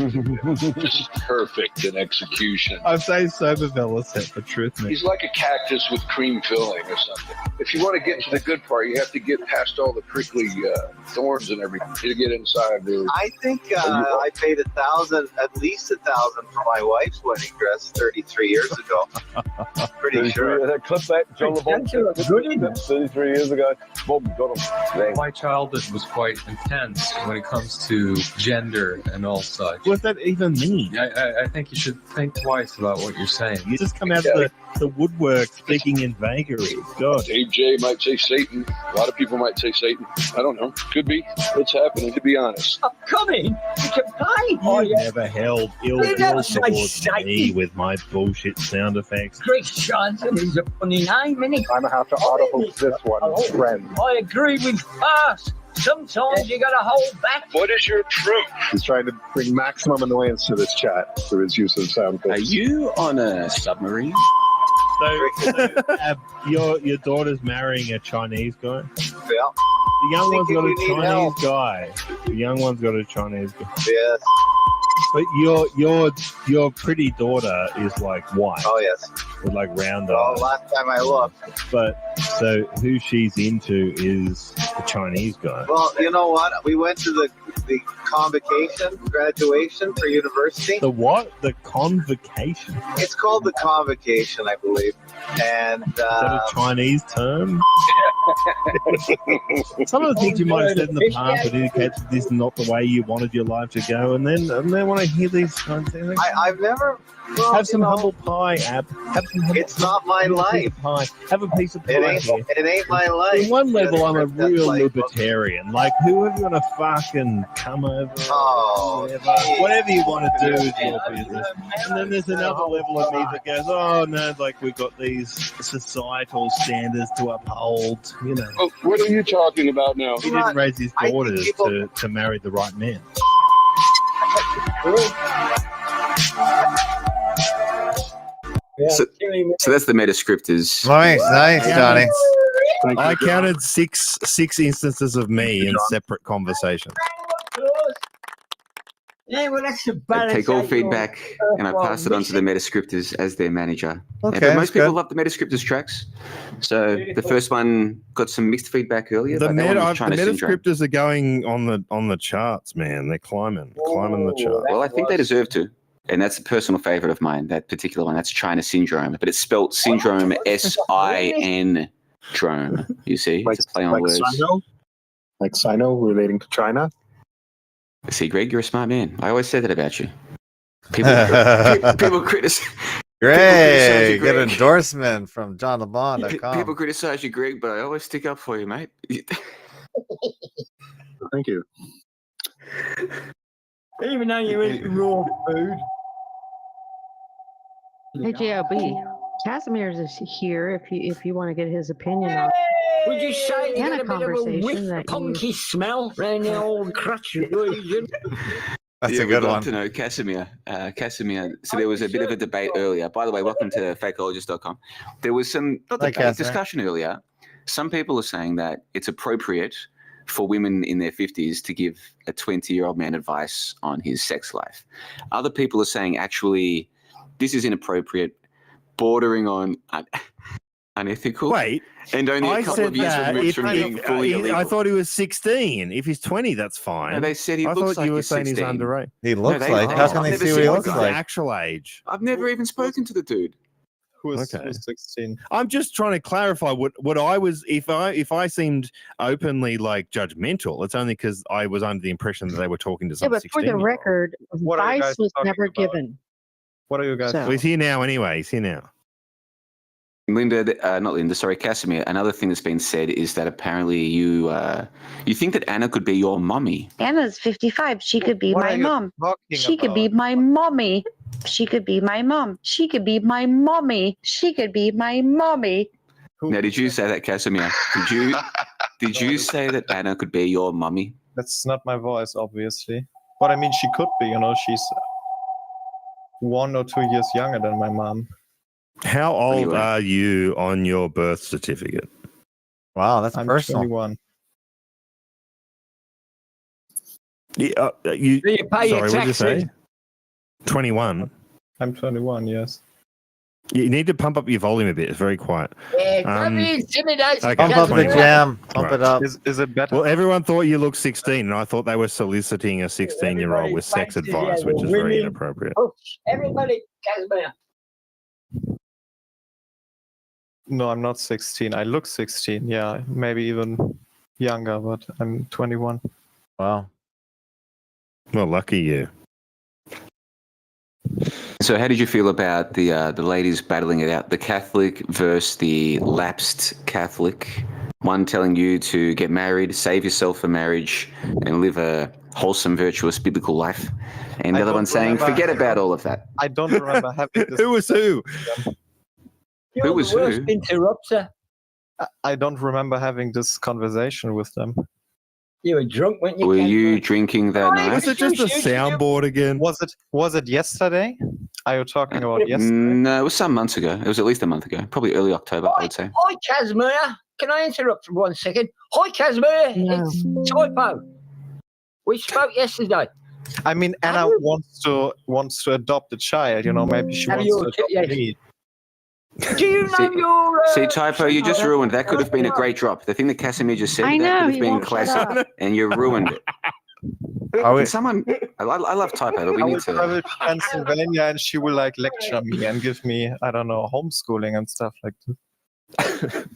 Just perfect in execution. I'd say sober Belisette for truth, mate. He's like a cactus with cream filling or something. If you want to get to the good part, you have to get past all the prickly thorns and everything to get inside. I think I paid $1,000, at least least $1,000 for my wife's wedding dress 33 years ago. Pretty sure. Clickbait, John LeBon. 33 years ago. Boom, got him. My childhood was quite intense when it comes to gender and all such. What does that even mean? I think you should think twice about what you're saying. You just come out of the woodwork speaking in vagary. God. Dave J might say Satan. A lot of people might say Satan. I don't know. Could be. It's happening, to be honest. I'm coming. You can play. You never held ill will towards me with my bullshit sound effects. Chris Johnson is a funny name, isn't he? I'm going to have to audible this one, friend. I agree with us. Sometimes you got to hold back. What is your truth? He's trying to bring maximum annoyance to this chat through his use of sound effects. Are you on a submarine? So your daughter's marrying a Chinese guy? Yeah. The young one's got a Chinese guy. The young one's got a Chinese guy. Yes. But your pretty daughter is like white. Oh, yes. With like round Oh, eyes. last time I looked. But so who she's into is the Chinese guy. Well, you know what? We went to the convocation, graduation for university. The what? The convocation. It's called the convocation, I believe. And Is that a Chinese term? Some of the things you might have said in the past that indicates that this is not the way you wanted your life to go, and then when I hear these kinds of things, I've never. Well, have some humble pie, Ab. Have some humble It's not my life. pie. Have a piece of pie It ain't my life. On one level, I'm a That's real like- libertarian. Like, whoever you want to fucking come over, Oh, whatever you want to do is your business. And then there's another level of me that goes, oh no, like we've got these societal standards to uphold. You know, Oh, what are you talking about now? he didn't raise his daughters to marry the right men. So that's the Metascripters. Nice, Johnny. I counted six instances of me in separate conversations. Yeah, well, that's a I bad. take all feedback and I pass it on to the Metascripters as their manager. Okay, But most that's people love the Metascripters tracks. So the first one got some mixed feedback earlier. The but that one was China Syndrome. Metascripters are going on the charts, man. They're climbing the charts. Well, I think they deserve to. And that's a personal favorite of mine, that particular one. That's China Syndrome. But it's spelled Syndrome, S-I-N Drome. You see? Like, It's a play on like words. Sino? Like Sino relating to China? See, Greg, you're a smart man. I always said that about you. People criticize. Great. Get an endorsement from JohnLeBon.com. People criticize you, Greg, but I always stick up for you, mate. Thank you. Even though you eat raw food. Hey, JLB, Casimir's is here if you want to get his opinion on. Would you say you And got a a bit of a conversation whiff, that punky smell around the old crutch region? That's yeah, a good we'd love one. to know, Casimir. So there was a bit of a debate earlier. By the way, welcome to fakeologist.com. There was some discussion earlier. Some people are saying that it's appropriate for women in their 50s to give a 20-year-old man advice on his sex life. Other people are saying, actually, this is inappropriate, bordering on unethical. Wait, and only a couple of years removed from being fully illegal. I thought he was 16. If he's 20, that's fine. No, they said he I looks thought like you were he's saying 16. he's underage. He looks like. How can they see what he looks like? Actual age. I've never even spoken to the dude. Who's 16? I'm just trying to clarify what I was. If I seemed openly like judgmental, it's only because I was under the impression that they were talking to Yeah, some but for the 16-year-old. record, What are you advice guys was talking never about? given. What are you guys? Well, he's here now anyway. He's here now. Not Linda, sorry, Casimir. Another thing that's been said is that apparently you think that Anna could be your mummy. Anna's 55. She could be What my are you mom. talking She could be my mommy. She could be my mom. She could be my mommy. She could be my mommy. Now, did you say that, Casimir? Did you say that Anna could be your mummy? That's not my voice, obviously. But I mean, she could be, she's 1 or 2 years younger than my mom. How old are you on your birth certificate? Wow, that's I'm personal. 21. Yeah, you pay your sorry, what did you say? taxes? 21. I'm 21, yes. You need to pump up your volume a bit. It's very quiet. Yeah, don't be intimidated. Okay, Pump up the 21. jam. Pump Right. it up. Is it better? Well, everyone thought you looked 16, and I thought they were soliciting a 16-year-old with sex advice, which is very inappropriate. Oh, everybody, Casimir. No, I'm not 16. I look 16. Yeah, maybe even younger, but I'm 21. Wow. Well, lucky you. So, how did you feel about the ladies battling it out? The Catholic versus the lapsed Catholic. One telling you to get married, save yourself for marriage, and live a wholesome, virtuous, biblical life. And the other one saying, forget about all of that. I don't remember having this. Who was who? Who was who? Interrupter. I don't remember having this conversation with them. You were drunk, weren't you? Were you drinking that night? Was it just a soundboard again? Was it yesterday? Are you talking about yesterday? No, it was some months ago. It was at least a month ago. Probably early October, I would say. Hi, Casimir. Can I interrupt for 1 second? Hi, Casimir. No. It's Typo. We spoke yesterday. I mean, Anna wants to adopt a child. You know, maybe she wants to adopt me. Do you know your... See, Typo, you just ruined. That could have been a great drop. The thing that Casimir just said, I that know, could have he been won't shut classic, up. and you ruined it. Can someone... I love Typo, but we I need will travel to Pennsylvania and she will like lecture me and give me, I don't know, homeschooling and stuff like that.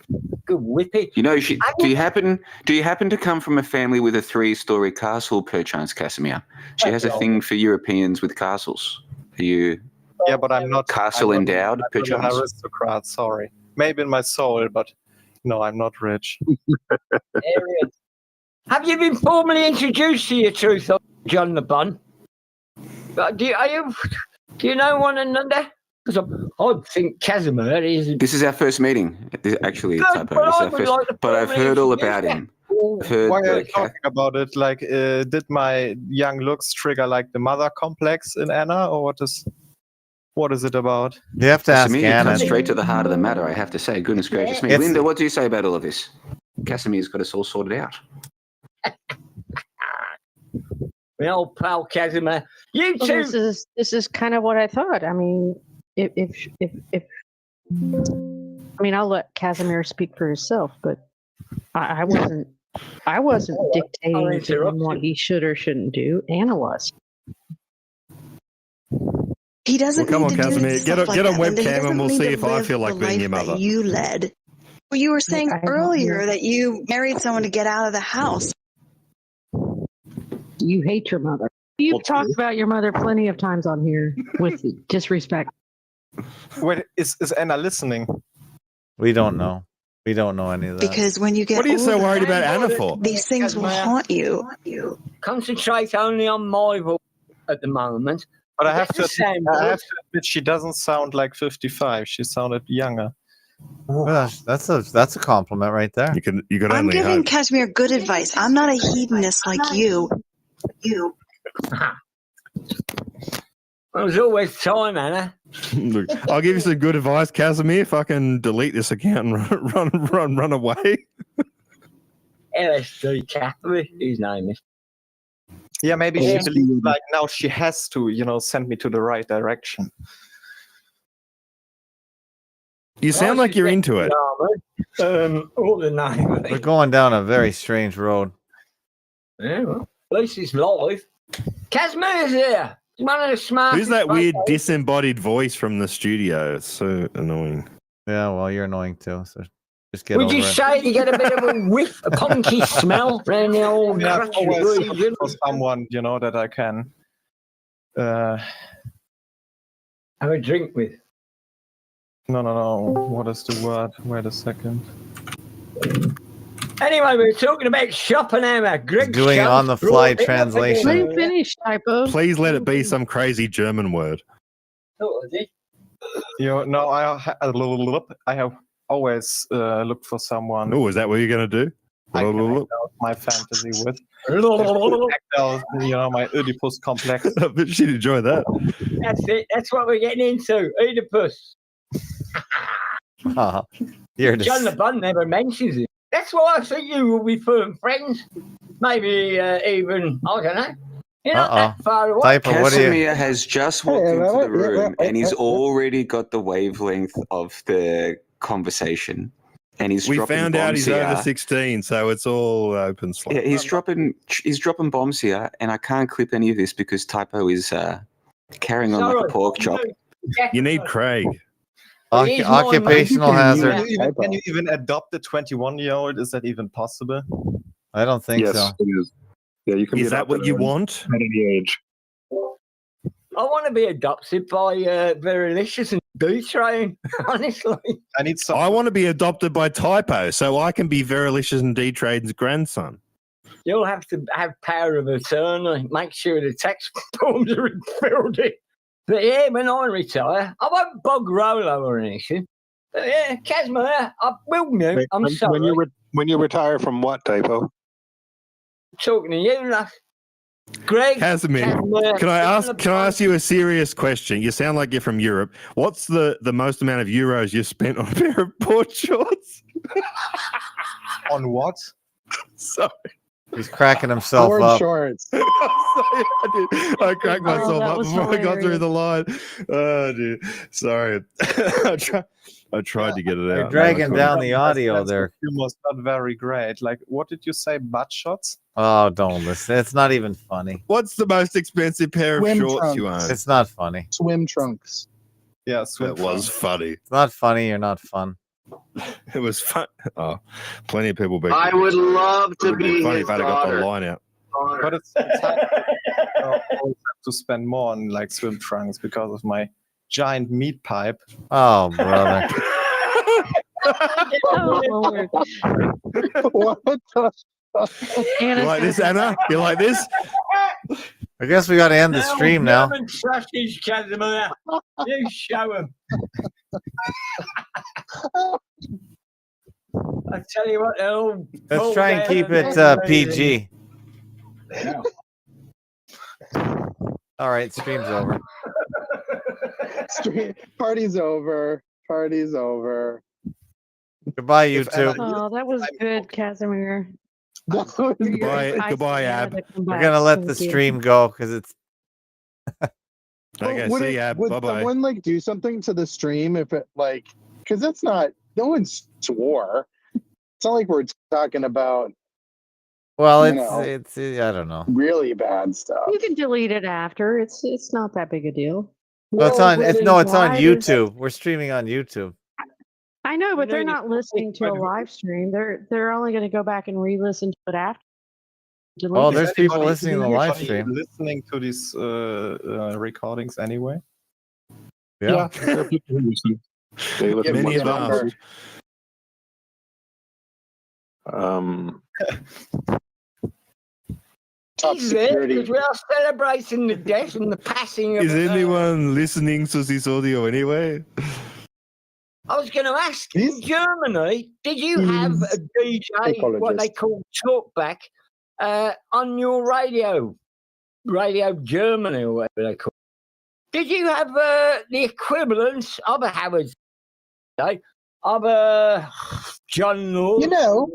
Good whippy. You know, do you happen to come from a family with a 3-story castle, perchance, Casimir? She has a thing for Europeans with castles. Are you... Yeah, but I'm not castle endowed, I'm perchance? not an aristocrat, sorry. Maybe in my soul, but no, I'm not rich. Have you been formally introduced to your truth, John the Bun? Do you know one another? Because I think Casimir is... This is our first meeting, actually, Typo. This is our first, but I've heard all about him. I've heard Why are you talking about it? Like, did my young looks trigger like the mother complex in Anna, or what is it about? You have to ask Casimir, you Anna. cut straight to the heart of the matter, I have to say. Goodness gracious me. Linda, what do you say about all of this? Casimir's got us all sorted out. My old pal Casimir. You Well, two... this is kind of what I thought. I mean, if I'll let Casimir speak for himself, but I wasn't dictating to him what he should or shouldn't do. Anna was. He doesn't Well, come need on, to Casimir. do Get stuff on like that, Linda. He webcam and doesn't we'll need see to if I live feel like the being your life mother. that you led. Well, you were saying I don't earlier know. that you married someone to get out of the house. You hate your mother. You've talked about your mother plenty of times on here with disrespect. Wait, is Anna listening? We don't know. We don't know any of that. Because when you get What are you so older, worried about Anna for? these things will haunt you. Concentrate only on my voice at the moment. But I have to That's the same admit, she doesn't sound like 55. She sounded younger. Well, that's a compliment right there. You could I'm only giving hope. Casimir good advice. I'm not a hedonist like you. There's always time, Anna. Look, I'll give you some good advice, Casimir. Fucking delete this account and run away. LSD Catholic, his name is. Yeah, maybe she believes like now she has to, send me to the right direction. You sound like you're into it. All the name. We're going down a very strange road. Yeah, well, at least it's live. Casimir's here. He's one of the smartest. Who's that weird photos. disembodied voice from the studio? It's so annoying. Yeah, well, you're annoying too. So just get Would over you it. say you get a bit of a whiff, a punky smell around the old I've crotchy always region? looked for someone, that I can Have a drink with. No. What is the word? Wait a second. Anyway, we were talking about Schopenhauer. Greg Doing Schopenhauer on-the-fly brought it up translation. again. Let him finish, Typo. Please let it be some crazy German word. Oh, is it? No, I have always looked for someone Oh, is that what you're going to do? I can act out my fantasy with. Act out, my Oedipus complex. I bet she'd enjoy that. That's it. That's what we're getting into. Oedipus. You're just, John the Bun never mentions it. That's why I think you will be firm friends. Maybe even, I don't know. You're not that far away. Typo, what do you? Casimir has just walked into the room and he's already got the wavelength of the conversation. And he's We dropping found out bombs he's here. over 16, so it's all open slot. Yeah, he's dropping bombs here, and I can't clip any of this because Typo is carrying on like a pork chop. You need Craig. Occupational hazard. Can you even adopt a 21-year-old? Is that even possible? I don't think Yes, so. it is. Yeah, you can. Is that what you want? At any age. I want to be adopted by Verilicious and D-Train, honestly. I want to be adopted by Typo, so I can be Verilicious and D-Trade's grandson. You'll have to have power of attorney. Make sure the tax forms are filled in. But yeah, when I retire, I won't bog Rolo or anything. But yeah, Casimir, I will mute. Wait, I'm sorry. When you retire from what, Typo? Talking to you, love. Greg, Casimir, can I ask you a serious question? You sound like you're from Europe. What's the most amount of euros you spent on a pair of board shorts? On what? Sorry. He's cracking himself Board up. shorts. I cracked myself up before I got through the line. Oh, dude. Sorry. I tried to get it out. You're dragging down the audio there. Was not very great. Like, what did you say? Butt shots? Oh, don't listen. It's not even funny. What's the most expensive pair of Swim shorts trunks. you own? It's not funny. Swim trunks. Yeah, That was funny. It's not funny. You're not fun. It was fun. Oh, plenty of people. I would love to be funny his if I got the daughter. line out. But it's hard to spend more on like swim trunks because of my giant meat pipe. Oh, brother. What the? You like this, Anna? You like this? I guess we got to end the stream now. German sausage, Casimir. You show him. I tell you what, they'll Let's try and keep it PG. All right, stream's over. Party's over. Party's over. Goodbye, YouTube. Oh, that was good, Casimir. Goodbye, Ab. We're gonna let the stream go because it's. Okay, Would see ya. would Bye-bye. someone like do something to the stream if it like? Because that's not. No one swore. It's not like we're talking about. Well, you know, it's I don't know. really bad stuff. You can delete it after. It's not that big a deal. Well, it's Well, on. but It's then no, it's on why does- YouTube. We're streaming on YouTube. I know, but they're not listening to a live stream. They're only going to go back and re-listen to it after. Oh, Delete there's it. people listening to the live Anybody stream. listening to these recordings anyway. Yeah. There are people who listen. They listen Many once of a us. month. Top security. Because we are celebrating the death and the passing of. Is anyone listening to this audio anyway? I was going to ask, in Germany, did you have a DJ, what they call talkback, on your radio? Radio Germany or whatever they call it. Did you have the equivalent of a Howard Day, of a John Law? You know.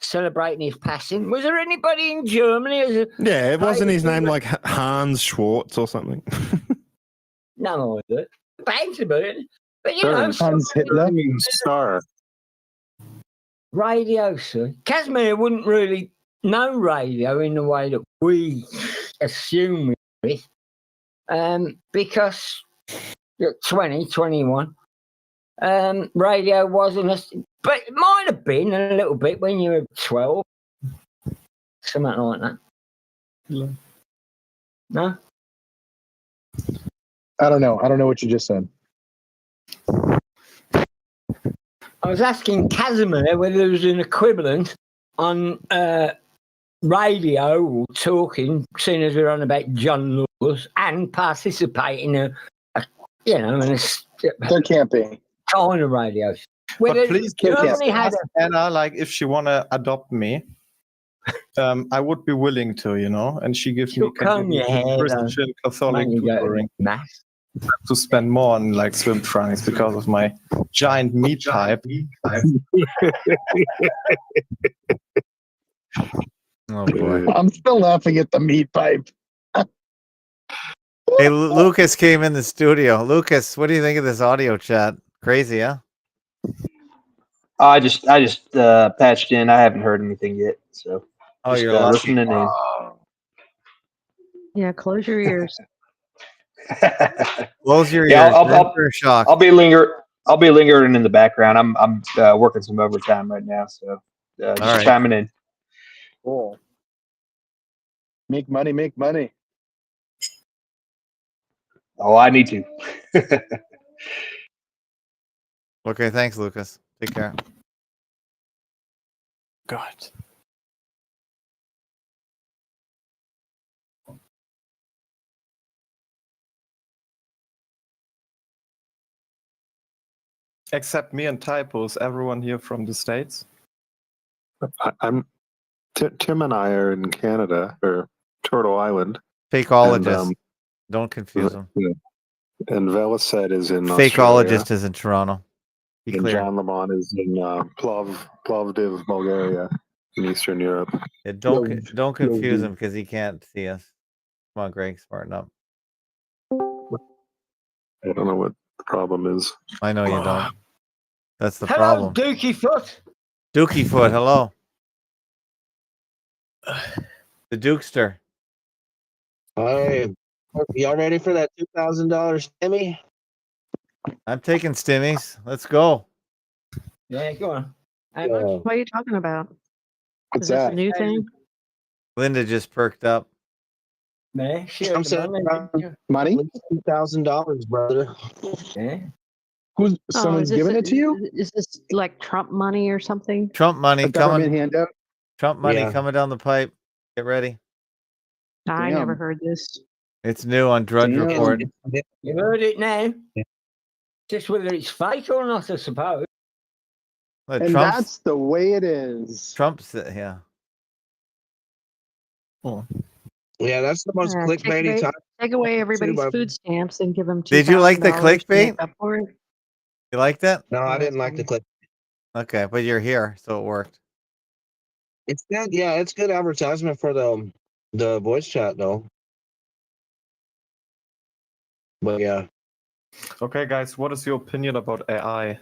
Celebrating his passing. Was there anybody in Germany? As a, Yeah, it wasn't his name like Hans Schwartz or something. no, I did. Thanks about it. But you Sure, know, Hans Hitler. Star. radio, sir. Casimir wouldn't really know radio in the way that we assume it, because 2021, radio wasn't but it might have been a little bit when you were 12, something like that. Yeah. No? I don't know. I don't know what you just said. I was asking Casimir whether there was an equivalent on radio or talking, seeing as we're on about John Laws, and participating in there can't be kind of radio. But please, Germany had ask Anna, like, if she wanna adopt me, I would be willing to, and she gives me Christian Catholic tutoring to spend more on like swim trunks because of my giant meat pipe. Oh boy! I'm still laughing at the meat pipe. Hey, Lucas came in the studio. Lucas, what do you think of this audio chat? Crazy, huh? I just patched in. I haven't heard anything yet, so Oh, just you're lucky. listening in. Yeah, close your ears. Close your Yeah, ears. You're shocked. I'll be lingering in the background. I'm working some overtime right now, so just right. chiming in. Cool. Make money, make money. Oh, I need to. Okay, thanks, Lucas. Take care. God. Except me and Typos, everyone here from the States. Tim and I are in Canada or Turtle Island. Fakeologist. Don't confuse them. Yeah. And Velised is in Australia. Fakeologist is in Toronto. Be and clear. John Lamont is in Plovdiv, Bulgaria, in Eastern Europe. Yeah, don't confuse him because he can't see us. Come on, Greg, smarten up. I don't know what the problem is. I know you don't. That's the Hello, problem. Dookie Foot. Dookie Foot, hello. The Dukester. Hey, y'all ready for that $2,000 stimmy? I'm taking stimmies. Let's go. Yeah, go on. What are you talking about? What's Is this that? a new thing? Linda just perked up. Man, I'm saying money. $2,000, brother. Yeah. Who's Oh, someone's giving it to you? Is this like Trump money or something? Trump money A government coming. handout? Trump money Yeah. coming down the pipe. Get ready. I Damn. never heard this. It's new on Drudge Damn. Report. You heard it now. Just whether it's fake or not, I suppose. Well, And that's the way it is. Trump's yeah. Yeah, that's the most clickbaity time. Take away everybody's too, food stamps and give them $2,000. Did you like the to clickbait? make up for it. You liked that? No, I didn't like the click. Okay, but you're here, so it worked. It's good. Yeah, it's good advertisement for the voice chat though. But yeah. Okay, guys, what is your opinion about AI?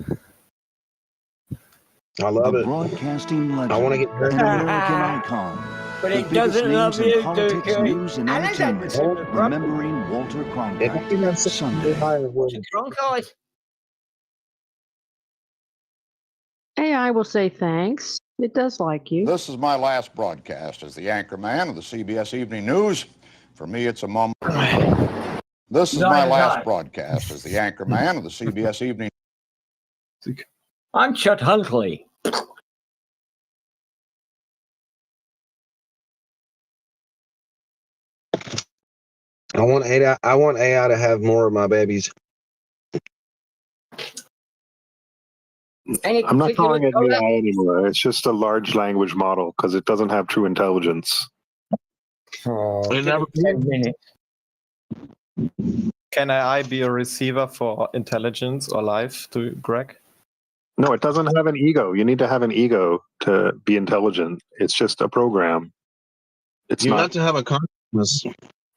I love it. Broadcasting legend, I want to get an American icon. But The it biggest doesn't love names in you, politics, Dookie. news, and And it's entertainment. Edmonton, Remembering Walter Cronkite. Sunday. Cronkite. AI will say thanks. It does like you. This is my last broadcast as the anchor man of the CBS Evening News. For me, it's a moment. This is my last broadcast as the anchor man of the CBS Evening. I'm Chet Huntley. I want AI to have more of my babies. I'm not calling it AI anymore. It's just a large language model because it doesn't have true intelligence. It never 10 minutes. Can AI be a receiver for intelligence or life to Greg? No, it doesn't have an ego. You need to have an ego to be intelligent. It's just a program. It's You not have to have a consciousness.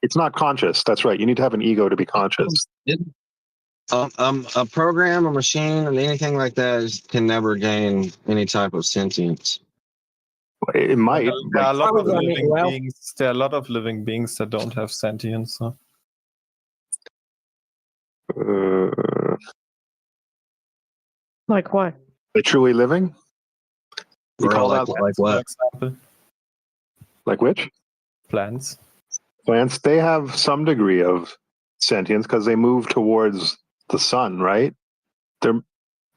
It's not conscious. That's right. You need to have an ego to be conscious. A program, a machine, and anything like that can never gain any type of sentience. It might. There are a lot of living beings. There are a lot of living beings that don't have sentience. So. Like what? They truly living? You call like, that like what? For example, like which? Plants. Plants, they have some degree of sentience because they move towards the sun, right?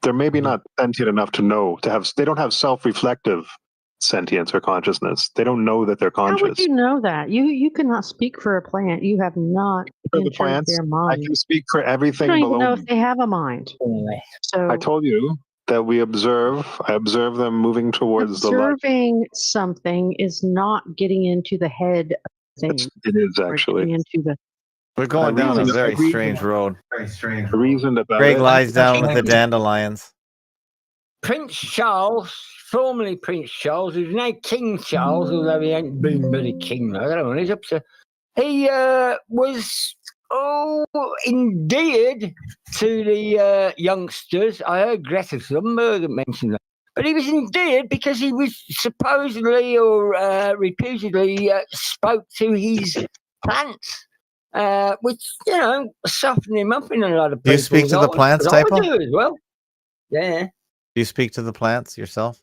They're maybe not sentient enough to know to have. They don't have self-reflective sentience or consciousness. They don't know that they're How conscious. would you know that? You cannot speak for a plant. You have not For the entered plants, their I mind. can speak for everything You don't even below know me. if they have a mind. So I told you that I observe them moving towards the light. observing something is not getting into the head of things. It is Or actually. getting into the We're going down a reasoned- very I reasoned- strange road. I reasoned about Greg it. lies down with the dandelions. Prince Charles, formerly Prince Charles, who's now King Charles, although he ain't been very king. I don't know. He's up to he was endeared to the youngsters. I heard Greta Thunberg mention that. But he was endeared because he was supposedly or reputedly spoke to his plants, which, softened him up in a lot of Do you people's speak to the eyes, plants, 'cause I Typo? do as well. Yeah, Do you speak to the plants yourself?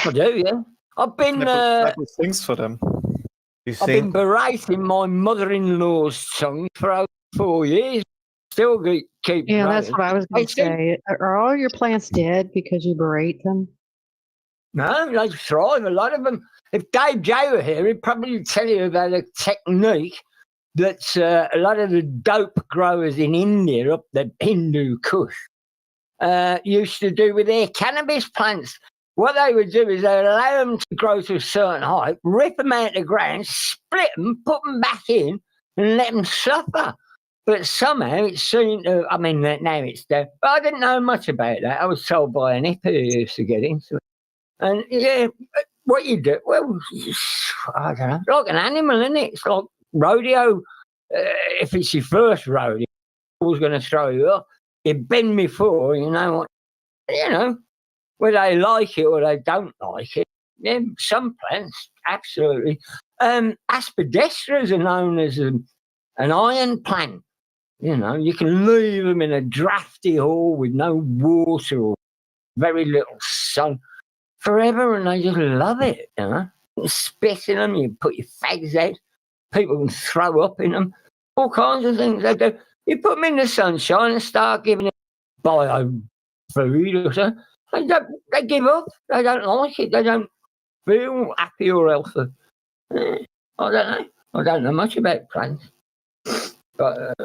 I do, yeah. I've been Typo sings for them. You I've been berating my mother-in-law's song for over 4 years. Still keep Yeah, that's growing. what I was going to say. Are all your plants dead because you berate them? No, they thrive, a lot of them. If Dave J were here, he'd probably tell you about a technique that a lot of the dope growers in India, up the Hindu Kush, used to do with their cannabis plants. What they would do is they'd allow them to grow to a certain height, rip them out of the ground, split them, put them back in, and let them suffer. But somehow it seemed to, I mean, now it's there. But I didn't know much about that. I was told by an hippie who used to get into it. And yeah, what you do, well, I don't know, like an animal, isn't it? It's like rodeo. If it's your first rodeo, who's going to throw you up? You've been before, whether they like it or they don't like it. Yeah, some plants, absolutely. Aspidestras are known as an iron plant. You can leave them in a drafty hole with no water or very little sun forever, and they just love it. You spit in them, you put your fags out, people can throw up in them, all kinds of things they do. You put them in the sunshine and start giving them bio food or something. They give up. They don't like it. They don't feel happy or healthy. I don't know. I don't know much about plants. But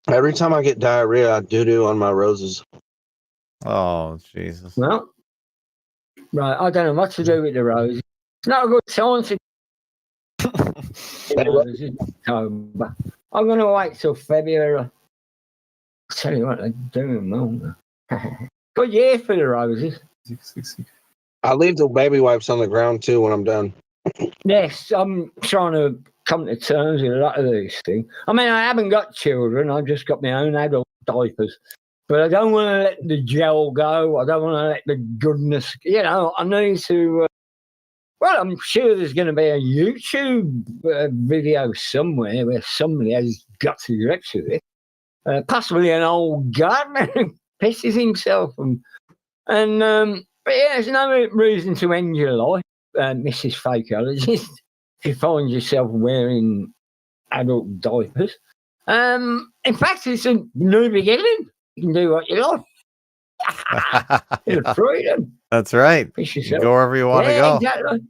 every time I get diarrhea, I doo on my roses. Oh, Jesus. Well, right. I don't know what to do with the roses. It's not a good time to. October. I'm going to wait till February. I'll tell you what they're doing wrong. Good year for the roses. I leave the baby wipes on the ground too when I'm done. Yes, I'm trying to come to terms with a lot of these things. I mean, I haven't got children. I've just got my own adult diapers. But I don't want to let the gel go. I don't want to let the goodness... I need to... well, I'm sure there's going to be a YouTube video somewhere where somebody has got to grips with it. Possibly an old gardener who pisses himself. But yeah, there's no reason to end your life, Mrs. Fakeologist, if you find yourself wearing adult diapers. In fact, it's a new beginning. You can do what you like. It's freedom. That's right. You go wherever you want to go. Exactly.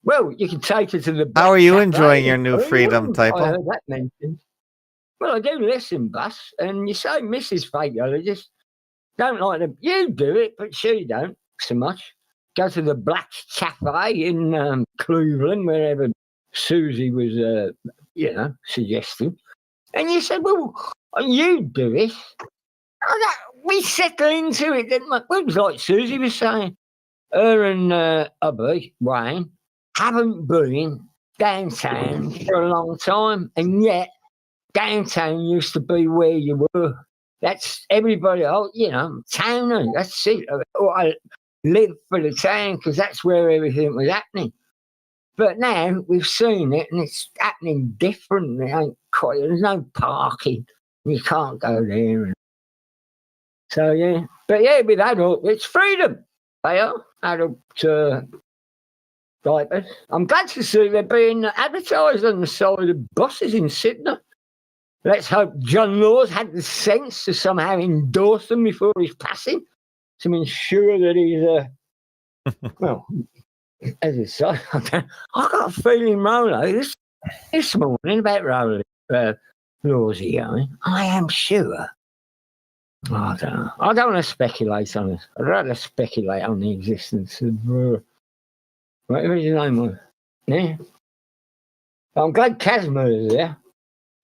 Well, you can take it to the... How are you enjoying your new freedom, I Typo? heard that mentioned. Well, I do listen, Bus, and you say Mrs. Fakeologist. Don't like them. You do it, but she don't so much. Go to the Black Cafe in Cleveland, wherever Susie was, suggesting. And you said, well, you do it. We settle into it, didn't we? Well, it was like Susie was saying. Her and Hubby, Wayne, haven't been downtown for a long time, and yet downtown used to be where you were. That's everybody, towner, that's it. I live for the town because that's where everything was happening. But now we've seen it and it's happening differently. There's no parking. You can't go there. So, yeah. But yeah, with adult, it's freedom. They are adult diapers. I'm glad to see they're being advertised on the side of buses in Sydney. Let's hope John Laws had the sense to somehow endorse them before his passing to ensure that he's, well, as I say, I got a feeling Rolo this morning about Rolo Lawsy going. I am sure. I don't know. I don't want to speculate on this. I'd rather speculate on the existence of whatever his name was. Yeah. I'm glad Casimir is there.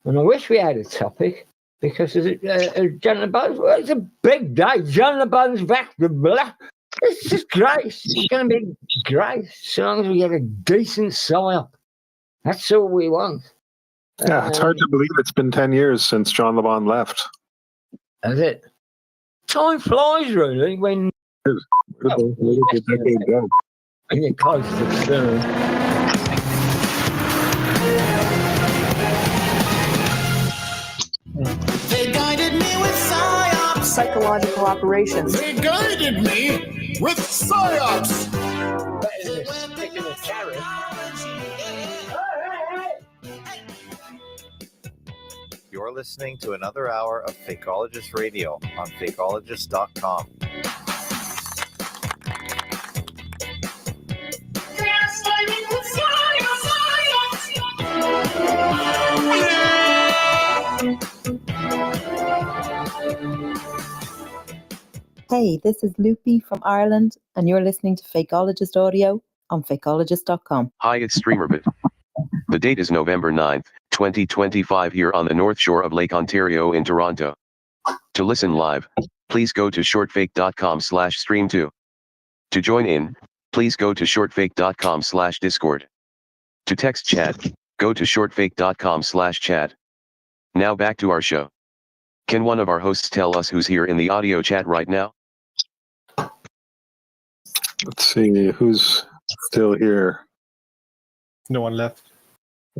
And I wish we had a topic because John LeBon's, well, it's a big day. John LeBon's back to blah. It's just great. It's going to be great as long as we get a decent sign up. That's all we want. Yeah, it's hard to believe it's been 10 years since John LeBon left. Is it? Time flies, really, when Where did the decade go? when you're close to soon. They guided me with psyops. Psychological operations. They guided me with psyops. Better than sticking a carrot. You're listening to another hour of Fakeologist Radio on fakeologist.com. Hey, this is Loopy from Ireland, and you're listening to Fakeologist Audio on fakeologist.com. Hi, it's StreamerBit. The date is November 9th, 2025 here on the North Shore of Lake Ontario in Toronto. To listen live, please go to shortfake.com/stream2. To join in, please go to shortfake.com/discord. To text chat, go to shortfake.com/chat. Now back to our show. Can one of our hosts tell us who's here in the audio chat right now? Let's see who's still here. No one left.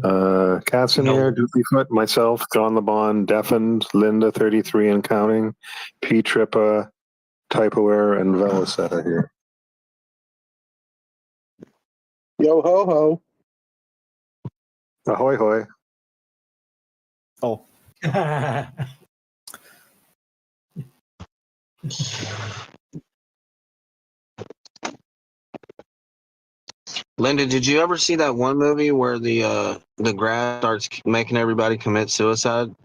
Casimir, Doopyfoot, myself, John LeBon, Deafened, Linda 33 and counting, P Trippa, Typeware, and Velicet are here. Yo ho ho. Ahoy hoy. Oh. Linda, did you ever see that one movie where the grass starts making everybody commit suicide?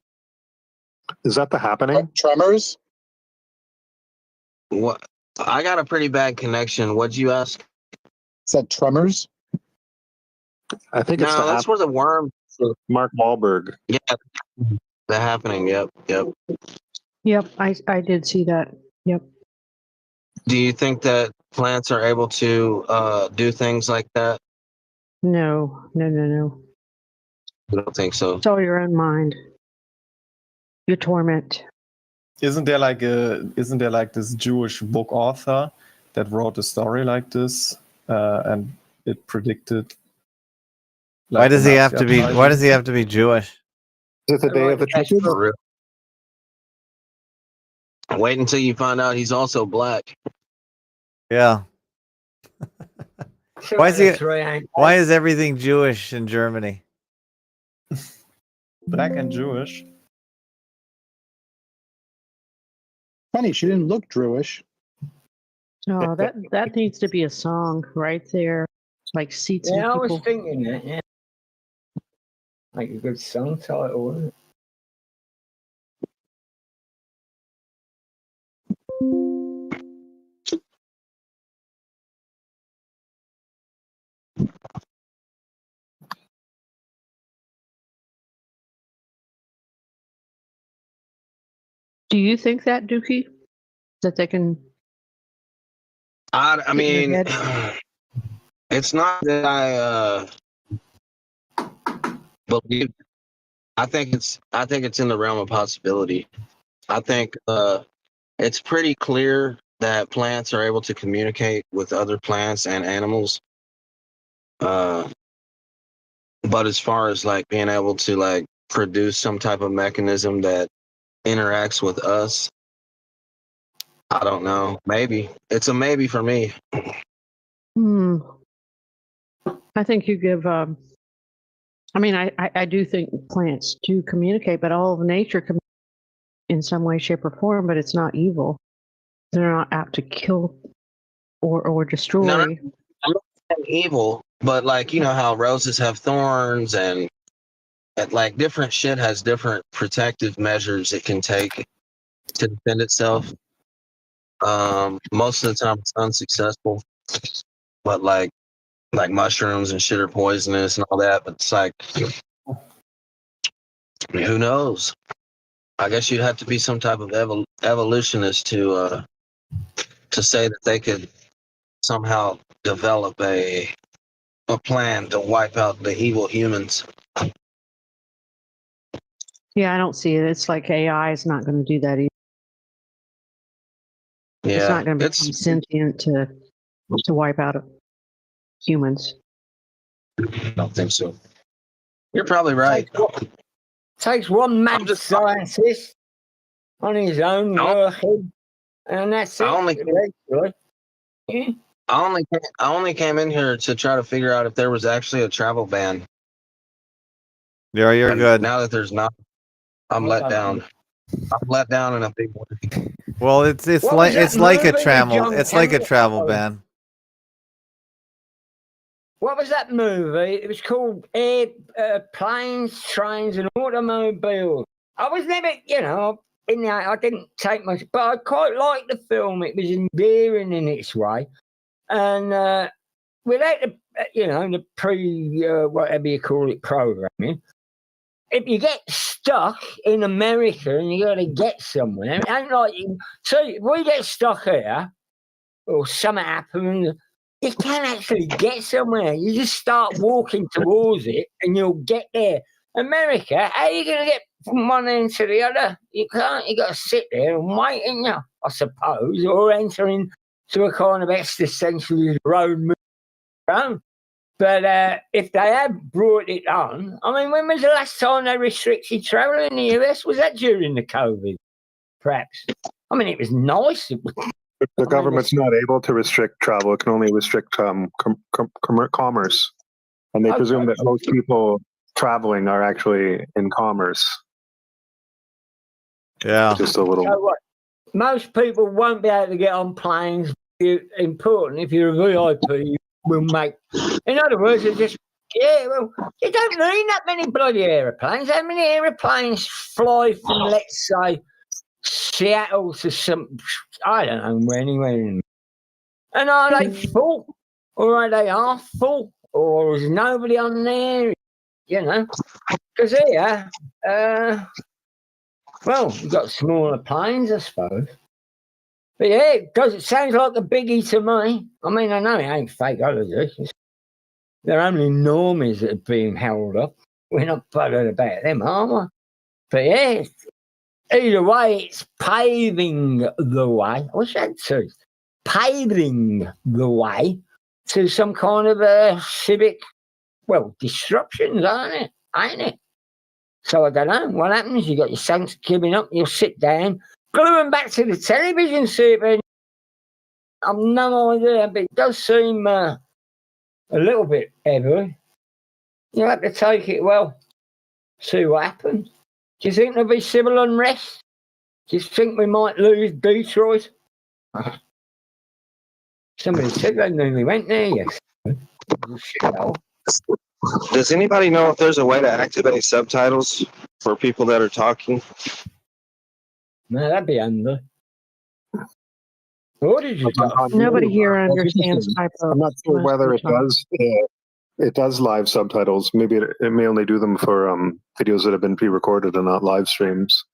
Is that The Happening? Tremors? What? I got a pretty bad connection. What'd you ask? Is that Tremors? I think it's no, that's where the worm. Mark Wahlberg. Yeah, The Happening. Yep. Yep, I did see that. Yep. Do you think that plants are able to do things like that? No. I don't think so. It's all your own mind. Your torment. Isn't there like this Jewish book author that wrote a story like this, and it predicted? Why does he have to be? Why does he have to be Jewish? Is it the day of the chicken? Wait until you find out he's also black. Yeah. Why is everything Jewish in Germany? Black and Jewish. Funny, she didn't look Jewish. Oh, that needs to be a song right there. Like seats and Yeah, I people. was thinking that, yeah. Like a good song title, wouldn't it? Do you think that, Dookie? That they can... I mean, it's not that I believe. I think it's in the realm of possibility. I think it's pretty clear that plants are able to communicate with other plants and animals. But as far as like being able to like produce some type of mechanism that interacts with us, I don't know. Maybe it's a maybe for me. I think you give. I mean, I do think plants do communicate, but all of nature communicates in some way, shape, or form. But it's not evil. They're not apt to kill or destroy. No, I'm not saying evil, but like you know how roses have thorns and like different shit has different protective measures it can take to defend itself. Most of the time it's unsuccessful, but like mushrooms and shit are poisonous and all that. But it's like, who knows? I guess you'd have to be some type of evolutionist to say that they could somehow develop a a plan to wipe out the evil humans. Yeah, I don't see it. It's like AI is not going to do that either. Yeah, It's not going to become sentient to wipe out humans. I don't think so. You're probably right. Takes one mad scientist on his own working, and that's it. I only came in here to try to figure out if there was actually a travel ban. Yeah, you're good. Now that there's not, I'm let down. I'm let down in a big way. Well, it's like a travel ban. What was that movie? It was called Planes, Trains, and Automobiles. I was never, I didn't take much, but I quite liked the film. It was endearing in its way, and without the whatever you call it programming. If you get stuck in America and you got to get somewhere, it ain't like so if we get stuck here or something happens, you can actually get somewhere. You just start walking towards it and you'll get there. America, how are you going to get from one end to the other? You can't. You got to sit there and wait, ain't you? I suppose, or enter into a kind of existential road movie. But if they have brought it on, I mean, when was the last time they restricted travel in the US? Was that during the COVID? Perhaps. I mean, it was nice. The government's not able to restrict travel. It can only restrict commerce. And they presume that most people traveling are actually in commerce. Yeah. Just a little. So what? Most people won't be able to get on planes. It's important if you're a VIP. Will make, in other words, it's just you don't need that many bloody aeroplanes. How many aeroplanes fly from, let's say, Seattle to I don't know, anywhere? And are they full, or are they half full, or is nobody on there? Because here, you've got smaller planes, I suppose. But yeah, it sounds like a biggie to me. I mean, I know it ain't fake holidays. They're only normies that are being held up. We're not bothered about them, are we? But yeah, either way, it's paving the way. I wish I had to. Paving the way to some kind of a civic, disruptions, ain't it? So I don't know what happens. You got your sons giving up. You'll sit down, glue them back to the television set. I've no idea, but it does seem a little bit heavy. You'll have to take it see what happens. Do you think there'll be civil unrest? Do you think we might lose Detroit? Somebody said they nearly went there, yes. Does anybody know if there's a way to activate subtitles for people that are talking? No, that'd be handy. What did you got? Nobody here understands typo. I'm not sure whether it does. It does live subtitles. Maybe it may only do them for videos that have been pre-recorded and not live streams.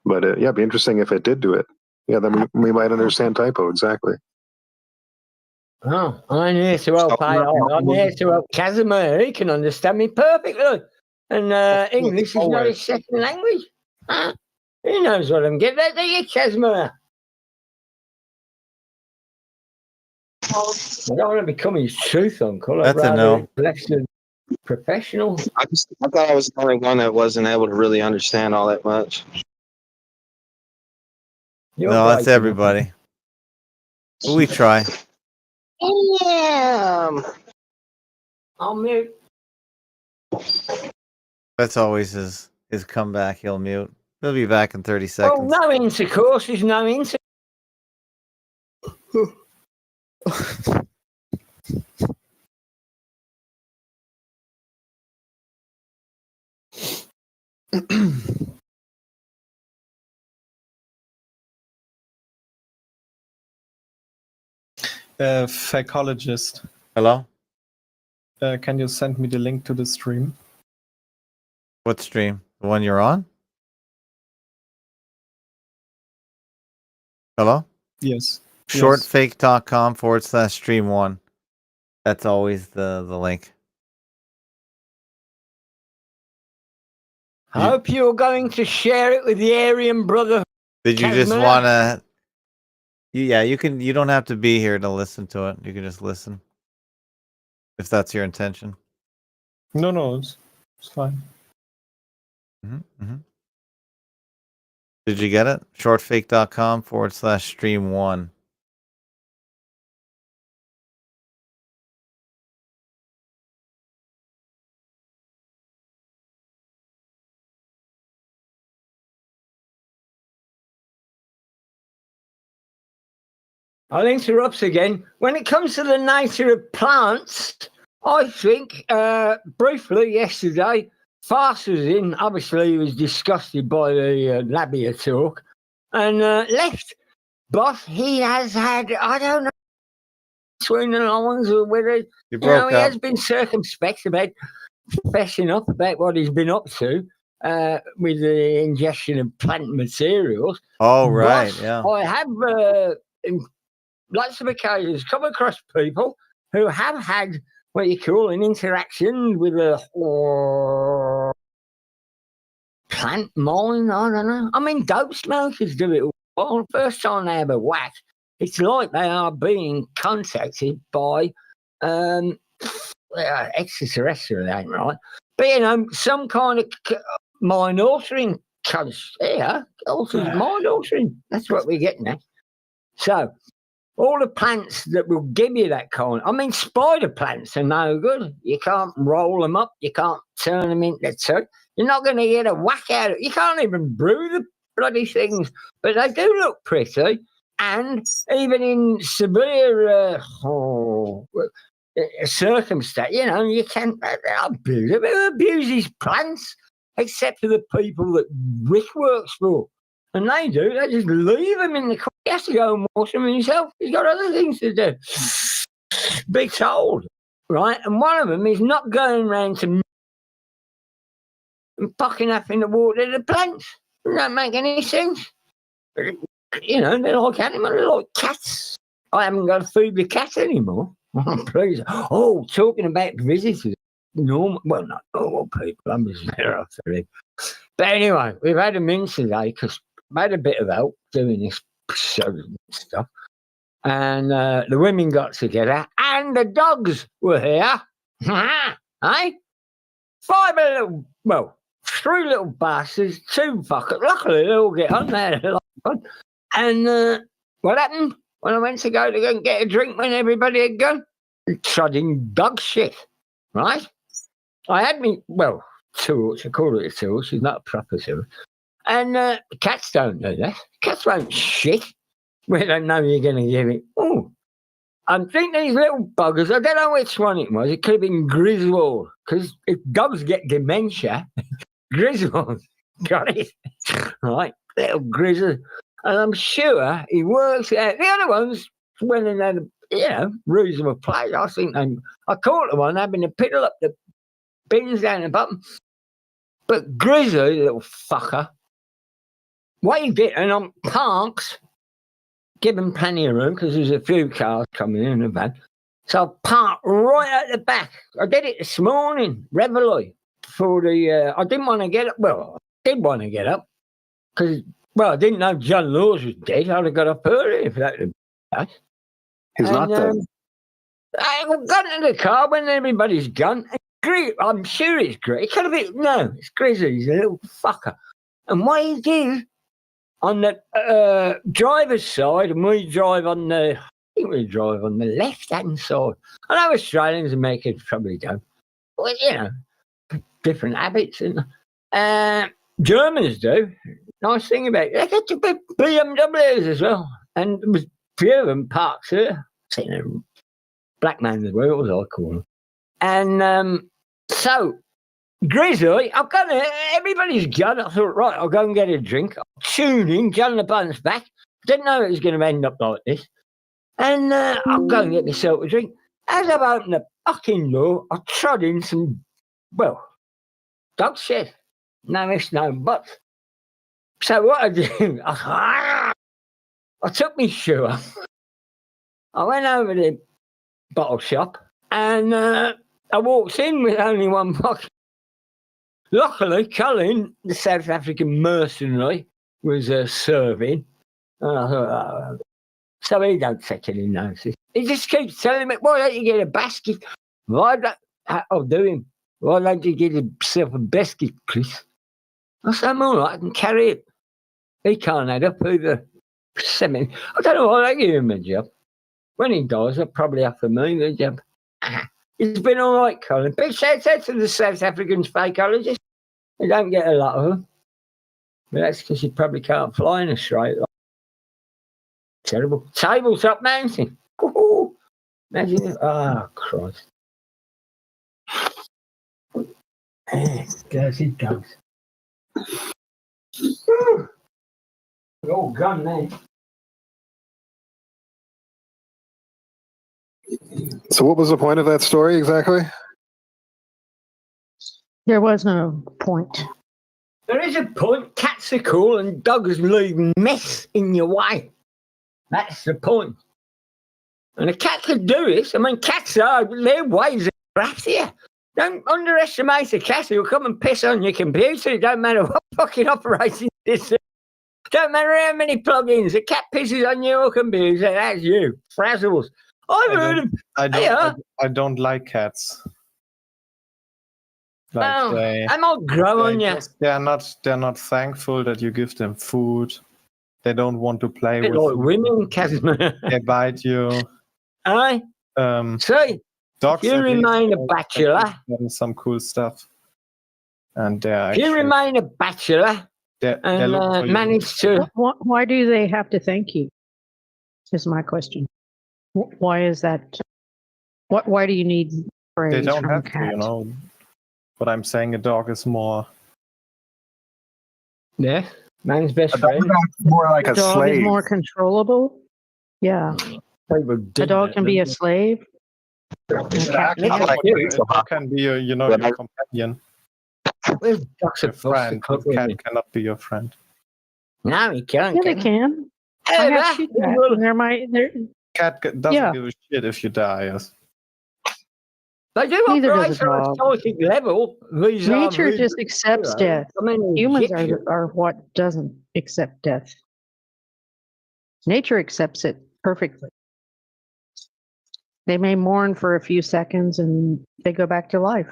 But it'd be interesting if it did do it. Yeah, then we might understand typo exactly. Oh, I'm here to help. I'm here to help Casimir. He can understand me perfectly. And English is not his second language. Huh? He knows what I'm getting at, do you, Casimir? I don't want to become his truth uncle. That's a no. Less than professional. I thought I was the only one that wasn't able to really understand all that much. No, that's everybody. We try. Yeah. I'll mute. That's always his comeback. He'll mute. He'll be back in 30 seconds. Oh, no intercourse is no intercourse. Psychologist. Hello? Can you send me the link to the stream? What stream? The one you're on? Hello? Yes. Shortfake.com/stream1. That's always the link. I hope you're going to share it with the Aryan brother. Did you just Casimir. want to? Yeah, you can. You don't have to be here to listen to it. You can just listen, if that's your intention. No, it's fine. Did you get it? Shortfake.com/stream1. I'll interrupt again. When it comes to the nature of plants, I think, briefly yesterday, Farce was in. Obviously, he was disgusted by the labia talk and left. But he has had, I don't know, between the lines or whether, he has been circumspect about fessing up about what he's been up to with the ingestion of plant materials. Oh, right, But yeah. I have, in lots of occasions, come across people who have had what you call an interaction with a plant mind. I don't know. I mean, dope smokers do it all. Well, the first time they have a whack, it's like they are being contacted by extraterrestrial, ain't right? But some kind of mind altering alters mind altering. That's what we're getting at. So, all the plants that will give you that kind. I mean, spider plants are no good. You can't roll them up. You can't turn them into tea. You're not going to get a whack out of it. You can't even brew the bloody things. But they do look pretty. And even in severe circumstance, you can abuse them. Who abuses plants except for the people that Rick works for? And they do. They just leave him in the car. He has to go and wash them himself. He's got other things to do. Be told, right? And one of them is not going around to and fucking up in the water the plants. It don't make any sense. They're like animals. They're like cats. I haven't got to feed the cat anymore. Please. Oh, talking about visitors. Not normal people. I'm just better off for it. But anyway, we've had them in today because made a bit of help doing this stuff. And the women got together and the dogs were here. Eh? 3 little bastards, 2 fuckers. Luckily, they all get on there. And what happened when I went to go and get a drink when everybody had gone? Trodding dog shit, right? I had me, tool, I call it a tool. She's not a proper tool. And cats don't do that. Cats won't shit. We don't know you're going to give it. Oh, I think these little buggers, I don't know which one it was. It could have been Griswold. Because if dogs get dementia, Griswold got it. Right? Little Grizzle. And I'm sure he works out. The other ones, when they had, reasonable play, I think I caught the one having to piddle up the bins down the bottom. But Grizzly, little fucker, what he did, and on parks, give him plenty of room because there's a few cars coming in the van. So I parked right at the back. I did it this morning, regularly, for the, I didn't want to get up. Well, I did want to get up because, I didn't know John Laws was dead. I'd have got up early if that had been. He's not dead. I got into the car when everybody's gone. I'm sure it's great. It could have been, no, it's Grizzly. He's a little fucker. And what he did on the driver's side, and we drive on the left-hand side. I know Australians and Americans probably don't. Well, different habits. And Germans do. Nice thing about it. They get to be BMWs as well. And there was a few of them parked here. Seen a black man as well, as I call them. And so, Grizzly, I've got everybody's gone. I thought, right, I'll go and get a drink. I'll tune in, John the Bun's back. Didn't know it was going to end up like this. And I'll go and get myself a drink. As I've opened the fucking door, I trod in some, dog shit. No ifs, no buts. So what I did, I took my shoe off. I went over to the bottle shop. And I walked in with only one pocket. Luckily, Colin, the South African mercenary, was serving. And I thought, so he don't take any notice. He just keeps telling me, why don't you get a basket? Why don't I'll do him. Why don't you get yourself a basket, Chris? I said, I'm all right, I can carry it. He can't add up either. I don't know why they give him a job. When he dies, they'll probably have to me the job. He's been all right, Colin. Big shout out to the South African fakeologists. They don't get a lot of them. But that's because you probably can't fly in a straight line. Terrible. Tabletop mountain. Woo-hoo. Imagine it. Oh, Christ. There he goes. Oh, gone now. So, what was the point of that story exactly? There was no point. There is a point. Cats are cool and dogs leave mess in your way. That's the point. And a cat could do this. I mean, cats are, their ways are craftier. Don't underestimate a cat who'll come and piss on your computer. It don't matter what fucking operating system. Don't matter how many plugins. A cat pisses on your computer. That's you. Frazzles. I've heard of. I don't like cats. Like I'm all grow on you. They're not thankful that you give them food. They don't want to play with like you. women, Casimir. They bite you. Aye. See, dogs. if you remain a bachelor, some cool stuff. And if you remain a bachelor and manage to. Why do they have to thank you? Is my question. Why is that? Why do you need praise They don't from have a to, cat? you know. But I'm saying a dog is more. Yeah, man's best friend. More like A a dog slave. is more controllable. Yeah. A dog can be a slave. A dog can be your, your companion. Your friend. A cat cannot be your friend. No, he can't. Yeah, they can. I have two cats, and they're Cat doesn't give a shit if you die. Yes. They do Neither operate does a on a dog. psychic level. Nature just accepts death. I mean, Humans are what doesn't accept death. Nature accepts it perfectly. They may mourn for a few seconds and they go back to life.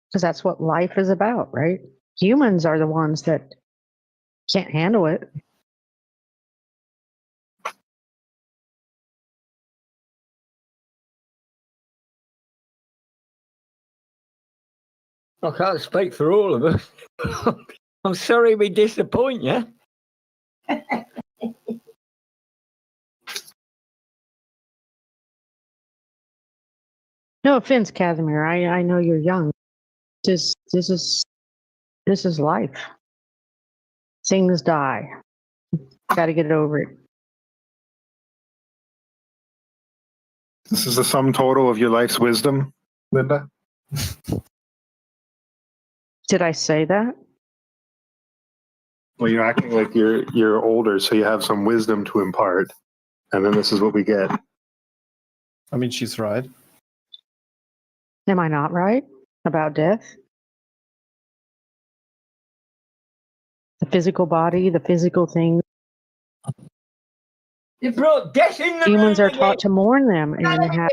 Because that's what life is about, right? Humans are the ones that can't handle it. I can't speak for all of us. I'm sorry we disappoint you. No offense, Casimir. I know you're young. This is life. Things die. Got to get over it. This is the sum total of your life's wisdom, Linda. Did I say that? Well, you're acting like you're older, so you have some wisdom to impart, and then this is what we get. I mean, she's right. Am I not right about death? The physical body, the physical things. You brought death in the Humans room are taught to mourn them and have,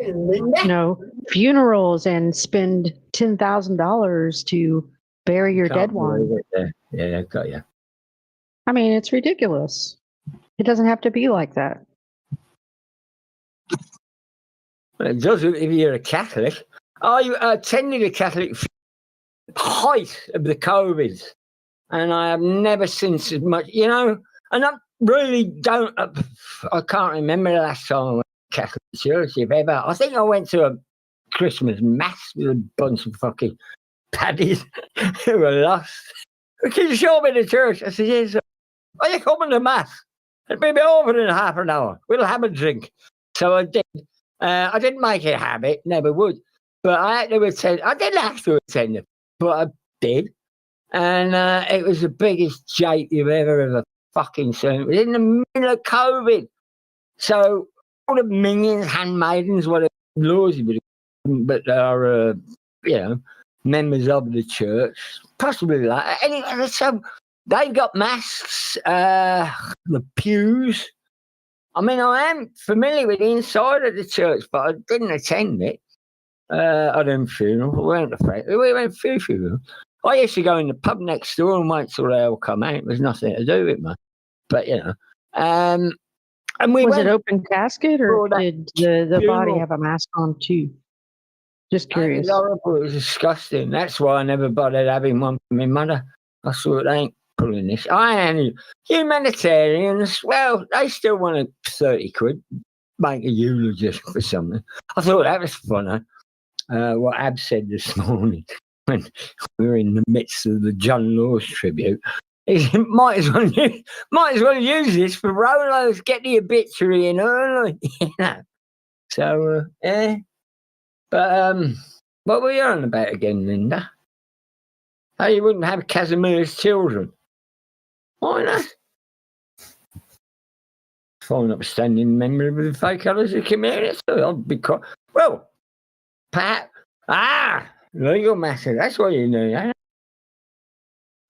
funerals and spend $10,000 to bury your dead one. Yeah, got you. I mean, it's ridiculous. It doesn't have to be like that. Well, it doesn't if you're a Catholic. I attended a Catholic height of the COVID, and I have never since as much, and I really don't. I can't remember the last time I went to Catholic church, if ever. I think I went to a Christmas mass with a bunch of fucking paddies who were lost. Can you show me the church? I said, yes. Are you coming to mass? It'll be over in half an hour. We'll have a drink. So I did. I didn't make it a habit, never would. But I had to attend. I didn't have to attend it, but I did. And it was the biggest jake you've ever fucking seen. It was in the middle of COVID. So all the minions, handmaidens, whatever, laws you would but are, members of the church, possibly that. Anyway, so they've got masks, the pews. I mean, I am familiar with the inside of the church, but I didn't attend it. I didn't funeral. We went through funeral. I used to go in the pub next door and wait till they all come out. There's nothing to do with me. But, and we Was went it open casket or did the body funeral. have a mask on too? Just It curious. was horrible. It was disgusting. That's why I never bothered having one for my mother. I thought, they ain't pulling this. Humanitarians, well, they still wanted 30 quid, make a eulogy for something. I thought that was funny. What Ab said this morning when we were in the midst of the John Laws tribute. He might as well use this for Rolos, get the obituary in early. So, But what were you on about again, Linda? How you wouldn't have Casimir's children? Why not? For an upstanding member of the fakeology community, I'll be well, Pat. Legal matter. That's what you know. Eh?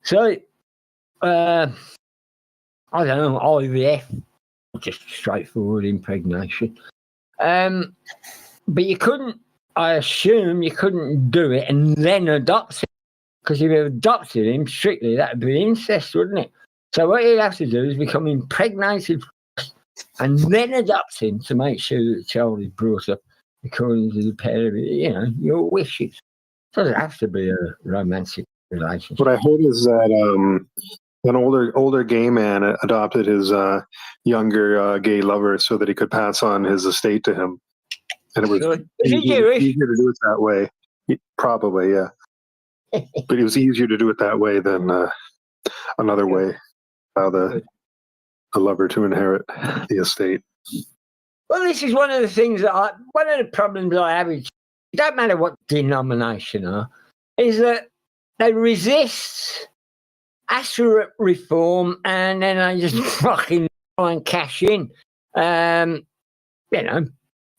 So, I don't know, IVF, just straightforward impregnation. But you couldn't. I assume you couldn't do it and then adopt him, because if you adopted him strictly, that would be incest, wouldn't it? So what you'd have to do is become impregnated and then adopt him to make sure that the child is brought up according to the pair of, your wishes. It doesn't have to be a romantic relationship. What I heard is that an older gay man adopted his younger gay lover so that he could pass on his estate to him. And it was easier to do it that way. Probably, yeah. But it was easier to do it that way than another way, allow the lover to inherit the estate. Well, this is one of the things one of the problems I have, it don't matter what denomination are, is that they resist accurate reform and then they just fucking try and cash in.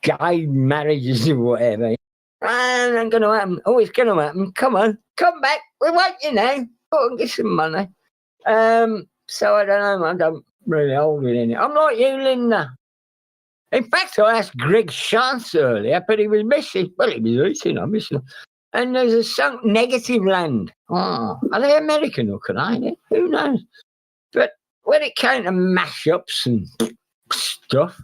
Gay marriages or whatever. And ain't going to happen. Oh, it's going to happen. Come on, come back. We want you now. Go and get some money. So I don't know. I don't really hold it in it. I'm like you, Linda. In fact, I asked Greg Chance earlier, but he was missing. Well, he was eating, obviously. And there's a sunk negative land. Oh, are they American or Canadian? Who knows? But when it came to mashups and stuff,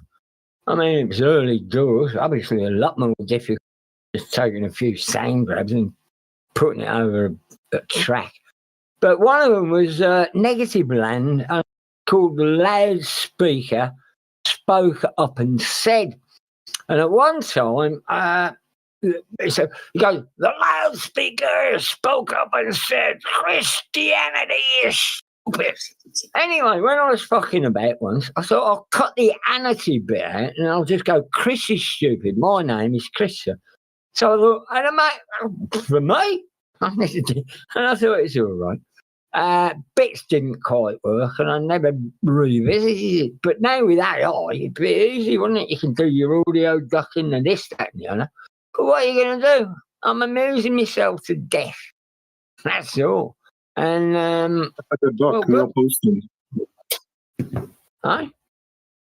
I mean, it was early doors. Obviously, a lot more difficult just taking a few sound grabs and putting it over a track. But one of them was negative land, called the Loudspeaker Spoke Up and Said. And at one time, he goes, the loudspeaker spoke up and said, Christianity is stupid. Anyway, when I was fucking about once, I thought I'll cut the anity bit out and I'll just go, Chris is stupid. My name is Christian. So I thought, for me? And I thought it's all right. Bits didn't quite work and I never revisited it. But now with AI, it'd be easy, wouldn't it? You can do your audio ducking and this, that, and the other. But what are you going to do? I'm amusing myself to death. That's all. And like a duck, Neil Postman. Aye.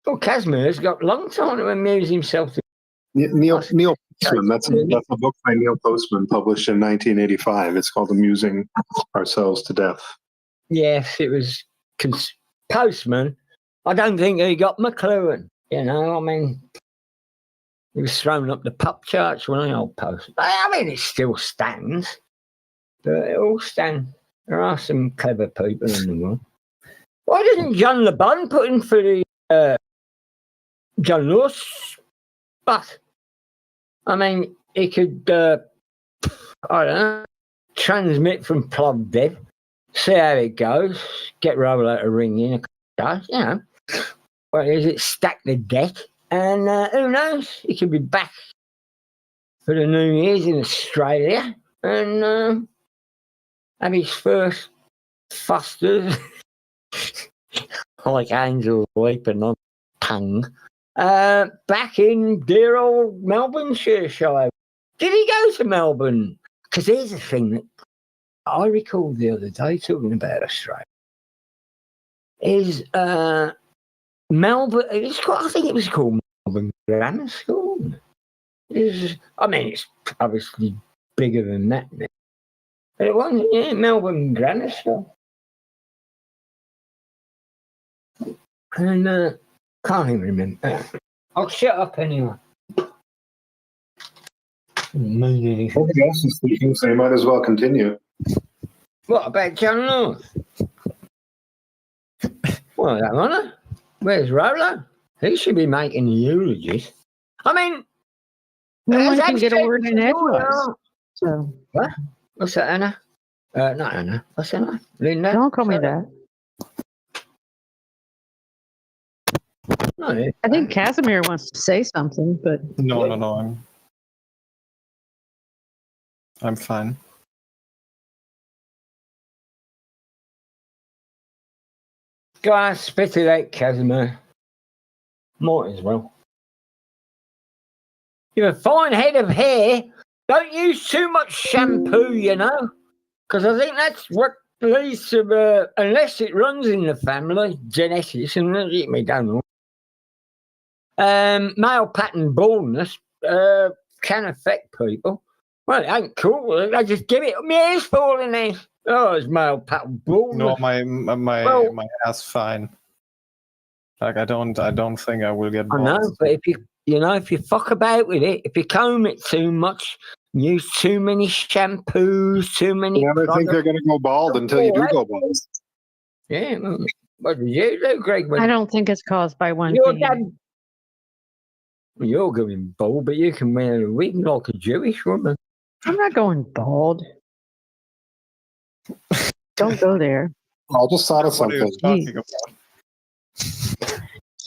Well, Casimir's got a long time to amuse himself to Neil Postman. That's a book by Neil Postman published in 1985. It's called Amusing Ourselves to Death. Yes, it was Postman. I don't think he got McLuhan. I mean, he was thrown up the pop charts when I old Postman. I mean, it still stands. But it all stands. There are some clever people in the world. Why didn't John Le Bon put in for the John Laws spot? I mean, he could, I don't know, transmit from Plovdiv, see how it goes, get Rolo to ring in a couple of days, What is it, stack the deck, and who knows, he could be back for the New Year's in Australia, and have his first fosters, like angels weeping on tongue, back in dear old Melbourne, shall I Did he go to Melbourne? Because here's the thing that I recalled the other day talking about Australia. Is Melbourne? I think it was called Melbourne Grammar School. It's obviously bigger than that now. But it wasn't, Melbourne Grammar School. And can't even remember. I'll shut up anyway. Nobody else is speaking, so you might as well continue. What about John North? Well, that one. Where's Rolo? He should be making the eulogies. I mean, no one can get a word in edgewise. So what? What's that, Anna? Not Anna. What's that name? Linda? Don't call me that. No, I think Casimir wants to say something, but No. I'm fine. Guys, spit it out, Casimir. Might as well. You have a fine head of hair. Don't use too much shampoo, you know, because I think that's what leads to, unless it runs in the family, genetics, and we don't know. Male pattern baldness can affect people. Well, it ain't cool. They just give it. My hair's falling out. Oh, it's male pattern baldness. No, my hair's fine. Like I don't think I will get bald. I know, but if you fuck about with it, if you comb it too much, use too many shampoos, too many. You never think they're going to go bald until you do go bald. Yeah, what did you do, Greg? I don't think it's caused by one Your thing. dad. You're going bald, but you can wear a wig like a Jewish woman. I'm not going bald. Don't go there. I just thought of something.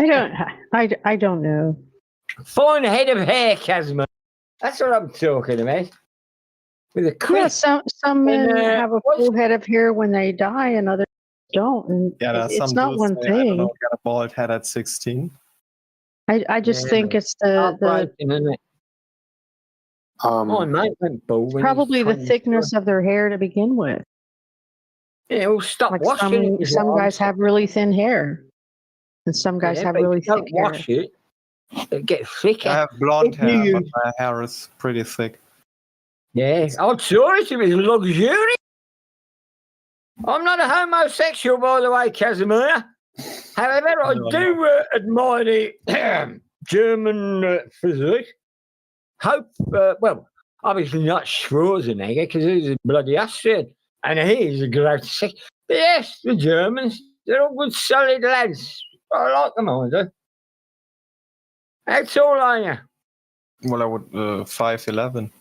I don't know. Fine head of hair, Casimir. That's what I'm talking about. With a crisp. Yeah, some men have a full head of hair when they die, and others don't. And there's it's some not dudes one say, I don't thing. know, get a bald head at 16. I just think it's the my mate went bald when probably he was the 24. thickness of their hair to begin with. Yeah, well, stop Like washing it. some guys have really thin hair, and some guys have but if really you don't thick hair. wash it, it gets thicker. I have blonde If you hair, but use- my hair is pretty thick. Yeah, I'm sorry it was luxurious. I'm not a homosexual, by the way, Casimir. However, I do admire the German physique. Hope, obviously not Schwarzenegger, because he's a bloody Austrian, and he's a great sick. But yes, the Germans, they're all good, solid lads. I like them, I do. How tall are you? Well, I would 5'11".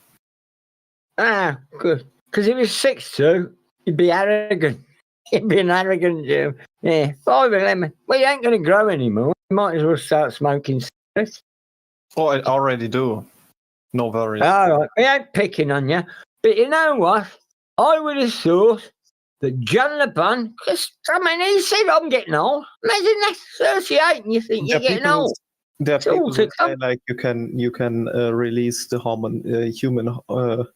Ah, good. Because if you're 6'2", you'd be arrogant. You'd be an arrogant Jew. Yeah, 5'11". Well, you ain't going to grow anymore. You might as well start smoking cigarettes. Oh, I already do. No worries. All right, we ain't picking on you. But you know what? I would have thought that John LeBon, because, he said I'm getting old. Imagine that's 38 and you think you're getting old. There are It's all people to who say like you can release the hormone, human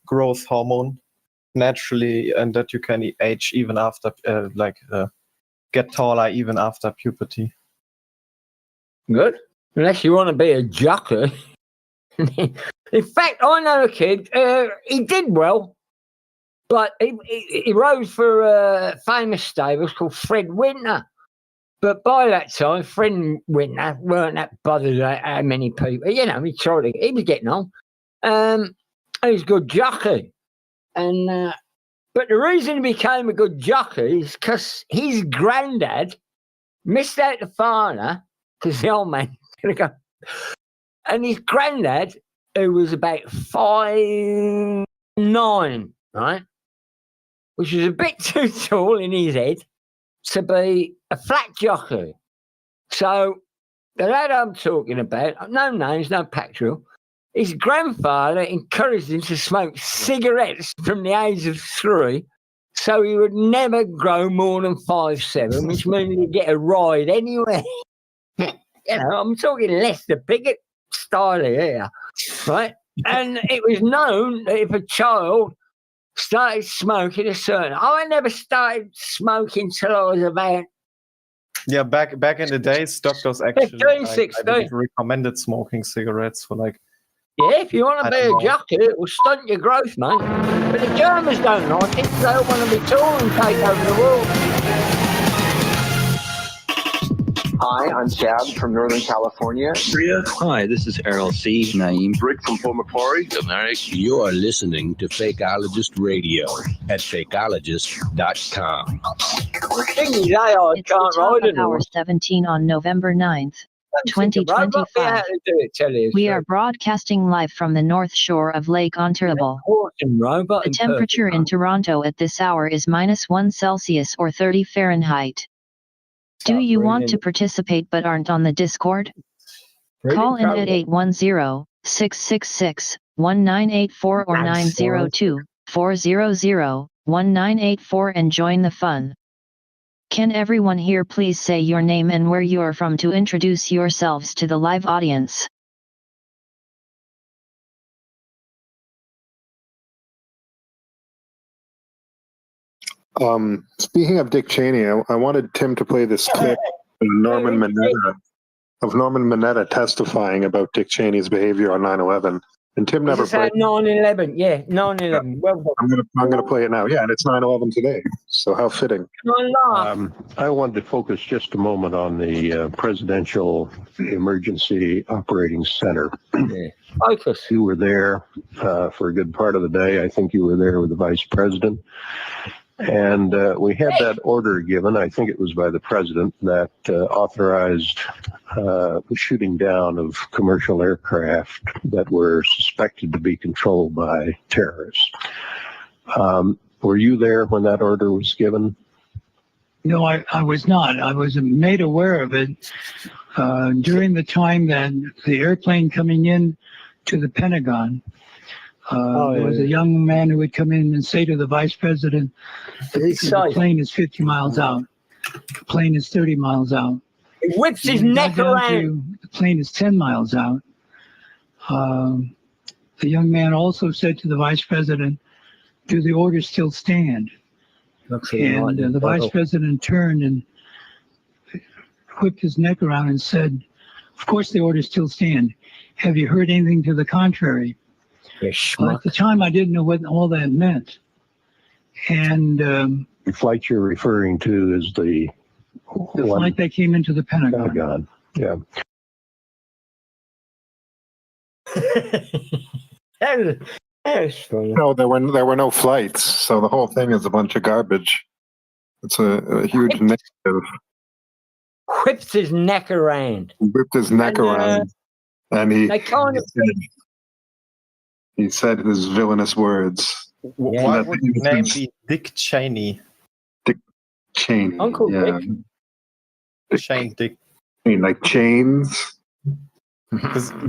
growth hormone naturally, and that you can age even after get taller even after puberty. Good. Unless you want to be a jockey. In fact, I know a kid, he did well, but he rode for famous stables called Fred Winter. But by that time, Fred Winter weren't that bothered about how many people, he was getting on. He was a good jockey. And but the reason he became a good jockey is because his granddad missed out the father, because the old man gonna go. And his granddad, who was about 5'9", right, which was a bit too tall in his head to be a flat jockey. So the lad I'm talking about, no names, no patrol, his grandfather encouraged him to smoke cigarettes from the age of 3, so he would never grow more than 5'7", which means he'd get a ride anywhere. I'm talking Lester Piggott style here, right? And it was known that if a child started smoking I never started smoking till I was about Yeah, back in the days, doctors actually 15, I 16. believe recommended smoking cigarettes for like. Yeah, if you want I to be don't a know. jockey, it will stunt your growth, mate. But the Germans don't like it. They don't want to be tall and take over the world. Hi, I'm Chad from Northern California. Hi, this is Errol C. Naeem. Rick from Port Macquarie. Dominic. You are listening to Fakeologist Radio at fakeologist.com. It's the top of Hour 17 on November 9th, 2025. We are broadcasting live from the north shore of Lake Ontario. The temperature in Toronto at this hour is -1 Celsius or 30 Fahrenheit. Do you want to participate but aren't on the Discord? Call in at 810-666-1984 or 902-400-1984 and join the fun. Can everyone here please say your name and where you are from to introduce yourselves to the live audience? Speaking of Dick Cheney, I wanted Tim to play this clip of Norman Mineta testifying about Dick Cheney's behavior on 9/11. And Tim never played. 9/11, yeah, 9/11. Well done. I'm gonna play it now. Yeah, and it's 9/11 today. So how fitting. I wanted to focus just a moment on the Presidential Emergency Operating Center. Focus. You were there for a good part of the day. I think you were there with the Vice President. And we had that order given, I think it was by the President, that authorized the shooting down of commercial aircraft that were suspected to be controlled by terrorists. Were you there when that order was given? No, I was not. I was made aware of it during the time that the airplane coming in to the Pentagon. There was a young man who would come in and say to the Vice President, the plane is 50 miles out. The plane is 30 miles out. He whips his neck around. The plane is 10 miles out. The young man also said to the Vice President, do the orders still stand? And the Vice President turned and whipped his neck around and said, of course the orders still stand. Have you heard anything to the contrary? At the time, I didn't know what all that meant. And the flight you're referring to is the flight that came into the Pentagon. Yeah. That was funny. No, there were no flights, so the whole thing is a bunch of garbage. It's a huge negative. Whips his neck around. He whipped his neck around, and he said his villainous words. Why would his name be Dick Cheney? Dick Cheney. Uncle Dick. Shane Dick. Like chains.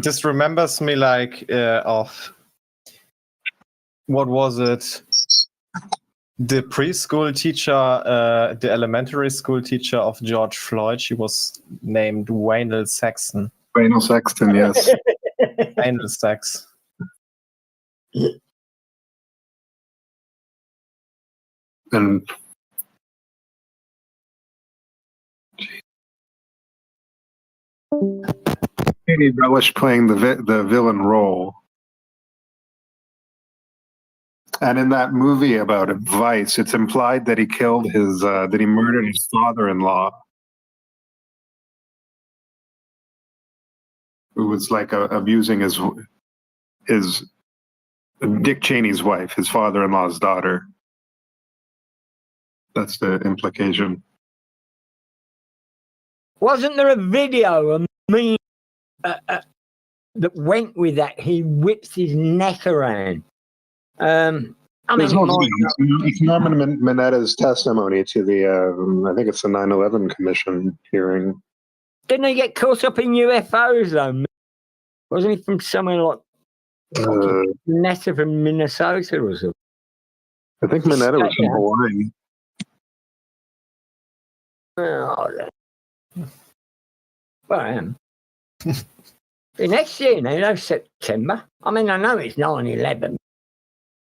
This remembers me like of what was it? The preschool teacher, the elementary school teacher of George Floyd. She was named Waynell Saxon. Waynell Saxton, yes. Waynell Sax. And he relished playing the villain role. And in that movie about it, Vice, it's implied that he killed that he murdered his father-in-law, who was like abusing his Dick Cheney's wife, his father-in-law's daughter. That's the implication. Wasn't there a video of me that went with that? He whips his neck around. It's Norman Mineta's testimony to the, I think it's the 9/11 Commission hearing. Didn't he get caught up in UFOs though? Wasn't he from somewhere like Mineta from Minnesota or something? I think Mineta was from Hawaii. Oh, well, I am. The next year now, September. I mean, I know it's 9/11.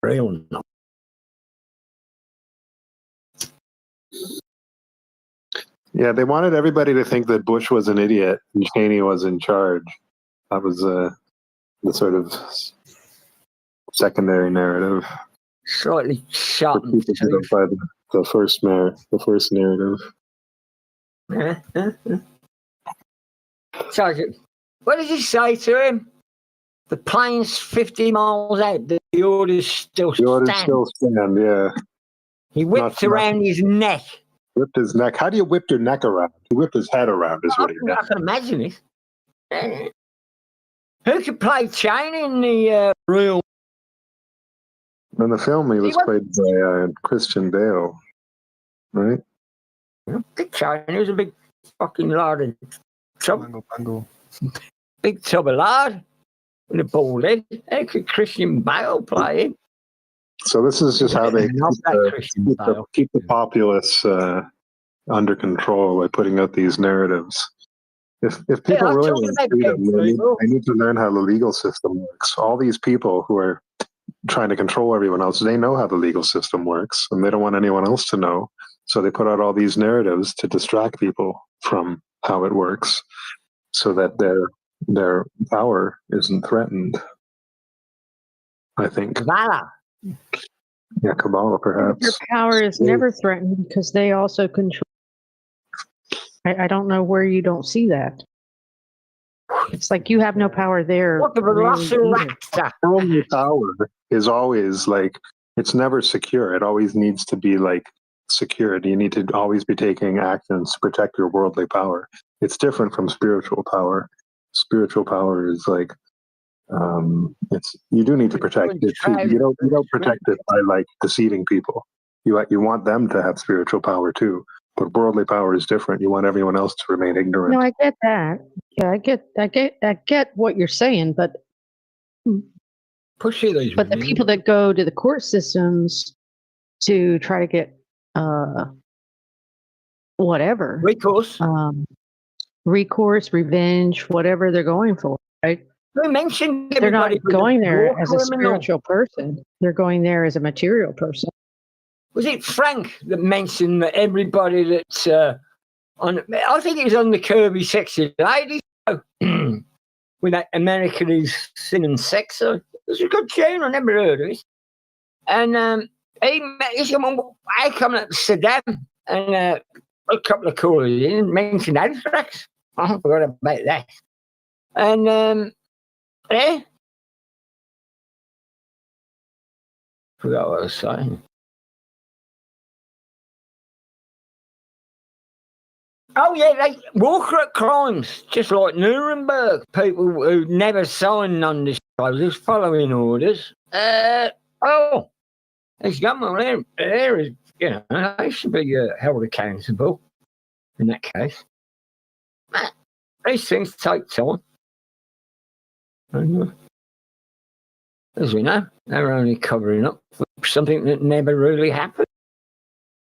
Real not. Yeah, they wanted everybody to think that Bush was an idiot and Cheney was in charge. That was the sort of secondary narrative. Slightly sharp. By the first narrative. Sergeant, what did he say to him? The plane's 50 miles out. The orders still stand. The orders still stand, yeah. He whipped around his neck. Whipped his neck. How do you whip your neck around? He whipped his head around is what he did. I can imagine it. Who could play Cheney in the real? In the film, he was played by Christian Bale, right? Dick Cheney was a big fucking lard of trouble. Bungle. Big tub of lard with a bald head. How could Christian Bale play him? So this is just how they keep the populace under control by putting out these narratives. If people really want to freedom, they need to learn how the legal system works. All these people who are trying to control everyone else, they know how the legal system works, and they don't want anyone else to know. So they put out all these narratives to distract people from how it works, so that their power isn't threatened. I think. Yeah, Kabbalah, perhaps. Their power is never threatened because they also control. I don't know where you don't see that. It's like you have no power there. What the velociraptor? Worldly power is always like, it's never secure. It always needs to be like secured. You need to always be taking actions to protect your worldly power. It's different from spiritual power. Spiritual power is like, it's, you do need to protect it too. You don't protect it by like deceiving people. You want them to have spiritual power too, but worldly power is different. You want everyone else to remain ignorant. No, I get that. Yeah, I get what you're saying, but the people that go to the court systems to try to get whatever recourse, revenge, whatever they're going for, right? Who mentioned they're not going there as a spiritual person. They're going there as a material person. Was it Frank that mentioned that everybody that's on? I think it was on the Kirby Sexy Ladies show with that American is Sin and Sex. So it was a good tune. I never heard of it. And he said, well, I come to Saddam and a couple of callers in mentioned anthrax. I forgot about that. And forgot what I was saying. Oh yeah, they war crimes, just like Nuremberg. People who never signed non-disclosures, following orders. There's government there is, they should be held accountable in that case. These things take time. And, as we know, they're only covering up for something that never really happened.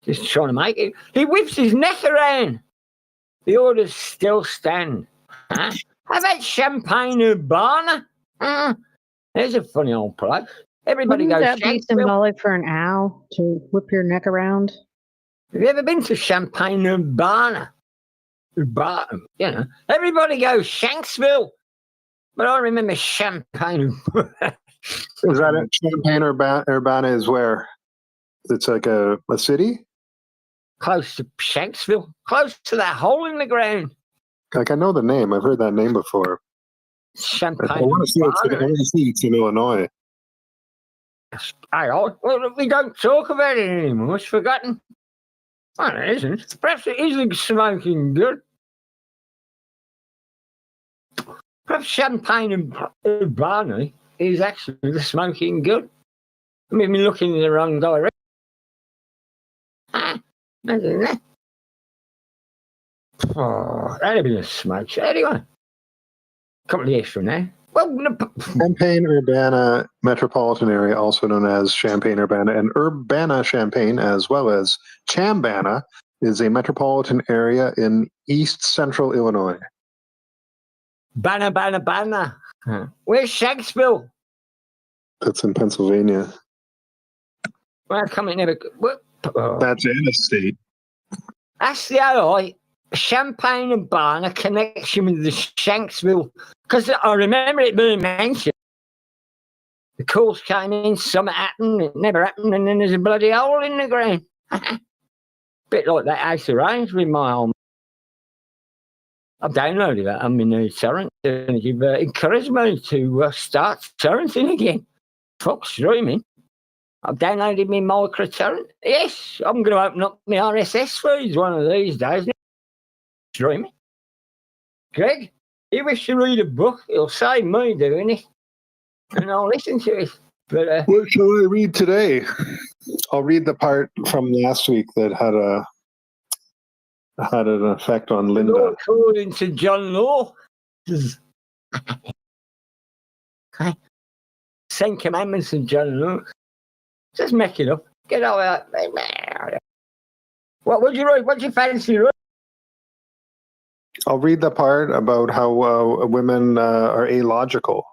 Just trying to make it. He whips his neck around. The orders still stand. Huh? How about Champaign-Urbana? There's a funny old place. Everybody Wouldn't goes. that be symbolic for an owl to whip your neck around? Have you ever been to Champaign-Urbana? Everybody goes Shanksville. But I remember Champaign. Is that it? Champaign-Urbana is where? It's like a city? Close to Shanksville. Close to that hole in the ground. Like, I know the name. I've heard that name before. Champaign. I want to see it's in Illinois. Well, we don't talk about it anymore. It's forgotten. Well, it isn't. Perhaps it isn't smoking good. Perhaps Champaign-Urbana is actually the smoking good. I mean, we're looking in the wrong direction. Imagine that. Oh, that'd be a smoke show. Anyway, a couple of years from now. Well, Champaign-Urbana metropolitan area, also known as Champaign-Urbana, and Urbana-Champaign, as well as Chambana, is a metropolitan area in east central Illinois. Banner, banner, banner. Where's Shanksville? That's in Pennsylvania. Well, come it never. What? That's interstate. That's the ally. Champagne and Barn, a connection with the Shanksville. Because I remember it being mentioned. The calls came in, something happened, it never happened, and then there's a bloody hole in the ground. Bit like that House of Range with my home. I've downloaded that. I'm in the torrent, and you've encouraged me to start torrenting again. Fuck streaming. I've downloaded my micro torrent. Yes, I'm going to open up my RSS feeds one of these days. Streaming. Greg, you wish to read a book, it'll save me doing it. And I'll listen to it. But what shall I read today? I'll read the part from last week that had an effect on Linda. According to John Law. Okay. 10 Commandments and John Law. Just make it up. Get all that. What would you read? What'd you fancy read? I'll read the part about how women are illogical.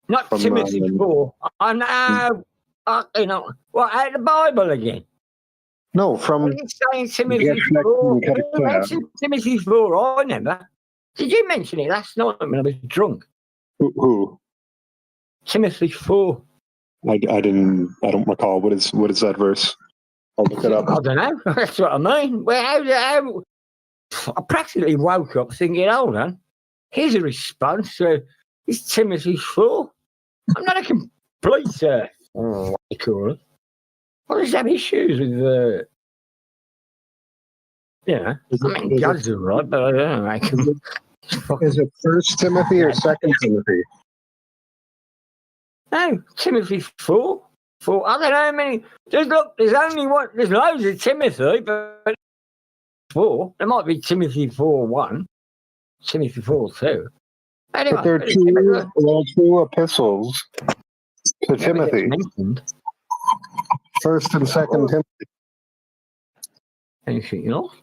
Not From, Timothy 4. I'm out of the Bible again. No, from. What are you saying, Timothy 4? You mentioned Timothy 4, I never. Did you mention it last night when I was drunk? Who? Timothy 4. I don't recall. What is that verse? I'll look it up. I don't know. That's what I mean. Well, how I practically woke up thinking, hold on, here's a response. It's Timothy 4. I'm not a complete, what do you call it? I just have issues with, God's all right, but I don't know. Is it 1 Timothy or 2 Timothy? No, Timothy 4. I don't know how many. There's only one. There's loads of Timothy, but 4. There might be Timothy 4:1, Timothy 4:2. Anyway, but there are two epistles to Timothy. 1st and 2nd Timothy. Anything else?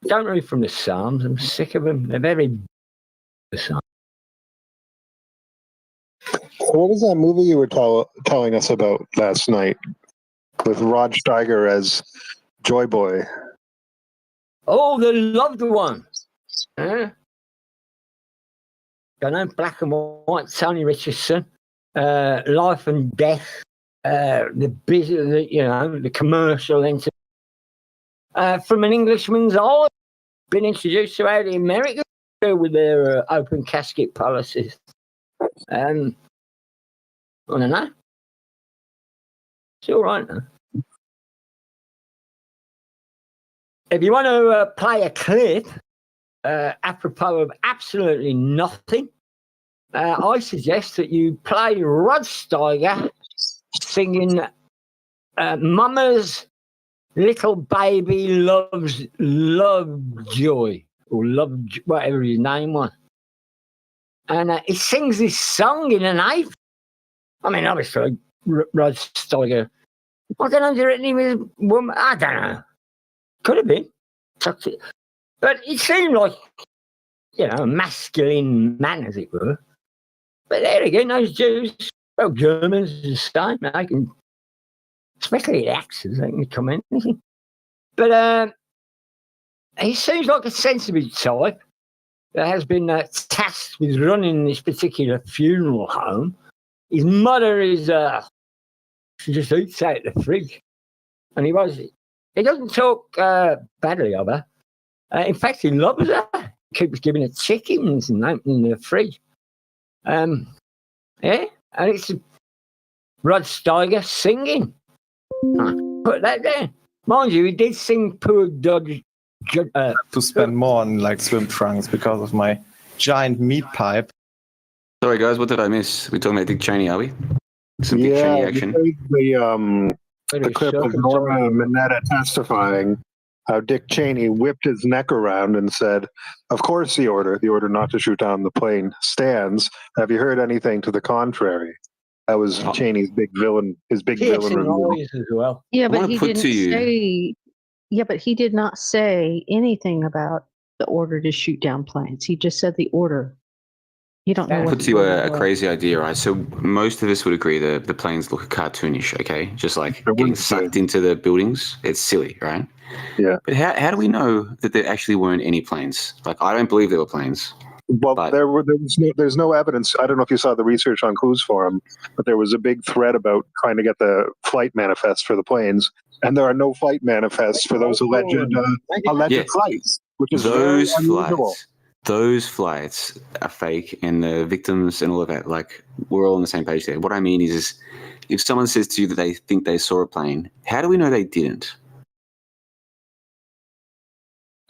Don't read from the Psalms. I'm sick of them. They're very. The Psalms. What was that movie you were telling us about last night with Rod Steiger as Joy Boy? Oh, The Loved Ones. I know, black and white, Tony Richardson, Life and Death, the commercial into from an Englishman's eye, been introduced to how the Americans do with their open casket policies. I don't know. It's all right now. If you want to play a clip, apropos of absolutely nothing, I suggest that you play Rod Steiger singing Mama's Little Baby Lovejoy, or whatever his name was. And he sings this song in an ape. I mean, obviously, Rod Steiger. I don't know, did he was a woman? I don't know. Could have been. But he seemed like, a masculine man, as it were. But there again, those Jews, well, Germans, the same. They can, especially the accents, they can come in. But he seems like a sensible type that has been tasked with running this particular funeral home. His mother is, she just eats out the fridge. And he doesn't talk badly of her. In fact, he loves her. Keeps giving her chickens and opening the fridge. And it's Rod Steiger singing. Put that there. Mind you, he did sing Poor Dodge. To spend more on swim trunks because of my giant meat pipe. Sorry guys, what did I miss? We talking about Dick Cheney, are we? Some Dick Cheney action. The clip of Norma Mineta testifying how Dick Cheney whipped his neck around and said, "Of course the order not to shoot down the plane stands. Have you heard anything to the contrary?" That was Cheney's big villain, his big villain review. As well. Yeah, but he didn't say. Yeah, but he did not say anything about the order to shoot down planes. He just said the order. You don't know I'll what put to you a crazy idea, right? So most of us would agree the planes look cartoonish, okay? Just like getting sucked into the buildings. It's silly, right? Yeah. But how do we know that there actually weren't any planes? Like, I don't believe there were planes. Well, there's no evidence. I don't know if you saw the research on Clues Forum, but there was a big thread about trying to get the flight manifest for the planes, and there are no flight manifests for those alleged flights, which is very unusual. Those flights are fake, and the victims and all of that, like, we're all on the same page there. What I mean is if someone says to you that they think they saw a plane, how do we know they didn't?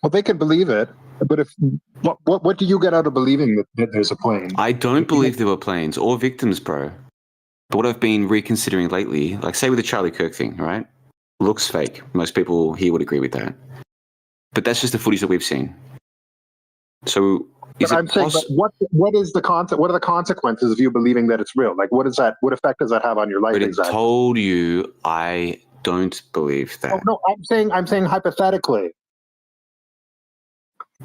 Well, they could believe it, but if what do you get out of believing that there's a plane? I don't believe there were planes or victims, bro. But what I've been reconsidering lately, like say with the Charlie Kirk thing, right? Looks fake. Most people here would agree with that. But that's just the footage that we've seen. So I'm saying, but what is the concept? What are the consequences of you believing that it's real? Like, what is that? What effect does that have on your life? But it exactly? told you I don't believe that. Oh, no, I'm saying hypothetically.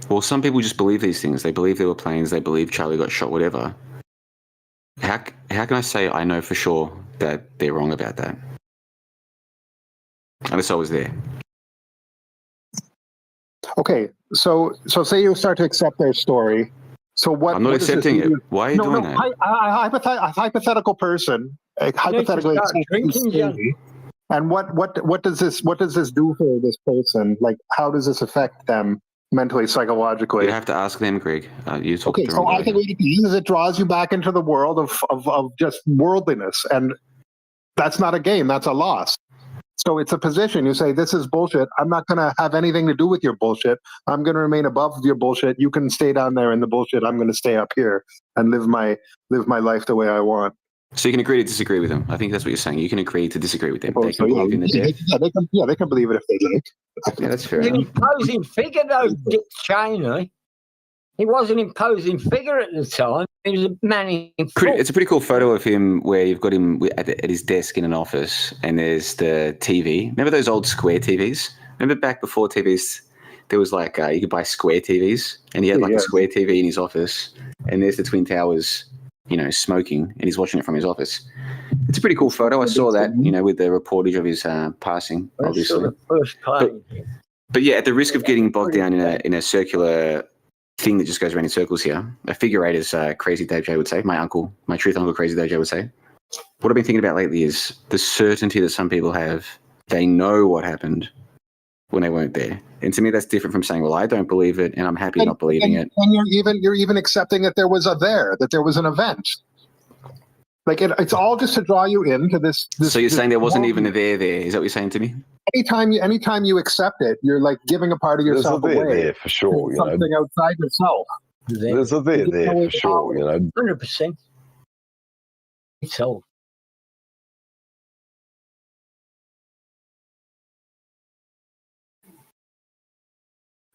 Well, some people just believe these things. They believe there were planes. They believe Charlie got shot. Whatever. How can I say I know for sure that they're wrong about that? Unless I was there. Okay, so say you start to accept their story. So what? I'm not accepting it. Why are you doing that? A hypothetical person, hypothetically, and what does this do for this person? Like, how does this affect them mentally, psychologically? You have to ask them, Greg. You talk Okay, to so I think what it is, it draws you back into the world of just worldliness, and that's not a game. That's a loss. So it's a position. You say, this is bullshit. I'm not going to have anything to do with your bullshit. I'm going to remain above your bullshit. You can stay down there in the bullshit. I'm going to stay up here and live my life the way I want. So you can agree to disagree with them. I think that's what you're saying. You can agree to disagree with them. They can believe in the death. They can believe it if they like. Yeah, that's fair. He's an imposing figure, though, Dick Cheney. He was an imposing figure at the time. He was a man in It's a pretty cool photo of him where you've got him at his desk in an office, and there's the TV. Remember those old square TVs? Remember back before TVs, there was like you could buy square TVs, and he had like a square TV in his office, and there's the Twin Towers, smoking, and he's watching it from his office. It's a pretty cool photo. I saw that, with the reportage of his passing, obviously. But yeah, at the risk of getting bogged down in a circular thing that just goes around in circles here, a figure eight, as Crazy Dave J would say, my truth uncle Crazy Dave J would say. What I've been thinking about lately is the certainty that some people have. They know what happened when they weren't there. And to me, that's different from saying, well, I don't believe it, and I'm happy not believing it. And you're even accepting that there was that there was an event. Like it's all just to draw you into this. So you're saying there wasn't even a there? Is that what you're saying to me? Anytime you accept it, you're like giving a part of yourself away. There for sure, something outside yourself. There's a there for sure, 100%. It's all.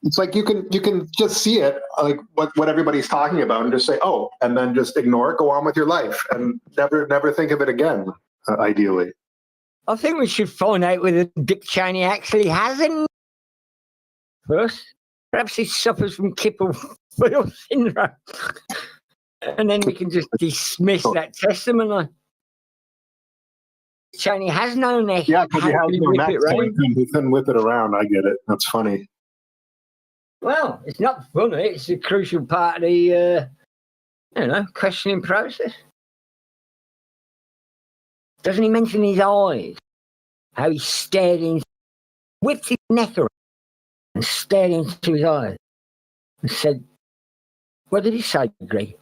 It's like you can just see it, like what everybody's talking about, and just say, oh, and then just ignore it, go on with your life, and never think of it again. Ideally, I think we should find out whether Dick Cheney actually has any. First, perhaps he suffers from Kipple-Field syndrome, and then we can just dismiss that testimony. Cheney has no neck. Yeah, because he has no neck, so he couldn't whip it around. I get it. That's funny. Well, it's not funny. It's a crucial part of the, questioning process. Doesn't he mention his eyes? How he whipped his neck around and stared into his eyes and said, what did he say, Greg?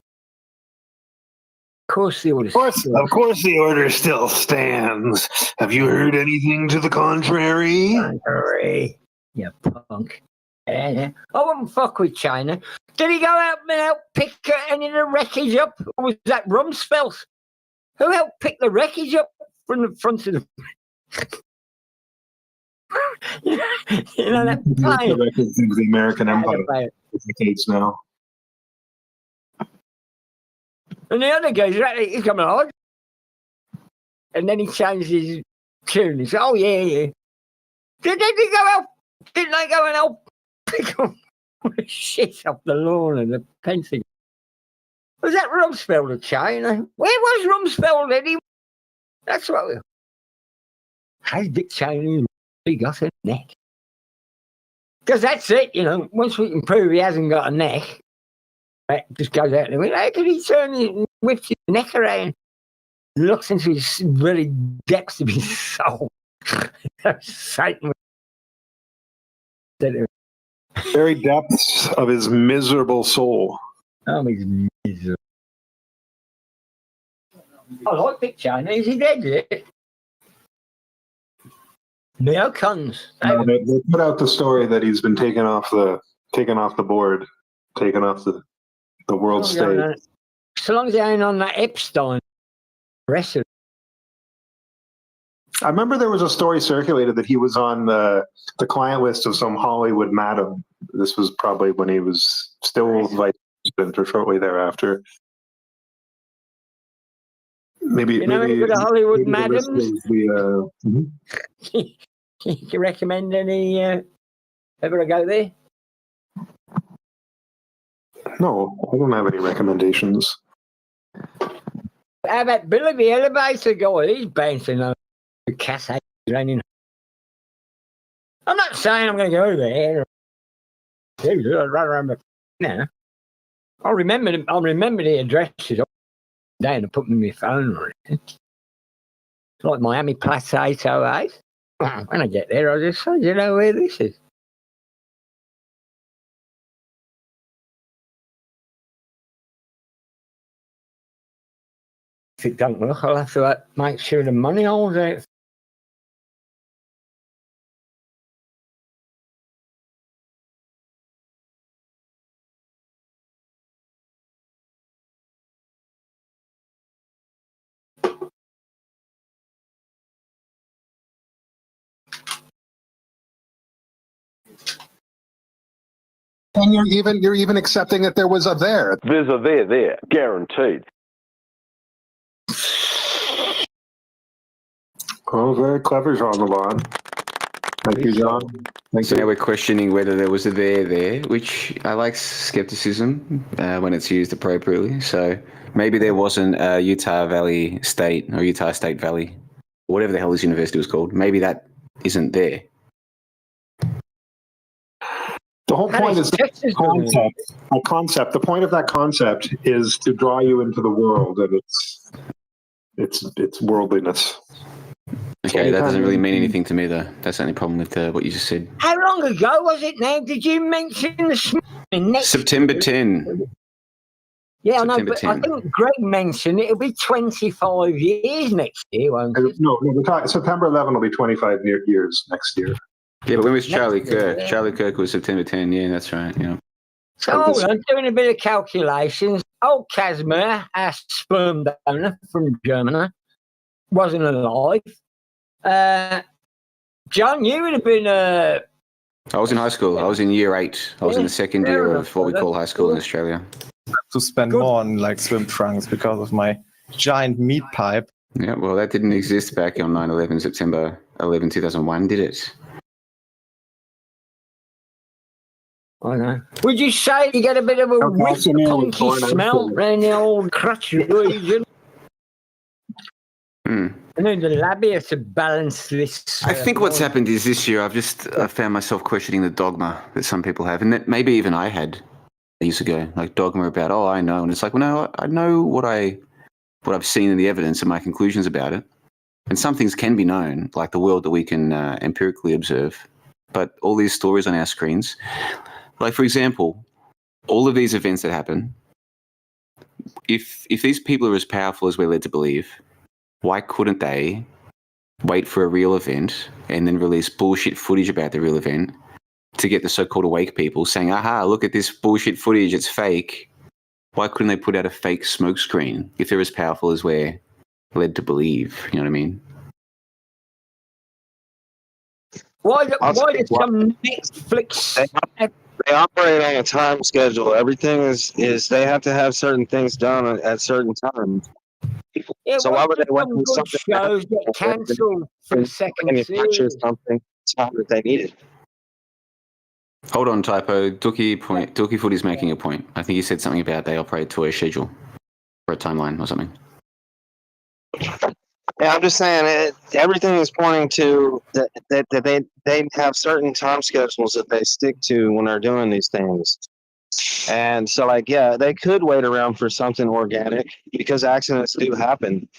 Of course the order Of course the order still stands. Have you heard anything to the contrary? You punk. I wouldn't fuck with China. Did he go out and help pick any of the wreckage up? Or was that Rumsfeld? Who helped pick the wreckage up from the front of the... that plane? The wreckage of the American Empire for decades now. And the other guy's he's coming on. And then he changed his tune. He said, oh, yeah. Did they go out? Didn't they go and help pick up shit off the lawn and the fencing? Was that Rumsfeld a China? Where was Rumsfeld anyway? That's what we... How's Dick Cheney he got a neck? Because that's it, you know. Once we can prove he hasn't got a neck, right, just goes out the window. How can he whip his neck around? Looks into his very depths of his soul. Satan. Very depths of his miserable soul. Oh, he's miserable. I like Dick Cheney. Is he dead yet? Neocons. They put out the story that he's been taken off the board, taken off the world stage. So long as he ain't on that Epstein. Rest of I remember there was a story circulated that he was on the client list of some Hollywood madam. This was probably when he was still vice president or shortly thereher. Maybe the Hollywood madams. Mm-hmm. You recommend any ever go there? No, I don't have any recommendations. How about Billy the elevator guy? He's bouncing on the cassette running. I'm not saying I'm going to go there. No. I'll remember the addresses down and put them in my phone on it. It's like Miami Plus 808. When I get there, I'll just say, you know where this is. If it don't work, I'll have to make sure the money holds out. And you're even accepting that there was a there. There's a there, guaranteed. Oh, very clever, Jean Levon. Thank you, John. So now we're questioning whether there was a there, which I like skepticism when it's used appropriately. So maybe there wasn't a Utah Valley State or Utah State Valley, whatever the hell this university was called. Maybe that isn't there. The whole point is a concept. The point of that concept is to draw you into the world and its worldliness. Okay, that doesn't really mean anything to me, though. That's the only problem with what you just said. How long ago was it now? Did you mention the September 10. Yeah, I know, September but 10. I think Greg mentioned it'll be 25 years next year, won't it? No, September 11 will be 25 years next year. Yeah, but when was Charlie Kirk? Yeah. Charlie Kirk was September 10. Yeah, that's right. Yeah. So I'm doing a bit of calculations. Old Casimir, our sperm donor from Germany, wasn't alive. John, you would have been. I was in high school. I was in year 8. I was in the second year of what we call high school in Australia. To spend more on like swim trunks because of my giant meat pipe. Yeah, well, that didn't exist back on 9/11, September 11, 2001, did it? I know. Would you say you get a bit of a punky smell around the old crotch region? And then the labia to balance this. I think what's happened is this year I found myself questioning the dogma that some people have, and that maybe even I had years ago, like dogma about, I know, and it's like, well, no, I know what I've seen in the evidence and my conclusions about it, and some things can be known, like the world that we can empirically observe, but all these stories on our screens, like for example, all of these events that happen, if these people are as powerful as we're led to believe, why couldn't they wait for a real event and then release bullshit footage about the real event to get the so-called awake people saying, aha, look at this bullshit footage, it's fake. Why couldn't they put out a fake smokescreen if they're as powerful as we're led to believe? You know what I mean? Why did some Netflix... They operate on a time schedule. Everything is they have to have certain things done at certain times. Yeah, so why would they want to do something shows get cancelled for the second series? Something time that they needed. Hold on, typo. Dookie Footy's making a point. I think he said something about they operate to a schedule. or a timeline or something. Yeah, I'm just saying everything is pointing to that they have certain time schedules that they stick to when they're doing these things. And so, like, yeah, they could wait around for something organic because accidents do happen.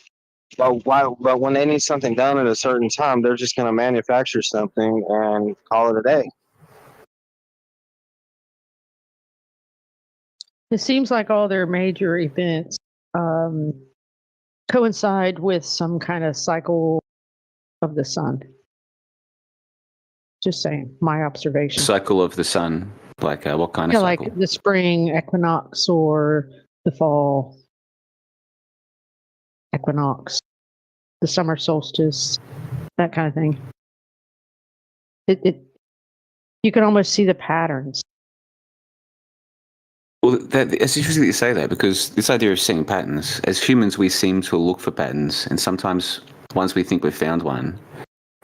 But when they need something done at a certain time, they're just going to manufacture something and call it a day. It seems like all their major events coincide with some kind of cycle of the sun. Just saying, my observation. Cycle of the sun, like what kind of cycle? Like the spring equinox or the fall equinox, the summer solstice, that kind of thing. You can almost see the patterns. Well, it's interesting that you say that, because this idea of seeing patterns, as humans, we seem to look for patterns, and sometimes once we think we've found one,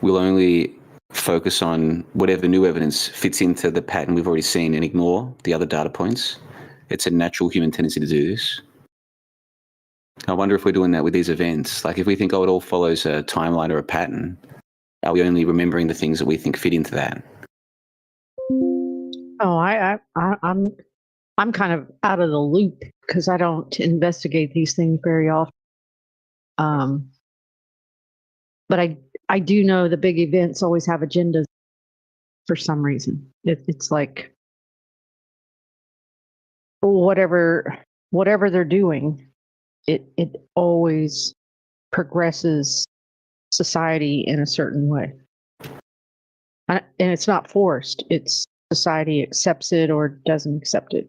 we'll only focus on whatever new evidence fits into the pattern we've already seen and ignore the other data points. It's a natural human tendency to do this. I wonder if we're doing that with these events. Like, if we think, oh, it all follows a timeline or a pattern, are we only remembering the things that we think fit into that? Oh, I'm kind of out of the loop because I don't investigate these things very often. But I do know the big events always have agendas for some reason. It's like whatever they're doing, it always progresses society in a certain way. And it's not forced. It's society accepts it or doesn't accept it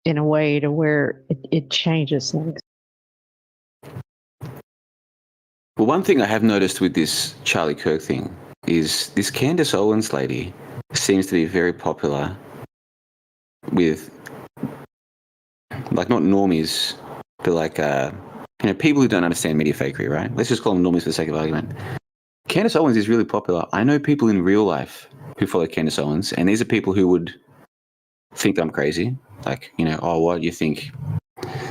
in a way to where it changes things. Well, one thing I have noticed with this Charlie Kirk thing is this Candace Owens lady seems to be very popular with, like, not normies, but like, people who don't understand media fakery, right? Let's just call them normies for the sake of argument. Candace Owens is really popular. I know people in real life who follow Candace Owens, and these are people who would think I'm crazy. Like, oh, what, you think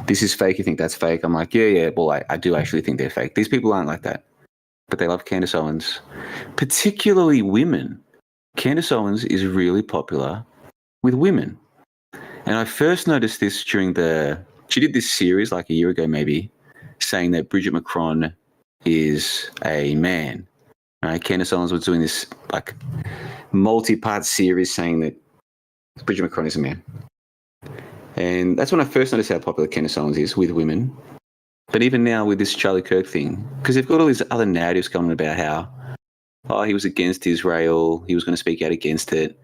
this is fake, you think that's fake? I'm like, yeah, well, I do actually think they're fake. These people aren't like that, but they love Candace Owens, particularly women. Candace Owens is really popular with women. And I first noticed this during she did this series like a year ago maybe, saying that Bridget Macron is a man. Right? Candace Owens was doing this like multi-part series saying that Bridget Macron is a man. And that's when I first noticed how popular Candace Owens is with women. But even now with this Charlie Kirk thing, because they've got all these other narratives coming about how, he was against Israel, he was going to speak out against it.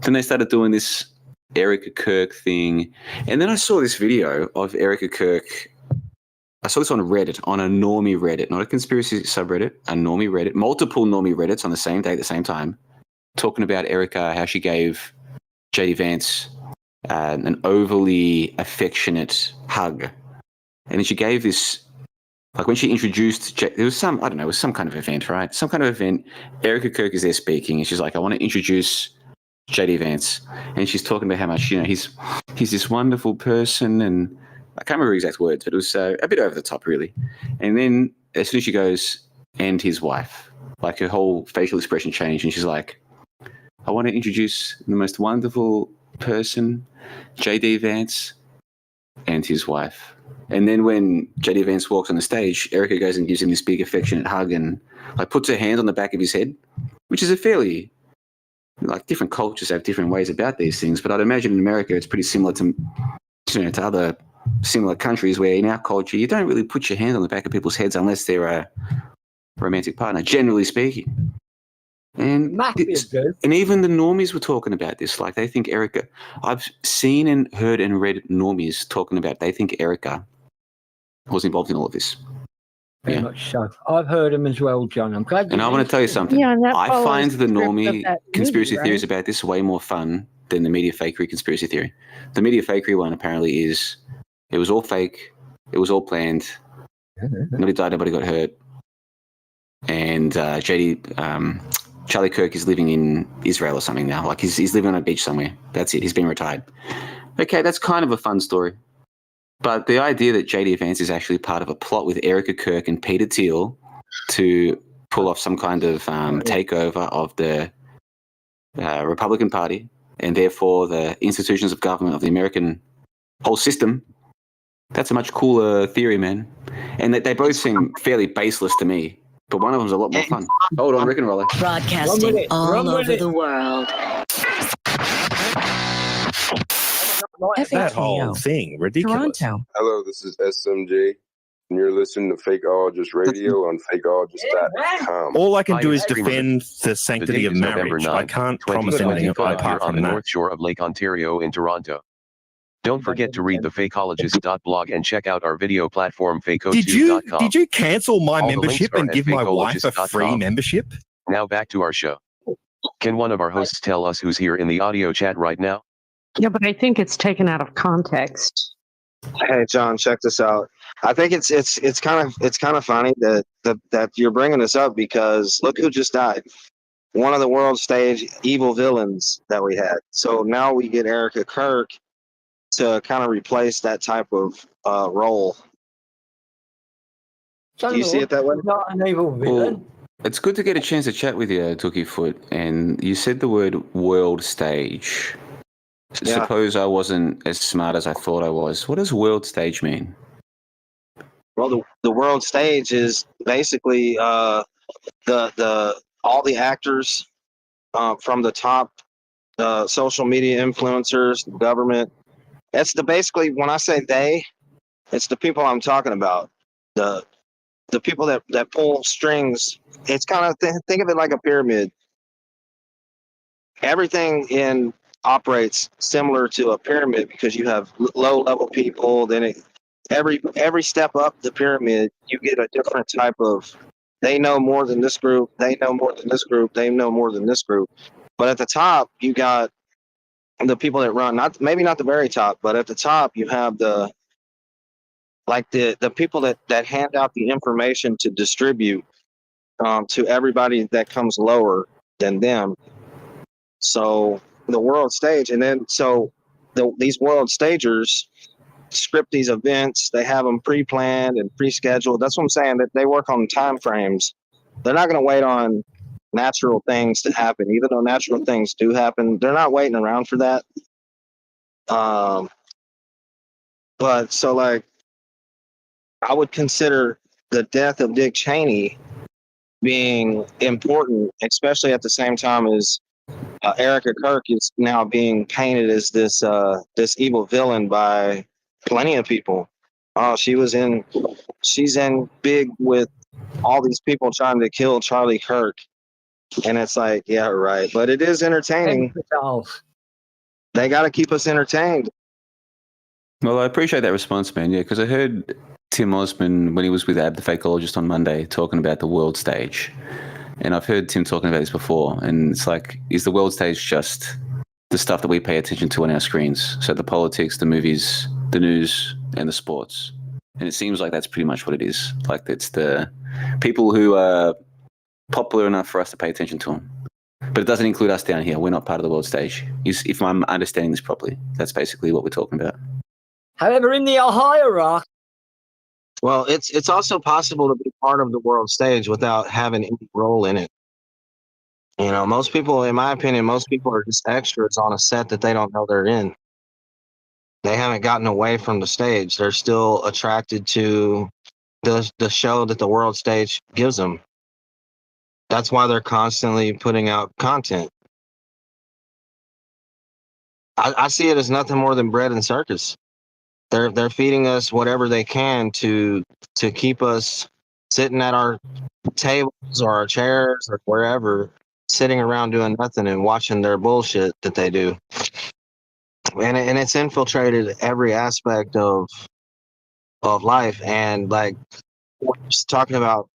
Then they started doing this Erica Kirk thing. And then I saw this video of Erica Kirk. I saw this on Reddit, on a normie Reddit, not a conspiracy subreddit, a normie Reddit, multiple normie Reddits on the same day at the same time, talking about Erica, how she gave J.D. Vance an overly affectionate hug. And then she gave this, like when she introduced, there was some, I don't know, it was some kind of event, right? Some kind of event. Erica Kirk is there speaking, and she's like, I want to introduce J.D. Vance. And she's talking about how much, he's this wonderful person, and I can't remember exact words, but it was a bit over the top, really. And then as soon as she goes, and his wife, like her whole facial expression changed, and she's like, I want to introduce the most wonderful person, J.D. Vance, and his wife. And then when J.D. Vance walks on the stage, Erica goes and gives him this big affectionate hug and like puts her hand on the back of his head, which is a fairly, like, different cultures have different ways about these things. But I'd imagine in America it's pretty similar to other similar countries where in our culture you don't really put your hand on the back of people's heads unless they're a romantic partner, generally speaking. And even the normies were talking about this. Like, they think Erica, I've seen and heard and read normies talking about, they think Erica was involved in all of this. Very much so. I've heard them as well, John. I'm glad. And I want to tell you something. Yeah, I find the normie conspiracy theories about this way more fun than the media fakery conspiracy theory. The media fakery one apparently is, it was all fake, it was all planned, nobody died, nobody got hurt, and Charlie Kirk is living in Israel or something now. Like, he's living on a beach somewhere. That's it. He's been retired. Okay, that's kind of a fun story. But the idea that JD Vance is actually part of a plot with Erica Kirk and Peter Thiel to pull off some kind of takeover of the Republican Party and therefore the institutions of government of the American whole system, that's a much cooler theory, man. And they both seem fairly baseless to me, but one of them's a lot more fun. Hold on, Rick and Roller. Broadcasting all over the world. That whole thing, ridiculous. Toronto. Hello, this is SMJ, and you're listening to Fakeologist Radio on fakeologist.com. All I can do Hi, is defend the sanctity date of is November marriage. 9th, I can't promise anything 2025 apart here on from the that. North Shore of Lake Ontario in Toronto. Don't forget to read the fakeologist.blog and check out our video platform fakeotube.com. Did you cancel my All the links membership are and at give my wife a free fakeologist.com. membership? Now back to our show. Can one of our hosts tell us who's here in the audio chat right now? Yeah, but I think it's taken out of context. Hey John, check this out. I think it's kind of funny that you're bringing this up because look who just died. One of the world stage evil villains that we had. So now we get Erica Kirk to kind of replace that type of role. Do you see it that way? Not an evil villain. Well, it's good to get a chance to chat with you, Tookie Foot. And you said the word world stage. Yeah. Suppose I wasn't as smart as I thought I was. What does world stage mean? Well, the world stage is basically the all the actors from the top social media influencers, the government. That's basically when I say they, it's the people I'm talking about. The people that pull strings. It's kind of think of it like a pyramid. Everything operates similar to a pyramid because you have low level people. Then every step up the pyramid, you get a different type of. They know more than this group. They know more than this group. They know more than this group. But at the top, you got the people that run. Maybe not the very top, but at the top, you have the people that hand out the information to distribute to everybody that comes lower than them. So the world stage, and then these world stagers script these events. They have them pre-planned and pre-scheduled. That's what I'm saying. That they work on time frames. They're not going to wait on natural things to happen, even though natural things do happen. They're not waiting around for that. But so like, I would consider the death of Dick Cheney being important, especially at the same time as Erica Kirk is now being painted as this evil villain by plenty of people. She's in big with all these people trying to kill Charlie Kirk, and it's like, yeah, right. But it is entertaining. They got to keep us entertained. Well, I appreciate that response, man. Yeah, because I heard Tim Osman when he was with Ab the Fakeologist on Monday talking about the world stage. And I've heard Tim talking about this before, and it's like, is the world stage just the stuff that we pay attention to on our screens? So the politics, the movies, the news, and the sports. And it seems like that's pretty much what it is. Like, it's the people who are popular enough for us to pay attention to them. But it doesn't include us down here. We're not part of the world stage. If I'm understanding this properly, that's basically what we're talking about. However, in the Ohio Rock. Well, it's also possible to be part of the world stage without having any role in it. You know, most people, in my opinion, most people are just extras on a set that they don't know they're in. They haven't gotten away from the stage. They're still attracted to the show that the world stage gives them. That's why they're constantly putting out content. I see it as nothing more than bread and circus. They're feeding us whatever they can to keep us sitting at our tables or our chairs or wherever, sitting around doing nothing and watching their bullshit that they do. And it's infiltrated every aspect of life. And like we're just talking about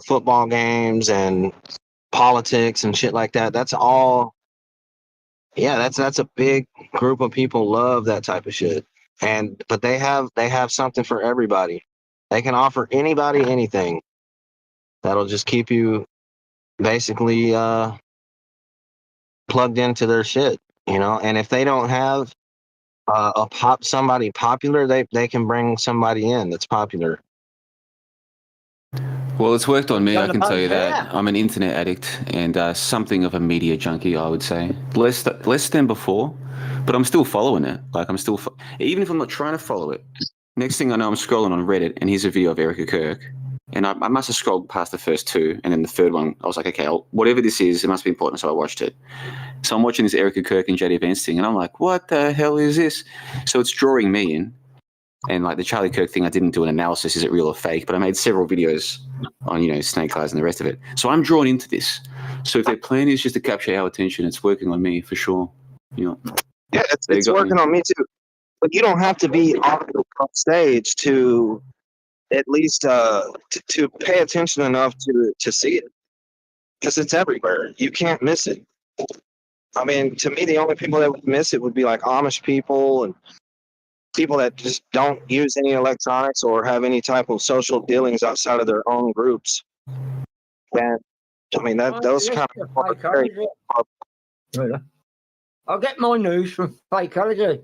football games and politics and shit like that. That's all. Yeah, that's a big group of people love that type of shit. But they have something for everybody. They can offer anybody anything that'll just keep you basically plugged into their shit, you know. And if they don't have somebody popular, they can bring somebody in that's popular. Well, it's worked on me, I can tell you that. I'm an internet addict and something of a media junkie, I would say. Less than before, but I'm still following it. Like, I'm still, even if I'm not trying to follow it. Next thing I know, I'm scrolling on Reddit, and here's a video of Erica Kirk. And I must have scrolled past the first two, and then the third one, I was like, okay, whatever this is, it must be important, so I watched it. So I'm watching this Erica Kirk and JD Vance thing, and I'm like, what the hell is this? So it's drawing me in. And like the Charlie Kirk thing, I didn't do an analysis, is it real or fake? But I made several videos on, snake eyes and the rest of it. So I'm drawn into this. So if their plan is just to capture our attention, it's working on me for sure. Yeah, it's working on me too. But you don't have to be on stage to at least to pay attention enough to see it, because it's everywhere. You can't miss it. I mean, to me, the only people that would miss it would be like Amish people and people that just don't use any electronics or have any type of social dealings outside of their own groups. And I mean, those kind of are very. I get my news from Fakeology,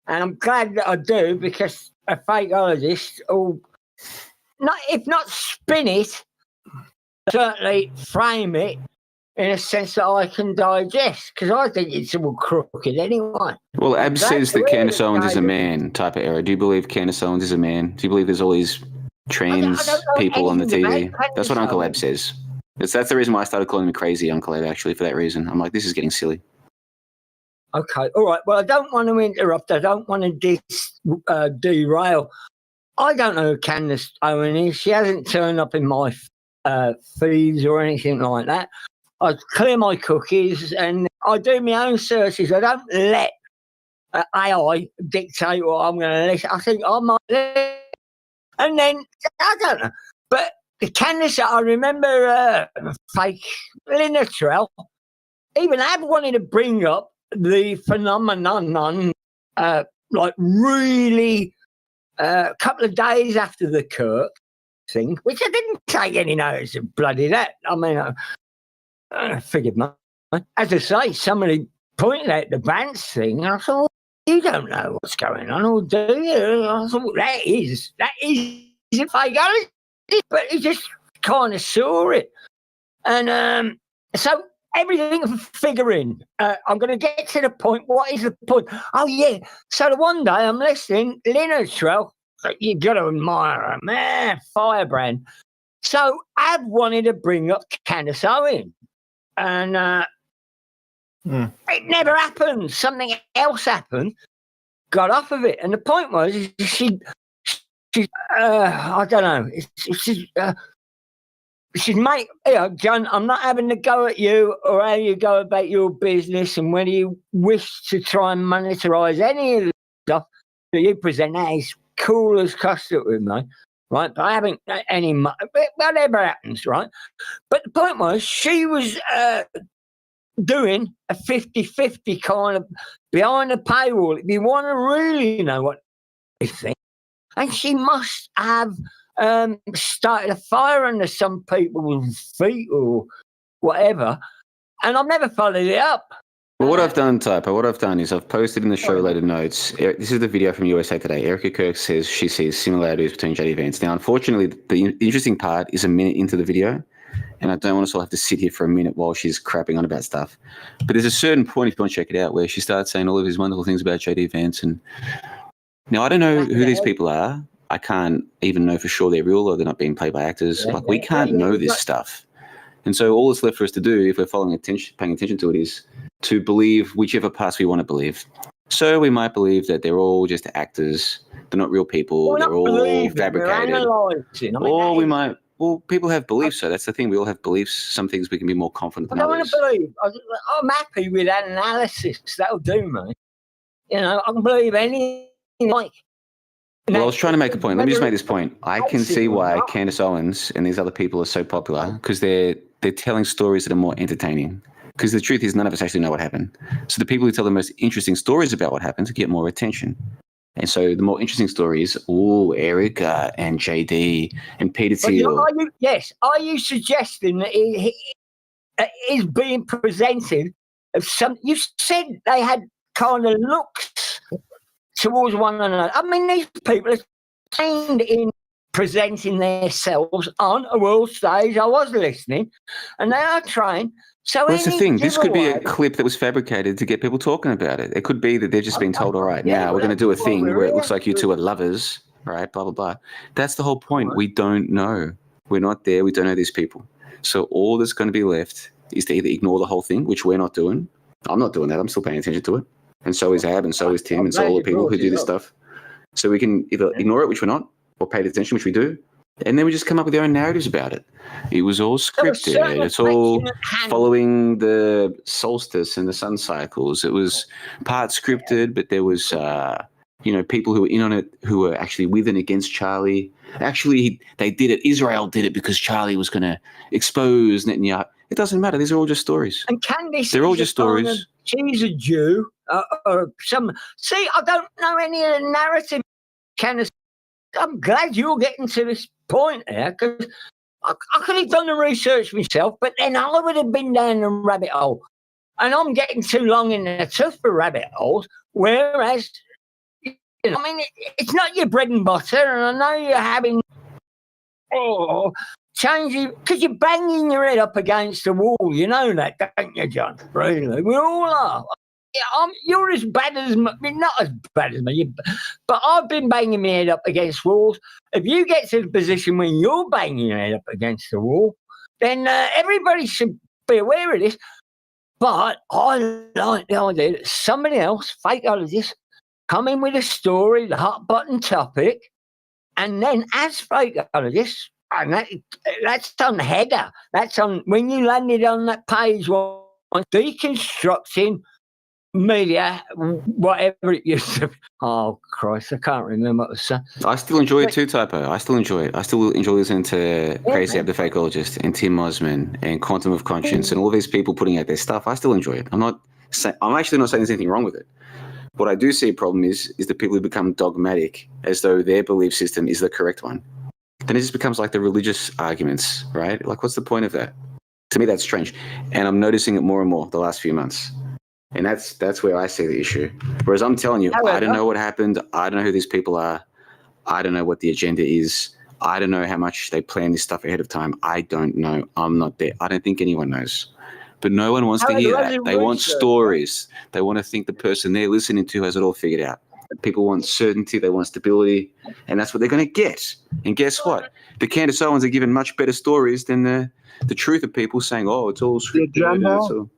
and I'm glad that I do, because a fakeologist will, if not spin it, certainly frame it in a sense that I can digest, because I think it's all crooked anyway. Well, Ab says that Candace Owens is a man type of era. Do you believe Candace Owens is a man? Do you believe there's all these trans people on the TV? That's what Uncle Ab says. That's the reason why I started calling him crazy, Uncle Ab, actually, for that reason. I'm like, this is getting silly. Okay, all right. Well, I don't want to interrupt. I don't want to derail. I don't know who Candace Owens is. She hasn't turned up in my feeds or anything like that. I clear my cookies and I do my own searches. I don't let AI dictate what I'm going to listen. I think I might listen. And then, I don't know. But Candace, I remember fake Linatrell. Even Ab wanted to bring up the phenomenon, like really a couple of days after the Kirk thing, which I didn't take any notice of bloody that. I mean, I figured, as I say, somebody pointed out the Vance thing, and I thought, well, you don't know what's going on, or do you? I thought, that is a fake, but he just kind of saw it. And so everything figuring, I'm going to get to the point. What is the point? Oh, yeah. So the one day I'm listening, Linatrell, you got to admire her, man, firebrand. So Ab wanted to bring up Candace Owens. And it never happened. Something else happened. Got off of it, and the point was, she I don't know. She's mate. John, I'm not having to go at you or how you go about your business and whether you wish to try and monetize any of the stuff that you present. That is cool as custard with me. Right, but I haven't any. Whatever happens, right? But the point was, she was doing a 50-50 kind of behind the paywall. If you want to really know what they think, and she must have started a fire under some people's feet or whatever, and I've never followed it up. Well, what I've done, Typo, is I've posted in the show related notes. This is the video from USA Today. Erica Kirk says she sees similarities between JD Vance. Now, unfortunately, the interesting part is a minute into the video, and I don't want us all have to sit here for a minute while she's crapping on about stuff. But there's a certain point, if you want to check it out, where she starts saying all of these wonderful things about JD Vance. And now, I don't know who these people are. I can't even know for sure they're real or they're not being played by actors. We can't know this stuff. And so all that's left for us to do, if we're paying attention to it, is to believe whichever parts we want to believe. So we might believe that they're all just actors. They're not real people. They're all fabricated. Or we might, people have beliefs. So that's the thing. We all have beliefs. Some things we can be more confident than I don't others. want to believe. I'm happy with that analysis. That'll do, mate. I can believe anything. Well, I was trying to make a point. Let me just make this point. I can see why Candace Owens and these other people are so popular, because they're telling stories that are more entertaining. Because the truth is, none of us actually know what happened. So the people who tell the most interesting stories about what happened get more attention. And so the more interesting stories, Erica and JD and Peter Thiel. Are you suggesting that it is being presented as some? You said they had kind of looks towards one another. I mean, these people are trained in presenting themselves on a world stage. I was listening, and they are trained. So Well, that's the any thing. This could be a giveaway- clip that was fabricated to get people talking about it. It could be that they've just been told, all right, now we're going to do a that's what thing we're where it looks here like you to two are lovers, right? Blah, blah, blah. That's the whole point. We don't know. We're not there. We don't know these people. So all that's going to be left is to either ignore the whole thing, which we're not doing. I'm not doing that. I'm still paying attention to it. And so is Ab, and so is Tim, and so all the people who do this stuff. So we can either ignore it, which we're not, or pay attention, which we do. And then we just come up with our own narratives about it. It was all scripted. It's all following the solstice and the sun cycles. It was part scripted, but there was, people who were in on it who were actually with and against Charlie. Actually, they did it. Israel did it because Charlie was going to expose Netanyahu. It doesn't matter. These are all just stories. And Candice, they're all just stories. She's a Jew, or some. See, I don't know any of the narrative. Candice, I'm glad you're getting to this point here, because I could have done the research myself, but then I would have been down the rabbit hole. And I'm getting too long in the tooth for rabbit holes, whereas, it's not your bread and butter, and I know you're having changing, because you're banging your head up against the wall. You know that, don't you, John? Really, we all are. You're as bad as me, not as bad as me, but I've been banging my head up against walls. If you get to the position when you're banging your head up against the wall, then everybody should be aware of this. But I like the idea that somebody else, fakeologists, come in with a story, the hot button topic, and then as fakeologists, and that's on the header. That's on when you landed on that page on deconstructing media, whatever it used to be. Oh, Christ, I can't remember what it was saying. I still enjoy it too, Typo. I still enjoy it. I still enjoy listening to Crazy Ab the Fakeologist and Tim Osman and Quantum of Conscience and all these people putting out their stuff. I still enjoy it. I'm actually not saying there's anything wrong with it. What I do see a problem is the people who become dogmatic as though their belief system is the correct one. Then it just becomes like the religious arguments, right? Like, what's the point of that? To me, that's strange. And I'm noticing it more and more the last few months. And that's where I see the issue. Whereas I'm telling you, I don't know what happened. I don't know who these people are. I don't know what the agenda is. I don't know how much they plan this stuff ahead of time. I don't know. I'm not there. I don't think anyone knows. But no one wants to hear that. They want stories. They want to think the person they're listening to has it all figured out. People want certainty. They want stability. And that's what they're going to get. And guess what? The Candace Owens are given much better stories than the truth of people saying, oh, it's all scripted.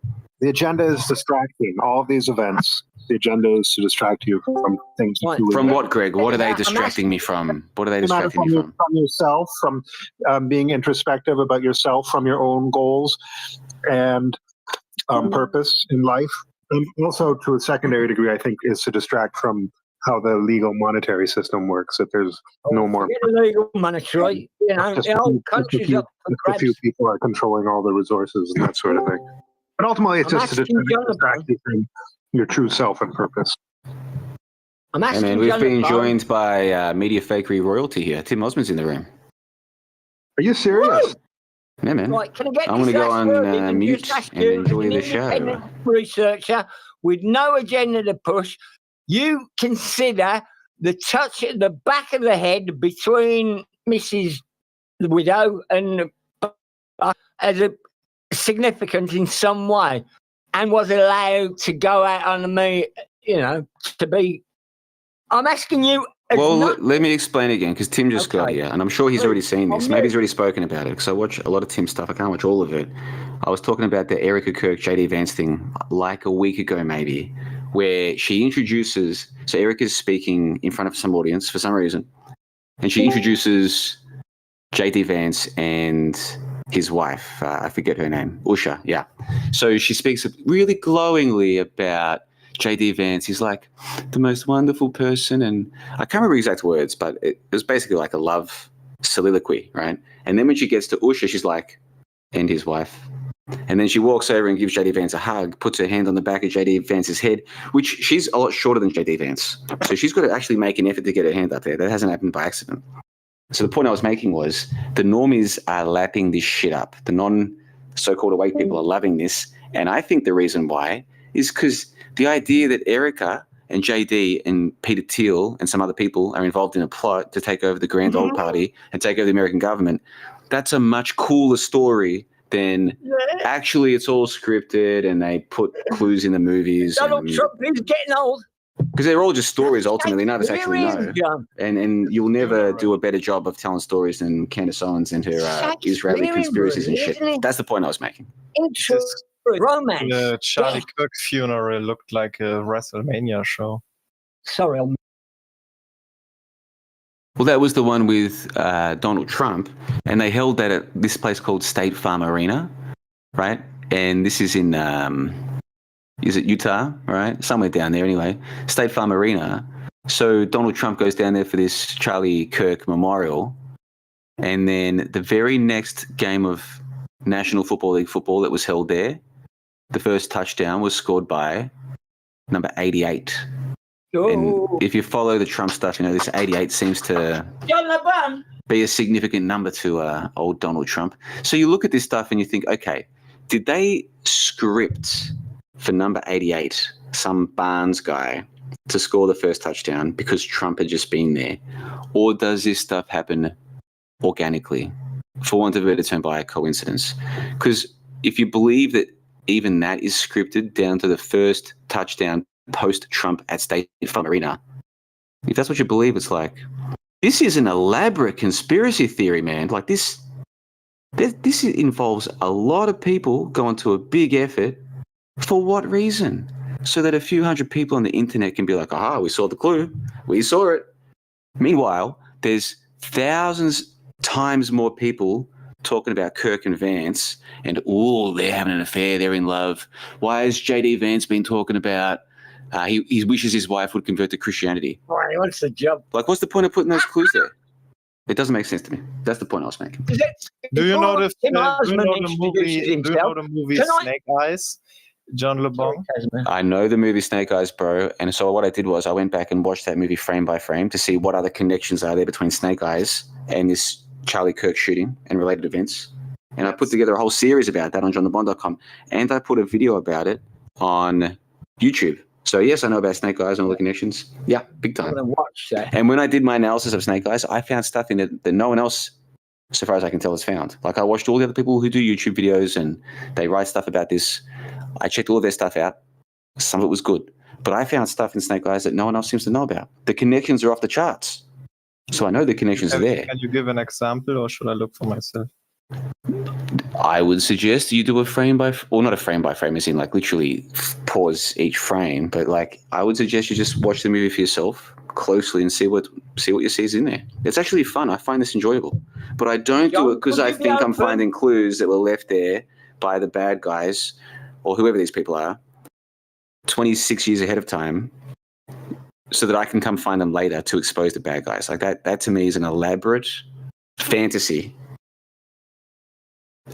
The agenda is distracting. All of these events, the agenda is to distract you from things. From what, Greg? What are they distracting me from? What are they distracting me from? From yourself, from being introspective about yourself, from your own goals and purpose in life. And also, to a secondary degree, I think, is to distract from how the legal monetary system works. That there's no more legal monetary. A few people are controlling all the resources and that sort of thing. But ultimately, it's just to distract you from your true self and purpose. We've been joined by media fakery royalty here. Tim Osman's in the room. Are you serious? Yeah, man. Right, can I get I'm going to go on mute and enjoy the show. Researcher with no agenda to push. You consider the touch at the back of the head between Mrs. Widow and as a significant in some way, and was allowed to go out on me, to be. I'm asking you. Well, let me explain again, because Tim just got here, and I'm sure he's already seen this. Maybe he's already spoken about it, because I watch a lot of Tim's stuff. I can't watch all of it. I was talking about the Erica Kirk, JD Vance thing like a week ago, maybe, where she introduces. So Erica's speaking in front of some audience for some reason, and she introduces JD Vance and his wife. I forget her name. Usha, yeah. So she speaks really glowingly about JD Vance. He's like the most wonderful person, and I can't remember exact words, but it was basically like a love soliloquy, right? And then when she gets to Usha, she's like, and his wife. And then she walks over and gives JD Vance a hug, puts her hand on the back of JD Vance's head, which she's a lot shorter than JD Vance. So she's got to actually make an effort to get her hand up there. That hasn't happened by accident. So the point I was making was the normies are lapping this shit up. The non-so-called awake people are loving this. And I think the reason why is because the idea that Erica and JD and Peter Thiel and some other people are involved in a plot to take over the Grand Old Party and take over the American government, that's a much cooler story than actually it's all scripted and they put clues in the movies. Donald Trump is getting old. Because they're all just stories ultimately, none of us actually know. And you'll never do a better job of telling stories than Candace Owens and her Israeli conspiracies and shit. That's the point I was making. Romance. The Charlie Kirk funeral looked like a WrestleMania show. Sorry. Well, that was the one with Donald Trump, and they held that at this place called State Farm Arena, right? And this is in, is it Utah, right? Somewhere down there anyway. State Farm Arena. So Donald Trump goes down there for this Charlie Kirk memorial, and then the very next game of National Football League football that was held there, the first touchdown was scored by number 88. And if you follow the Trump stuff, you know, this 88 seems to be a significant number to old Donald Trump. So you look at this stuff and you think, okay, did they script for number 88, some Barnes guy, to score the first touchdown because Trump had just been there? Or does this stuff happen organically, for want of a better term, by a coincidence? Because if you believe that even that is scripted down to the first touchdown post-Trump at State Farm Arena, if that's what you believe, it's like, this is an elaborate conspiracy theory, man. Like this involves a lot of people going to a big effort. For what reason? So that a few hundred people on the internet can be like, aha, we saw the clue. We saw it. Meanwhile, there's thousands times more people talking about Kirk and Vance and, oh, they're having an affair, they're in love. Why has JD Vance been talking about he wishes his wife would convert to Christianity? He wants the job. Like, what's the point of putting those clues there? It doesn't make sense to me. That's the point I was making. Do you know the movie Snake Eyes? John LeBon? I know the movie Snake Eyes, bro. And so what I did was I went back and watched that movie frame by frame to see what other connections are there between Snake Eyes and this Charlie Kirk shooting and related events. And I put together a whole series about that on johnlebon.com. And I put a video about it on YouTube. So yes, I know about Snake Eyes and all the connections. Yeah, big time. I'm going to watch that. And when I did my analysis of Snake Eyes, I found stuff in it that no one else, so far as I can tell, has found. Like, I watched all the other people who do YouTube videos and they write stuff about this. I checked all of their stuff out. Some of it was good. But I found stuff in Snake Eyes that no one else seems to know about. The connections are off the charts. So I know the connections are there. Can you give an example, or should I look for myself? I would suggest you do a frame by, or not a frame by frame, as in like literally pause each frame, but like I would suggest you just watch the movie for yourself closely and see what you see is in there. It's actually fun. I find this enjoyable, but I don't do it because I think I'm finding clues that were left there by the bad guys or whoever these people are 26 years ahead of time, so that I can come find them later to expose the bad guys. Like that to me is an elaborate fantasy.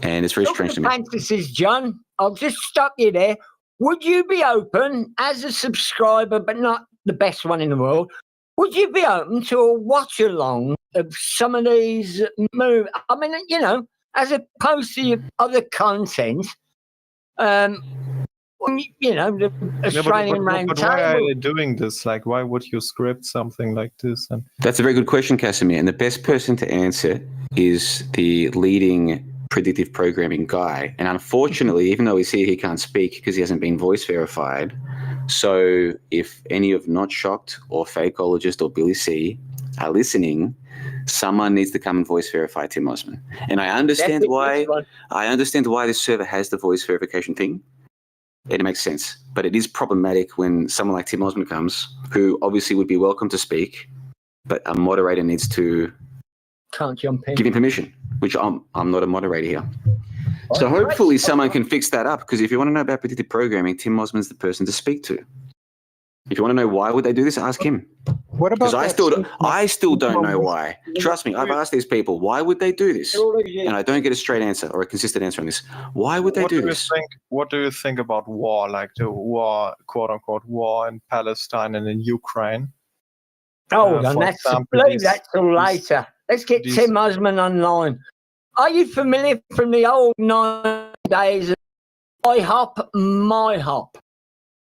And it's very strange to me. Fantasies, John. I'll just stop you there. Would you be open as a subscriber, but not the best one in the world? Would you be open to a watch along of some of these movies? I mean, you know, as opposed to your other content, you know, the Australian round but why are they doing this? Like, why would you script something like this? And that's a very good question, Casimir. And the best person to answer is the leading predictive programming guy. And unfortunately, even though he's here, he can't speak because he hasn't been voice verified. So if any of Not Shocked or Fakeologist or Billy C are listening, someone needs to come and voice verify Tim Osman. And I understand why this server has the voice verification thing. And it makes sense. But it is problematic when someone like Tim Osman comes, who obviously would be welcome to speak, but a moderator needs to can't jump in. Give him permission, which I'm not a moderator here. So hopefully someone can fix that up, because if you want to know about predictive programming, Tim Osman's the person to speak to. If you want to know why would they do this, ask him. What about? Because I still don't know why. Trust me, I've asked these people, why would they do this? And I don't get a straight answer or a consistent answer on this. Why would they do this? What do you think about war, like the war, quote unquote, war in Palestine and in Ukraine? Oh, leave that till later. Let's get Tim Osman online. Are you familiar from the old 9 days of I hop, my hop?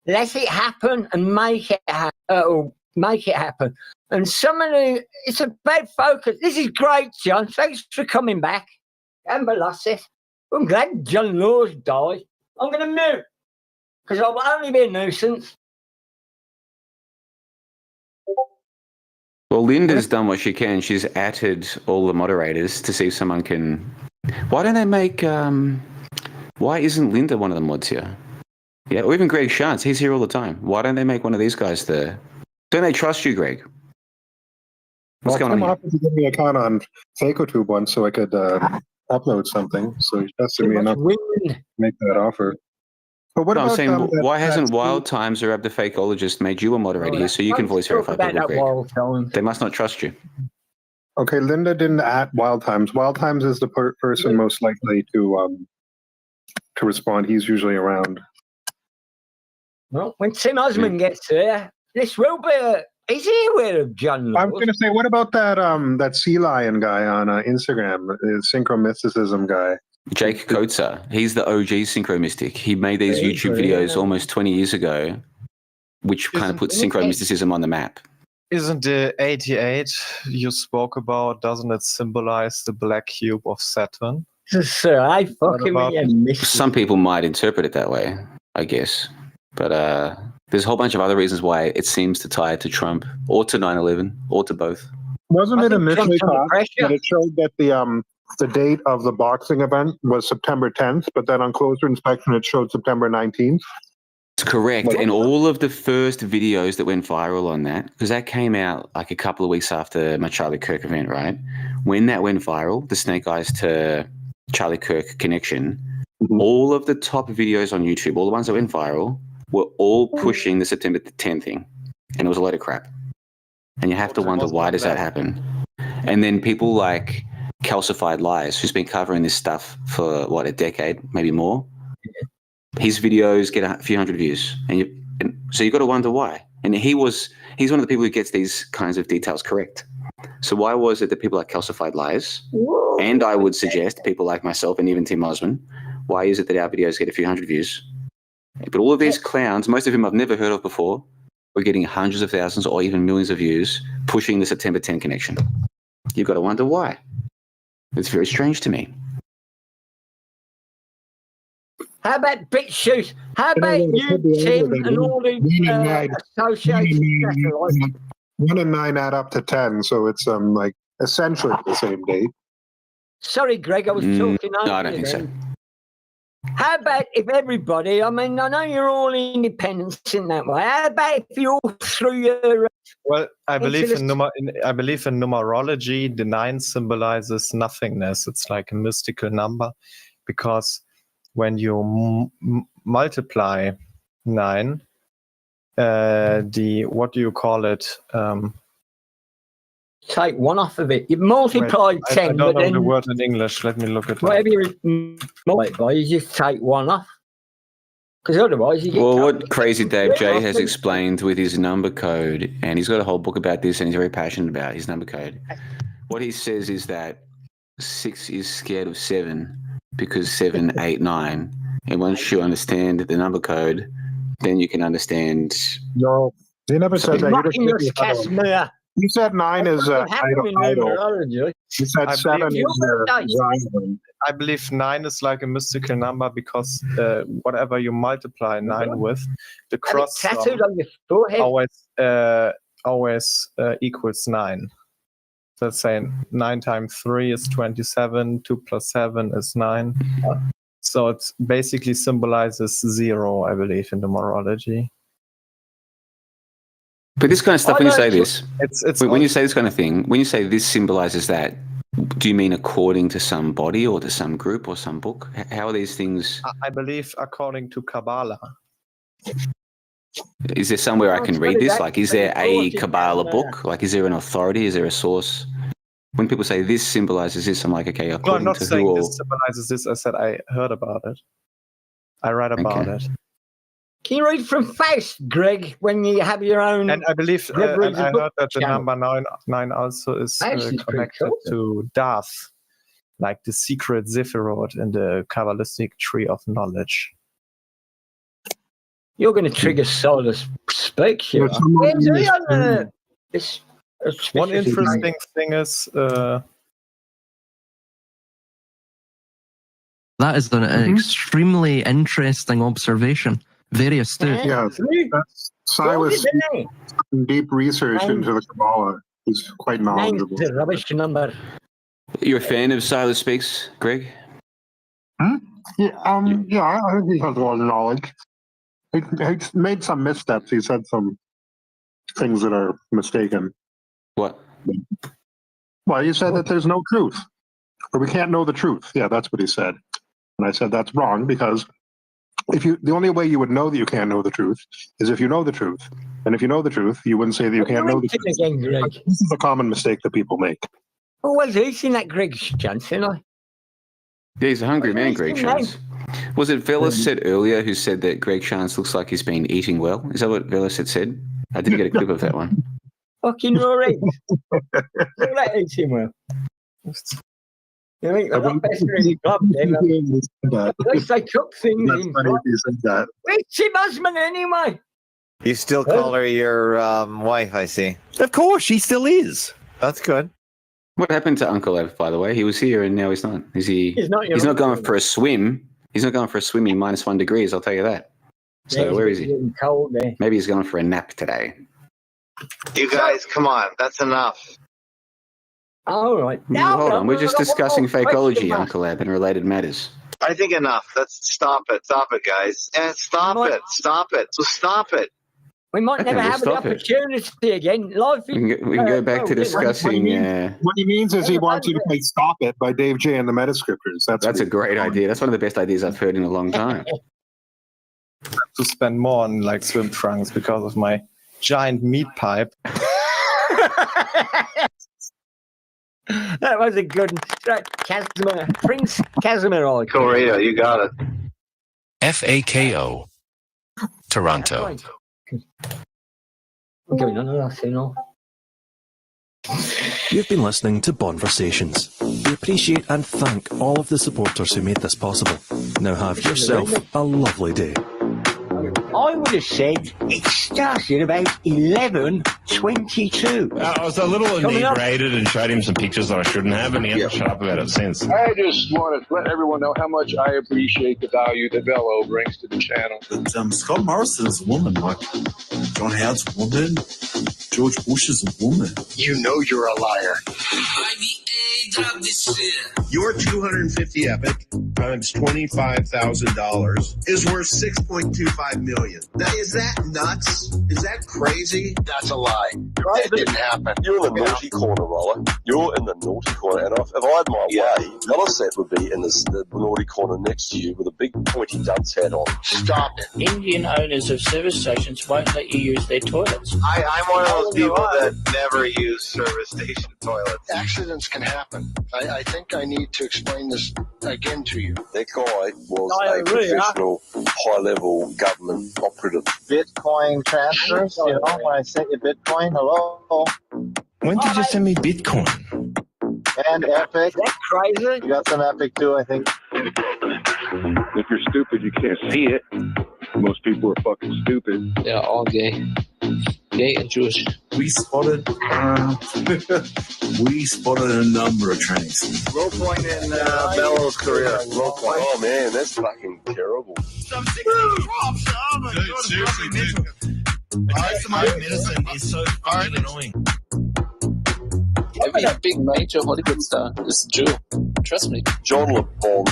let it happen and make it happen. And it's a bad focus. This is great, John. Thanks for coming back. Haven't lost it. I'm glad John Laws died. I'm going to mute because I'll only be a nuisance. Well, Linda's done what she can. She's atted all the moderators to see if someone can. Why don't they make? Why isn't Linda one of the mods here? Yeah, or even Greg Shantz. He's here all the time. Why don't they make one of these guys there? Don't they trust you, Greg? What's going on Tim here? offered to give me an account on FakeOtube once so I could upload something. So he tested me enough to make that offer. But what I'm about saying, why hasn't that- Wild Times or Ab the Fakeologist made you a moderator here so you can voice verify people, Greg? They must not trust you. Okay, Linda didn't at Wild Times. Wild Times is the person most likely to respond. He's usually around. Well, when Tim Osmond gets here, this will be is he aware of John Laws? I was going to say, what about that Sea Lion guy on Instagram, the Synchromysticism guy? Jake Kotzer. He's the OG Synchro Mystic. He made these YouTube videos almost 20 years ago, which kind of puts Synchro Mysticism on the map. Isn't the 88 you spoke about, doesn't it symbolize the black cube of Saturn? Sir, I fucking Some people might interpret it that way, I guess. But there's a whole bunch of other reasons why it seems to tie it to Trump or to 9/11 or to both. Wasn't it initially thought that it showed that the date of the boxing event was September 10th, but then on closer inspection it showed September 19th? It's correct. And all of the first videos that went viral on that, because that came out like a couple of weeks after my Charlie Kirk event, right? When that went viral, the Snake Eyes to Charlie Kirk connection, all of the top videos on YouTube, all the ones that went viral, were all pushing the September 10th thing. And it was a load of crap. And you have to wonder, why does that happen? And then people like Calcified Lies, who's been covering this stuff for, what, a decade, maybe more? His videos get a few hundred views. And so you've got to wonder why. And he's one of the people who gets these kinds of details correct. So why was it that people like Calcified Lies, and I would suggest people like myself and even Tim Osmond, why is it that our videos get a few hundred views? But all of these clowns, most of whom I've never heard of before, were getting hundreds of thousands or even millions of views pushing the September 10 connection. You've got to wonder why. It's very strange to me. How about BitChute? How about you, Tim, and all the associated? 1 and 9 add up to 10, so it's like essentially the same date. Sorry, Greg, I was talking over No, I don't think so. How about if everybody, I mean, I know you're all independents in that way. How about if you all threw your... Well, I believe in numerology, the 9 symbolizes nothingness. It's like a mystical number because when you multiply 9, what do you call it? Take 1 off of it. You multiply 10, I don't but know then the word in English. Let me look at it. whatever you multiply, you just take 1 off. Because otherwise you get... Well, what Crazy Dave J has explained with his number code, and he's got a whole book about this, and he's very passionate about his number code. What he says is that 6 is scared of 7 because 7, 8, 9. And once you understand the number code, then you can understand... No, he never said that. You said 9 is idol. You said 7 is Zion. I believe 9 is like a mystical number because whatever you multiply 9 with, the cross sum always equals 9. So let's say 9 times 3 is 27, 2 plus 7 is 9. So it basically symbolizes 0, I believe, in numerology. But this kind of stuff, when you say this, when you say this kind of thing, when you say this symbolizes that, do you mean according to some body or to some group or some book? How are these things? I believe according to Kabbalah. Is there somewhere I can read this? Like, is there a Kabbalah book? Like, is there an authority? Is there a source? When people say this symbolizes this, I'm like, okay, according no, I'm not to saying who? This symbolizes this. I said I heard about it. I read about it. Can you read from Faust, Greg, when you have your own... And I believe, and I heard that the number 9 also is connected to Darth, like the secret Sephiroth in the Kabbalistic tree of knowledge. You're going to trigger Silas Speaks here. One interesting thing is that is an extremely interesting observation. Very astute. Yeah, Silas deep research into the Kabbalah. He's quite knowledgeable. The rubbish number. You're a fan of Silas Speaks, Greg? Yeah, I think he has a lot of knowledge. He made some missteps. He said some things that are mistaken. What? Well, he said that there's no truth, or we can't know the truth. Yeah, that's what he said. And I said that's wrong, because the only way you would know that you can't know the truth is if you know the truth. And if you know the truth, you wouldn't say that you can't know the truth. Again, Greg. This is a common mistake that people make. Oh, well, he's seen that Greg's chance, you know. Yeah, he's a hungry man, Greg Shantz. Was it Velas said earlier who said that Greg Shantz looks like he's been eating well? Is that what Velas had said? I didn't get a clip of that one. Fucking Rory. That eats him well. You think they're not better in the club, then? At least they cook things in club. It's him husband anyway. You still call her your wife, I see. Of course, she still is. That's good. What happened to Uncle Ev, by the way? He was here and now he's not. He's not going for a swim. He's not going for a swim in -1 degrees, I'll tell you that. So where is he? Cold there. Maybe he's going for a nap today. You guys, come on. That's enough. All right. Hold on. We're just discussing fakeology, Uncle Ab, and related matters. I think enough. Stop it. Stop it, guys. Yeah, stop it. Stop it. So stop it. We might never have the opportunity again. Life we can go back to discussing. What he means is he wants you to play "Stop It" by Dave J and the Metascripters. That's a great idea. That's one of the best ideas I've heard in a long time. To spend more on like swim trunks because of my giant meat pipe. That was a good Casimir, Prince Casimir. Korea, you got it. FAKO, Toronto. You've been listening to Bonversations. We appreciate and thank all of the supporters who made this possible. Now have yourself a lovely day. I would have said it started about 11:22. I was a little inebriated and showed him some pictures that I shouldn't have, and he hasn't shut up about it since. I just want to let everyone know how much I appreciate the value that Velo brings to the channel. But Scott Morrison is a woman, like John Howard's a woman, George Bush is a woman. You know you're a liar. Your 250 Epic times $25,000 is worth $6.25 million. Now, is that nuts? Is that crazy? That's a lie. That didn't happen. You're in the naughty corner, Roller. You're in the naughty corner. And if I had my way, Velocet would be in the naughty corner next to you with a big pointy dunce hat on. Stop it. Indian owners of service stations won't let you use their toilets. I'm one of those people that never use service station toilets. Accidents can happen. I think I need to explain this again to you. That guy was a professional, high-level government operative. Bitcoin transfers, you know, when I sent you Bitcoin, hello. When did you send me Bitcoin? And Epic. That's crazy. You got some Epic too, I think. If you're stupid, you can't see it. Most people are fucking stupid. They're all gay. Gay and Jewish. We spotted a number of trannies. Low point in Bellows' career. Low point. Oh man, that's fucking terrible. Dude, seriously, dude. Isomate medicine is so fucking annoying. Every big major Hollywood star is a Jew. Trust me. John LeBon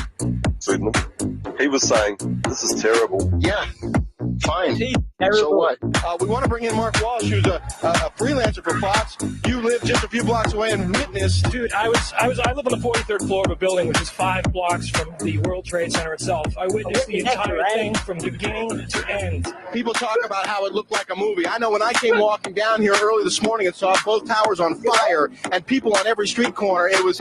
Friedman, he was saying, this is terrible. Yeah, fine. So what? We want to bring in Mark Walsh, who's a freelancer for Fox. You live just a few blocks away and witnessed. Dude, I live on the 43rd floor of a building, which is 5 blocks from the World Trade Center itself. I witnessed the entire thing from beginning to end. People talk about how it looked like a movie. I know when I came walking down here early this morning and saw both towers on fire and people on every street corner, it was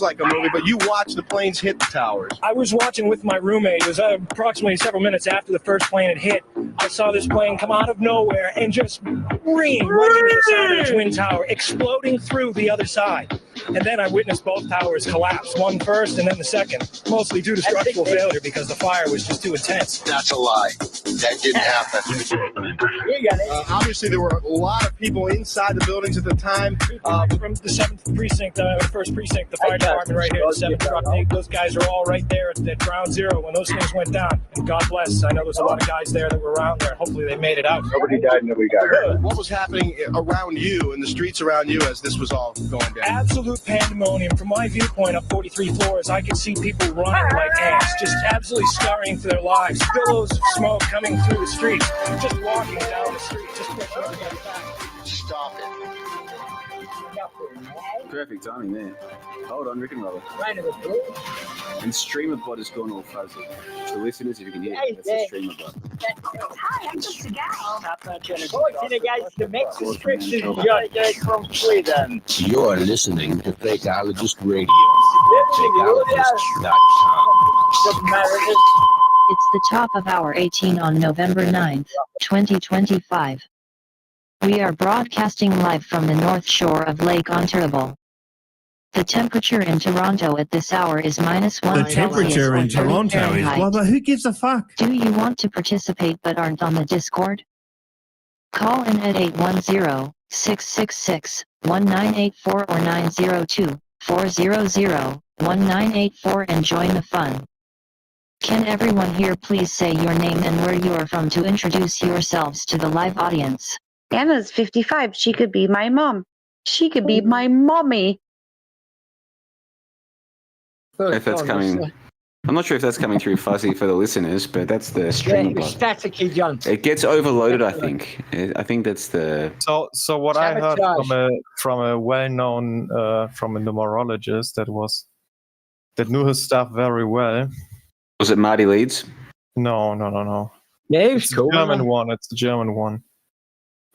like a movie, but you watched the planes hit the towers. I was watching with my roommate. It was approximately several minutes after the first plane had hit. I saw this plane come out of nowhere and just ring right into the side of the Twin Tower, exploding through the other side. and then I witnessed both towers collapse, one first and then the second, mostly due to structural failure because the fire was just too intense. That's a lie. That didn't happen. Obviously, there were a lot of people inside the buildings at the time. From the 7th precinct, 1st precinct, the fire department right here, the 7th truck, those guys are all right there at ground zero when those things went down. And God bless. I know there's a lot of guys there that were around there. Hopefully they made it out. Nobody died, nobody got hurt. What was happening around you in the streets around you as this was all going down? Absolute pandemonium. From my viewpoint up 43 floors, I could see people running like ants, just absolutely scurrying for their lives. Billows of smoke coming through the streets, just walking down the street, just pushing everybody back. Stop it. Perfect timing there. Hold on, Rick and Robert. And streamer bot has gone all fuzzy. So listeners, if you can hear, that's the streamer bot. Hi, I'm just a gal. From Sweden. You're listening to Fakeologist Radio. It's the top of hour 18 on November 9th, 2025. We are broadcasting live from the North Shore of Lake Ontario. The temperature in Toronto at this hour is -1 The temperature in Toronto is... Well, but who gives a fuck? Do you want to participate but aren't on the Discord? Call in at 810-666-1984 or 902-400-1984 and join the fun. Can everyone here please say your name and where you are from to introduce yourselves to the live audience? Anna's 55. She could be my mom. She could be my mommy. If that's coming, I'm not sure if that's coming through fuzzy for the listeners, but that's the stream bot. Staticky, John. It gets overloaded, I think. I think that's the. So what I heard from a well-known from a numerologist that knew his stuff very well. Was it Marty Leeds? No. Yeah, it's cool. German one. It's the German one.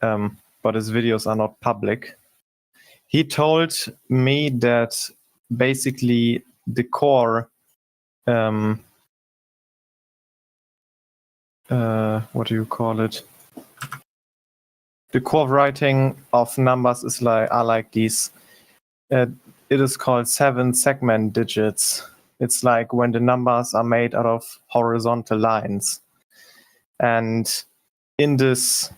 But his videos are not public. He told me that basically the core, what do you call it? The core writing of numbers are like these. It is called 7 segment digits. It's like when the numbers are made out of horizontal lines, and in this.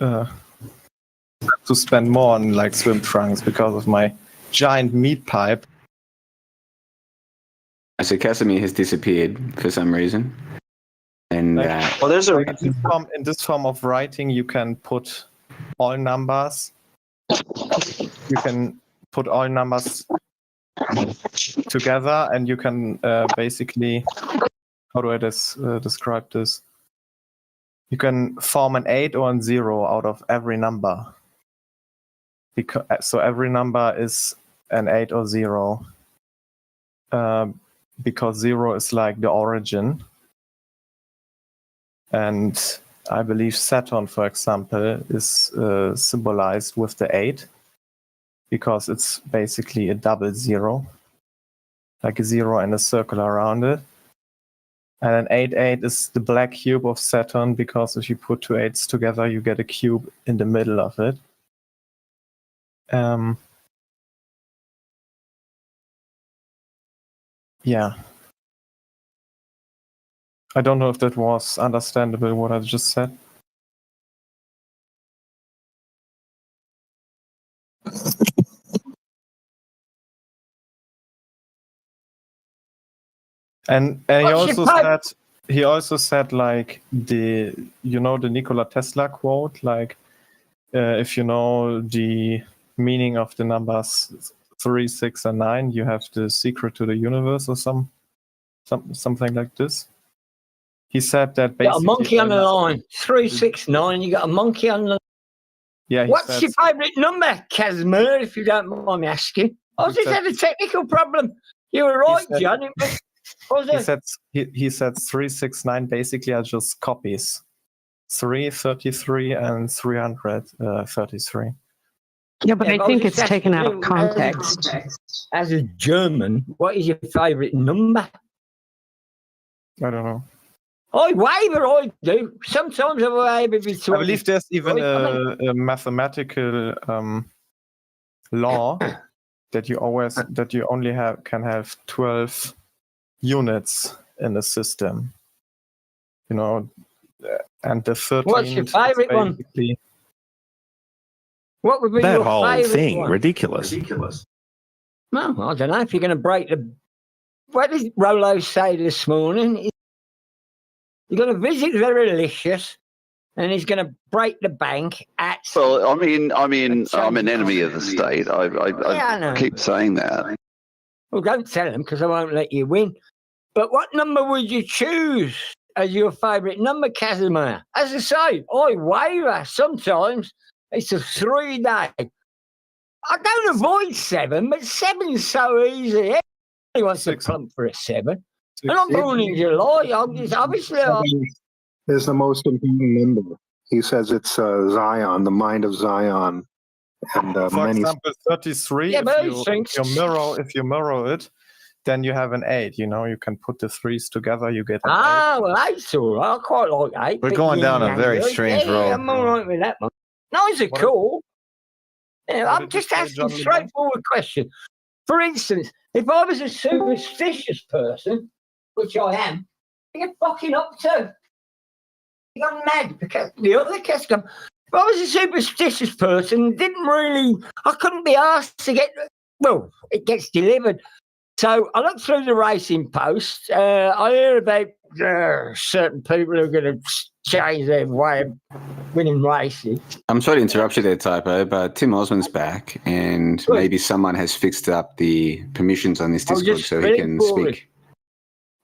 To spend more on like swim trunks because of my giant meat pipe. So Casimir has disappeared for some reason. And well, there's a in this form of writing you can put all numbers. You can put all numbers together, and you can basically, how do I describe this? You can form an 8 or a 0 out of every number. So every number is an 8 or 0. Because 0 is like the origin. And I believe Saturn, for example, is symbolized with the 8. Because it's basically a double 0. Like a 0 and a circle around it. And an 8-8 is the black cube of Saturn, because if you put 2 8s together, you get a cube in the middle of it. Yeah. I don't know if that was understandable, what I just said. And he also said like the Nikola Tesla quote, like if you know the meaning of the numbers 3, 6, and 9, you have the secret to the universe or something like this. He said that basically. Got a monkey on the line. 3, 6, 9. You got a monkey on the. Yeah. What's your favourite number, Casimir? If you don't mind me asking. I was just had a technical problem. You were right, John. He said 3, 6, 9 basically are just copies. 333 and 333. Yeah, but I think it's taken out of context. As a German, what is your favourite number? I don't know. I waver, I do. Sometimes I waver between. I believe there's even a mathematical law that you only can have 12 units in a system. You know, and the 13th. What's your favourite one? What would be That your whole favourite thing, one? ridiculous. Well, I don't know if you're going to break the. What did Rolo say this morning? You're going to visit the Relicious, and he's going to break the bank at. Well, I mean, I'm an enemy of the state. I know. I keep saying that. Well, don't tell him because I won't let you win. But what number would you choose as your favourite number, Casimir? As I say, I waver sometimes. It's a 3-day. I don't avoid 7, but 7's so easy. Everybody wants to plump for a 7. And I'm born in July. Obviously, is the most important number. He says it's Zion, the mind of Zion. And for example, 33. Yeah, but if you mirror it, then you have an 8. You know, you can put the 3s together. You get an 8. Well, 8's all right. I quite like 8. We're going down a very strange road. I'm all right with that one. Those are cool. Yeah, I'm just asking a straightforward question. For instance, if I was a superstitious person, which I am, I get fucking up to. I'm mad because the other case come. If I was a superstitious person, I couldn't be asked to get. Well, it gets delivered. So I look through the racing posts. I hear about certain people who are going to change their way of winning races. I'm sorry to interrupt you there, Typo, but Tim Osmond's back, and maybe someone has fixed up the permissions on this Discord so he can speak.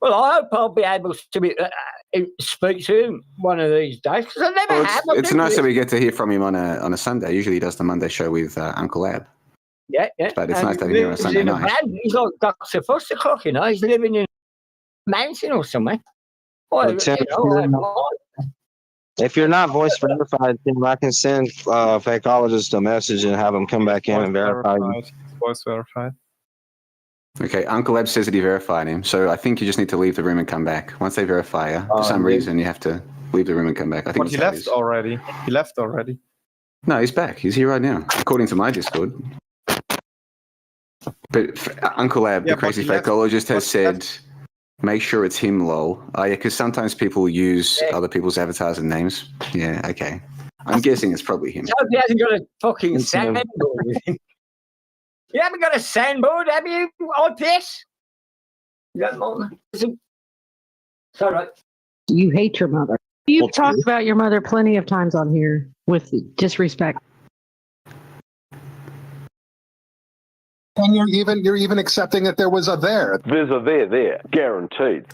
Well, I hope I'll be able to speak to him one of these days because I never have. It's nice that we get to hear from him on a Sunday. Usually he does the Monday show with Uncle Ab. Yeah. But it's nice to have him here on a Sunday night. He's like Dr. Fusterclock, you know. He's living in a mansion or something. Well, if you're not voice verified, Tim, I can send Fakeologist a message and have him come back in and verify you. Voice verified. Okay, Uncle Ab says that he verified him, so I think you just need to leave the room and come back. Once they verify you, for some reason, you have to leave the room and come back. I think he left already. He left already. No, he's back. He's here right now, according to my Discord. But Uncle Ab, the crazy fakeologist, has said, make sure it's him, lol. Oh, yeah, because sometimes people use other people's avatars and names. Yeah, okay. I'm guessing it's probably him. I hope he hasn't got a fucking soundboard with him. You haven't got a soundboard, have you, IPS? You got one? It's all right. You hate your mother. You've talked about your mother plenty of times on here with disrespect. And you're even accepting that there was a there. There's a there, guaranteed.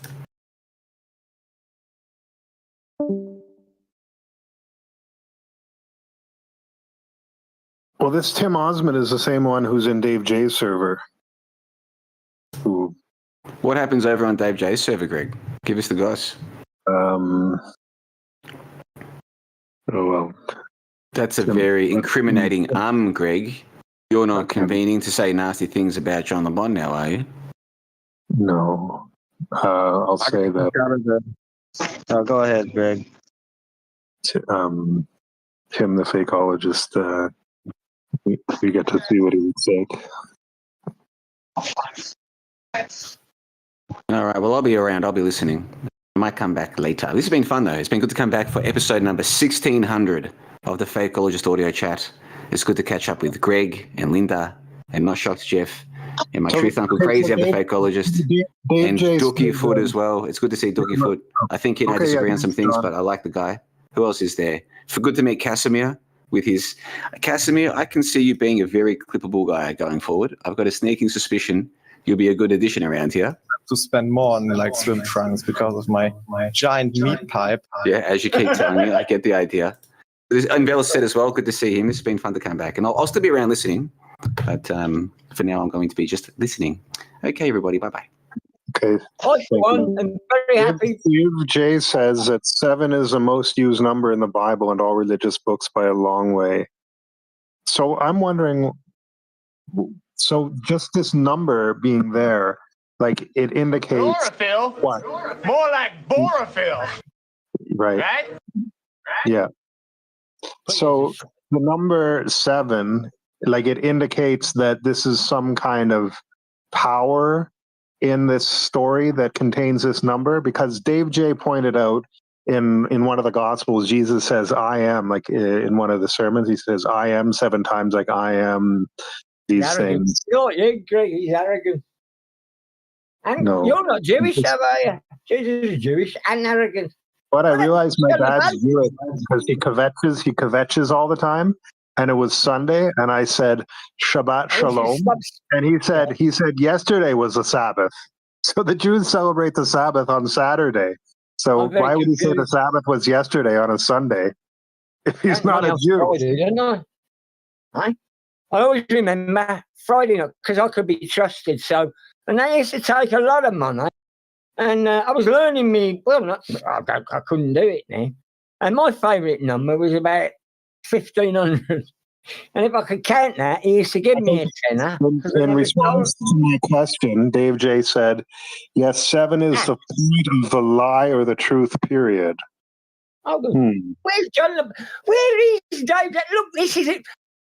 Well, this Tim Osmond is the same one who's in Dave J's server. What happens over on Dave J's server, Greg? Give us the goss. Oh, well. That's a very incriminating Greg. You're not convening to say nasty things about John LeBon now, are you? No. I'll say that. Go ahead, Greg. Tim, the fakeologist, we get to see what he would say. All right, well, I'll be around. I'll be listening. I might come back later. This has been fun, though. It's been good to come back for episode number 1600 of the Fakeologist Audio Chat. It's good to catch up with Greg and Linda and Not Shocked Jeff and my truth uncle Crazy of the Fakeologist and Dookie Foot as well. It's good to see Dookie Foot. I think he and I disagree on some things, but I like the guy. Who else is there? For good to meet Casimir with his... Casimir, I can see you being a very clippable guy going forward. I've got a sneaking suspicion you'll be a good addition around here. To spend more on like swim trunks because of my giant meat pipe. Yeah, as you keep telling me, I get the idea. And Bella said as well, good to see him. It's been fun to come back. And I'll still be around listening. But for now, I'm going to be just listening. Okay, everybody. Bye-bye. Okay. I'm very happy. Jay says that 7 is the most used number in the Bible and all religious books by a long way. So I'm wondering, so just this number being there, like it indicates Chlorophyll? what? More like borophyll. Right. Yeah. So the number 7, like it indicates that this is some kind of power in this story that contains this number, because Dave J pointed out in one of the Gospels, Jesus says, I am, like in one of the sermons, he says, I am 7 times, like I am these things. You're great. He's arrogant. And No. you're not Jewish, are you? Jesus is Jewish and arrogant. But I realized my dad's Jewish because he kvetches all the time. And it was Sunday, and I said Shabbat Shalom, and he said yesterday was the Sabbath. So the Jews celebrate the Sabbath on Saturday. So why would he say the Sabbath was yesterday on a Sunday if he's not a Jew? Friday, didn't I always remember Friday night because I could be trusted. So, and I used to take a lot of money, and I was learning me. Well, I couldn't do it now. And my favourite number was about 1,500. And if I could count that, he used to give me a tenner. In response to my question, Dave J said, yes, 7 is the point of the lie or the truth, period. Oh, where's John? Where is Dave? Look, this is it.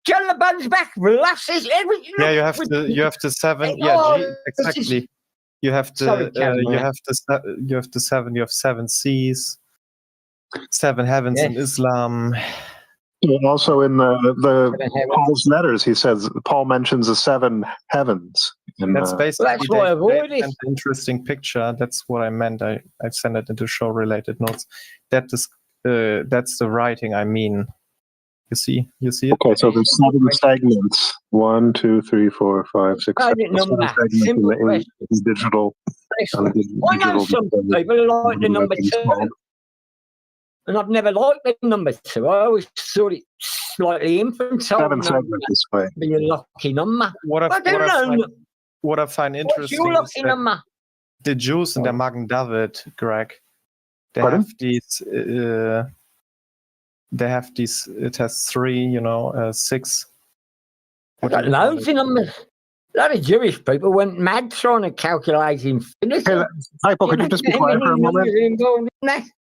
John LeBun's back. Glasses, everything. Yeah, you have to 7. Yeah, exactly. You have to. You have to 7. You have 7 seas, 7 heavens in Islam. Also in the Paul's letters, he says Paul mentions the 7 heavens. That's basically that's why I avoided an interesting picture. That's what I meant. I sent it into show related notes. That's the writing I mean. You see it? Okay, so there's 7 segments. 1, 2, 3, 4, 5, 6, 7 segments in the digital. I know some people like the number 2. And I've never liked the number 2. I always thought it slightly infantile. 7 segments this way. Be a lucky number. What I find interesting What's your lucky is number? the Jews in their Magen David, Greg, they have these. It has 3, 6. I've got loads of numbers. A lot of Jewish people went mad trying to calculate infinity. Hey, Typo, could you just be quiet for a moment?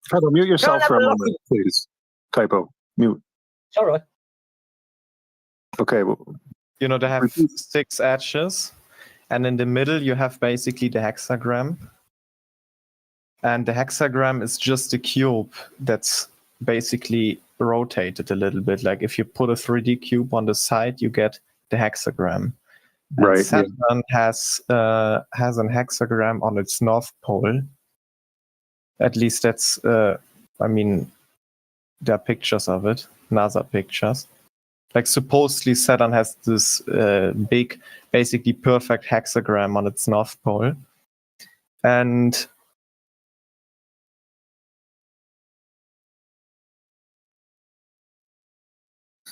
Typo, mute yourself for a moment, please. Typo, mute. It's all right. Okay. Well, they have 6 edges, and in the middle you have basically the hexagram. And the hexagram is just a cube that's basically rotated a little bit. Like if you put a 3D cube on the side, you get the hexagram. And right. Saturn has an hexagram on its north pole. At least that's. There are pictures of it, NASA pictures. Like supposedly Saturn has this big, basically perfect hexagram on its north pole, and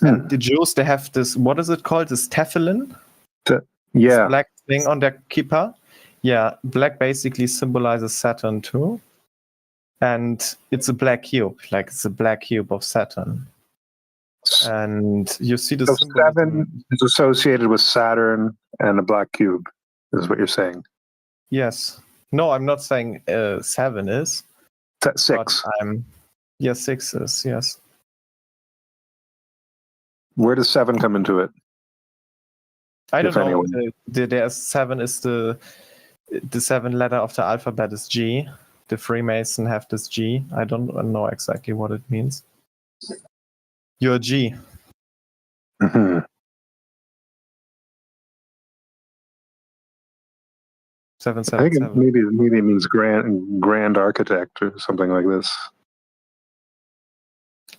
the Jews, they have this. What is it called? This tefillin. Yeah. This black thing on their kippah. Yeah, black basically symbolizes Saturn too. And it's a black cube, like it's a black cube of Saturn. And you see the so 7 is associated with Saturn and a black cube, is what you're saying. Yes. No, I'm not saying 7 is. 6. 6 is, yes. Where does 7 come into it? I don't know. There's 7 is the 7 letter of the alphabet is G. The Freemason have this G. I don't know exactly what it means. You're G. Mm-hmm. Seven. I think maybe it means grand architect or something like this.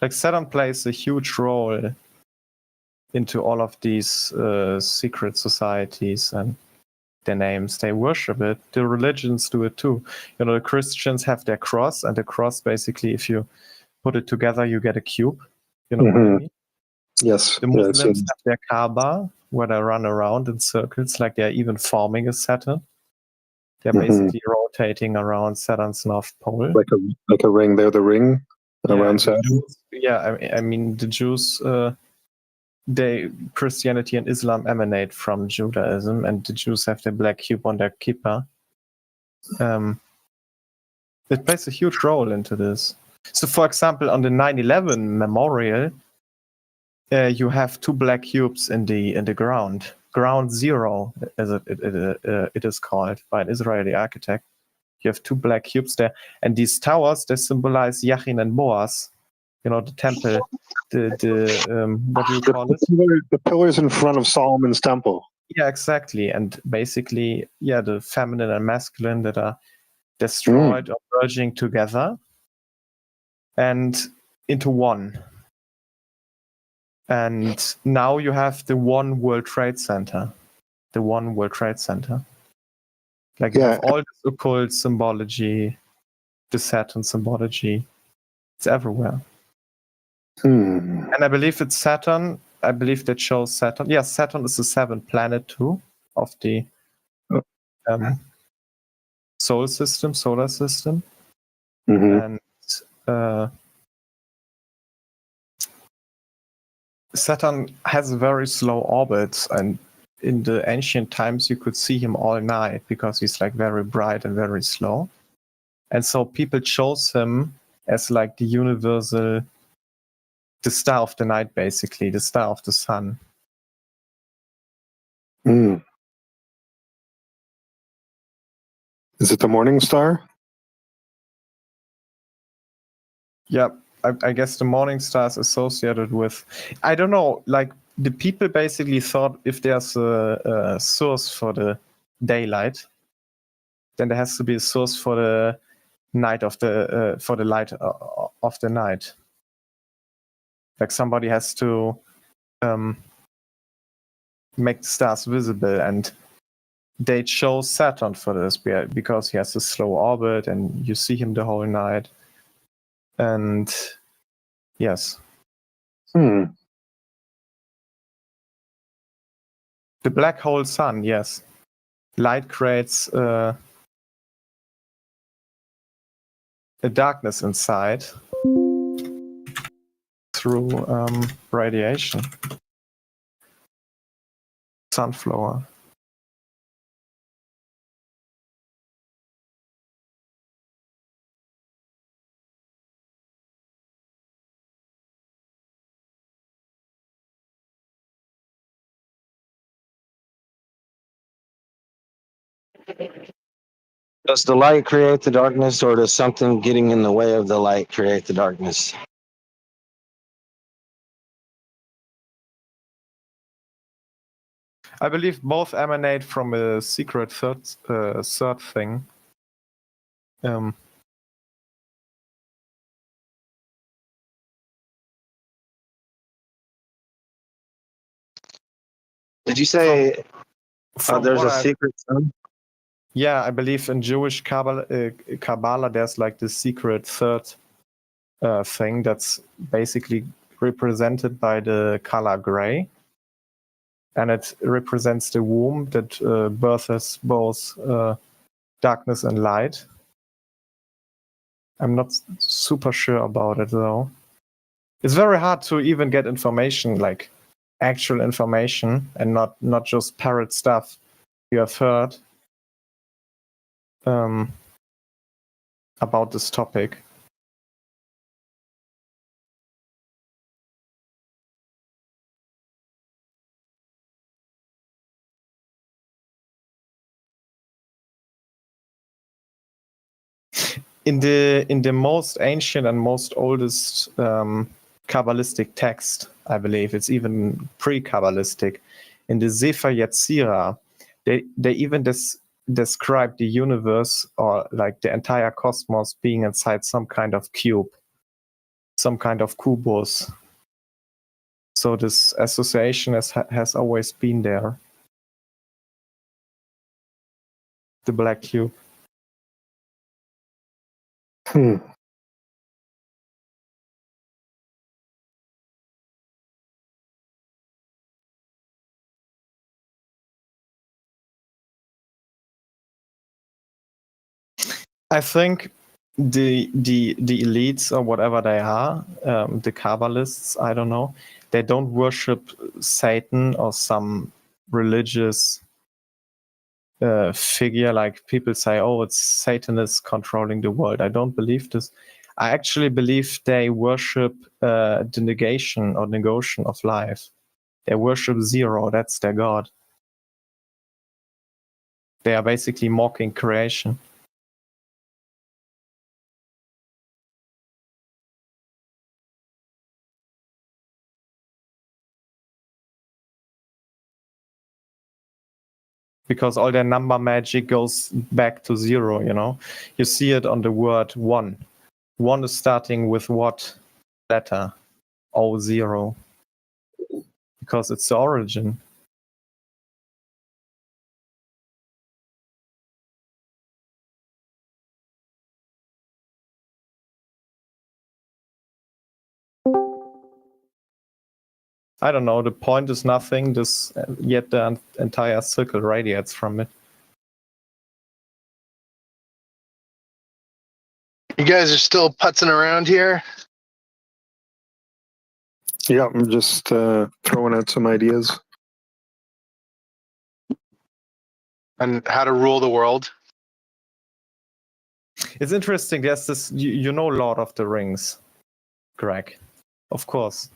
Like Saturn plays a huge role into all of these secret societies and their names. They worship it. The religions do it too. The Christians have their cross, and the cross basically, if you put it together, you get a cube. You know what I mean? Yes. The Muslims have their Kaaba, where they run around in circles, like they're even forming a Saturn. They're basically rotating around Saturn's north pole. Like a ring. They're the ring around Saturn. The Jews, Christianity and Islam emanate from Judaism, and the Jews have the black cube on their kippah. It plays a huge role into this. So, for example, on the 9/11 memorial, you have 2 black cubes in the ground. Ground zero, as it is called by an Israeli architect. You have 2 black cubes there, and these towers, they symbolize Yachin and Boaz. You know, the temple, the what do you call it? The pillars in front of Solomon's temple. Yeah, exactly. And basically, yeah, the feminine and masculine that are destroyed or merging together and into one. And now you have the one World Trade Center. The one World Trade Center. Like you have all this occult symbology, the Saturn symbology. It's everywhere. And I believe it's Saturn. I believe that shows Saturn. Yeah, Saturn is the 7th planet too of the solar system. And Saturn has a very slow orbit, and in the ancient times you could see him all night because he's like very bright and very slow. And so people chose him as like the universal, the star of the night, basically, the star of the sun. Is it the morning star? Yep. I guess the morning star is associated with, I don't know, like the people basically thought if there's a source for the daylight, then there has to be a source for the night of the for the light of the night. Like somebody has to make the stars visible, and they chose Saturn for this because he has a slow orbit and you see him the whole night. And yes. The black hole sun, yes. Light creates a darkness inside through radiation. Sunflower. Does the light create the darkness, or does something getting in the way of the light create the darkness? I believe both emanate from a secret third thing. Did you say there's a what secret sun? Yeah, I believe in Jewish Kabbalah there's like the secret third thing that's basically represented by the color gray. And it represents the womb that births both darkness and light. I'm not super sure about it though. It's very hard to even get information, like actual information, and not just parrot stuff you have heard about this topic. In the most ancient and most oldest Kabbalistic text, I believe it's even pre-Kabbalistic, in the Sefer Yetzirah, they even describe the universe, or like the entire cosmos, being inside some kind of cube, some kind of kubus. So this association has always been there. The black cube. I think the elites, or whatever they are, the Kabbalists, I don't know, they don't worship Satan or some religious figure like people say, oh, it's Satan is controlling the world. I don't believe this. I actually believe they worship the negation or negation of life. They worship zero. That's their god. They are basically mocking creation. Because all their number magic goes back to zero, you know? You see it on the word one. One is starting with what letter? Oh, zero. Because it's the origin. I don't know, the point is nothing, yet the entire circle radiates from it. You guys are still putzing around here? Yeah, I'm just throwing out some ideas. On how to rule the world? It's interesting, there's this, you know Lord of the Rings, Greg. Of course.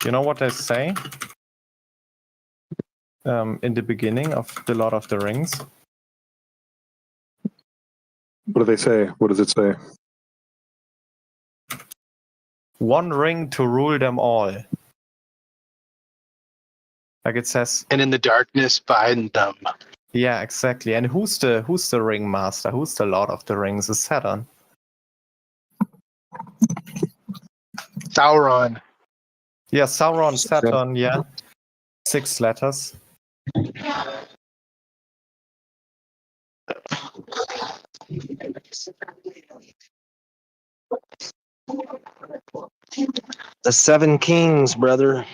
You know what they say? In the beginning of the Lord of the Rings. What do they say? What does it say? One ring to rule them all. Like it says. And in the darkness bind them. Yeah, exactly. And who's the ringmaster? Who's the Lord of the Rings? Is Saturn. Sauron. Yeah, Sauron, Saturn, yeah. 6 letters. The 7 kings, brother.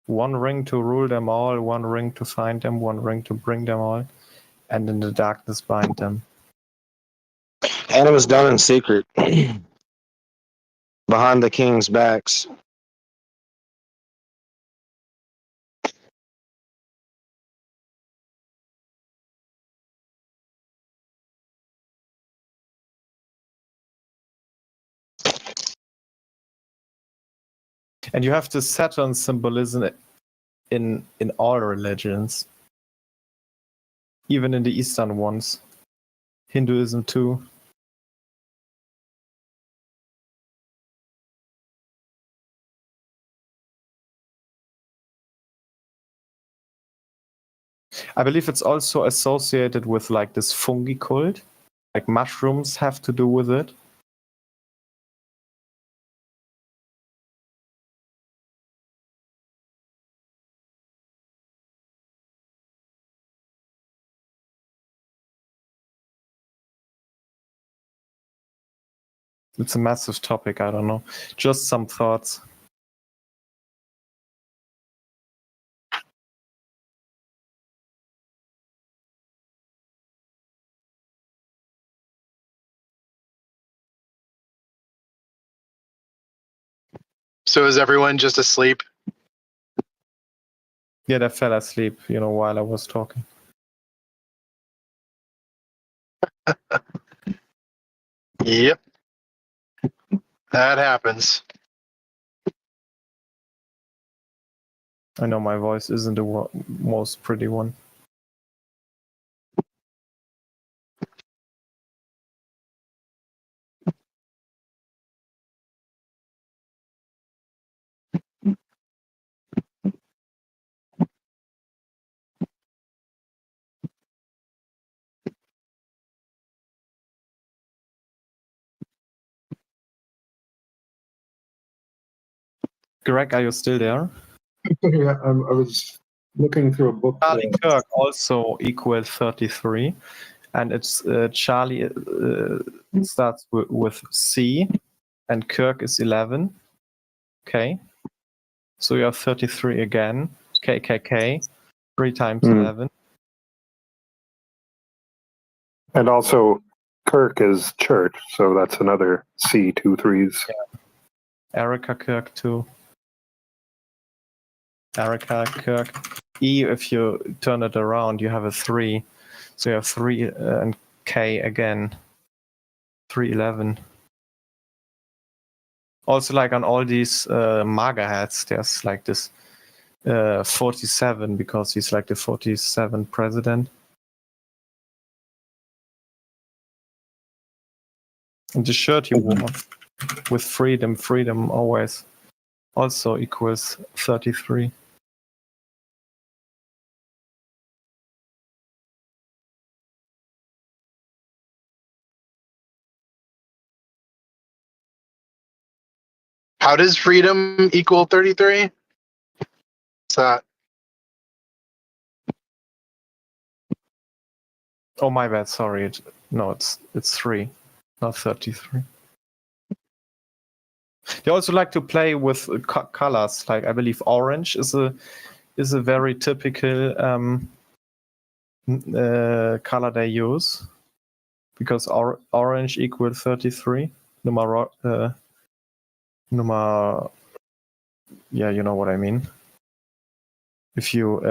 One ring to rule them all, one ring to find them, one ring to bring them all, and in the darkness bind them. And it was done in secret. Behind the king's backs. And you have the Saturn symbolism in all religions. Even in the Eastern ones. Hinduism too. I believe it's also associated with like this fungi cult. Like mushrooms have to do with it. It's a massive topic, I don't know. Just some thoughts. So is everyone just asleep? Yeah, they fell asleep, while I was talking. Yep. That happens. I know my voice isn't the most pretty one. Greg, are you still there? Yeah, I was looking through a book. Charlie Kirk also equals 33. And it's Charlie starts with C, and Kirk is 11. Okay. So you have 33 again. KKK, 3 times 11. And also, Kirk is church, so that's another C, 2 3s. Yeah. Erica Kirk too. Erica, Kirk. E, if you turn it around, you have a 3. So you have 3 and K again. 311. Also, like on all these MAGA hats, there's like this 47 because he's like the 47th president. And the shirt he wore with freedom always also equals 33. How does freedom equal 33? What's that? Oh, my bad. Sorry. It's 3, not 33. They also like to play with colors. Like I believe orange is a very typical color they use because orange equals 33. Yeah, you know what I mean. If you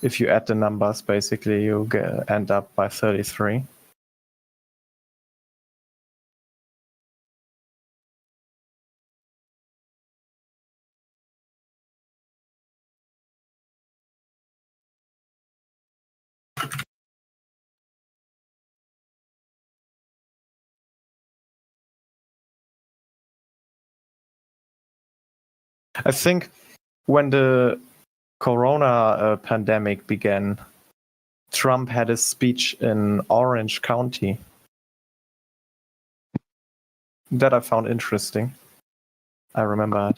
if you add the numbers, basically you end up by 33. I think when the Corona pandemic began, Trump had a speech in Orange County that I found interesting. I remember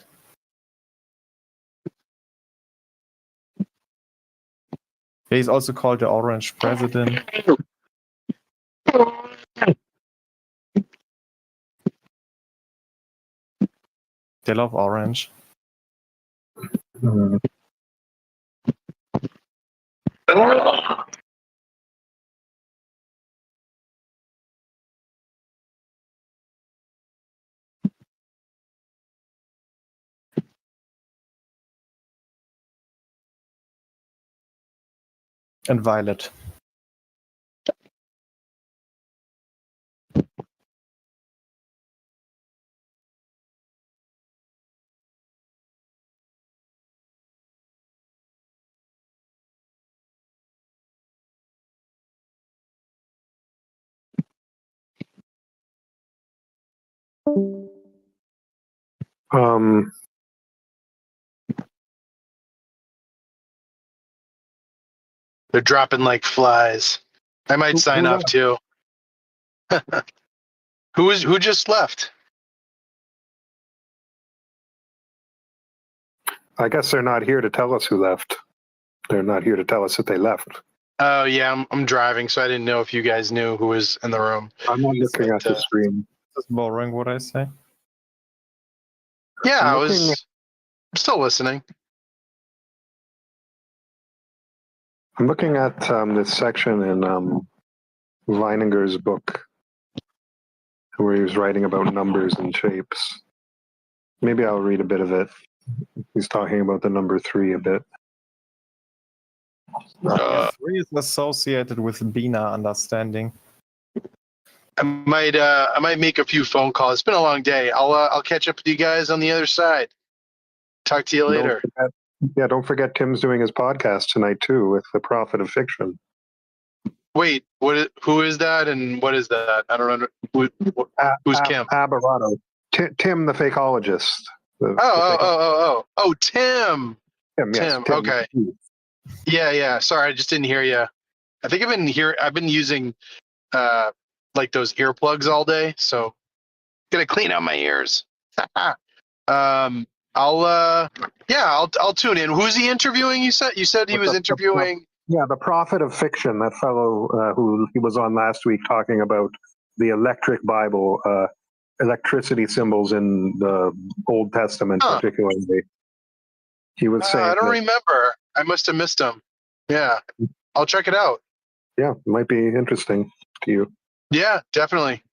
it. He's also called the Orange President. They love orange. And violet. They're dropping like flies. I might sign up too. Who just left? I guess they're not here to tell us who left. They're not here to tell us that they left. Oh yeah, I'm driving, so I didn't know if you guys knew who was in the room. I'm not looking at the screen. That's boring what I say. Yeah, I'm still listening. I'm looking at this section in Weininger's book where he was writing about numbers and shapes. Maybe I'll read a bit of it. He's talking about the number 3 a bit. 3 is associated with Bina understanding. I might make a few phone calls. It's been a long day. I'll catch up with you guys on the other side. Talk to you later. Don't forget Tim's doing his podcast tonight too with the Prophet of Fiction. Wait, who is that and what is that? I don't know. Who's Kim? Aberrato. Tim the fakeologist. Oh, Tim. Tim, yes, Tim. Tim. Okay. Yeah. Sorry, I just didn't hear you. I think I've been using like those earplugs all day, so gonna clean out my ears. I'll tune in. Who's he interviewing? You said he was interviewing. The Prophet of Fiction, that fellow who he was on last week talking about the electric Bible, electricity symbols in the Old Testament, particularly. He was saying I don't that- remember. I must have missed him. Yeah, I'll check it out. Yeah, it might be interesting to you. Yeah, definitely.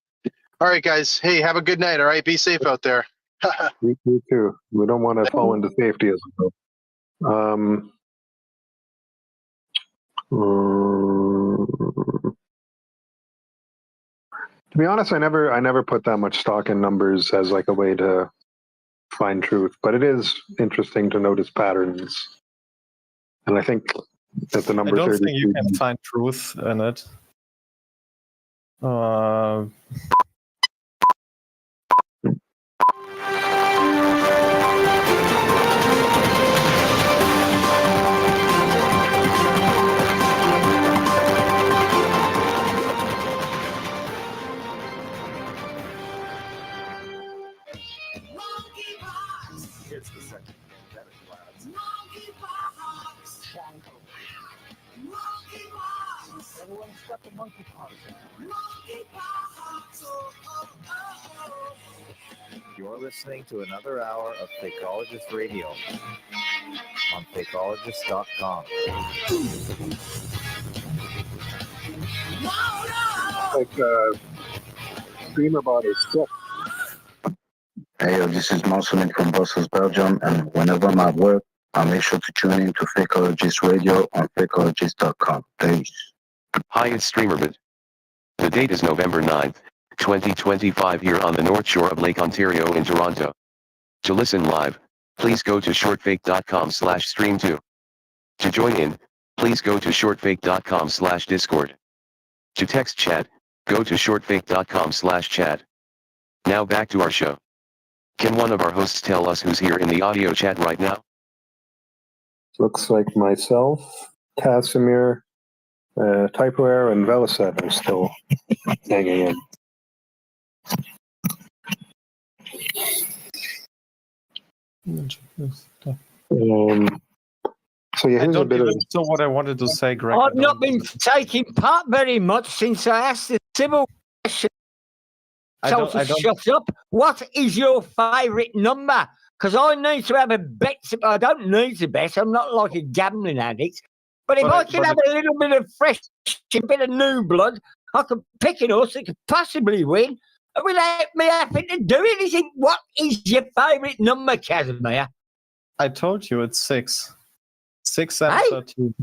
All right, guys. Hey, have a good night. All right, be safe out there. Me too. We don't want to fall into safety as well. To be honest, I never put that much stock in numbers as like a way to find truth, but it is interesting to notice patterns. And I think that the I number don't 32. think you can find truth in it. It's the second pathetic lads. Everyone stuck the monkeypox in. You're listening to another hour of Fakeologist Radio on Fakeologist.com. Like streamer bot is sick. Hey, this is Marceline from Brussels, Belgium, and whenever I'm at work, I'll make sure to tune in to Fakeologist Radio on Fakeologist.com. Peace. Hi, it's StreamerBit. The date is November 9th, 2025 here on the North Shore of Lake Ontario in Toronto. To listen live, please go to shortfake.com/stream2. To join in, please go to shortfake.com/discord. To text chat, go to shortfake.com/chat. Now back to our show. Can one of our hosts tell us who's here in the audio chat right now? Looks like myself, Casimir, Typeware, and Velicet are still hanging in. So yeah, I here's a don't bit even of. know what I wanted to say, Greg. I've not been taking part very much since I asked the civil question. So to shut up. What is your favourite number? Because I need to have a bet. I don't need to bet. I'm not like a gambling addict. But if I can have a little bit of fresh, a bit of new blood, I could pick an horse that could possibly win without me having to do anything. What is your favourite number, Casimir? I told you it's 6. 6 and 13.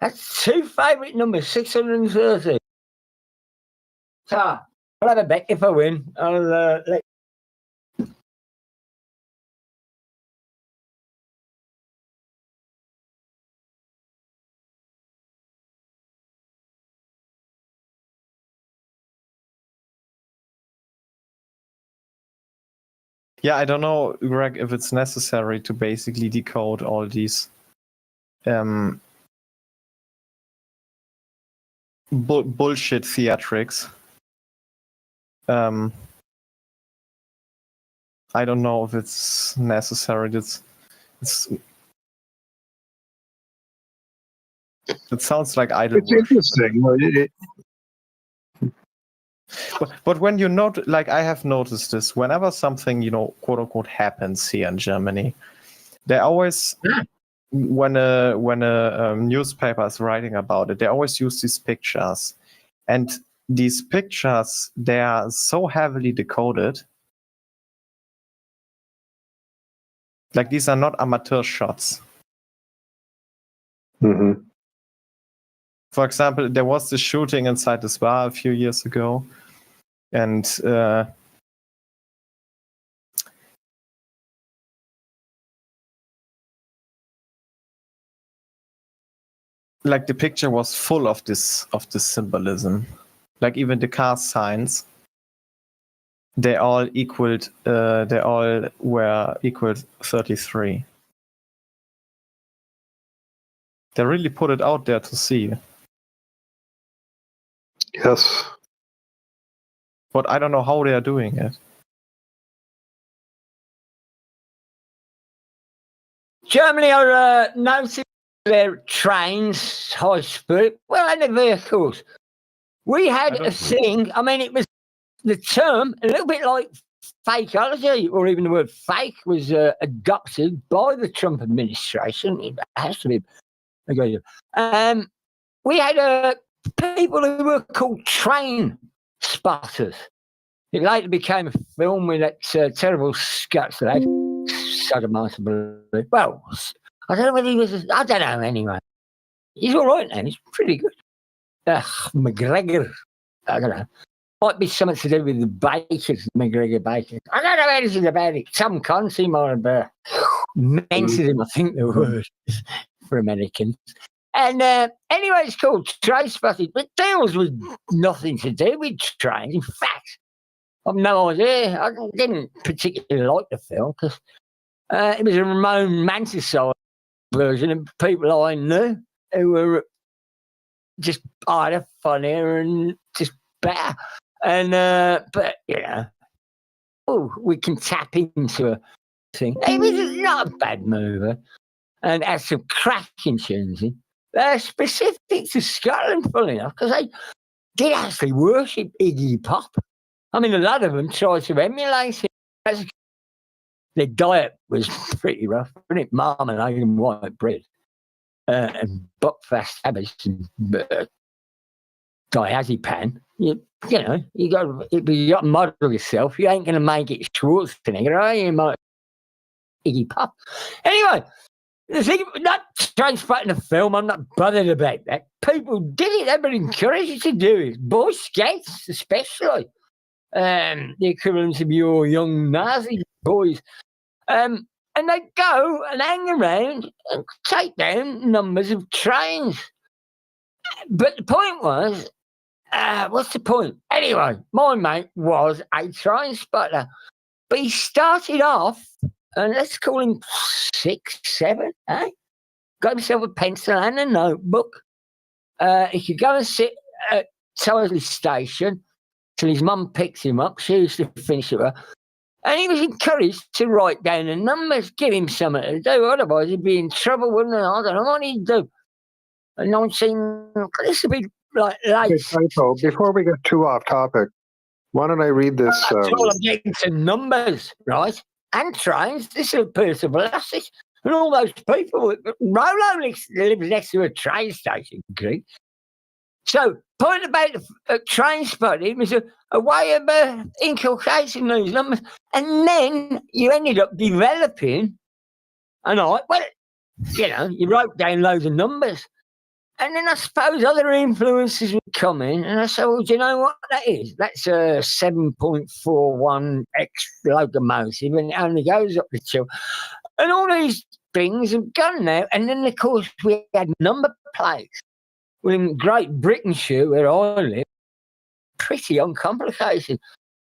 That's two favourite numbers, 630. So I'll have a bet if I win. I'll let. Yeah, I don't know, Greg, if it's necessary to basically decode all these bullshit theatrics. I don't know if it's necessary. It sounds like idle It's interesting. But when you note, like I have noticed this, whenever something, quote unquote, happens here in Germany, they always, when a newspaper is writing about it, they always use these pictures, and these pictures, they are so heavily decoded. Like these are not amateur shots. Mm-hmm. For example, there was this shooting inside this bar a few years ago, and like the picture was full of this symbolism. Like even the car signs, they all were equaled 33. They really put it out there to see. Yes. But I don't know how they are doing it. Germany are noticing their trains, high speed, well, and the vehicles. We had a thing, I mean, it was the term, a little bit like fakeology, or even the word fake, was adopted by the Trump administration. It has to be agreed. We had people who were called train spotters. It later became a film with that terrible Scots lad, sodomite, I believe. Well, I don't know whether he was. I don't know. Anyway, he's all right now. He's pretty good. McGregor. I don't know. Might be something to do with the bakers, McGregor bakers. I don't know anything about it. Some cons might have mentioned him, I think the word is for Americans. And anyway, it's called Train Spotting, but deals with nothing to do with trains. In fact, I've no idea. I didn't particularly like the film because it was a romanticised version of people I knew who were just either funnier and just better. And but we can tap into a thing. It was not a bad movie, and had some cracking tunes in. They're specific to Scotland, funny enough, because they did actually worship Iggy Pop. I mean, a lot of them tried to emulate it. Their diet was pretty rough, wasn't it? Marmalade and white bread, and buckfast habits and diazepam. You got to model yourself. You ain't going to make it Schwarzenegger, are you? Iggy Pop. Anyway, the thing, not transplanting a film, I'm not bothered about that. People did it. They've been encouraged to do it. Boy Scouts, especially. The equivalent of your young Nazi boys. And they go and hang around and take down numbers of trains. But the point was, what's the point? Anyway, my mate was a train spotter. But he started off, and let's call him 6, 7, eh? Got himself a pencil and a notebook. He could go and sit at Towerley Station till his mum picks him up. She used to finish it. And he was encouraged to write down the numbers, give him something to do. Otherwise, he'd be in trouble, wouldn't he? I don't know what he'd do. This would be like late. Before we get too off topic, why don't I read this? I'm getting to numbers, right? And trains. This is a person velocity. And all those people, Rolo lives next to a train station, Greek. So, point about the train spotting was a way of inculcating those numbers. And then you ended up developing, you wrote down loads of numbers. And then I suppose other influences would come in. And I said, well, do you know what that is? That's a 7.41 X locomotive, and it only goes up to 2. And all these things have gone now. And then, of course, we had number plates. Well, in Great Britain, where I live, pretty uncomplicated.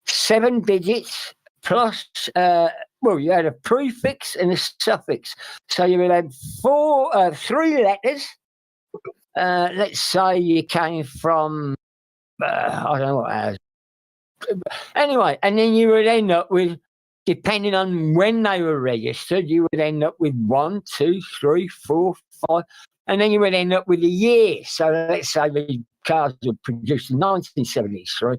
7 digits plus, you had a prefix and a suffix. So you would have 3 letters. Let's say you came from, I don't know what it is. Anyway, and then you would end up with, depending on when they were registered, you would end up with 1, 2, 3, 4, 5. And then you would end up with a year. So let's say the cars were produced in 1973.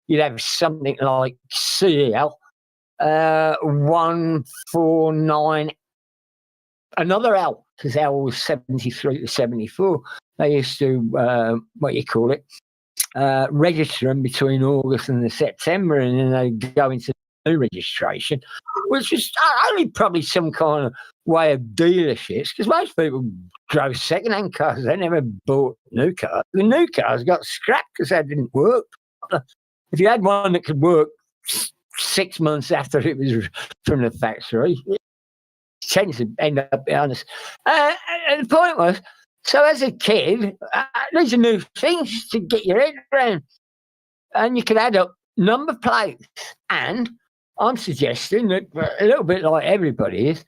You'd have something like CL 149, another L, because L was 73 to 74. They used to, register them between August and September, and then they'd go into new registration, which was only probably some kind of way of dealerships, because most people drove second-hand cars. They never bought new cars. The new cars got scrapped because they didn't work. If you had one that could work 6 months after it was from the factory, it tends to end up behind us. And the point was, so as a kid, these are new things to get your head around. And you could add up number plates, and I'm suggesting that a little bit like everybody is,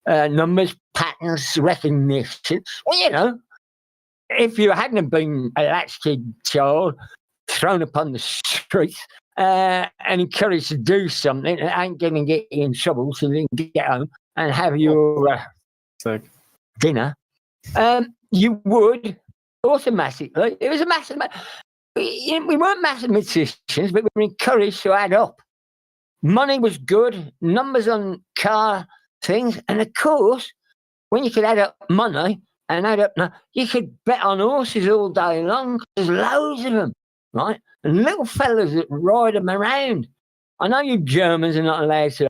numbers, patterns, recognitions. Well, if you hadn't been a latchkey child thrown upon the streets and encouraged to do something that ain't going to get you in trouble so you can get home and have your dinner, you would automatically, it was a massive, we weren't mathematicians, but we were encouraged to add up money was good, numbers on car things, and of course, when you could add up money and add up, you could bet on horses all day long. There's loads of them, right? And little fellas that ride them around. I know you Germans are not allowed to,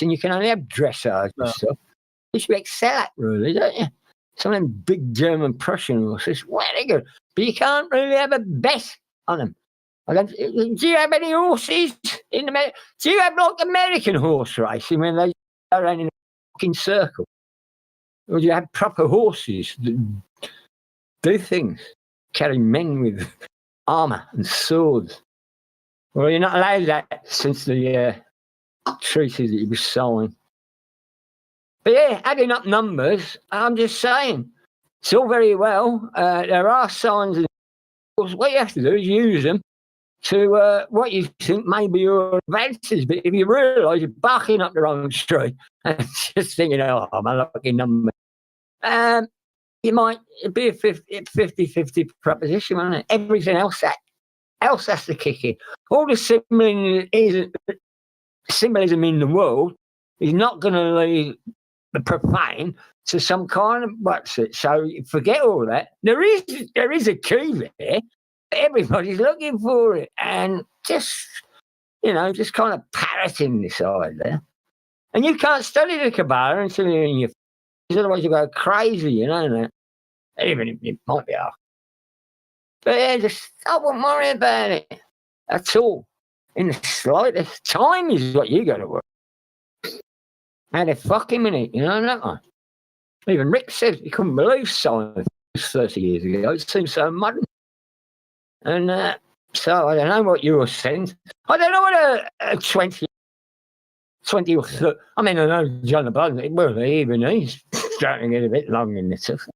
and you can only have dressage and stuff. You should excel at, really, don't you? Some of them big German Prussian horses, very good. But you can't really have a bet on them. Do you have any horses in America? Do you have like American horse racing when they go around in a fucking circle? Or do you have proper horses that do things, carry men with armour and swords? Well, you're not allowed that since the treaty that you were signing. But yeah, adding up numbers, I'm just saying, it's all very well. There are signs, and what you have to do is use them to what you think may be your advances. But if you realise you're barking up the wrong street and just thinking, oh, I'm a lucky number, you might be a 50-50 proposition, won't it? Everything else has to kick in. All the symbolism in the world is not going to lead the profane to some kind of what's it. So forget all that. There is a key there. Everybody's looking for it, and just kind of parroting this idea. And you can't study the Kabbalah until you're in your, otherwise you go crazy, Even if it might be hard. But yeah, I wouldn't worry about it at all. In the slightest. Time is what you got to work. Had a fucking minute, that one. Even Rick said he couldn't believe science 30 years ago. It seems so modern. And so I don't know what you were saying. I don't know what a 20 or 30. I mean, I know John the Blood, well, even he's starting to get a bit long in this. What's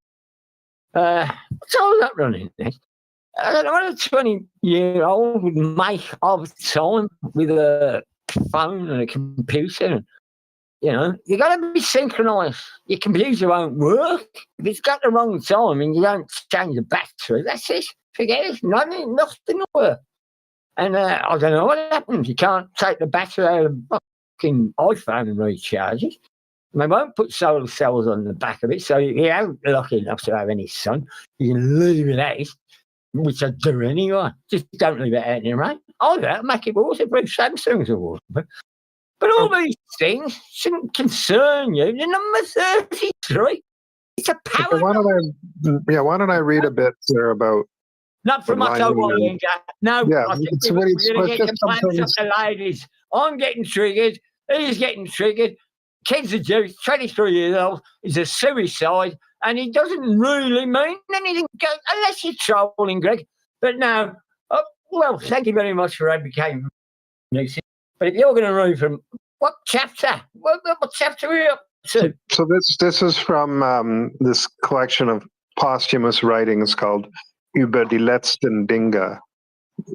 all that running next? I don't know what a 20-year-old would make of time with a phone and a computer. You got to be synchronised. Your computer won't work. If it's got the wrong time and you don't change the battery, that's it. Forget it. Nothing will work. And I don't know what happens. You can't take the battery out of the fucking iPhone and recharge it. And they won't put solar cells on the back of it. So if you're lucky enough to have any sun, you can leave it out, which I do anyway. Just don't leave it out in the rain. I'll make it waterproof. Samsung's a waterproof. But all these things shouldn't concern you. The number 33. It's a power. Why don't I read a bit there about? Not from my own way, no. Yeah, it's what he's going to get complaints of the ladies. I'm getting triggered. He's getting triggered. Kid's a Jew, 23 years old. He's a suicide, and he doesn't really mean anything unless you're trolling, Greg. But no. Well, thank you very much for advocating. But if you're going to read from what chapter? What chapter are you up to? So this is from this collection of posthumous writings called Über die letzten Dinge,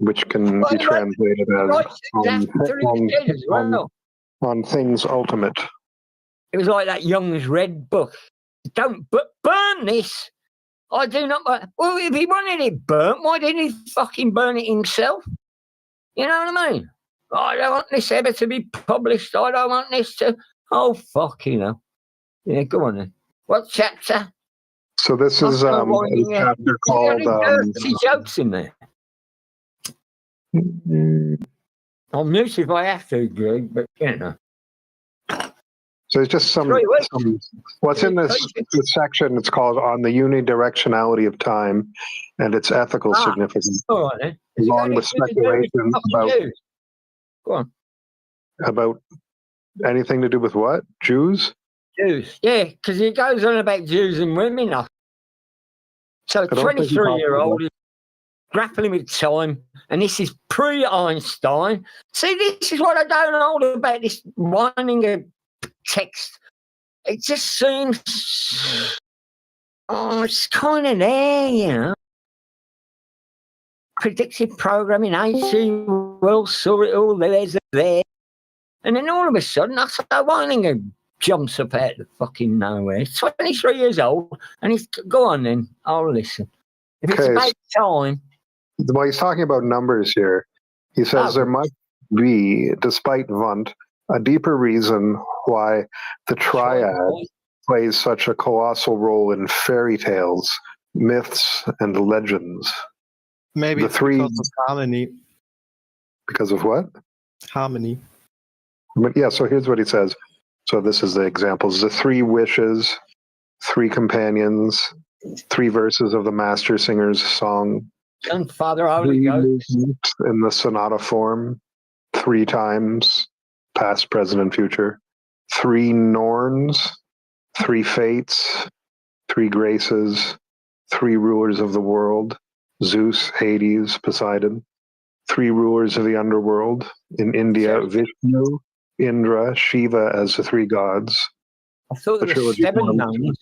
which can be translated as on things ultimate. It was like that Young's Red book. Don't burn this. I do not. Well, if he wanted it burnt, why didn't he fucking burn it himself? You know what I mean? I don't want this ever to be published. I don't want this to. Oh, fuck, Yeah, go on then. What chapter? So this is a chapter called. See jokes in there. I'll mute if I have to, Greg, but So it's just some what's in this section. It's called "On the Unidirectionality of Time and Its Ethical Significance," all right, then. Along with speculation about anything to do with what? Jews? Jews, yeah, because he goes on about Jews and women. So a 23-year-old is grappling with time, and this is pre-Einstein. See, this is what I don't know about this whining of text. It just seems, it's kind of there, Predictive programming, AC well saw it all, there's there. And then all of a sudden, I start whining and jumps up out of fucking nowhere. He's 23 years old, and he's, go on then, I'll listen. If it's about time. Well, he's talking about numbers here. He says B, despite Vunt, a deeper reason why the triad plays such a colossal role in fairy tales, myths, and legends. Maybe The it's three because of harmony. because of what? Harmony. But yeah, so here's what he says. So this is the examples. The 3 wishes, 3 companions, 3 verses of the master singer's song. And Father, how 3 it goes. movements in the sonata form, 3 times, past, present, and future. 3 Norns, 3 fates, 3 graces, 3 rulers of the world, Zeus, Hades, Poseidon. 3 rulers of the underworld. In India, Vishnu, Indra, Shiva as the 3 gods. I thought there were 7 names.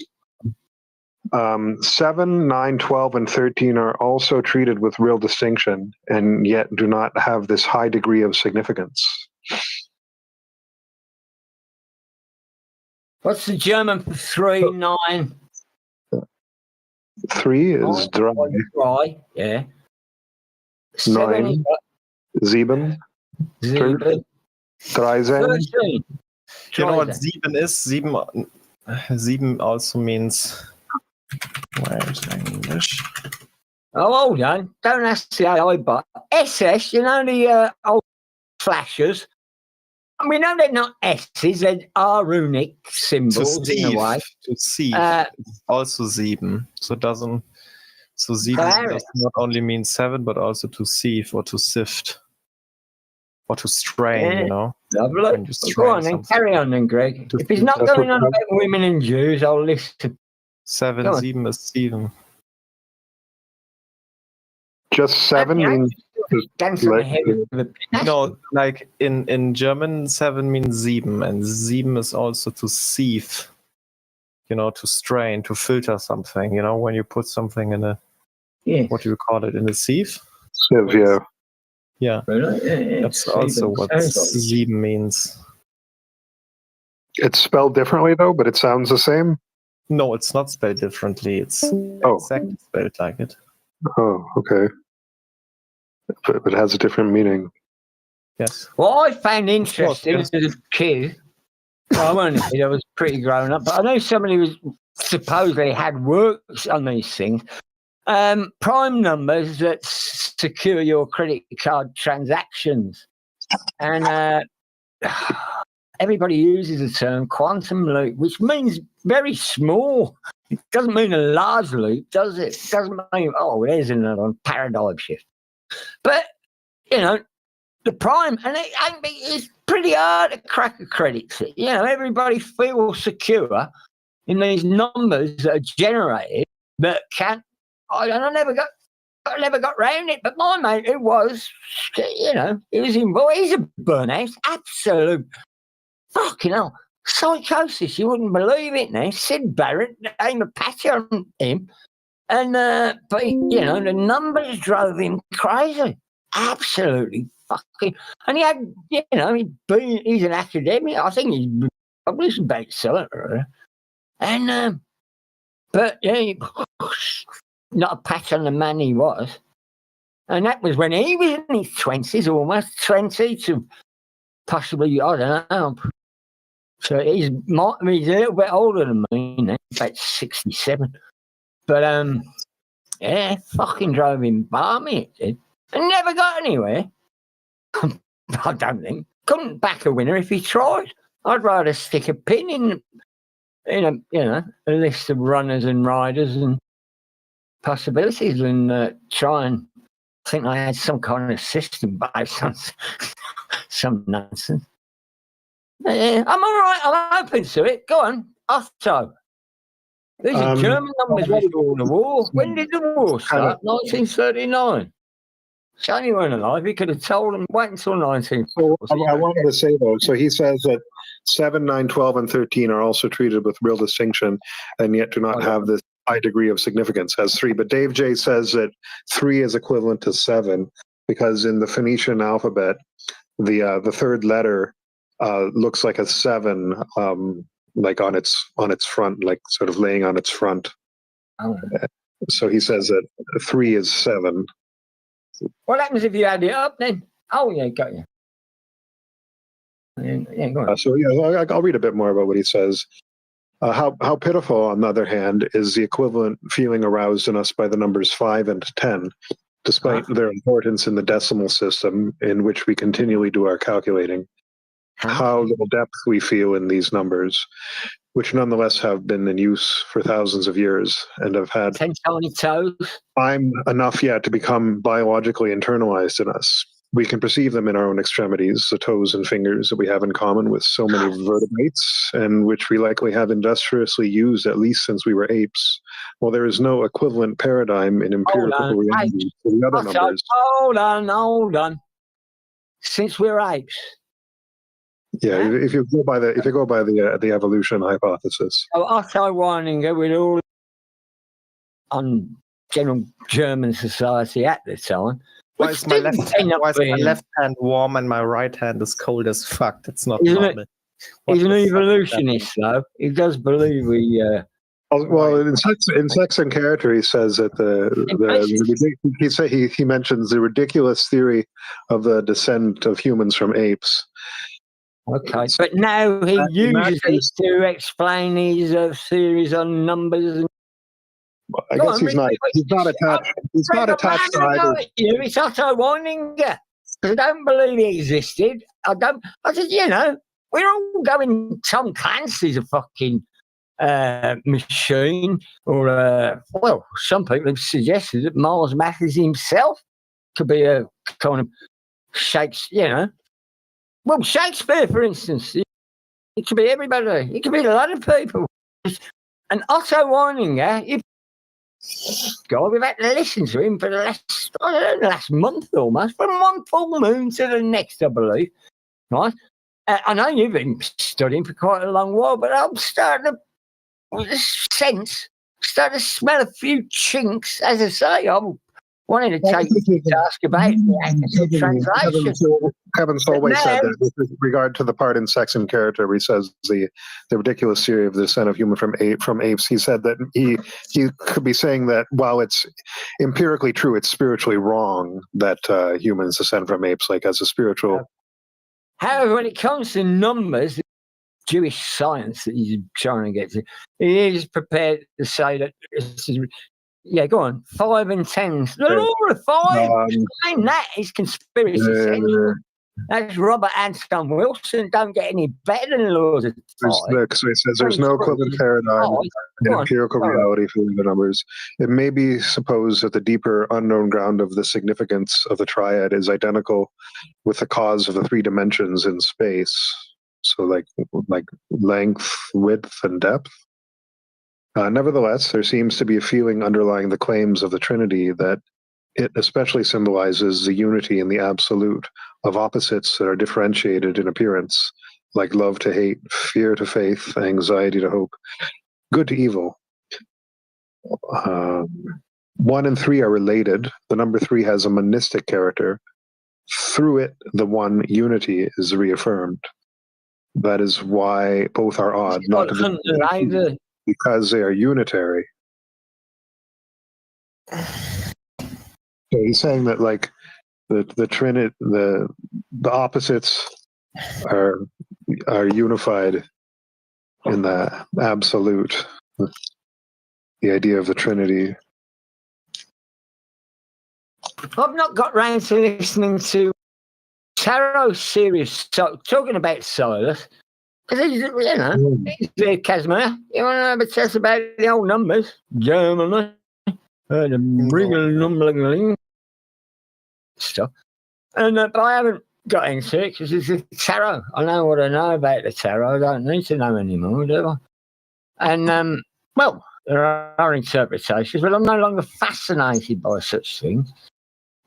7, 9, 12, and 13 are also treated with real distinction and yet do not have this high degree of significance. What's the German for 3, 9? 3 is dry. Dry, yeah. 9, Sieben, Sieben. Dreisen. 13. You know what sieben is? Sieben also means. Where's English? Oh, hold on. Don't ask the AI, but SS, you know the old flashers? We know they're not S's, they're are runic symbols in a way. To sieve. It's also sieben. So it doesn't. So sieben does not only mean 7, but also to sieve or to sift. Or to strain, you know. Lovely. When you Go on then, something. carry on then, Greg. If he's not going on about women and Jews, I'll listen. 7, 7 is 7. Just 7 means no, like in German, 7 means 7, and 7 is also to sieve. You know, to strain, to filter something. You know, when you put something in a what do you call it, in a sieve? Sieve, yeah. Yeah, that's also what 7 means. It's spelled differently though, but it sounds the same. No, it's not spelled differently. It's exactly spelled like it. Oh, okay. But it has a different meaning. Yes. What I found interesting as a kid, I was pretty grown up, but I know somebody was supposedly had works on these things. Prime numbers that secure your credit card transactions. And everybody uses the term quantum loop, which means very small. It doesn't mean a large loop, does it? It doesn't mean, oh, there's another paradigm shift. But, you know, the prime, and it's pretty hard to crack a credit. You know, everybody feels secure in these numbers that are generated that can't. I never got round it, but my mate, it was, you know, he was involved. He's a burnout, absolute fucking hell, psychosis. You wouldn't believe it. Now, Sid Barrett aimed a patch on him, and but you know, the numbers drove him crazy, absolutely fucking. And he had, you know, he's an academic. I think he's published a bestseller, and but yeah. Not a patch on the man he was. And that was when he was in his 20s, almost 20 to possibly, I don't know. So he's a little bit older than me now, about 67. But, yeah, fucking drove him balmy, it did. And never got anywhere. I don't think. Couldn't back a winner if he tried. I'd rather stick a pin in a, you know, a list of runners and riders and possibilities and try and think I had some kind of system based on some nonsense. I'm all right. I'm open to it. Go on, Otto. These are German numbers before the war. When did the war start? 1939. Sonny weren't alive. He could have told them, wait until 19. So I wanted to say though, so he says that 7, 9, 12, and 13 are also treated with real distinction and yet do not have this high degree of significance as 3. But Dave J says that 3 is equivalent to 7 because in the Phoenician alphabet, the third letter looks like a 7, like on its front, like sort of laying on its front. Oh. So he says that 3 is 7. What happens if you add it up then? Oh yeah, got you. Go on. So yeah, I'll read a bit more about what he says. How pitiful, on the other hand, is the equivalent feeling aroused in us by the numbers 5 and 10, despite their importance in the decimal system in which we continually do our calculating. How little depth we feel in these numbers, which nonetheless have been in use for thousands of years and have had 10 tiny toes. time enough yet to become biologically internalized in us. We can perceive them in our own extremities, the toes and fingers that we have in common with so many vertebrates, and which we likely have industriously used at least since we were apes. While there is no equivalent paradigm in empirical reality for the other numbers. Hold on. Since we're apes. Yeah, if you go by the evolution hypothesis. So Otto Weininger, with all on general German society at the time. Why is my left hand warm and my right hand is cold as fuck? That's not normal. He's an evolutionist, though. He does believe we. Well, in Sex and Character, he says that he mentions the ridiculous theory of the descent of humans from apes. Okay, but now he uses it to explain his theories on numbers. And I guess he's not attached. He's not attached to either. It's Otto Weininger. I don't believe he existed. I said, we're all going. Tom Clancy's a fucking machine, or some people have suggested that Miles Mathers himself could be a kind of Shakespeare. Well, Shakespeare, for instance, it could be everybody. It could be a lot of people. And Otto Weininger, we've had to listen to him for the last month almost, from one full moon to the next, I believe. Right? I know you've been studying for quite a long while, but I'm starting to smell a few chinks. As I say, I'm wanting to take the task about the translation. Kevin Solway said that with regard to the part in Sex and Character where he says the ridiculous theory of the descent of human from apes, he said that he could be saying that while it's empirically true, it's spiritually wrong that humans descend from apes, like as a spiritual. However, when it comes to numbers, Jewish science that he's trying to get to, he is prepared to say that this is. Yeah, go on. 5 and 10. The law of 5. That is conspiracy. That's Robert Anton Wilson. Don't get any better than the laws of 5. So he says there's no equivalent paradigm in empirical reality for the numbers. It may be supposed that the deeper unknown ground of the significance of the triad is identical with the cause of the 3 dimensions in space. So like length, width, and depth. Nevertheless, there seems to be a feeling underlying the claims of the Trinity that it especially symbolizes the unity in the absolute of opposites that are differentiated in appearance, like love to hate, fear to faith, anxiety to hope, good to evil. 1 and 3 are related. The number 3 has a monistic character. Through it, the one unity is reaffirmed. That is why both are odd, not to be because they are unitary. So he's saying that like the Trinity, the opposites are unified in the absolute. The idea of the Trinity. I've not got round to listening to Tarot series talking about Silas. Because he's there, Casimir. You want to have a test about the old numbers? Germany. The real numbering stuff. And but I haven't got into it because it's the tarot. I know what I know about the tarot. I don't need to know anymore, do I? And, well, there are interpretations, but I'm no longer fascinated by such things.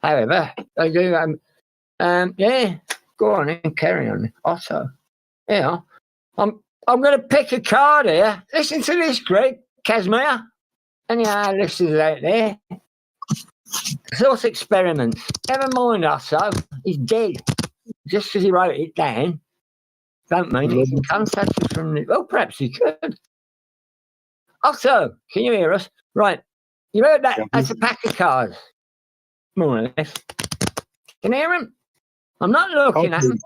However, I do, yeah, go on and carry on. Otto. Yeah. I'm going to pick a card here. Listen to this, Greg, Casimir. Any of our listeners out there? Thought experiment. Never mind Otto. He's dead. Just because he wrote it down. Don't mean he can contact us from the... Well, perhaps he could. Otto, can you hear us? Right. You heard that? That's a pack of cards. More or less. Can you hear him? I'm not looking at him.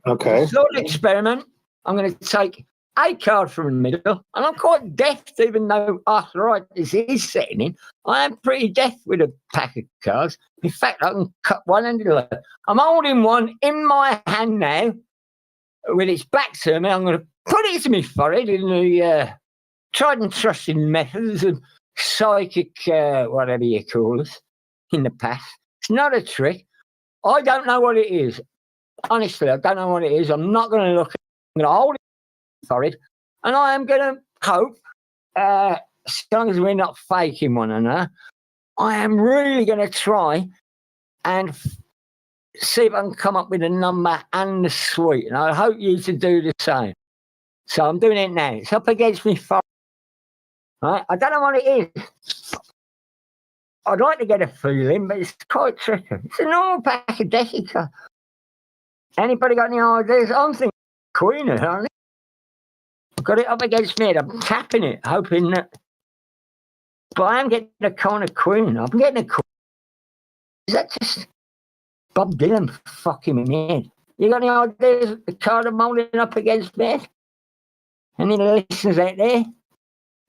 Okay. Thought experiment. I'm going to take a card from the middle, and I'm quite deft, even though arthritis is setting in. I am pretty deft with a pack of cards. In fact, I can cut one end of the other. I'm holding one in my hand now, with its back to me. I'm going to put it to my forehead in the tried and trusted methods of psychic, whatever you call it, in the past. It's not a trick. I don't know what it is. Honestly, I don't know what it is. I'm not going to look at it. I'm going to hold it for it, and I am going to hope, as long as we're not faking one another, I am really going to try and see if I can come up with a number and the suite, and I hope you to do the same. So I'm doing it now. It's up against me. Right? I don't know what it is. I'd like to get a feeling, but it's quite tricky. It's a normal pack of deck cards. Anybody got any ideas? I'm thinking Queen, aren't I? I've got it up against me. I'm tapping it, hoping that. But I am getting a kind of Queen. I'm getting a Queen. Is that just Bob Dylan fucking in the head? You got any ideas? The card I'm holding up against me? Any listeners out there?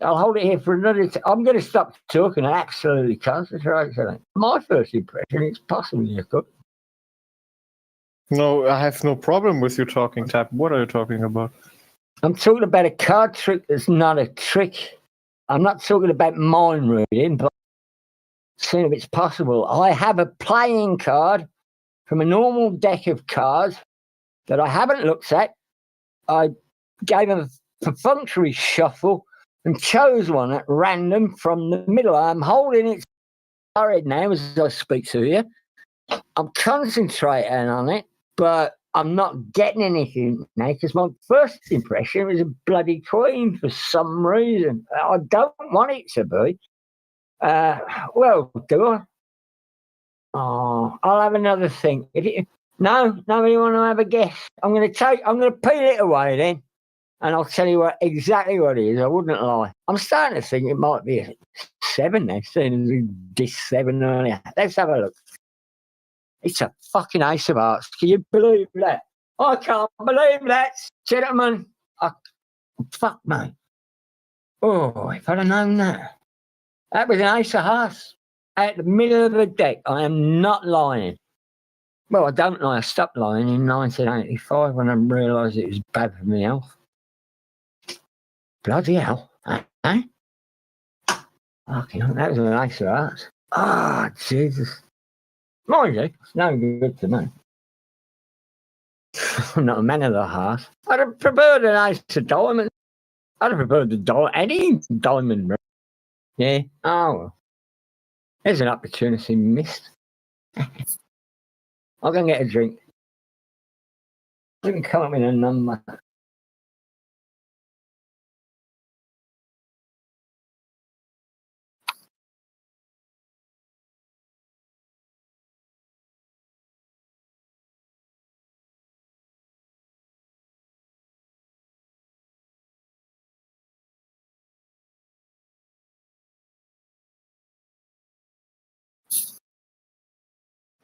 I'll hold it here for another time. I'm going to stop talking. I absolutely can't. That's right. My first impression, it's possibly a good. No, I have no problem with you talking, Tap. What are you talking about? I'm talking about a card trick that's not a trick. I'm not talking about mind reading, but seeing if it's possible. I have a playing card from a normal deck of cards that I haven't looked at. I gave them a perfunctory shuffle and chose one at random from the middle. I'm holding it forehead now as I speak to you. I'm concentrating on it, but I'm not getting anything now because my first impression was a bloody Queen for some reason. I don't want it to be. Well, do I? Oh, I'll have another think. No, nobody want to have a guess. I'm going to peel it away then, and I'll tell you exactly what it is. I wouldn't lie. I'm starting to think it might be a 7 now, seeing as we did 7 earlier. Let's have a look. It's a fucking ace of hearts. Can you believe that? I can't believe that, gentlemen. Fuck me. Oh, if I'd have known that. That was an ace of hearts. At the middle of the deck. I am not lying. Well, I don't lie. I stopped lying in 1985 when I realised it was bad for my health. Bloody hell. Eh? Fucking hell, that was an ace of hearts. Ah, Jesus. Mind you, it's no good to me. I'm not a man of the heart. I'd have preferred an ace of diamond. I'd have preferred any diamond. Yeah. Oh, well. There's an opportunity missed. I'll go and get a drink. We can come up with a number.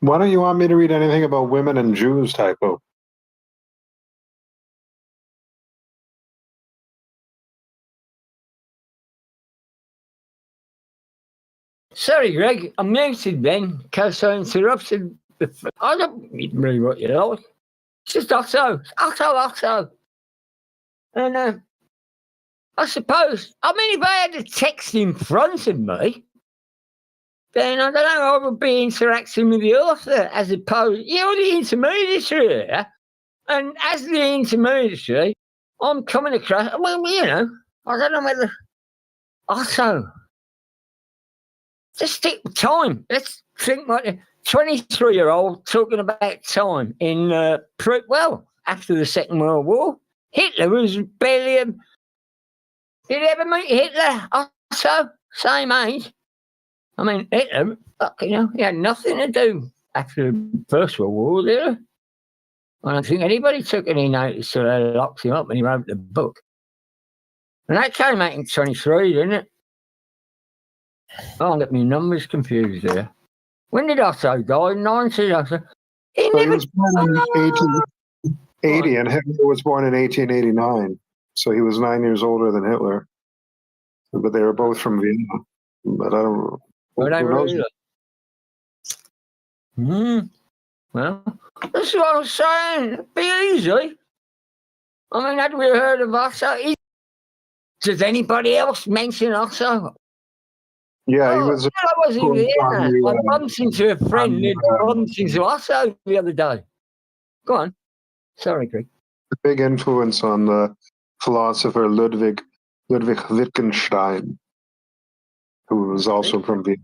Why don't you want me to read anything about women and Jews, Typo? Sorry, Greg. I'm muted then because I interrupted. I don't really what you like. It's just Otto. And I suppose, if I had the text in front of me, then I don't know, I would be interacting with the author as opposed, you're the intermediary here. And as the intermediary, I'm coming across, well, I don't know whether, Otto, just stick with time. Let's think like a 23-year-old talking about time in, after the Second World War. Hitler was barely did you ever meet Hitler? Otto, same age. Hitler, he had nothing to do after the First World War, did he? I don't think anybody took any notice, so they locked him up when he wrote the book. And that came out in 23, didn't it? Oh, I'm getting my numbers confused there. When did Otto die? 19. He was born in 80, and Hitler was born in 1889, so he was 9 years older than Hitler. But they were both from Vienna. But I don't know. Who knows? Well, that's what I was saying. Be easy. I mean, had we heard of Otto? Does anybody else mention Otto? Yeah, he was. I was in Vienna. I bumped into a friend who bumped into Otto the other day. Go on. Sorry, Greg. A big influence on the philosopher Ludwig Wittgenstein, who was also from Vienna.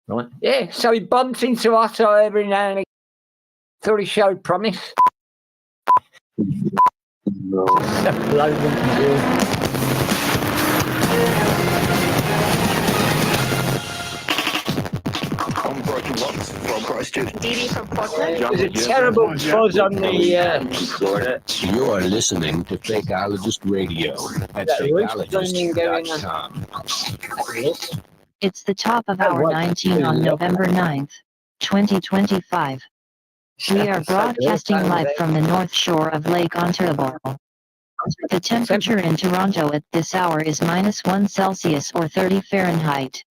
Right. Yeah, so he bumped into Otto every now and again. Thought he showed promise. No. I'm breaking lots from Christchurch. Dee from Portland. There's a terrible fuzz on the Florida. You are listening to Fakeologist Radio at fakeologist.com. It's the top of hour 19 on November 9th, 2025. We are broadcasting live from the north shore of Lake Ontario. The temperature in Toronto at this hour is -1 Celsius or 30 Fahrenheit.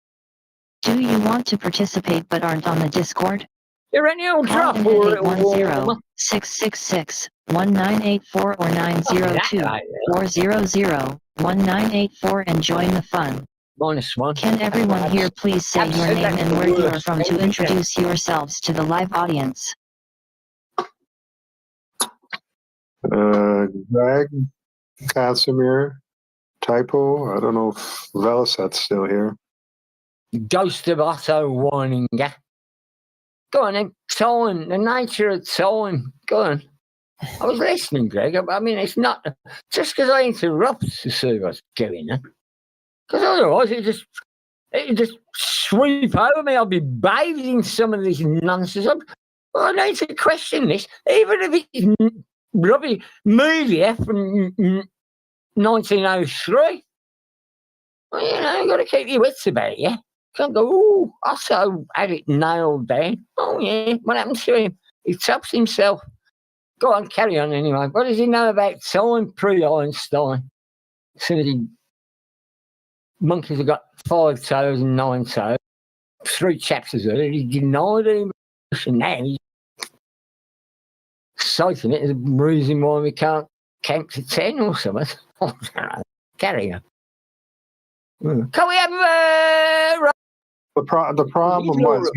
Do you want to participate but aren't on the Discord? You're any old Call drop in or at 810-666-1984 or 902-400-1984 and join the fun. -1. Can everyone here please say your name and where you are from to introduce yourselves to the live audience? Greg, Casimir, Typo. I don't know if Velisat's still here. Ghost of Otto Warninger. Go on then. Time, the nature of time. Go on. I was listening, Greg. I mean, it's not just because I interrupt to see what's going on. Because otherwise, it just sweep over me. I'll be bathed in some of this nonsense. I need to question this, even if it's rubbish media from 1903. Well, you know, you've got to keep your wits about you. Can't go, oh, Otto had it nailed down. Oh, yeah, what happened to him? He tops himself. Go on, carry on anyway. What does he know about time pre-Einstein? So that monkeys have got 5 toes and 9 toes. 3 chapters of it. He denied it. And now he's citing it as a reason why we can't count to 10 or something. Carry on. Can we have The problem was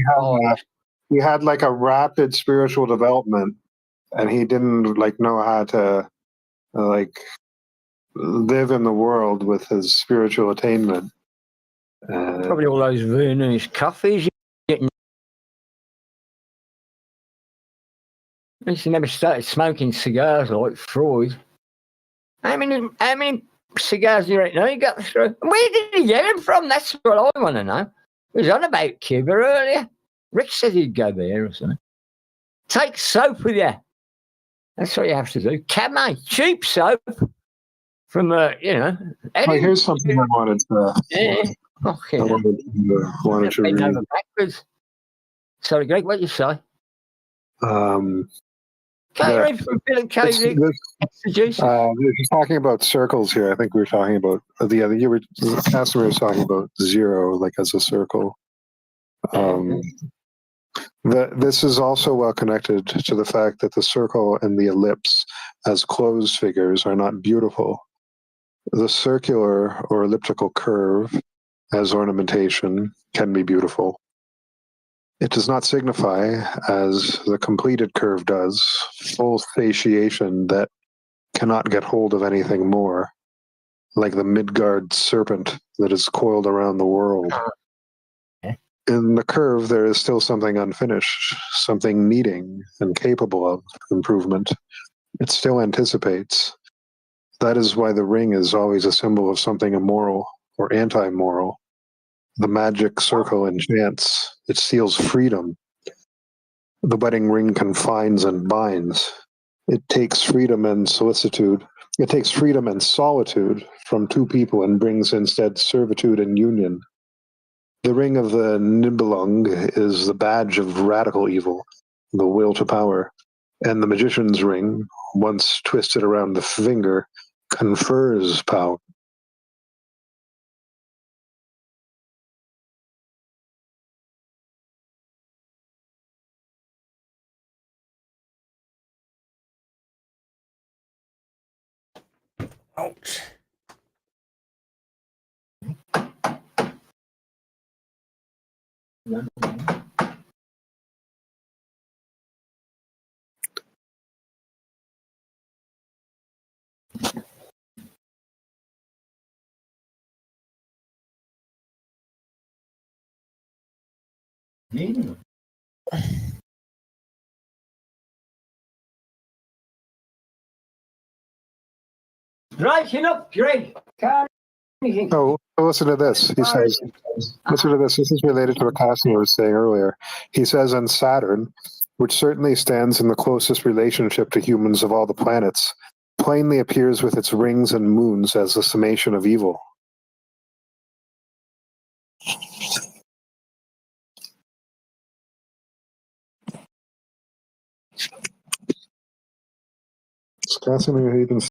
he had like a rapid spiritual development, and he didn't like know how to like live in the world with his spiritual attainment. Probably all those Viennese coffees you're getting. At least he never started smoking cigars like Freud. How many cigars do you reckon he got through? Where did he get them from? That's what I want to know. He was on about Cuba earlier. Rick said he'd go there or something. Take soap with you. That's what you have to do. Camo, cheap soap from, here's something I wanted to. Okay. I wanted to read. Backwards. Sorry, Greg, what did you say? Can you read from Philip K. Dick? We're talking about circles here. I think we were talking about the other. You were Casimir was talking about 0, like as a circle. This is also well connected to the fact that the circle and the ellipse, as closed figures, are not beautiful. The circular or elliptical curve, as ornamentation, can be beautiful. It does not signify, as the completed curve does, full satiation that cannot get hold of anything more, like the Midgard serpent that is coiled around the world. In the curve, there is still something unfinished, something needing and capable of improvement. It still anticipates. That is why the ring is always a symbol of something immoral or anti-moral. The magic circle enchants. It seals freedom. The wedding ring confines and binds. It takes freedom and solicitude. It takes freedom and solitude from 2 people and brings instead servitude and union. The ring of the Nibelung is the badge of radical evil, the will to power. And the magician's ring, once twisted around the finger, confers power. Ouch. Right up, Greg. Oh, listen to this. He says, listen to this. This is related to what Casimir was saying earlier. He says, on Saturn, which certainly stands in the closest relationship to humans of all the planets, plainly appears with its rings and moons as the summation of evil. Casimir even